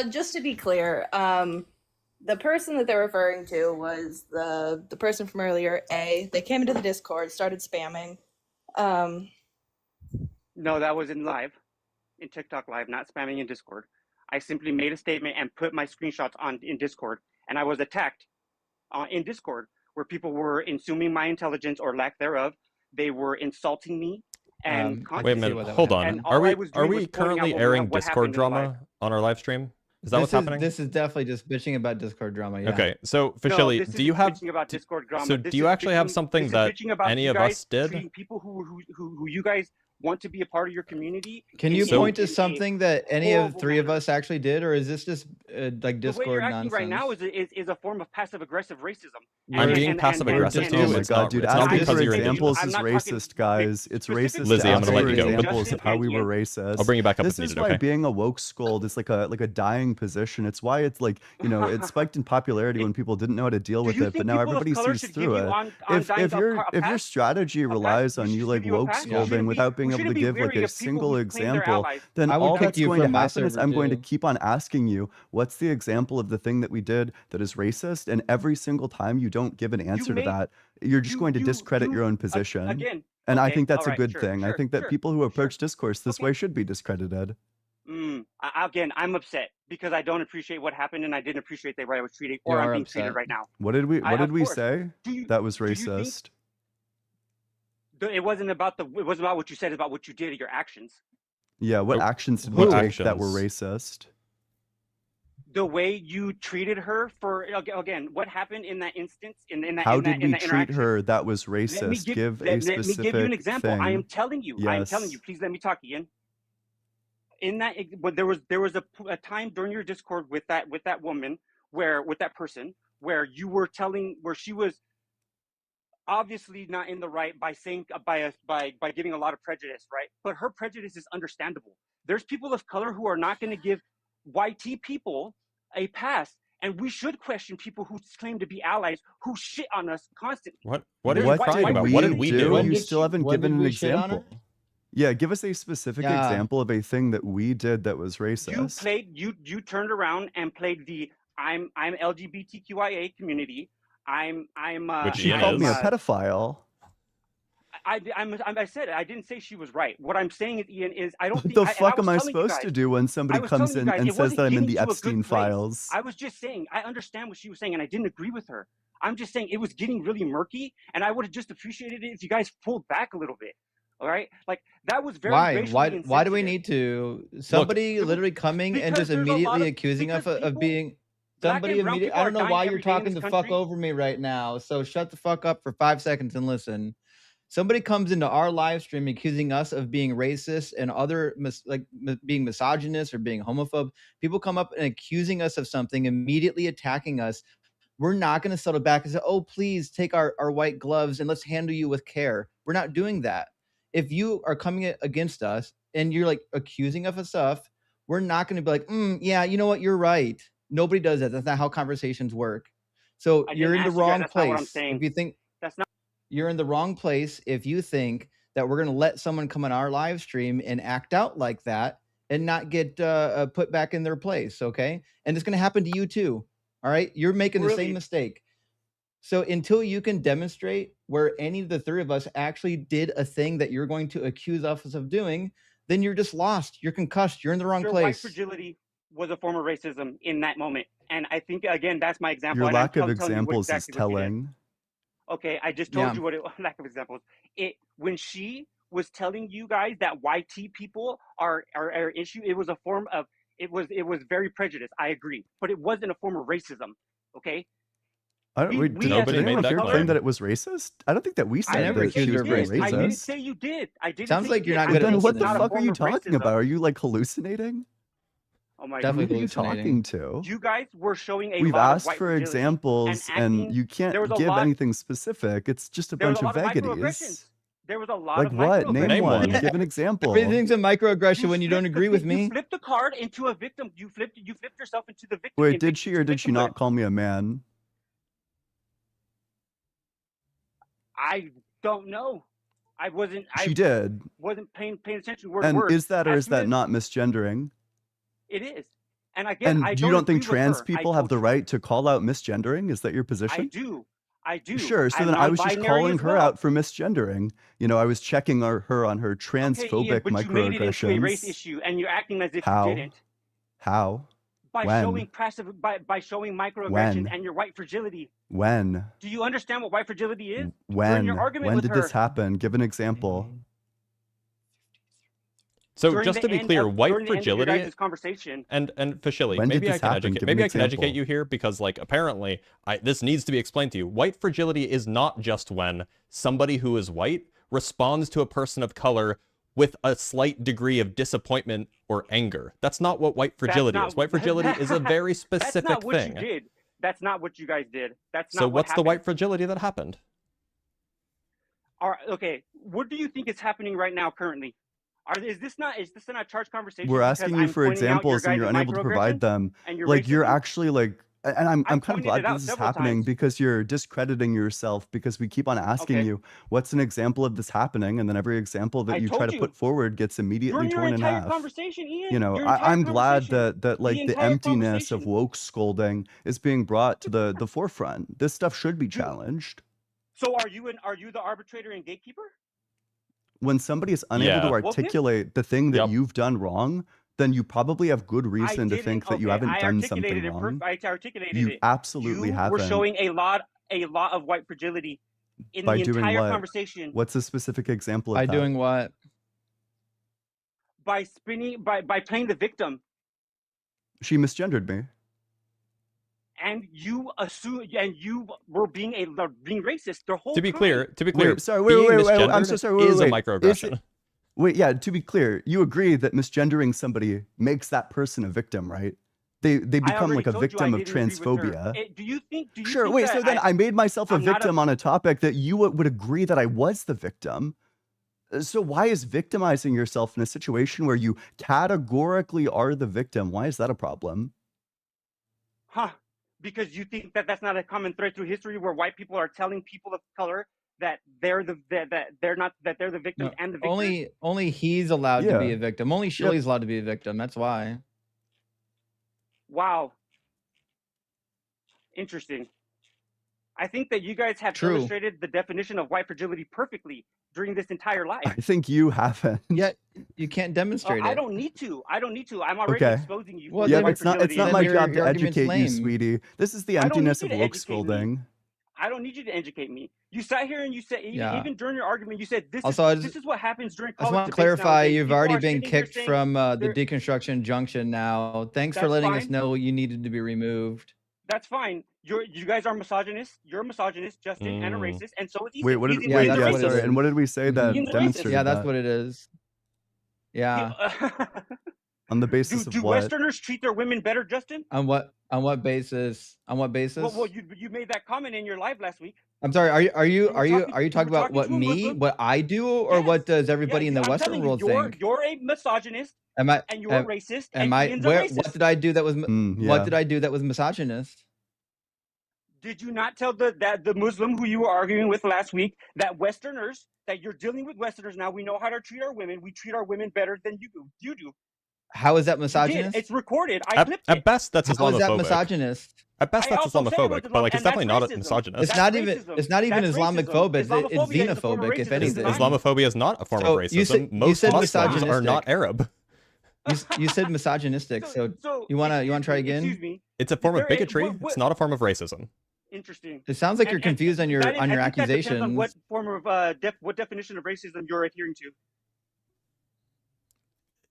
Speaker 21: just to be clear, the person that they're referring to was the person from earlier, A. They came into the Discord, started spamming.
Speaker 20: No, that was in TikTok live, not spamming in Discord. I simply made a statement and put my screenshots in Discord, and I was attacked in Discord, where people were assuming my intelligence or lack thereof. They were insulting me. And
Speaker 1: wait a minute, hold on. Are we currently airing Discord drama on our live stream? Is that what's happening?
Speaker 2: This is definitely just bitching about Discord drama. Yeah.
Speaker 1: Okay, so officially, do you have?
Speaker 20: About Discord drama.
Speaker 1: So do you actually have something that any of us did?
Speaker 20: People who you guys want to be a part of your community.
Speaker 2: Can you point to something that any of three of us actually did, or is this just like Discord nonsense?
Speaker 20: The way you're acting right now is a form of passive aggressive racism.
Speaker 1: I'm being passive aggressive too.
Speaker 5: Oh my god, dude! Asking for examples is racist, guys. It's racist.
Speaker 1: Lizzie, I'm gonna let you go.
Speaker 5: Examples of how we were racist.
Speaker 1: I'll bring you back up.
Speaker 5: This is why being a woke scold is like a dying position. It's why it's like, you know, it spiked in popularity when people didn't know how to deal with it, but now everybody sees through it. If your strategy relies on you like woke scolding without being able to give like a single example, then all that's going to happen is I'm going to keep on asking you, what's the example of the thing that we did that is racist? And every single time you don't give an answer to that, you're just going to discredit your own position. And I think that's a good thing. I think that people who approach discourse this way should be discredited.
Speaker 20: Again, I'm upset because I don't appreciate what happened, and I didn't appreciate the way I was treated, or I'm being treated right now.
Speaker 5: What did we say that was racist?
Speaker 20: It wasn't about what you said, it's about what you did, or your actions.
Speaker 5: Yeah, what actions did we take that were racist?
Speaker 20: The way you treated her again, what happened in that instance?
Speaker 5: How did we treat her that was racist? Give a specific
Speaker 20: Let me give you an example.
Speaker 5: thing.
Speaker 20: I am telling you. Please let me talk, Ian. In that, there was a time during your Discord with that woman with that person where you were where she was obviously not in the right by giving a lot of prejudice, right? But her prejudice is understandable. There's people of color who are not going to give YT people a pass, and we should question people who claim to be allies who shit on us constantly.
Speaker 1: What did we do?
Speaker 5: You still haven't given an example. Yeah, give us a specific example of a thing that we did that was racist.
Speaker 20: You turned around and played the I'm LGBTQIA community.
Speaker 5: Which she called me a pedophile.
Speaker 20: I said it. I didn't say she was right. What I'm saying, Ian, is I don't think...
Speaker 5: The fuck am I supposed to do when somebody comes in and says that I'm in the Epstein files?
Speaker 20: I was just saying, I understand what she was saying, and I didn't agree with her. I'm just saying it was getting really murky, and I would have just appreciated it if you guys pulled back a little bit. All right? Like, that was very
Speaker 2: Why do we need to... Somebody literally coming and just immediately accusing us of being... Somebody immediately... I don't know why you're talking the fuck over me right now, so shut the fuck up for 5 seconds and listen. Somebody comes into our live stream accusing us of being racist and other being misogynist or being homophobe. People come up and accusing us of something, immediately attacking us. We're not going to settle back and say, oh, please take our white gloves and let's handle you with care. We're not doing that. If you are coming against us and you're like accusing us of stuff, we're not going to be like, yeah, you know what? You're right. Nobody does that. That's not how conversations work. So you're in the wrong place. If you think
Speaker 20: that's not,
Speaker 2: you're in the wrong place if you think that we're going to let someone come on our live stream and act out like that and not get put back in their place. Okay. And it's going to happen to you too. All right. You're making the same mistake. So until you can demonstrate where any of the three of us actually did a thing that you're going to accuse us of doing, then you're just lost. You're concussed. You're in the wrong place.
Speaker 20: White fragility was a form of racism in that moment. And I think, again, that's my example.
Speaker 5: Your lack of examples is telling.
Speaker 20: Okay, I just told you what lack of examples. When she was telling you guys that YT people are an issue, it was a form of it was very prejudiced. I agree, but it wasn't a form of racism. Okay.
Speaker 5: Did anyone here claim that it was racist? I don't think that we said that she was racist.
Speaker 20: I didn't say you did. I didn't.
Speaker 2: Sounds like you're not
Speaker 5: good. Then what the fuck are you talking about? Are you like hallucinating?
Speaker 20: Oh my
Speaker 2: Definitely
Speaker 5: Who are you talking to?
Speaker 20: You guys were showing a
Speaker 5: We've
Speaker 20: lot
Speaker 5: asked
Speaker 20: of white
Speaker 5: for
Speaker 20: fragility
Speaker 5: examples, and you can't give anything specific. It's just a
Speaker 20: there was
Speaker 5: bunch
Speaker 20: a
Speaker 5: of
Speaker 20: lot of
Speaker 5: vagaries.
Speaker 20: microaggressions. There was a lot
Speaker 5: Like
Speaker 20: of
Speaker 5: what? Name
Speaker 20: microaggressions.
Speaker 5: one. Give an example.
Speaker 2: Everything's a microaggression when you don't agree with me.
Speaker 20: You flipped the card into a victim. You flipped yourself into the victim.
Speaker 5: Wait, did she or did she not call me a man?
Speaker 20: I don't know. I wasn't.
Speaker 5: She did.
Speaker 20: Wasn't paying attention word
Speaker 5: And
Speaker 20: word.
Speaker 5: is that or is that not misgendering?
Speaker 20: It is. And again,
Speaker 5: And you don't think trans people have the right to call out misgendering? Is that your position?
Speaker 20: I do.
Speaker 5: Sure. So then I was just calling her out for misgendering. You know, I was checking her on her transphobic
Speaker 20: but you made it into a race
Speaker 5: microaggressions.
Speaker 20: issue, and you're acting as if
Speaker 5: How?
Speaker 20: you didn't.
Speaker 5: How?
Speaker 20: By
Speaker 5: When?
Speaker 20: showing by showing microaggression
Speaker 5: When?
Speaker 20: and your white fragility.
Speaker 5: When?
Speaker 20: Do you understand what white fragility is? During
Speaker 5: When?
Speaker 20: your argument
Speaker 5: When
Speaker 20: with
Speaker 5: did
Speaker 20: her,
Speaker 5: this happen? Give an example.
Speaker 1: So
Speaker 20: during
Speaker 1: just
Speaker 20: the
Speaker 1: to be
Speaker 20: end
Speaker 1: clear,
Speaker 20: of-
Speaker 1: white
Speaker 20: during the end of your
Speaker 1: fragility
Speaker 20: guys' conversation.
Speaker 1: and Fashili,
Speaker 5: When did
Speaker 1: maybe I
Speaker 5: this
Speaker 1: can
Speaker 5: happen?
Speaker 1: educate.
Speaker 5: Give
Speaker 1: Maybe
Speaker 5: an
Speaker 1: I can educate
Speaker 5: example.
Speaker 1: you here because, like, apparently, this needs to be explained to you. White fragility is not just when somebody who is white responds to a person of color with a slight degree of disappointment or anger. That's not what white fragility is. White fragility is a very specific
Speaker 20: That's not what
Speaker 1: thing.
Speaker 20: you did. That's not what you guys did. That's not
Speaker 1: So
Speaker 20: what
Speaker 1: what's the
Speaker 20: happened.
Speaker 1: white fragility that happened?
Speaker 20: All right, okay, what do you think is happening right now currently? Is this not a charged conversation?
Speaker 5: We're
Speaker 20: because
Speaker 5: asking you
Speaker 20: I'm
Speaker 5: for
Speaker 20: pointing out your
Speaker 5: examples and you're
Speaker 20: guys'
Speaker 5: unable to provide
Speaker 20: microaggressions
Speaker 5: them.
Speaker 20: and your
Speaker 5: Like you're
Speaker 20: racism?
Speaker 5: actually like, and I'm kind of
Speaker 20: pointed
Speaker 5: glad
Speaker 20: it
Speaker 5: that
Speaker 20: out
Speaker 5: this is
Speaker 20: several
Speaker 5: happening
Speaker 20: times.
Speaker 5: because you're discrediting yourself because we keep on asking
Speaker 20: Okay.
Speaker 5: you what's an example of this happening, and then every example that
Speaker 20: I
Speaker 5: you try
Speaker 20: told
Speaker 5: to
Speaker 20: you.
Speaker 5: put forward gets immediately
Speaker 20: During your
Speaker 5: torn in
Speaker 20: entire
Speaker 5: half.
Speaker 20: conversation, Ian.
Speaker 5: You know,
Speaker 20: Your entire
Speaker 5: I'm glad
Speaker 20: conversation.
Speaker 5: that like the
Speaker 20: entire
Speaker 5: emptiness of
Speaker 20: conversation.
Speaker 5: woke scolding is being brought to the forefront. This stuff should be challenged.
Speaker 20: So are you the arbitrator and gatekeeper?
Speaker 5: When somebody is unable to
Speaker 1: Yeah.
Speaker 5: articulate the thing that
Speaker 1: Yep.
Speaker 5: you've done wrong, then you probably have good reason to think that you haven't
Speaker 20: I
Speaker 5: done
Speaker 20: articulated
Speaker 5: something
Speaker 20: it.
Speaker 5: wrong.
Speaker 20: I articulated
Speaker 5: You
Speaker 20: it.
Speaker 5: absolutely
Speaker 20: You were
Speaker 5: haven't.
Speaker 20: showing a lot of white fragility in
Speaker 5: By
Speaker 20: the
Speaker 5: doing
Speaker 20: entire
Speaker 5: what?
Speaker 20: conversation.
Speaker 5: What's a specific example of
Speaker 2: By
Speaker 5: that?
Speaker 2: doing what?
Speaker 20: By playing the victim.
Speaker 5: She misgendered me.
Speaker 20: And you were being racist the whole
Speaker 1: To be
Speaker 20: time.
Speaker 1: clear,
Speaker 5: Wait, sorry,
Speaker 1: being
Speaker 5: wait.
Speaker 1: misgendered
Speaker 5: I'm so sorry.
Speaker 1: is a
Speaker 5: Is
Speaker 1: microaggression.
Speaker 5: it, wait, yeah. To be clear, you agree that misgendering somebody makes that person a victim, right? They become like a victim of transphobia.
Speaker 20: Do you think?
Speaker 5: Sure.
Speaker 20: think
Speaker 5: Wait.
Speaker 20: that
Speaker 5: So then I made myself a
Speaker 20: I'm not
Speaker 5: victim on a topic that you would agree that I was the victim. So why is victimizing yourself in a situation where you categorically are the victim? Why is that a problem?
Speaker 20: Huh? Because you think that that's not a common thread through history, where white people are telling people of color that they're the victims and the victors?
Speaker 2: Only he's allowed to be
Speaker 5: Yeah.
Speaker 2: a victim. Only Shilly's allowed to be a victim. That's why.
Speaker 20: Wow. Interesting. I think that you guys have
Speaker 2: True.
Speaker 20: illustrated the definition of white fragility perfectly during this entire life.
Speaker 5: I think you haven't.
Speaker 2: Yet you can't demonstrate
Speaker 20: I
Speaker 2: it.
Speaker 20: don't need to. I'm already
Speaker 5: Okay.
Speaker 20: exposing you.
Speaker 2: Well,
Speaker 20: for
Speaker 5: Yeah,
Speaker 20: your
Speaker 2: then
Speaker 20: white
Speaker 5: it's not
Speaker 20: fragility.
Speaker 5: my
Speaker 2: Then
Speaker 5: job to
Speaker 2: your argument's
Speaker 5: educate you,
Speaker 2: lame.
Speaker 5: sweetie. This is the
Speaker 20: I don't need
Speaker 5: emptiness
Speaker 20: you
Speaker 5: of
Speaker 20: to
Speaker 5: woke
Speaker 20: educate me.
Speaker 5: scolding.
Speaker 20: I don't need you to educate me. You sat here and you said,
Speaker 2: Yeah.
Speaker 20: even during your argument, you said this
Speaker 2: Also,
Speaker 20: this is what happens during
Speaker 2: I just
Speaker 20: college
Speaker 2: want to
Speaker 20: debates
Speaker 2: clarify,
Speaker 20: nowadays.
Speaker 2: you've
Speaker 20: People
Speaker 2: already
Speaker 20: are
Speaker 2: been
Speaker 20: sitting here
Speaker 2: kicked
Speaker 20: saying
Speaker 2: from the
Speaker 20: they're-
Speaker 2: deconstruction junction now. Thanks for
Speaker 20: That's
Speaker 2: letting us
Speaker 20: fine.
Speaker 2: know you needed to be removed.
Speaker 20: That's fine. You guys are misogynists. You're a misogynist, Justin, and a racist, and so is Ethan.
Speaker 5: Wait, what did,
Speaker 20: Ethan's
Speaker 5: wait,
Speaker 20: a
Speaker 5: yeah,
Speaker 20: racist.
Speaker 5: sorry. And what did we say that
Speaker 20: Ian's a racist.
Speaker 5: demonstrated
Speaker 2: Yeah, that's
Speaker 5: that?
Speaker 2: what it is. Yeah.
Speaker 5: On the basis
Speaker 20: Do
Speaker 5: of what?
Speaker 20: Westerners treat their women better, Justin?
Speaker 2: On what basis? On what basis?
Speaker 20: Well, you made that comment in your live last week.
Speaker 2: I'm sorry. Are you
Speaker 20: were
Speaker 2: talking about what
Speaker 20: talking to a
Speaker 2: me,
Speaker 20: Muslim.
Speaker 2: what I do, or what does everybody in the
Speaker 20: I'm
Speaker 2: Western
Speaker 20: telling you,
Speaker 2: world
Speaker 20: you're
Speaker 2: think?
Speaker 20: you're a misogynist,
Speaker 2: Am I?
Speaker 20: and you're a racist,
Speaker 2: Am
Speaker 20: and
Speaker 2: I?
Speaker 20: Ian's a
Speaker 2: Where?
Speaker 20: racist.
Speaker 2: What did I do that was? What
Speaker 5: yeah.
Speaker 2: did I do that was misogynist?
Speaker 20: Did you not tell the Muslim who you were arguing with last week that Westerners, that you're dealing with Westerners now? We know how to treat our women. We treat our women better than you do. You do.
Speaker 2: How is that
Speaker 20: You did.
Speaker 2: misogynist?
Speaker 20: It's recorded. I clipped
Speaker 1: At
Speaker 20: it.
Speaker 1: best, that's
Speaker 2: How is
Speaker 1: Islamophobic.
Speaker 2: that misogynist?
Speaker 1: At best,
Speaker 20: I
Speaker 1: that's
Speaker 20: also said it was
Speaker 1: Islamophobic, but like it's
Speaker 20: and that's
Speaker 1: definitely not
Speaker 20: racism.
Speaker 1: misogynist.
Speaker 2: It's
Speaker 20: That's
Speaker 2: not even.
Speaker 20: racism.
Speaker 2: It's not even
Speaker 20: That's
Speaker 2: Islamic
Speaker 20: racism.
Speaker 2: phobic. It's
Speaker 20: Islamophobia is a form of
Speaker 2: xenophobic, if
Speaker 20: racism.
Speaker 2: anything.
Speaker 1: Islamophobia is not a form of racism.
Speaker 2: you said
Speaker 1: Most Muslims are
Speaker 2: misogynistic.
Speaker 1: not Arab.
Speaker 2: You said misogynistic. So you wanna try again?
Speaker 20: Excuse me.
Speaker 1: It's a form of bigotry.
Speaker 20: what-
Speaker 1: It's not a form of racism.
Speaker 20: Interesting.
Speaker 2: It sounds like you're confused on your
Speaker 20: I think that depends
Speaker 2: accusations.
Speaker 20: on what form of what definition of racism you're adhering to.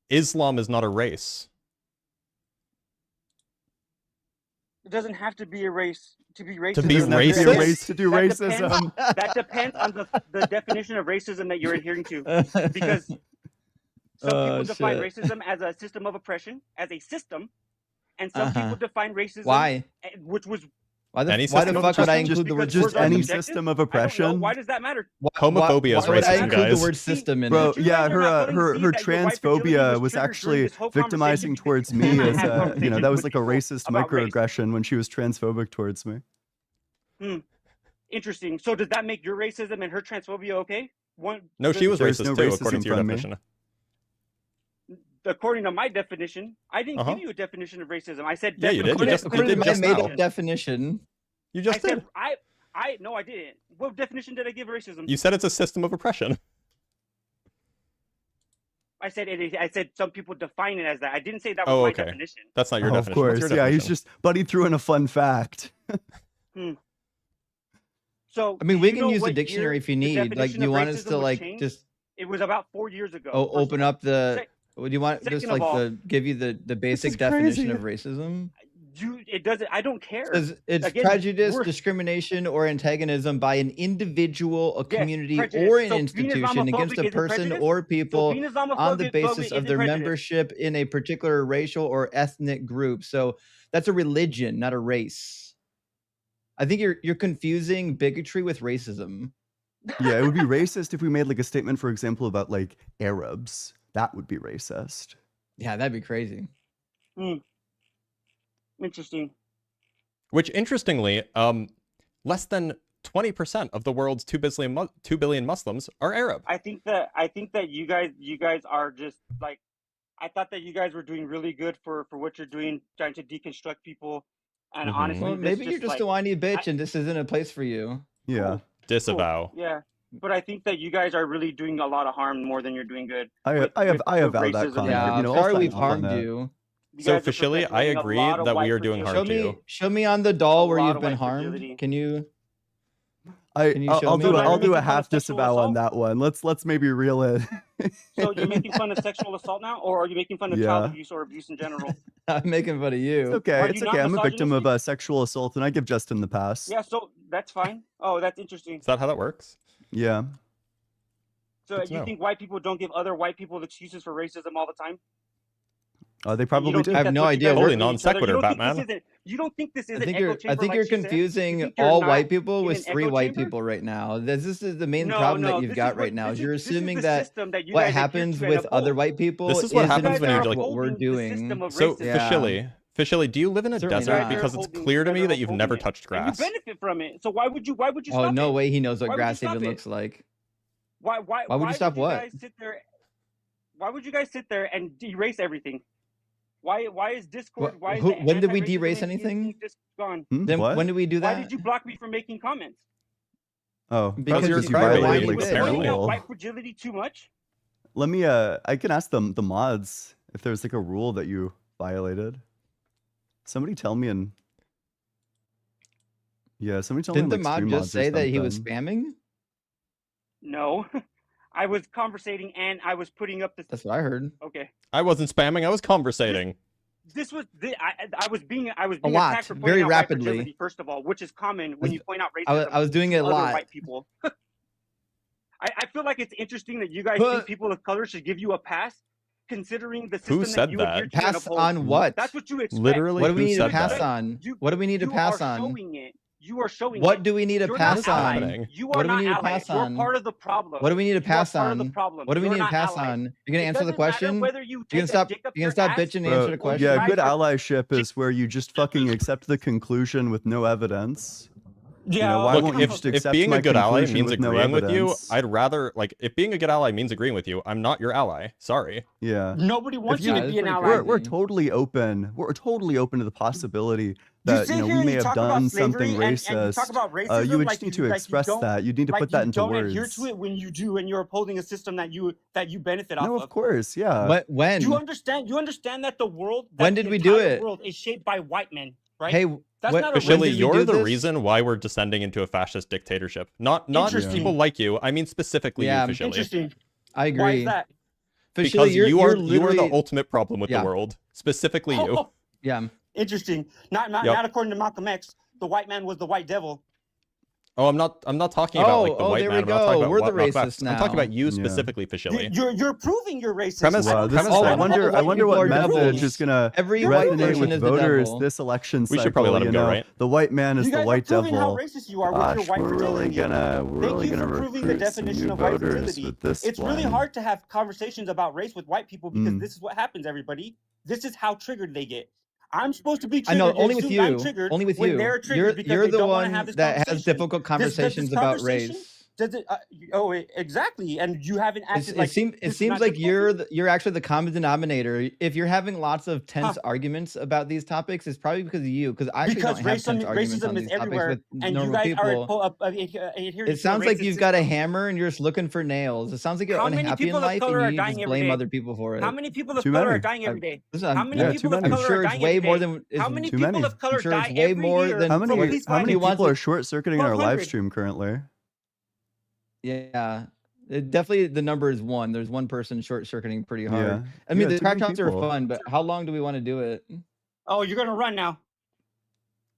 Speaker 1: Islam is not a race.
Speaker 20: It doesn't have to be a race to be racist.
Speaker 1: To be
Speaker 5: Doesn't have to be a
Speaker 1: racist?
Speaker 5: race to do racism.
Speaker 20: That depends on the definition of racism that you're adhering to. Because
Speaker 10: Some people define racism as a system of oppression, as a system, and some people define racism, which was
Speaker 2: why the fuck would I include the word
Speaker 5: just any system of oppression?
Speaker 10: Why does that matter?
Speaker 1: Homophobia is racism,
Speaker 2: guys. Why would I include the word system in it?
Speaker 5: Yeah, her transphobia was actually victimizing towards me as a, you know, that was like a racist microaggression when she was transphobic towards me.
Speaker 10: Interesting. So does that make your racism and her transphobia okay?
Speaker 1: No, she was racist too, according to your definition.
Speaker 10: According to my definition, I didn't give you a definition of racism. I said
Speaker 1: you did.
Speaker 2: According to my made-up definition.
Speaker 1: You just did.
Speaker 10: No, I didn't. What definition did I give racism?
Speaker 1: You said it's a system of oppression.
Speaker 10: I said some people define it as that. I didn't say that was my definition.
Speaker 1: That's not your definition.
Speaker 5: Of course, yeah. He's just Buddy threw in a fun fact.
Speaker 10: So
Speaker 2: I mean, we can use the dictionary if you need. Like, you want us to like just?
Speaker 10: It was about 4 years ago.
Speaker 2: Open up the. Do you want just like give you the basic definition of racism?
Speaker 10: It doesn't. I don't care.
Speaker 2: It's prejudice, discrimination, or antagonism by an individual, a community, or an institution against a person or people on the basis of their membership in a particular racial or ethnic group. So that's a religion, not a race. I think you're confusing bigotry with racism.
Speaker 5: Yeah, it would be racist if we made like a statement, for example, about like Arabs. That would be racist.
Speaker 2: Yeah, that'd be crazy.
Speaker 10: Interesting.
Speaker 1: Which, interestingly, less than 20% of the world's 2 billion Muslims are Arab.
Speaker 10: I think that you guys are just like, I thought that you guys were doing really good for what you're doing, trying to deconstruct people. And honestly,
Speaker 2: well, maybe you're just a whiny bitch, and this isn't a place for you.
Speaker 5: Yeah.
Speaker 1: Disavow.
Speaker 10: Cool. Yeah. But I think that you guys are really doing a lot of harm more than you're doing good.
Speaker 5: I avow that comment.
Speaker 2: Yeah,
Speaker 5: you know,
Speaker 2: sorry we've harmed you.
Speaker 1: So officially, I agree that we are doing harm to you.
Speaker 2: Show me on the doll where you've been harmed. Can you?
Speaker 5: I'll do a half disavow on that one. Let's maybe reel it.
Speaker 10: So you're making fun of sexual assault now, or are you making fun of child abuse or abuse in general?
Speaker 2: I'm making fun of you.
Speaker 5: It's okay. It's okay. I'm a victim of sexual assault, and I give Justin the pass.
Speaker 10: Yeah, so that's fine. Oh, that's interesting.
Speaker 1: Is that how that works?
Speaker 5: Yeah.
Speaker 10: So you think white people don't give other white people excuses for racism all the time?
Speaker 5: They probably do.
Speaker 2: I have no idea.
Speaker 1: Holy non sequitur, Batman.
Speaker 10: You don't think this is an
Speaker 2: echo chamber? I think you're confusing all white people with 3 white people right now. This is the main problem that you've got right now. You're assuming that what happens with other white people
Speaker 1: is what happens when you're like
Speaker 2: what we're doing.
Speaker 1: So officially, do you live in a desert? Because it's clear to me that you've never touched grass.
Speaker 10: You benefit from it. So why would you stop it?
Speaker 2: Oh, no way he knows what grass even looks like.
Speaker 10: Why
Speaker 2: would you stop what?
Speaker 10: Why would you guys sit there and erase everything? Why is Discord?
Speaker 2: When did we derase anything?
Speaker 10: Gone?
Speaker 2: Then when did we do that?
Speaker 10: Why did you block me from making comments?
Speaker 5: Oh,
Speaker 2: because
Speaker 5: you violated
Speaker 10: like apparently. White fragility too much?
Speaker 5: Let me I can ask them the mods if there's like a rule that you violated. Somebody tell me somebody tell me.
Speaker 2: Didn't the mod just say that he was spamming?
Speaker 10: No. I was conversating and I was putting up this.
Speaker 2: That's what I heard.
Speaker 10: Okay.
Speaker 1: I wasn't spamming. I was conversating.
Speaker 10: I was being attacked for pointing
Speaker 2: very
Speaker 10: out
Speaker 2: rapidly.
Speaker 10: White fragility, first of all, which is common when you point out racism.
Speaker 2: I was doing it a lot.
Speaker 10: White people. I feel like it's interesting that you guys think people of color should give you a pass, considering the system that you adhere to.
Speaker 2: Pass on what?
Speaker 10: That's what you expect.
Speaker 1: Literally,
Speaker 2: what do we need to pass on? What do we need to pass on?
Speaker 10: You are showing
Speaker 2: what do we need to pass on?
Speaker 10: You are not allies. You're part of the problem.
Speaker 2: What do we need to pass on? What do we need to pass
Speaker 10: allies.
Speaker 2: on? You're gonna answer the question?
Speaker 10: You
Speaker 2: can stop bitching and answer the question.
Speaker 5: Yeah, good allyship is where you just fucking accept the conclusion with no evidence.
Speaker 10: Yeah,
Speaker 5: why won't you just accept
Speaker 1: if being
Speaker 5: my
Speaker 1: a good ally
Speaker 5: conclusion
Speaker 1: means
Speaker 5: with no
Speaker 1: agreeing with you,
Speaker 5: evidence?
Speaker 1: I'd rather if being a good ally means agreeing with you, I'm not your ally. Sorry.
Speaker 5: Yeah.
Speaker 10: Nobody wants you to be an ally.
Speaker 5: We're totally open. We're totally open to the possibility that we may have done something racist.
Speaker 10: And you talk about racism,
Speaker 5: you would just need to express that. You need to put that into words.
Speaker 10: You don't adhere to it when you do, and you're upholding a system that you benefit off of.
Speaker 5: No, of course, yeah.
Speaker 2: When?
Speaker 10: You understand that the world.
Speaker 2: When did we do it?
Speaker 10: The world is shaped by white men, right?
Speaker 2: Hey,
Speaker 1: Squilly, you're the reason why we're descending into a fascist dictatorship. Not people like you. I mean specifically you, Squilly.
Speaker 10: Interesting.
Speaker 2: I agree.
Speaker 10: Why is that?
Speaker 1: Because you are the ultimate problem with the world. Specifically you.
Speaker 2: Yeah.
Speaker 10: Interesting. Not according to Malcolm X. The white man was the white devil.
Speaker 1: Oh, I'm not talking about like the white
Speaker 2: there
Speaker 1: man.
Speaker 2: we go. We're the racists now.
Speaker 1: I'm talking about you specifically, Fashili.
Speaker 4: You're proving you're racist.
Speaker 5: I wonder what message is gonna resonate with voters this election cycle.
Speaker 1: We should probably let him go, right?
Speaker 5: The white man is the white devil.
Speaker 4: How racist you are with your white fragility.
Speaker 16: Thank
Speaker 4: you for proving the definition of white fragility. It's really hard to have conversations about race with white people because this is what happens, everybody. This is how triggered they get. I'm supposed to be triggered.
Speaker 2: I know, only with you.
Speaker 4: Only with you.
Speaker 2: You're the one that has difficult conversations about race.
Speaker 4: Does it? Exactly. And you haven't acted like
Speaker 2: it seems like you're actually the common denominator. If you're having lots of tense arguments about these topics, it's probably because of you. Because I actually don't have tense arguments on these topics with normal people. It sounds like you've got a hammer and you're just looking for nails. It sounds like you're unhappy in life and you just blame other people for it.
Speaker 4: How many people of color are dying every day?
Speaker 2: How many people of color are dying every day? How many people of color die every year?
Speaker 5: How many people are short circuiting our live stream currently?
Speaker 2: Yeah, definitely the number is 1. There's one person short circuiting pretty hard.
Speaker 5: Yeah.
Speaker 2: I mean, the crack talks are fun, but how long do we want to do it?
Speaker 4: Oh, you're gonna run now.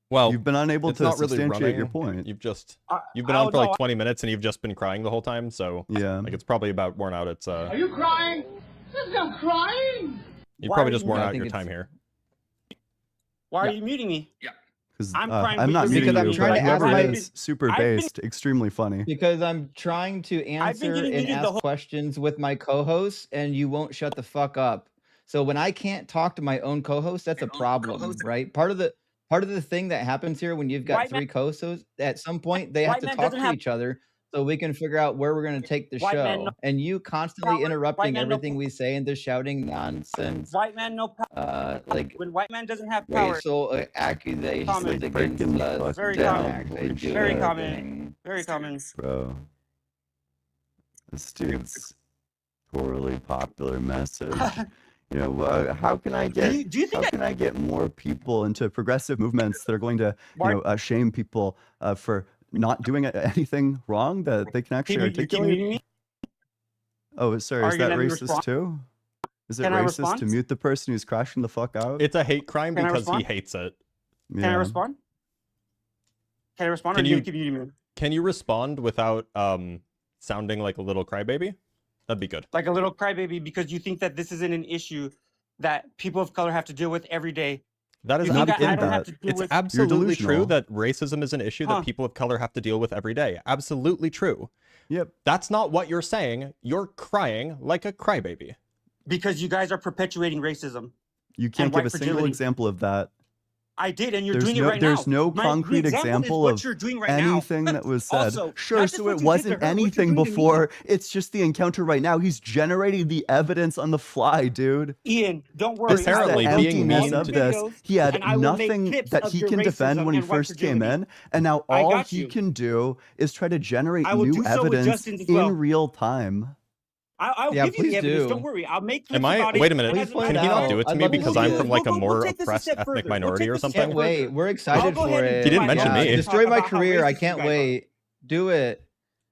Speaker 1: Well,
Speaker 5: you've been unable to substantiate your point.
Speaker 1: You've been on for like 20 minutes and you've just been crying the whole time. So
Speaker 5: yeah,
Speaker 1: like it's probably about worn out. It's
Speaker 11: Are you crying? I'm crying.
Speaker 1: You probably just worn out your time here.
Speaker 4: Why are you muting me?
Speaker 1: Yeah.
Speaker 5: I'm not muting you, but whoever is super based, extremely funny.
Speaker 2: Because I'm trying to answer and ask questions with my co-hosts, and you won't shut the fuck up. So when I can't talk to my own co-host, that's a problem, right? Part of the thing that happens here when you've got 3 co-hosts, at some point they have to talk to each other so we can figure out where we're going to take the show. And you constantly interrupting everything we say and just shouting nonsense.
Speaker 4: White man no power.
Speaker 16: Like
Speaker 4: when white man doesn't have power.
Speaker 16: Racial accusations against us.
Speaker 4: Very common. Very common. Very common.
Speaker 16: Bro, this dude's poorly popular message. You know, how can I get?
Speaker 4: Do you think
Speaker 16: how can I get more
Speaker 5: people into progressive movements that are going to, shame people for not doing anything wrong that they can actually articulate? Oh, sorry, is that racist too? Is it racist to mute the person who's crashing the fuck out?
Speaker 1: It's a hate crime because he hates it.
Speaker 4: Can I respond? Can I respond?
Speaker 1: Can you respond without sounding like a little crybaby? That'd be good.
Speaker 4: Like a little crybaby because you think that this isn't an issue that people of color have to deal with every day.
Speaker 1: That is it's absolutely true that racism is an issue that people of color have to deal with every day. Absolutely true.
Speaker 5: Yep.
Speaker 1: That's not what you're saying. You're crying like a crybaby.
Speaker 4: Because you guys are perpetuating racism.
Speaker 5: You can't give a single example of that.
Speaker 4: I did, and you're doing it right now.
Speaker 5: There's no concrete example of anything that was said.
Speaker 4: Also,
Speaker 5: sure, so it wasn't anything before. It's just the encounter right now. He's generating the evidence on the fly, dude.
Speaker 4: Ian, don't worry.
Speaker 1: Apparently, being mean
Speaker 5: of this, he had nothing that he can defend when he first came in, and now all he can do is try to generate new evidence in real time.
Speaker 4: I'll give you the evidence. Don't worry. I'll make clips about it.
Speaker 1: Wait a minute. Can he not do it to me because I'm from like a more oppressed ethnic minority or something?
Speaker 2: Can't wait. We're excited for it.
Speaker 1: He didn't mention me.
Speaker 2: Destroy my career. I can't wait. Do it.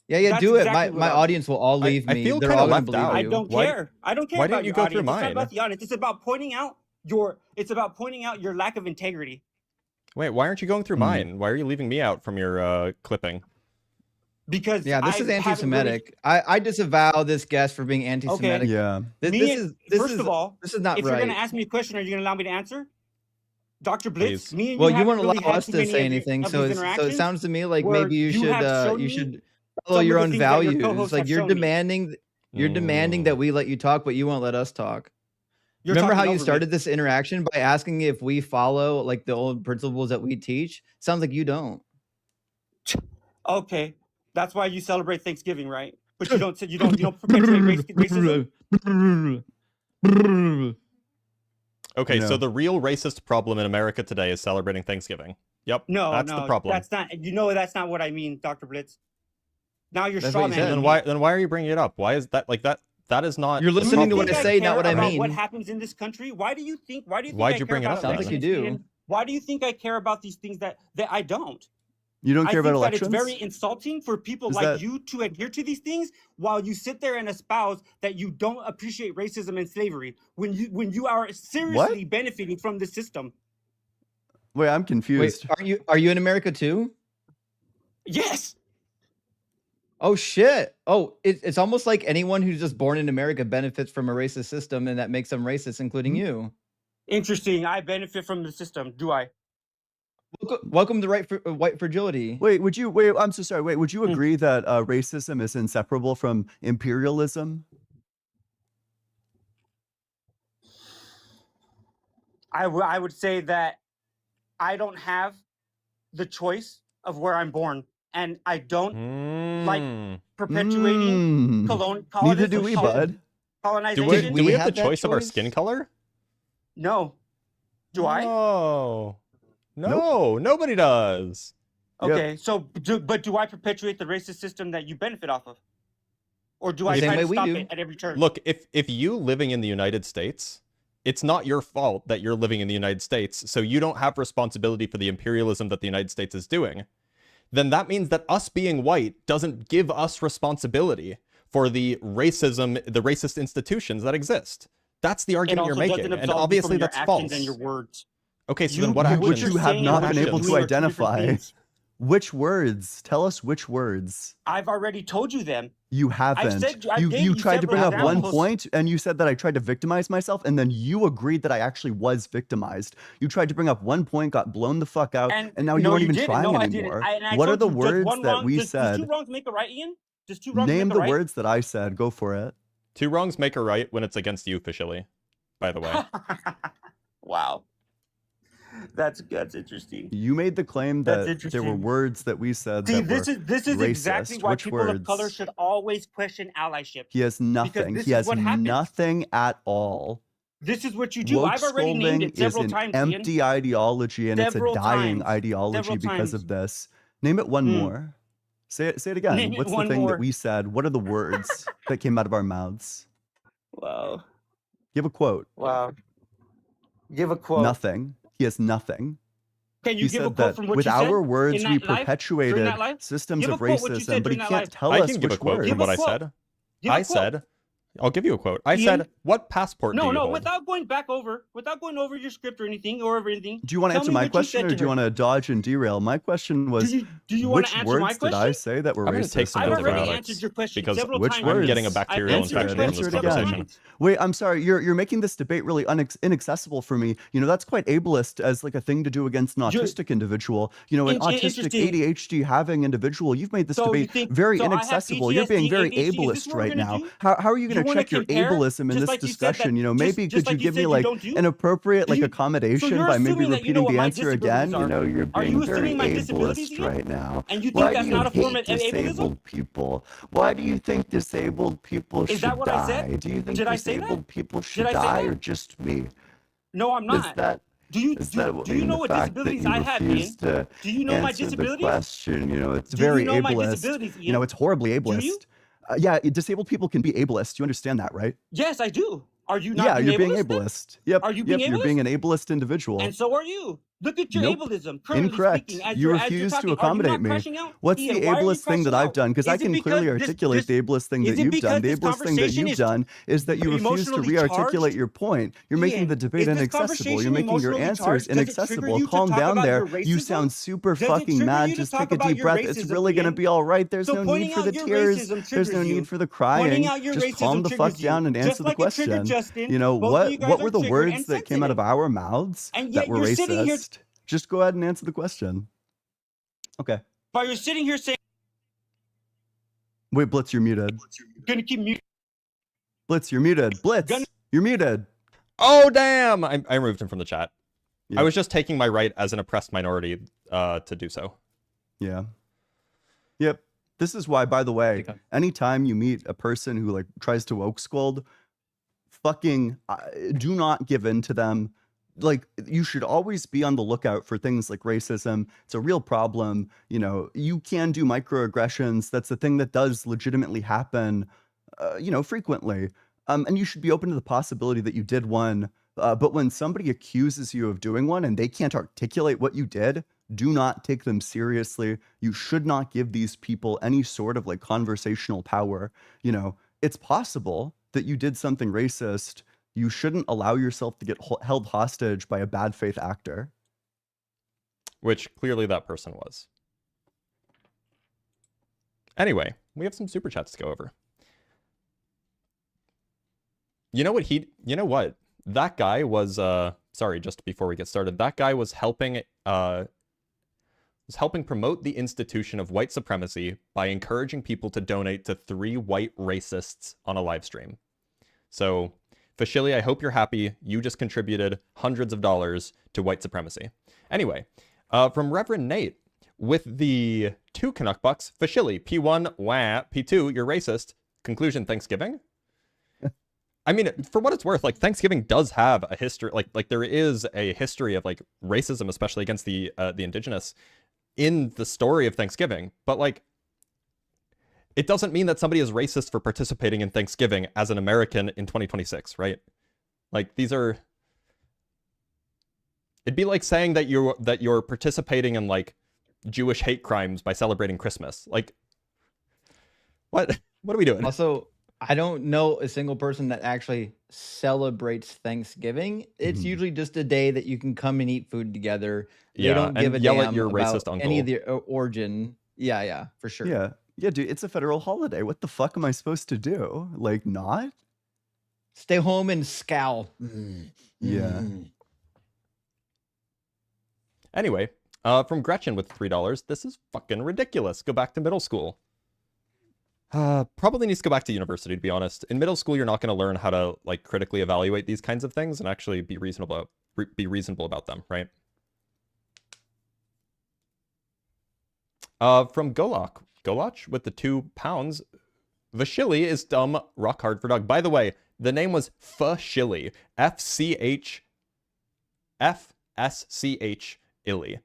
Speaker 2: Yeah, do it. My audience will all leave me.
Speaker 1: I feel
Speaker 2: They're
Speaker 1: kind
Speaker 2: all
Speaker 1: of
Speaker 2: gonna
Speaker 1: left
Speaker 2: believe
Speaker 1: out.
Speaker 2: you.
Speaker 4: I don't care. I don't care.
Speaker 1: Why didn't you go through mine?
Speaker 4: It's not about the audience. It's about pointing out your lack of integrity.
Speaker 1: Wait, why aren't you going through mine? Why are you leaving me out from your clipping?
Speaker 4: Because
Speaker 2: this is anti-Semitic. I disavow this guest for being anti-Semitic.
Speaker 4: Okay.
Speaker 5: Yeah.
Speaker 4: First of all,
Speaker 2: this is not
Speaker 4: if
Speaker 2: right.
Speaker 4: If you're going to ask me a question, are you going to allow me to answer? Dr. Blitz, me and
Speaker 2: you
Speaker 4: haven't
Speaker 2: won't
Speaker 4: really
Speaker 2: allow us to say anything, so it sounds to me like maybe you should follow your own values. It's like you're demanding that we let you talk, but you won't let us talk. Remember how you started this interaction by asking if we follow like the old principles that we teach? Sounds like you don't.
Speaker 4: Okay. That's why you celebrate Thanksgiving, right? But you don't perpetuate racism.
Speaker 1: Okay, so the real racist problem in America today is celebrating Thanksgiving. Yep.
Speaker 4: No,
Speaker 1: that's the problem.
Speaker 4: That's not. That's not what I mean, Dr. Blitz. Now you're straw man.
Speaker 1: Then why are you bringing it up? Why is that like that? That is not.
Speaker 2: You're listening to what I say, not what I mean.
Speaker 4: What happens in this country? Why do you think?
Speaker 1: Why'd you bring it up?
Speaker 2: Sounds like you do.
Speaker 4: Why do you think I care about these things that I don't?
Speaker 5: You don't care about elections?
Speaker 4: I think that it's very insulting for people like you to adhere to these things while you sit there and espouse that you don't appreciate racism and slavery when you are seriously benefiting from the system.
Speaker 5: Wait, I'm confused.
Speaker 2: Wait, are you in America too?
Speaker 4: Yes.
Speaker 2: Oh shit! Oh, it's almost like anyone who's just born in America benefits from a racist system, and that makes them racist, including you.
Speaker 4: Interesting. I benefit from the system. Do I?
Speaker 2: Welcome to white fragility.
Speaker 5: Wait, I'm so sorry. Wait, would you agree that racism is inseparable from imperialism?
Speaker 4: I would say that I don't have the choice of where I'm born, and I don't like perpetuating colonization.
Speaker 5: Neither do we, bud.
Speaker 4: Colonization.
Speaker 1: Do we have the choice of our skin color?
Speaker 4: No. Do I?
Speaker 1: No. No, nobody does.
Speaker 4: Okay, so but do I perpetuate the racist system that you benefit off of, or do I try to stop it at every turn?
Speaker 1: Look, if you living in the United States, it's not your fault that you're living in the United States, so you don't have responsibility for the imperialism that the United States is doing. Then that means that us being white doesn't give us responsibility for the racism, the racist institutions that exist. That's the argument you're making, and obviously that's false.
Speaker 4: And your words.
Speaker 1: Okay, so then what actions?
Speaker 5: Which you have not been able to identify. Which words? Tell us which words.
Speaker 4: I've already told you them.
Speaker 5: You haven't. You tried to bring up one point, and you said that I tried to victimize myself, and then you agreed that I actually was victimized. You tried to bring up one point, got blown the fuck out, and now you aren't even trying anymore. What are the words that we said?
Speaker 4: Does 2 wrongs make a right, Ian? Does 2 wrongs
Speaker 5: Name
Speaker 4: make a right?
Speaker 5: the words that I said. Go for it.
Speaker 1: 2 wrongs make a right when it's against you officially, by the way.
Speaker 4: Wow. That's interesting.
Speaker 5: You made the claim that there were words that we said that were
Speaker 4: this is
Speaker 5: racist.
Speaker 4: exactly why
Speaker 5: Which
Speaker 4: people
Speaker 5: words?
Speaker 4: of color should always question allyship.
Speaker 5: He has nothing. He has nothing at all.
Speaker 4: This is what you do.
Speaker 5: Woke
Speaker 4: I've already named it several
Speaker 5: is an
Speaker 4: times.
Speaker 5: empty ideology, and it's a dying ideology because of this. Name it one more. Say it again.
Speaker 4: Name
Speaker 5: What's
Speaker 4: it
Speaker 5: the thing
Speaker 4: more.
Speaker 5: that we said? What are the words that came out of our mouths?
Speaker 4: Wow.
Speaker 5: Give a quote.
Speaker 4: Wow. Give a quote.
Speaker 5: Nothing. He has nothing.
Speaker 4: Can you
Speaker 5: he
Speaker 4: give
Speaker 5: said
Speaker 4: a quote
Speaker 5: that
Speaker 4: from what
Speaker 5: with
Speaker 4: you
Speaker 5: our
Speaker 4: said
Speaker 5: words
Speaker 4: in
Speaker 5: we
Speaker 4: that life?
Speaker 5: perpetuated
Speaker 4: During that life?
Speaker 5: systems
Speaker 4: Give a
Speaker 5: of
Speaker 4: quote what you
Speaker 5: racism,
Speaker 4: said
Speaker 5: but he
Speaker 4: during that
Speaker 5: can't
Speaker 4: life.
Speaker 5: tell
Speaker 1: I
Speaker 5: us
Speaker 1: can give a
Speaker 5: which
Speaker 1: quote
Speaker 5: words.
Speaker 1: from what I said. I said, I'll give you a quote. I said, what passport do you hold?
Speaker 4: without going over your script or anything
Speaker 5: Do you want to answer my question, or do you want to dodge and derail? My question was,
Speaker 4: do you want
Speaker 5: which
Speaker 4: to answer my
Speaker 5: words did I say that were
Speaker 1: I'm going to take
Speaker 5: racist?
Speaker 1: some
Speaker 4: I've already
Speaker 1: antibiotics
Speaker 4: answered your question
Speaker 1: because
Speaker 4: several
Speaker 5: Which
Speaker 4: times.
Speaker 5: words?
Speaker 1: I'm getting a bacterial infection from this conversation.
Speaker 5: Wait, I'm sorry. You're making this debate really inaccessible for me. You know, that's quite ableist as like a thing to do against an autistic individual. You know, an autistic ADHD having individual. You've made this debate very inaccessible. You're being very ableist right now. How are you going to check your ableism in this discussion? You know, maybe could you give me like an appropriate like accommodation by maybe repeating the answer again?
Speaker 16: You know, you're being very ableist right now.
Speaker 4: And you think
Speaker 16: Why
Speaker 4: that's
Speaker 16: do you
Speaker 4: not a form
Speaker 16: hate
Speaker 4: of
Speaker 16: disabled people? Why do you think disabled people should
Speaker 4: that what I
Speaker 16: die?
Speaker 4: said?
Speaker 16: Do you think
Speaker 4: Did I say that?
Speaker 16: disabled people should
Speaker 4: I say
Speaker 16: die,
Speaker 4: that?
Speaker 16: or just me?
Speaker 4: No, I'm not.
Speaker 16: Do you know
Speaker 4: what disabilities I have, Ian? Do you know my disabilities?
Speaker 16: The question, you know, it's
Speaker 5: It's very
Speaker 4: you know my
Speaker 5: ableist.
Speaker 4: disabilities,
Speaker 5: You know,
Speaker 4: Ian?
Speaker 5: it's horribly
Speaker 4: Do you?
Speaker 5: ableist. Yeah, disabled people can be ableist. You understand that, right?
Speaker 4: Yes, I do. Are you not?
Speaker 5: Yeah, you're being
Speaker 4: ableist then?
Speaker 5: ableist. Yep.
Speaker 4: Are you being
Speaker 5: You're
Speaker 4: ableist?
Speaker 5: being an ableist individual.
Speaker 4: And so are you. Look at your
Speaker 5: Nope.
Speaker 4: ableism. Currently
Speaker 5: Incorrect.
Speaker 4: speaking, as
Speaker 5: You
Speaker 4: you're
Speaker 5: refuse to
Speaker 4: talking,
Speaker 5: accommodate
Speaker 4: are you not
Speaker 5: me.
Speaker 4: crashing out?
Speaker 5: What's
Speaker 4: Ian,
Speaker 5: the
Speaker 4: why are you
Speaker 5: ableist thing that
Speaker 4: crashing
Speaker 5: I've done? Because
Speaker 4: out?
Speaker 5: I
Speaker 4: Is it
Speaker 5: can clearly
Speaker 4: because
Speaker 5: articulate the ableist thing that
Speaker 4: is it
Speaker 5: you've done. The
Speaker 4: because this
Speaker 5: ableist thing that
Speaker 4: conversation
Speaker 5: you've
Speaker 4: is
Speaker 5: done is that you refuse to
Speaker 4: emotionally
Speaker 5: re-articulate
Speaker 4: charged?
Speaker 5: your point. You're making
Speaker 4: Ian,
Speaker 5: the debate
Speaker 4: is this
Speaker 5: inaccessible. You're
Speaker 4: conversation
Speaker 5: making your
Speaker 4: emotionally
Speaker 5: answers
Speaker 4: charged? Does it trigger
Speaker 5: inaccessible.
Speaker 4: you to
Speaker 5: Calm
Speaker 4: talk
Speaker 5: down
Speaker 4: about
Speaker 5: there.
Speaker 4: your
Speaker 5: You
Speaker 4: racism?
Speaker 5: sound super
Speaker 4: Does it
Speaker 5: fucking
Speaker 4: trigger
Speaker 5: mad.
Speaker 4: you to
Speaker 5: Just
Speaker 4: talk
Speaker 5: take a
Speaker 4: about
Speaker 5: deep
Speaker 4: your
Speaker 5: breath. It's
Speaker 4: racism,
Speaker 5: really gonna
Speaker 4: Ian?
Speaker 5: be all right. There's
Speaker 4: So
Speaker 5: no
Speaker 4: pointing
Speaker 5: need for
Speaker 4: out
Speaker 5: the
Speaker 4: your
Speaker 5: tears.
Speaker 4: racism
Speaker 5: There's
Speaker 4: triggers
Speaker 5: no
Speaker 4: you.
Speaker 5: need for the
Speaker 4: Pointing
Speaker 5: crying.
Speaker 4: out your
Speaker 5: Just calm
Speaker 4: racism
Speaker 5: the fuck
Speaker 4: triggers you.
Speaker 5: down and
Speaker 4: Just
Speaker 5: answer the
Speaker 4: like it triggered
Speaker 5: question.
Speaker 4: Justin.
Speaker 5: You know,
Speaker 4: Both of you guys
Speaker 5: what
Speaker 4: are
Speaker 5: were the
Speaker 4: triggered
Speaker 5: words
Speaker 4: and
Speaker 5: that came out of
Speaker 4: sensitive.
Speaker 5: our mouths
Speaker 4: And
Speaker 5: that
Speaker 4: yet
Speaker 5: were
Speaker 4: you're sitting here.
Speaker 5: racist? Just go ahead and answer the question. Okay.
Speaker 4: But you're sitting here saying,
Speaker 5: Wait, Blitz, you're muted.
Speaker 4: gonna keep mute.
Speaker 5: Blitz, you're muted. Blitz, you're muted.
Speaker 1: Oh, damn! I removed him from the chat.
Speaker 5: Yeah.
Speaker 1: I was just taking my right as an oppressed minority to do so.
Speaker 5: Yeah. Yep. This is why, by the way, anytime you meet a person who like tries to woke scold, fucking do not give in to them. Like, you should always be on the lookout for things like racism. It's a real problem. You know, you can do microaggressions. That's the thing that does legitimately happen, you know, frequently. And you should be open to the possibility that you did one. But when somebody accuses you of doing one and they can't articulate what you did, do not take them seriously. You should not give these people any sort of like conversational power. You know, it's possible that you did something racist. You shouldn't allow yourself to get held hostage by a bad faith actor.
Speaker 1: Which clearly that person was. Anyway, we have some super chats to go over. You know what? That guy was, sorry, just before we get started, that guy was helping promote the institution of white supremacy by encouraging people to donate to 3 white racists on a live stream. So, Fashili, I hope you're happy. You just contributed hundreds of dollars to white supremacy. Anyway, from Reverend Nate, with the 2 Canuck bucks, Fashili, P1, wah, P2, you're racist. Conclusion, Thanksgiving? I mean, for what it's worth, like, Thanksgiving does have a history, like there is a history of, like, racism, especially against the indigenous, in the story of Thanksgiving. But, like, it doesn't mean that somebody is racist for participating in Thanksgiving as an American in 2026, right? Like, these are... It'd be like saying that you're participating in, like, Jewish hate crimes by celebrating Christmas. Like, what are we doing?
Speaker 2: Also, I don't know a single person that actually celebrates Thanksgiving. It's usually just a day that you can come and eat food together. They don't give a damn
Speaker 1: at your
Speaker 2: about
Speaker 1: racist uncle.
Speaker 2: any of the origin. Yeah, for sure.
Speaker 5: Yeah, dude, it's a federal holiday. What the fuck am I supposed to do? Like, not?
Speaker 2: Stay home and scowl.
Speaker 5: Yeah.
Speaker 1: Anyway, from Gretchen with $3, this is fucking ridiculous. Go back to middle school. Probably needs to go back to university, to be honest. In middle school, you're not going to learn how to, like, critically evaluate these kinds of things and actually be reasonable about them, right? From Golach with the £2, Vashili is dumb, rock hard for Doug. By the way, the name was Fashili, F-S-C-H, Illy,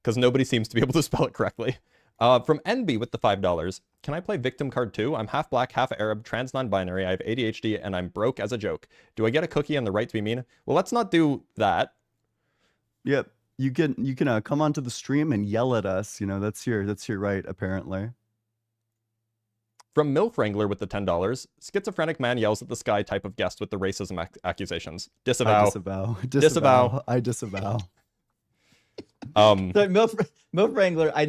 Speaker 1: because nobody seems to be able to spell it correctly. From NB with the $5, can I play victim card 2? I'm half black, half Arab, trans non-binary, I have ADHD, and I'm broke as a joke. Do I get a cookie and the right to be mean? Well, let's not do that.
Speaker 5: Yep. You can come onto the stream and yell at us. You know, that's your right, apparently.
Speaker 1: From MILF Wrangler with the $10, schizophrenic man yells at the sky type of guest with the racism accusations. Disavow.
Speaker 5: I disavow.
Speaker 2: So MILF Wrangler, I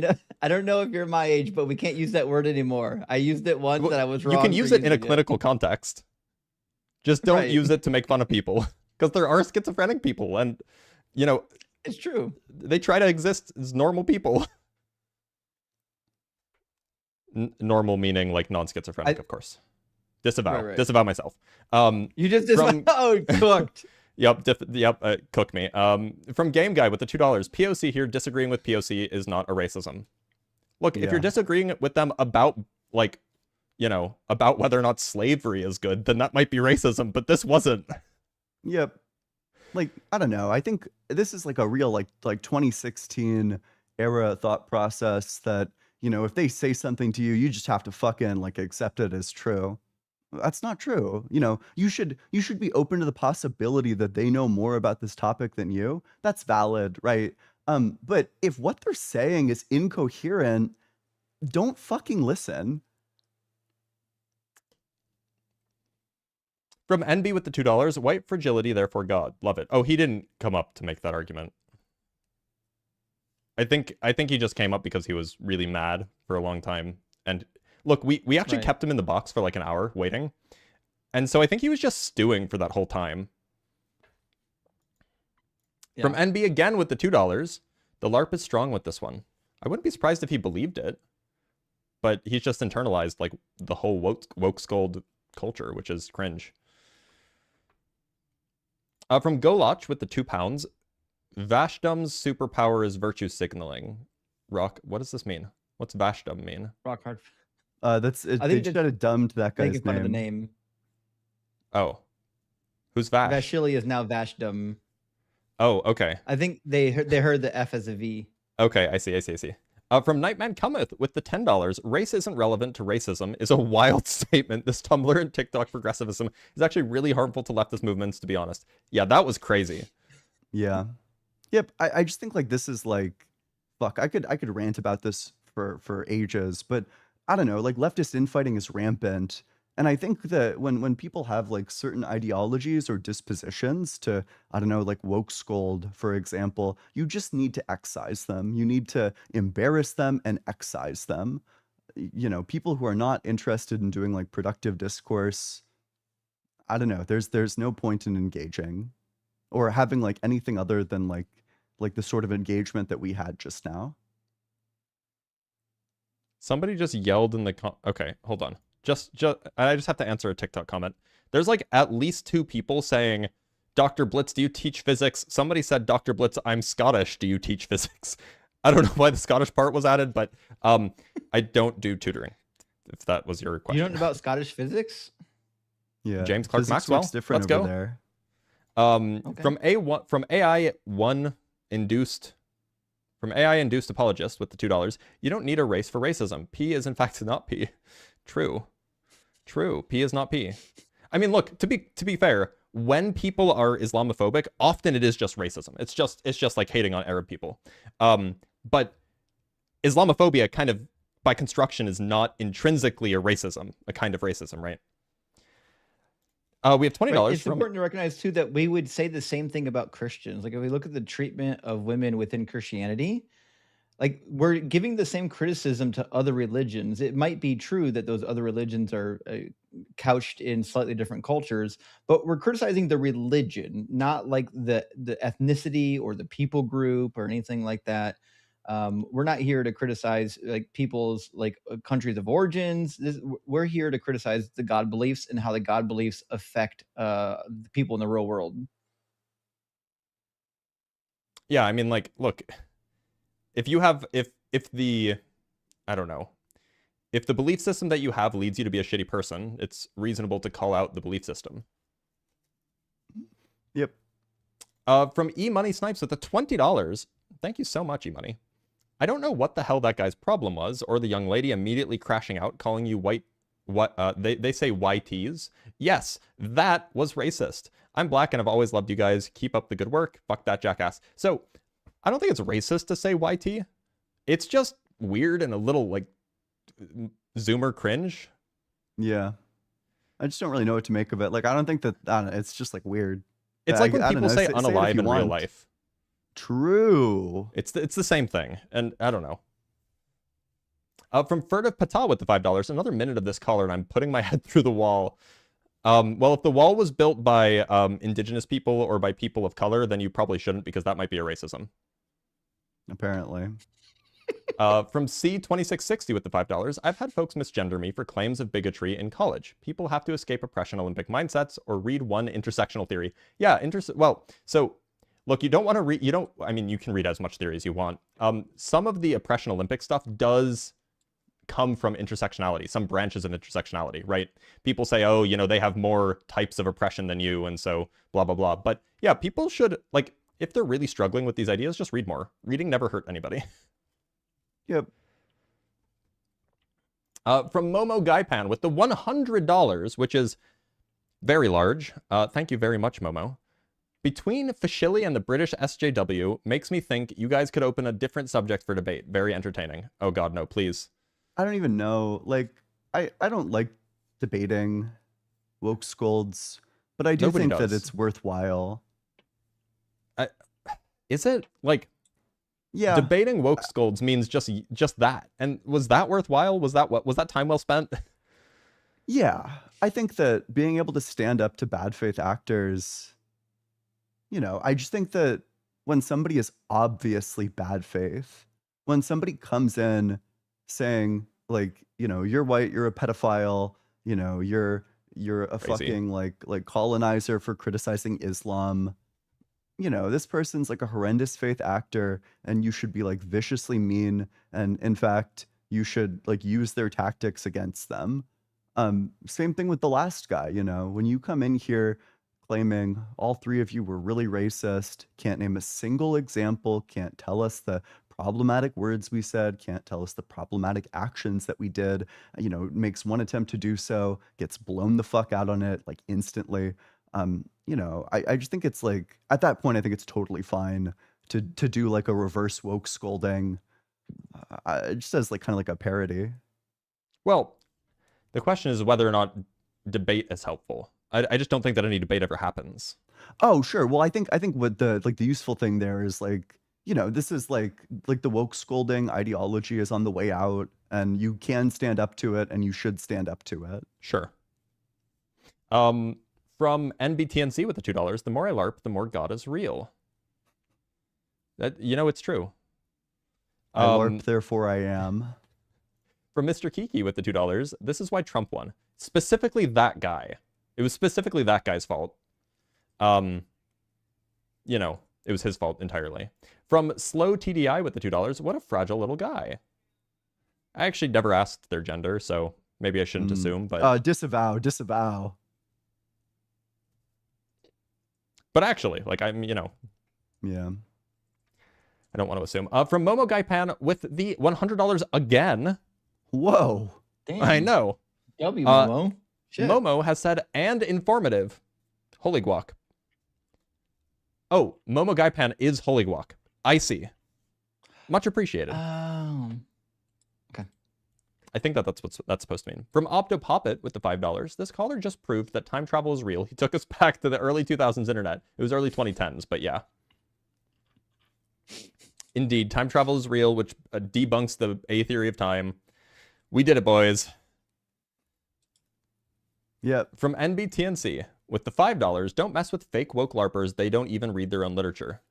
Speaker 2: don't know if you're my age, but we can't use that word anymore. I used it once and I was wrong.
Speaker 1: You can use it in a clinical context. Just don't use it to make fun of people. Because there are schizophrenic people and, you know...
Speaker 2: It's true.
Speaker 1: They try to exist as normal people. Normal meaning like non-schizophrenic, of course. Disavow. Right. Disavow myself.
Speaker 2: You just disavow. Oh, cooked.
Speaker 1: Cook me. From Game Guy with the $2, POC here, disagreeing with POC is not a racism. Look, if you're disagreeing with them about, like, you know, about whether or not slavery is good, then that might be racism, but this wasn't.
Speaker 5: Yep. Like, I don't know. I think this is like a real, like 2016 era thought process that, you know, if they say something to you, you just have to fucking, like, accept it as true. That's not true. You know, you should be open to the possibility that they know more about this topic than you. That's valid, right? But if what they're saying is incoherent, don't fucking listen.
Speaker 1: From NB with the $2, white fragility, therefore God. Love it. Oh, he didn't come up to make that argument. I think he just came up because he was really mad for a long time. And look, we actually kept him in the box for like an hour waiting. And so I think he was just stewing for that whole time. Yeah. From NB again with the $2, the LARP is strong with this one. I wouldn't be surprised if he believed it. But he's just internalized like the whole woke scold culture, which is cringe. From Golach with the £2, Vashdom's superpower is virtue signaling. Rock, what does this mean? What's Vashdom mean?
Speaker 2: Rock hard.
Speaker 5: That's it. They just had a dumb to that guy's name.
Speaker 2: Part of the name.
Speaker 1: Oh, who's Vash?
Speaker 2: Vashili is now Vashdom.
Speaker 1: Oh, okay.
Speaker 2: I think they heard the F as a V.
Speaker 1: Okay, I see. From Nightman Cometh with the $10, race isn't relevant to racism is a wild statement. This Tumblr and TikTok progressivism is actually really harmful to leftist movements, to be honest. Yeah, that was crazy.
Speaker 5: Yeah. Yep. I just think like this is like, fuck, I could rant about this for ages, but I don't know, like leftist infighting is rampant. And I think that when people have like certain ideologies or dispositions to, I don't know, like woke scold, for example, you just need to excise them. You need to embarrass them and excise them. you know, people who are not interested in doing like productive discourse, I don't know, there's no point in engaging or having like anything other than like the sort of engagement that we had just now.
Speaker 1: Somebody just yelled in the okay, hold on. I just have to answer a TikTok comment. There's like at least 2 people saying, Dr. Blitz, do you teach physics? Somebody said, Dr. Blitz, I'm Scottish. Do you teach physics? I don't know why the Scottish part was added, but I don't do tutoring, if that was your question.
Speaker 2: You don't know about Scottish physics?
Speaker 5: Yeah.
Speaker 1: James Clerk Maxwell.
Speaker 5: Different
Speaker 1: Let's go.
Speaker 5: There.
Speaker 1: Okay. From AI induced apologist with the $2, you don't need a race for racism. P is in fact not P. True. P is not P. I mean, look, to be fair, when people are Islamophobic, often it is just racism. It's just like hating on Arab people. But Islamophobia kind of by construction is not intrinsically a kind of racism, right? We have $20.
Speaker 2: Right. It's important to recognize too that we would say the same thing about Christians. Like if we look at the treatment of women within Christianity, like we're giving the same criticism to other religions. It might be true that those other religions are couched in slightly different cultures, but we're criticizing the religion, not like the ethnicity or the people group or anything like that. We're not here to criticize like people's like countries of origins. We're here to criticize the God beliefs and how the God beliefs affect the people in the real world.
Speaker 1: Yeah, I mean, like, look, if the belief system that you have leads you to be a shitty person, it's reasonable to call out the belief system.
Speaker 5: Yep.
Speaker 1: From E-Money Snipes with the $20. Thank you so much, E-Money. I don't know what the hell that guy's problem was, or the young lady immediately crashing out, calling you white. They say YTs. Yes, that was racist. I'm black and I've always loved you guys. Keep up the good work. Fuck that jackass. So, I don't think it's racist to say YT. It's just weird and a little like Zoomer cringe.
Speaker 5: Yeah, I just don't really know what to make of it. Like, I don't think that it's just like weird.
Speaker 1: It's like when people say unalive in real life.
Speaker 5: True.
Speaker 1: It's the same thing, and I don't know. From Furtive Patel with the $5, another minute of this caller, and I'm putting my head through the wall. Well, if the wall was built by indigenous people or by people of color, then you probably shouldn't, because that might be a racism.
Speaker 5: Apparently.
Speaker 1: From C2660 with the $5, I've had folks misgender me for claims of bigotry in college. People have to escape oppression Olympic mindsets or read one intersectional theory. Yeah, so look, you don't want to read, I mean, you can read as much theory as you want. Some of the oppression Olympic stuff does come from intersectionality, some branches of intersectionality, right? People say, oh, they have more types of oppression than you, and so blah, blah, blah. But yeah, people should, like, if they're really struggling with these ideas, just read more. Reading never hurt anybody.
Speaker 5: Yep.
Speaker 1: From Momo Gaipan with the $100, which is very large. Thank you very much, Momo. Between Fashili and the British SJW makes me think you guys could open a different subject for debate. Very entertaining. Oh God, no, please.
Speaker 5: I don't even know. Like, I don't like debating woke scolds, but I do think that it's worthwhile.
Speaker 1: Is it? Like,
Speaker 5: yeah,
Speaker 1: debating woke scolds means just that. And was that worthwhile? Was that time well spent?
Speaker 5: Yeah, I think that being able to stand up to bad faith actors, I just think that when somebody is obviously bad faith, when somebody comes in saying like, you're white, you're a pedophile, you're a
Speaker 1: Crazy.
Speaker 5: fucking like colonizer for criticizing Islam, this person's like a horrendous faith actor and you should be like viciously mean, and in fact you should like use their tactics against them. Same thing with the last guy, when you come in here claiming all 3 of you were really racist, can't name a single example, can't tell us the problematic words we said, can't tell us the problematic actions that we did, makes one attempt to do so, gets blown the fuck out on it like instantly. I just think it's like, at that point, I think it's totally fine to do like a reverse woke scolding, just as like kind of like a parody.
Speaker 1: Well, the question is whether or not debate is helpful. I just don't think that any debate ever happens.
Speaker 5: Oh, sure. Well, I think what the useful thing there is like, this is like the woke scolding ideology is on the way out, and you can stand up to it, and you should stand up to it.
Speaker 1: Sure. From NBTNC with the $2, the more I LARP, the more God is real. That, it's true.
Speaker 5: I LARP, therefore I am.
Speaker 1: From Mr. Kiki with the $2, this is why Trump won. Specifically that guy. It was specifically that guy's fault. It was his fault entirely. From Slow TDI with the $2, what a fragile little guy. I actually never asked their gender, so maybe I shouldn't assume, but...
Speaker 5: Disavow.
Speaker 1: But actually, I'm,
Speaker 5: Yeah.
Speaker 1: I don't want to assume. From Momo Guy Pan with the $100 again.
Speaker 5: Whoa.
Speaker 2: Damn.
Speaker 1: I know.
Speaker 2: W, Momo. Shit.
Speaker 1: Momo has said, and informative. Holy Guac. Oh, Momo Guy Pan is Holy Guac. I see. Much appreciated.
Speaker 2: Okay.
Speaker 1: I think that's what that's supposed to mean. From Optopoppet with the $5, this caller just proved that time travel is real. He took us back to the early 2000s internet. It was early 2010s, but yeah. Indeed, time travel is real, which debunks the A theory of time. We did it, boys.
Speaker 5: Yep.
Speaker 1: From NBTNC with the $5, don't mess with fake woke LARPers. They don't even read their own literature.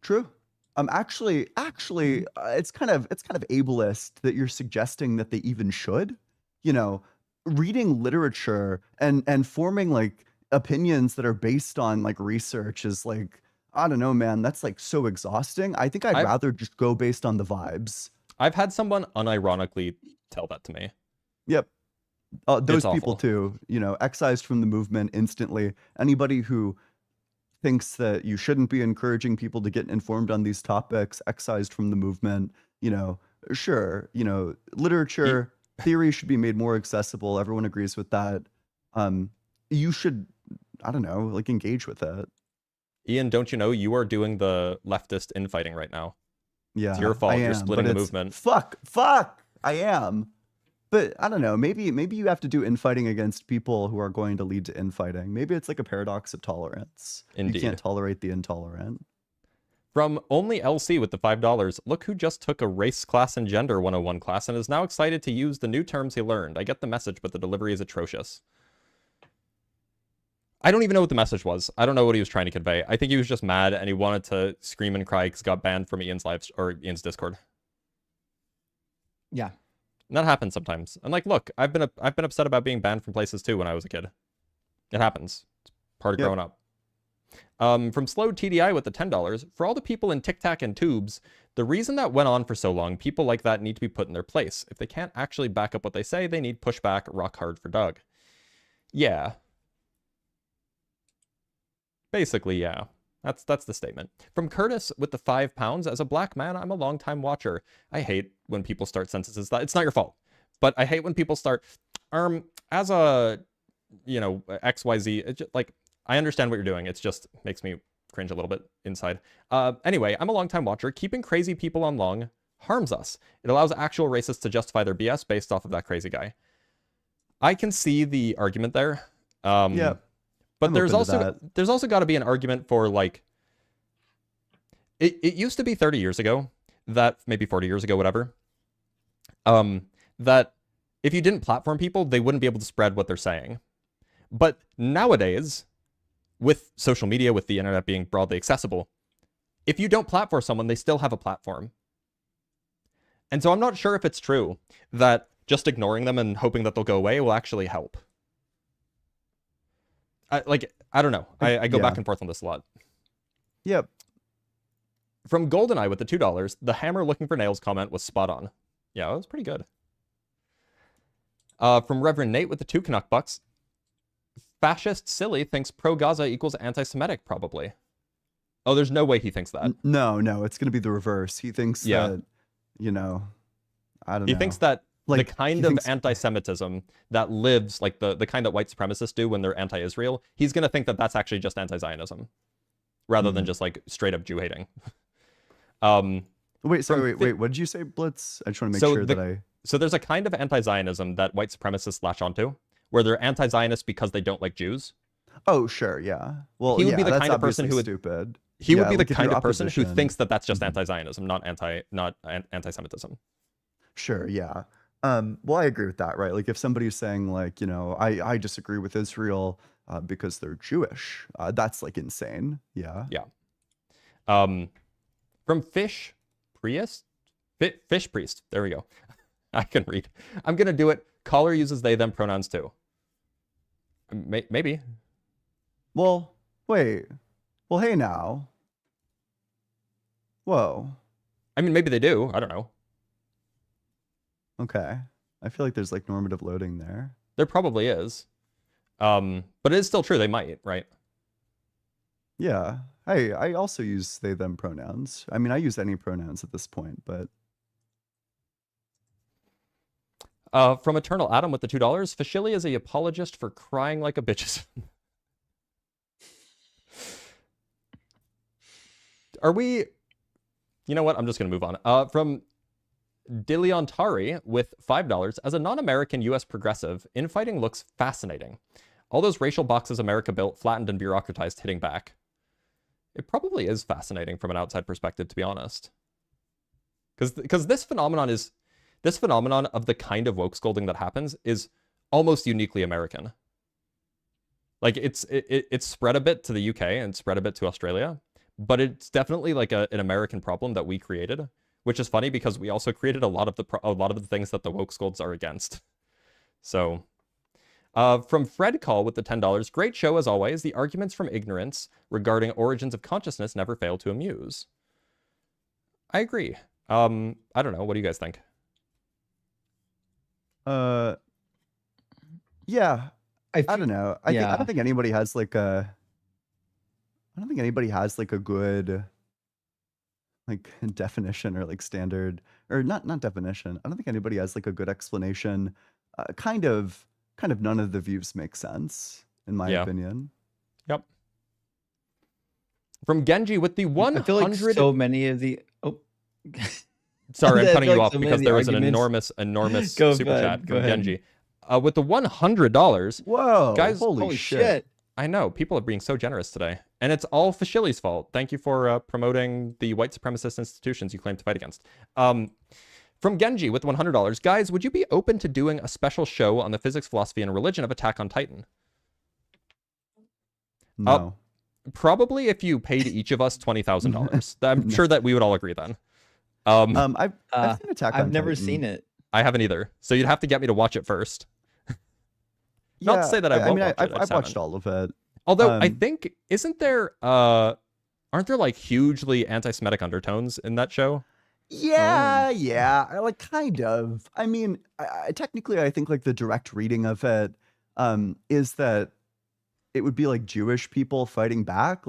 Speaker 5: True. Actually, it's kind of ableist that you're suggesting that they even should. Reading literature and forming opinions that are based on research is I don't know, man. That's so exhausting. I think I'd rather just go based on the vibes.
Speaker 1: I've had someone unironically tell that to me.
Speaker 5: Yep. Those people too, excised from the movement instantly. Anybody who thinks that you shouldn't be encouraging people to get informed on these topics, excised from the movement, sure, literature, theory should be made more accessible. Everyone agrees with that. You should, I don't know, engage with it.
Speaker 1: Ian, don't you know you are doing the leftist infighting right now?
Speaker 5: Yeah,
Speaker 1: it's your fault. You're splitting the movement.
Speaker 5: Fuck, I am. But I don't know, maybe you have to do infighting against people who are going to lead to infighting. Maybe it's a paradox of tolerance.
Speaker 1: Indeed.
Speaker 5: You can't tolerate the intolerant.
Speaker 1: From Only LC with the $5, look who just took a race, class, and gender 101 class and is now excited to use the new terms he learned. I get the message, but the delivery is atrocious. I don't even know what the message was. I don't know what he was trying to convey. I think he was just mad and he wanted to scream and cry because he got banned from Ian's Discord.
Speaker 2: Yeah.
Speaker 1: And that happens sometimes. And look, I've been upset about being banned from places too when I was a kid. It happens. It's part of growing up. From Slow TDI with the $10, for all the people in Tic Tac and Tubes, the reason that went on for so long, people like that need to be put in their place. If they can't actually back up what they say, they need pushback, rock hard for Doug. Yeah. Basically, yeah. That's the statement. From Curtis with the £5, as a black man, I'm a longtime watcher. I hate when people start sentences that it's not your fault, but I hate when people start, as a, XYZ, it's just, I understand what you're doing. It's just makes me cringe a little bit inside. Anyway, I'm a longtime watcher. Keeping crazy people on long harms us. It allows actual racists to justify their BS based off of that crazy guy. I can see the argument there.
Speaker 5: Yeah.
Speaker 1: But there's also got to be an argument for it used to be 30 years ago that maybe 40 years ago, whatever, that if you didn't platform people, they wouldn't be able to spread what they're saying. But nowadays, with social media, with the internet being broadly accessible, if you don't platform someone, they still have a platform. And so I'm not sure if it's true that just ignoring them and hoping that they'll go away will actually help. I don't know. I go back and forth on this a lot.
Speaker 5: Yep.
Speaker 1: From GoldenEye with the $2, the hammer looking for nails comment was spot on. Yeah, it was pretty good. From Reverend Nate with the 2 Canuck bucks, fascist silly thinks pro-Gaza equals anti-Semitic, probably. Oh, there's no way he thinks that.
Speaker 5: No, it's going to to be the reverse. He thinks that, I don't know.
Speaker 1: He thinks that the kind of anti-Semitism that lives, the kind that white supremacists do when they're anti-Israel, he's going to think that that's actually just anti-Zionism, rather than just straight-up Jew-hating.
Speaker 5: Wait, what did you say, Blitz? I just want to make sure that I...
Speaker 1: So there's a kind of anti-Zionism that white supremacists latch onto, where they're anti-Zionist because they don't like Jews.
Speaker 5: Oh, sure, yeah. Well,
Speaker 1: he would be the kind of person who would...
Speaker 5: stupid.
Speaker 1: He would be the kind of person who thinks that that's just anti-Zionism, not anti-Semitism.
Speaker 5: Sure, yeah. Well, I agree with that, right? Like if somebody's saying like, I disagree with Israel because they're Jewish, that's like insane. Yeah.
Speaker 1: Yeah. From Fish Priest. There we go. I can read. I'm gonna do it. Caller uses they them pronouns too. Maybe.
Speaker 5: Well, wait. Well, hey now. Whoa.
Speaker 1: I mean, maybe they do. I don't know.
Speaker 5: Okay. I feel like there's like normative loading there.
Speaker 1: There probably is. But it is still true. They might, right?
Speaker 5: Yeah. Hey, I also use they them pronouns. I mean, I use any pronouns at this point, but
Speaker 1: from Eternal Adam with the $2, Fashili is a apologist for crying like a bitch. Are we... You know what? I'm just going to move on. From Diliontari with $5, as a non-American U.S. progressive, infighting looks fascinating. All those racial boxes America built, flattened and bureaucratized, hitting back. It probably is fascinating from an outside perspective, to be honest. Because this phenomenon of the kind of woke scolding that happens is almost uniquely American. Like it's spread a bit to the UK and spread a bit to Australia, but it's definitely like an American problem that we created, which is funny because we also created a lot of the things that the woke scolds are against. So, from Fred Call with the $10, great show as always. The arguments from ignorance regarding origins of consciousness never fail to amuse. I agree. I don't know. What do you guys think?
Speaker 5: Yeah. I don't know. I don't think anybody has like a good like definition or like standard, or not definition. I don't think anybody has like a good explanation. Kind of none of the views make sense in my opinion.
Speaker 1: Yep. From Genji with the 100.
Speaker 2: I feel like so many of the
Speaker 1: Sorry, I'm cutting you off because there was an enormous super chat from Genji. With the $100.
Speaker 5: Whoa,
Speaker 1: guys!
Speaker 5: Holy shit.
Speaker 1: I know, people are being so generous today. And it's all Fashili's fault. Thank you for promoting the white supremacist institutions you claim to fight against. From Genji with $100. Guys, would you be open to doing a special show on the physics, philosophy, and religion of Attack on Titan?
Speaker 5: No.
Speaker 1: Probably if you paid each of us $20,000. I'm sure that we would all agree then.
Speaker 5: I've seen Attack on
Speaker 2: I've never
Speaker 5: Titan.
Speaker 2: seen it.
Speaker 1: I haven't either. So you'd have to get me to watch it first. Not to say that I won't watch it.
Speaker 5: I've watched all of it.
Speaker 1: Although I think, aren't there like hugely anti-Semitic undertones in that show?
Speaker 5: Yeah, like kind of. I mean, technically, I think like the direct reading of it is that it would be like Jewish people fighting back.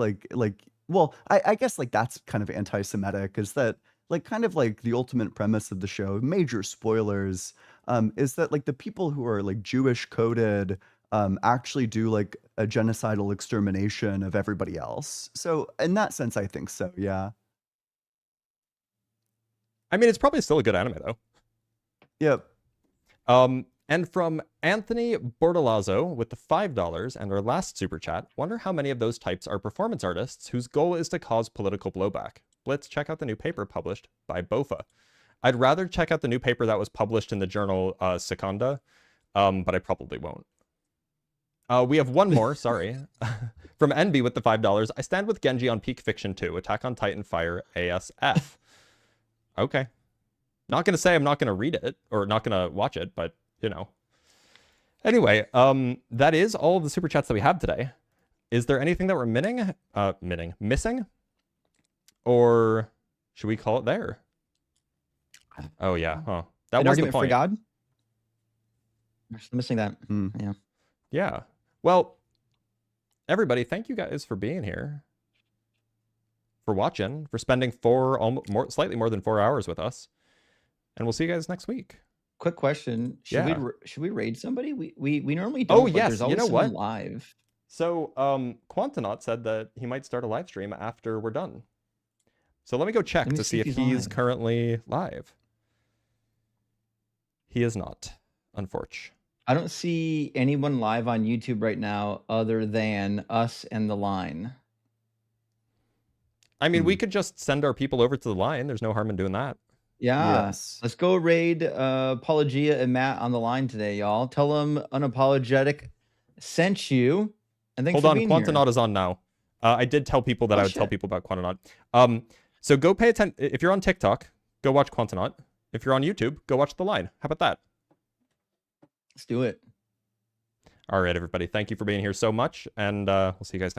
Speaker 5: Well, I guess like that's kind of anti-Semitic. Is that like kind of like the ultimate premise of the show? Major spoilers. Is that like the people who are like Jewish coded actually do like a genocidal extermination of everybody else. So in that sense, I think so. Yeah.
Speaker 1: I mean, it's probably still a good anime though.
Speaker 5: Yep.
Speaker 1: And from Anthony Bordalazzo with the $5 and our last super chat, wonder how many of those types are performance artists whose goal is to cause political blowback. Let's check out the new paper published by BOFA. I'd rather check out the new paper that was published in the journal Secunda, but I probably won't. We have one more, sorry. From NB with the $5. I stand with Genji on Peak Fiction 2, Attack on Titan Fire ASF. Okay. Not going to say I'm not going to read it, or not going to watch it, but, you know. Anyway, that is all of the super chats that we have today. Is there anything that we're missing? Or should we call it there? Oh, yeah. Huh. That was the point.
Speaker 2: For God? I'm missing that. Yeah.
Speaker 1: Yeah. Well, everybody, thank you guys for being here, for watching, for spending slightly more than 4 hours with us. And we'll see you guys next week.
Speaker 2: Quick question. Should we raid somebody? We normally don't.
Speaker 1: Oh, yes.
Speaker 2: There's always
Speaker 1: you know what?
Speaker 2: Live.
Speaker 1: So Quantanaut said that he might start a live stream after we're done. So let me go check to see if he's currently live. He is not, unfortunately.
Speaker 2: I don't see anyone live on YouTube right now other than us and the line.
Speaker 1: I mean, we could just send our people over to the line. There's no harm in doing that.
Speaker 2: Yeah.
Speaker 5: Yes.
Speaker 2: Let's go raid Apologia and Matt on the line today, y'all. Tell them Unapologetic sent you. And thanks
Speaker 1: Hold
Speaker 2: for
Speaker 1: on,
Speaker 2: being here.
Speaker 1: Quantanaut is on now. I did tell people that I would tell people about Quantanaut. So go pay attention. If you're on TikTok, go watch Quantanaut. If you're on YouTube, go watch the line. How about that?
Speaker 2: Let's do it.
Speaker 1: All right, everybody. Thank you for being here so much, and we'll see you guys next time.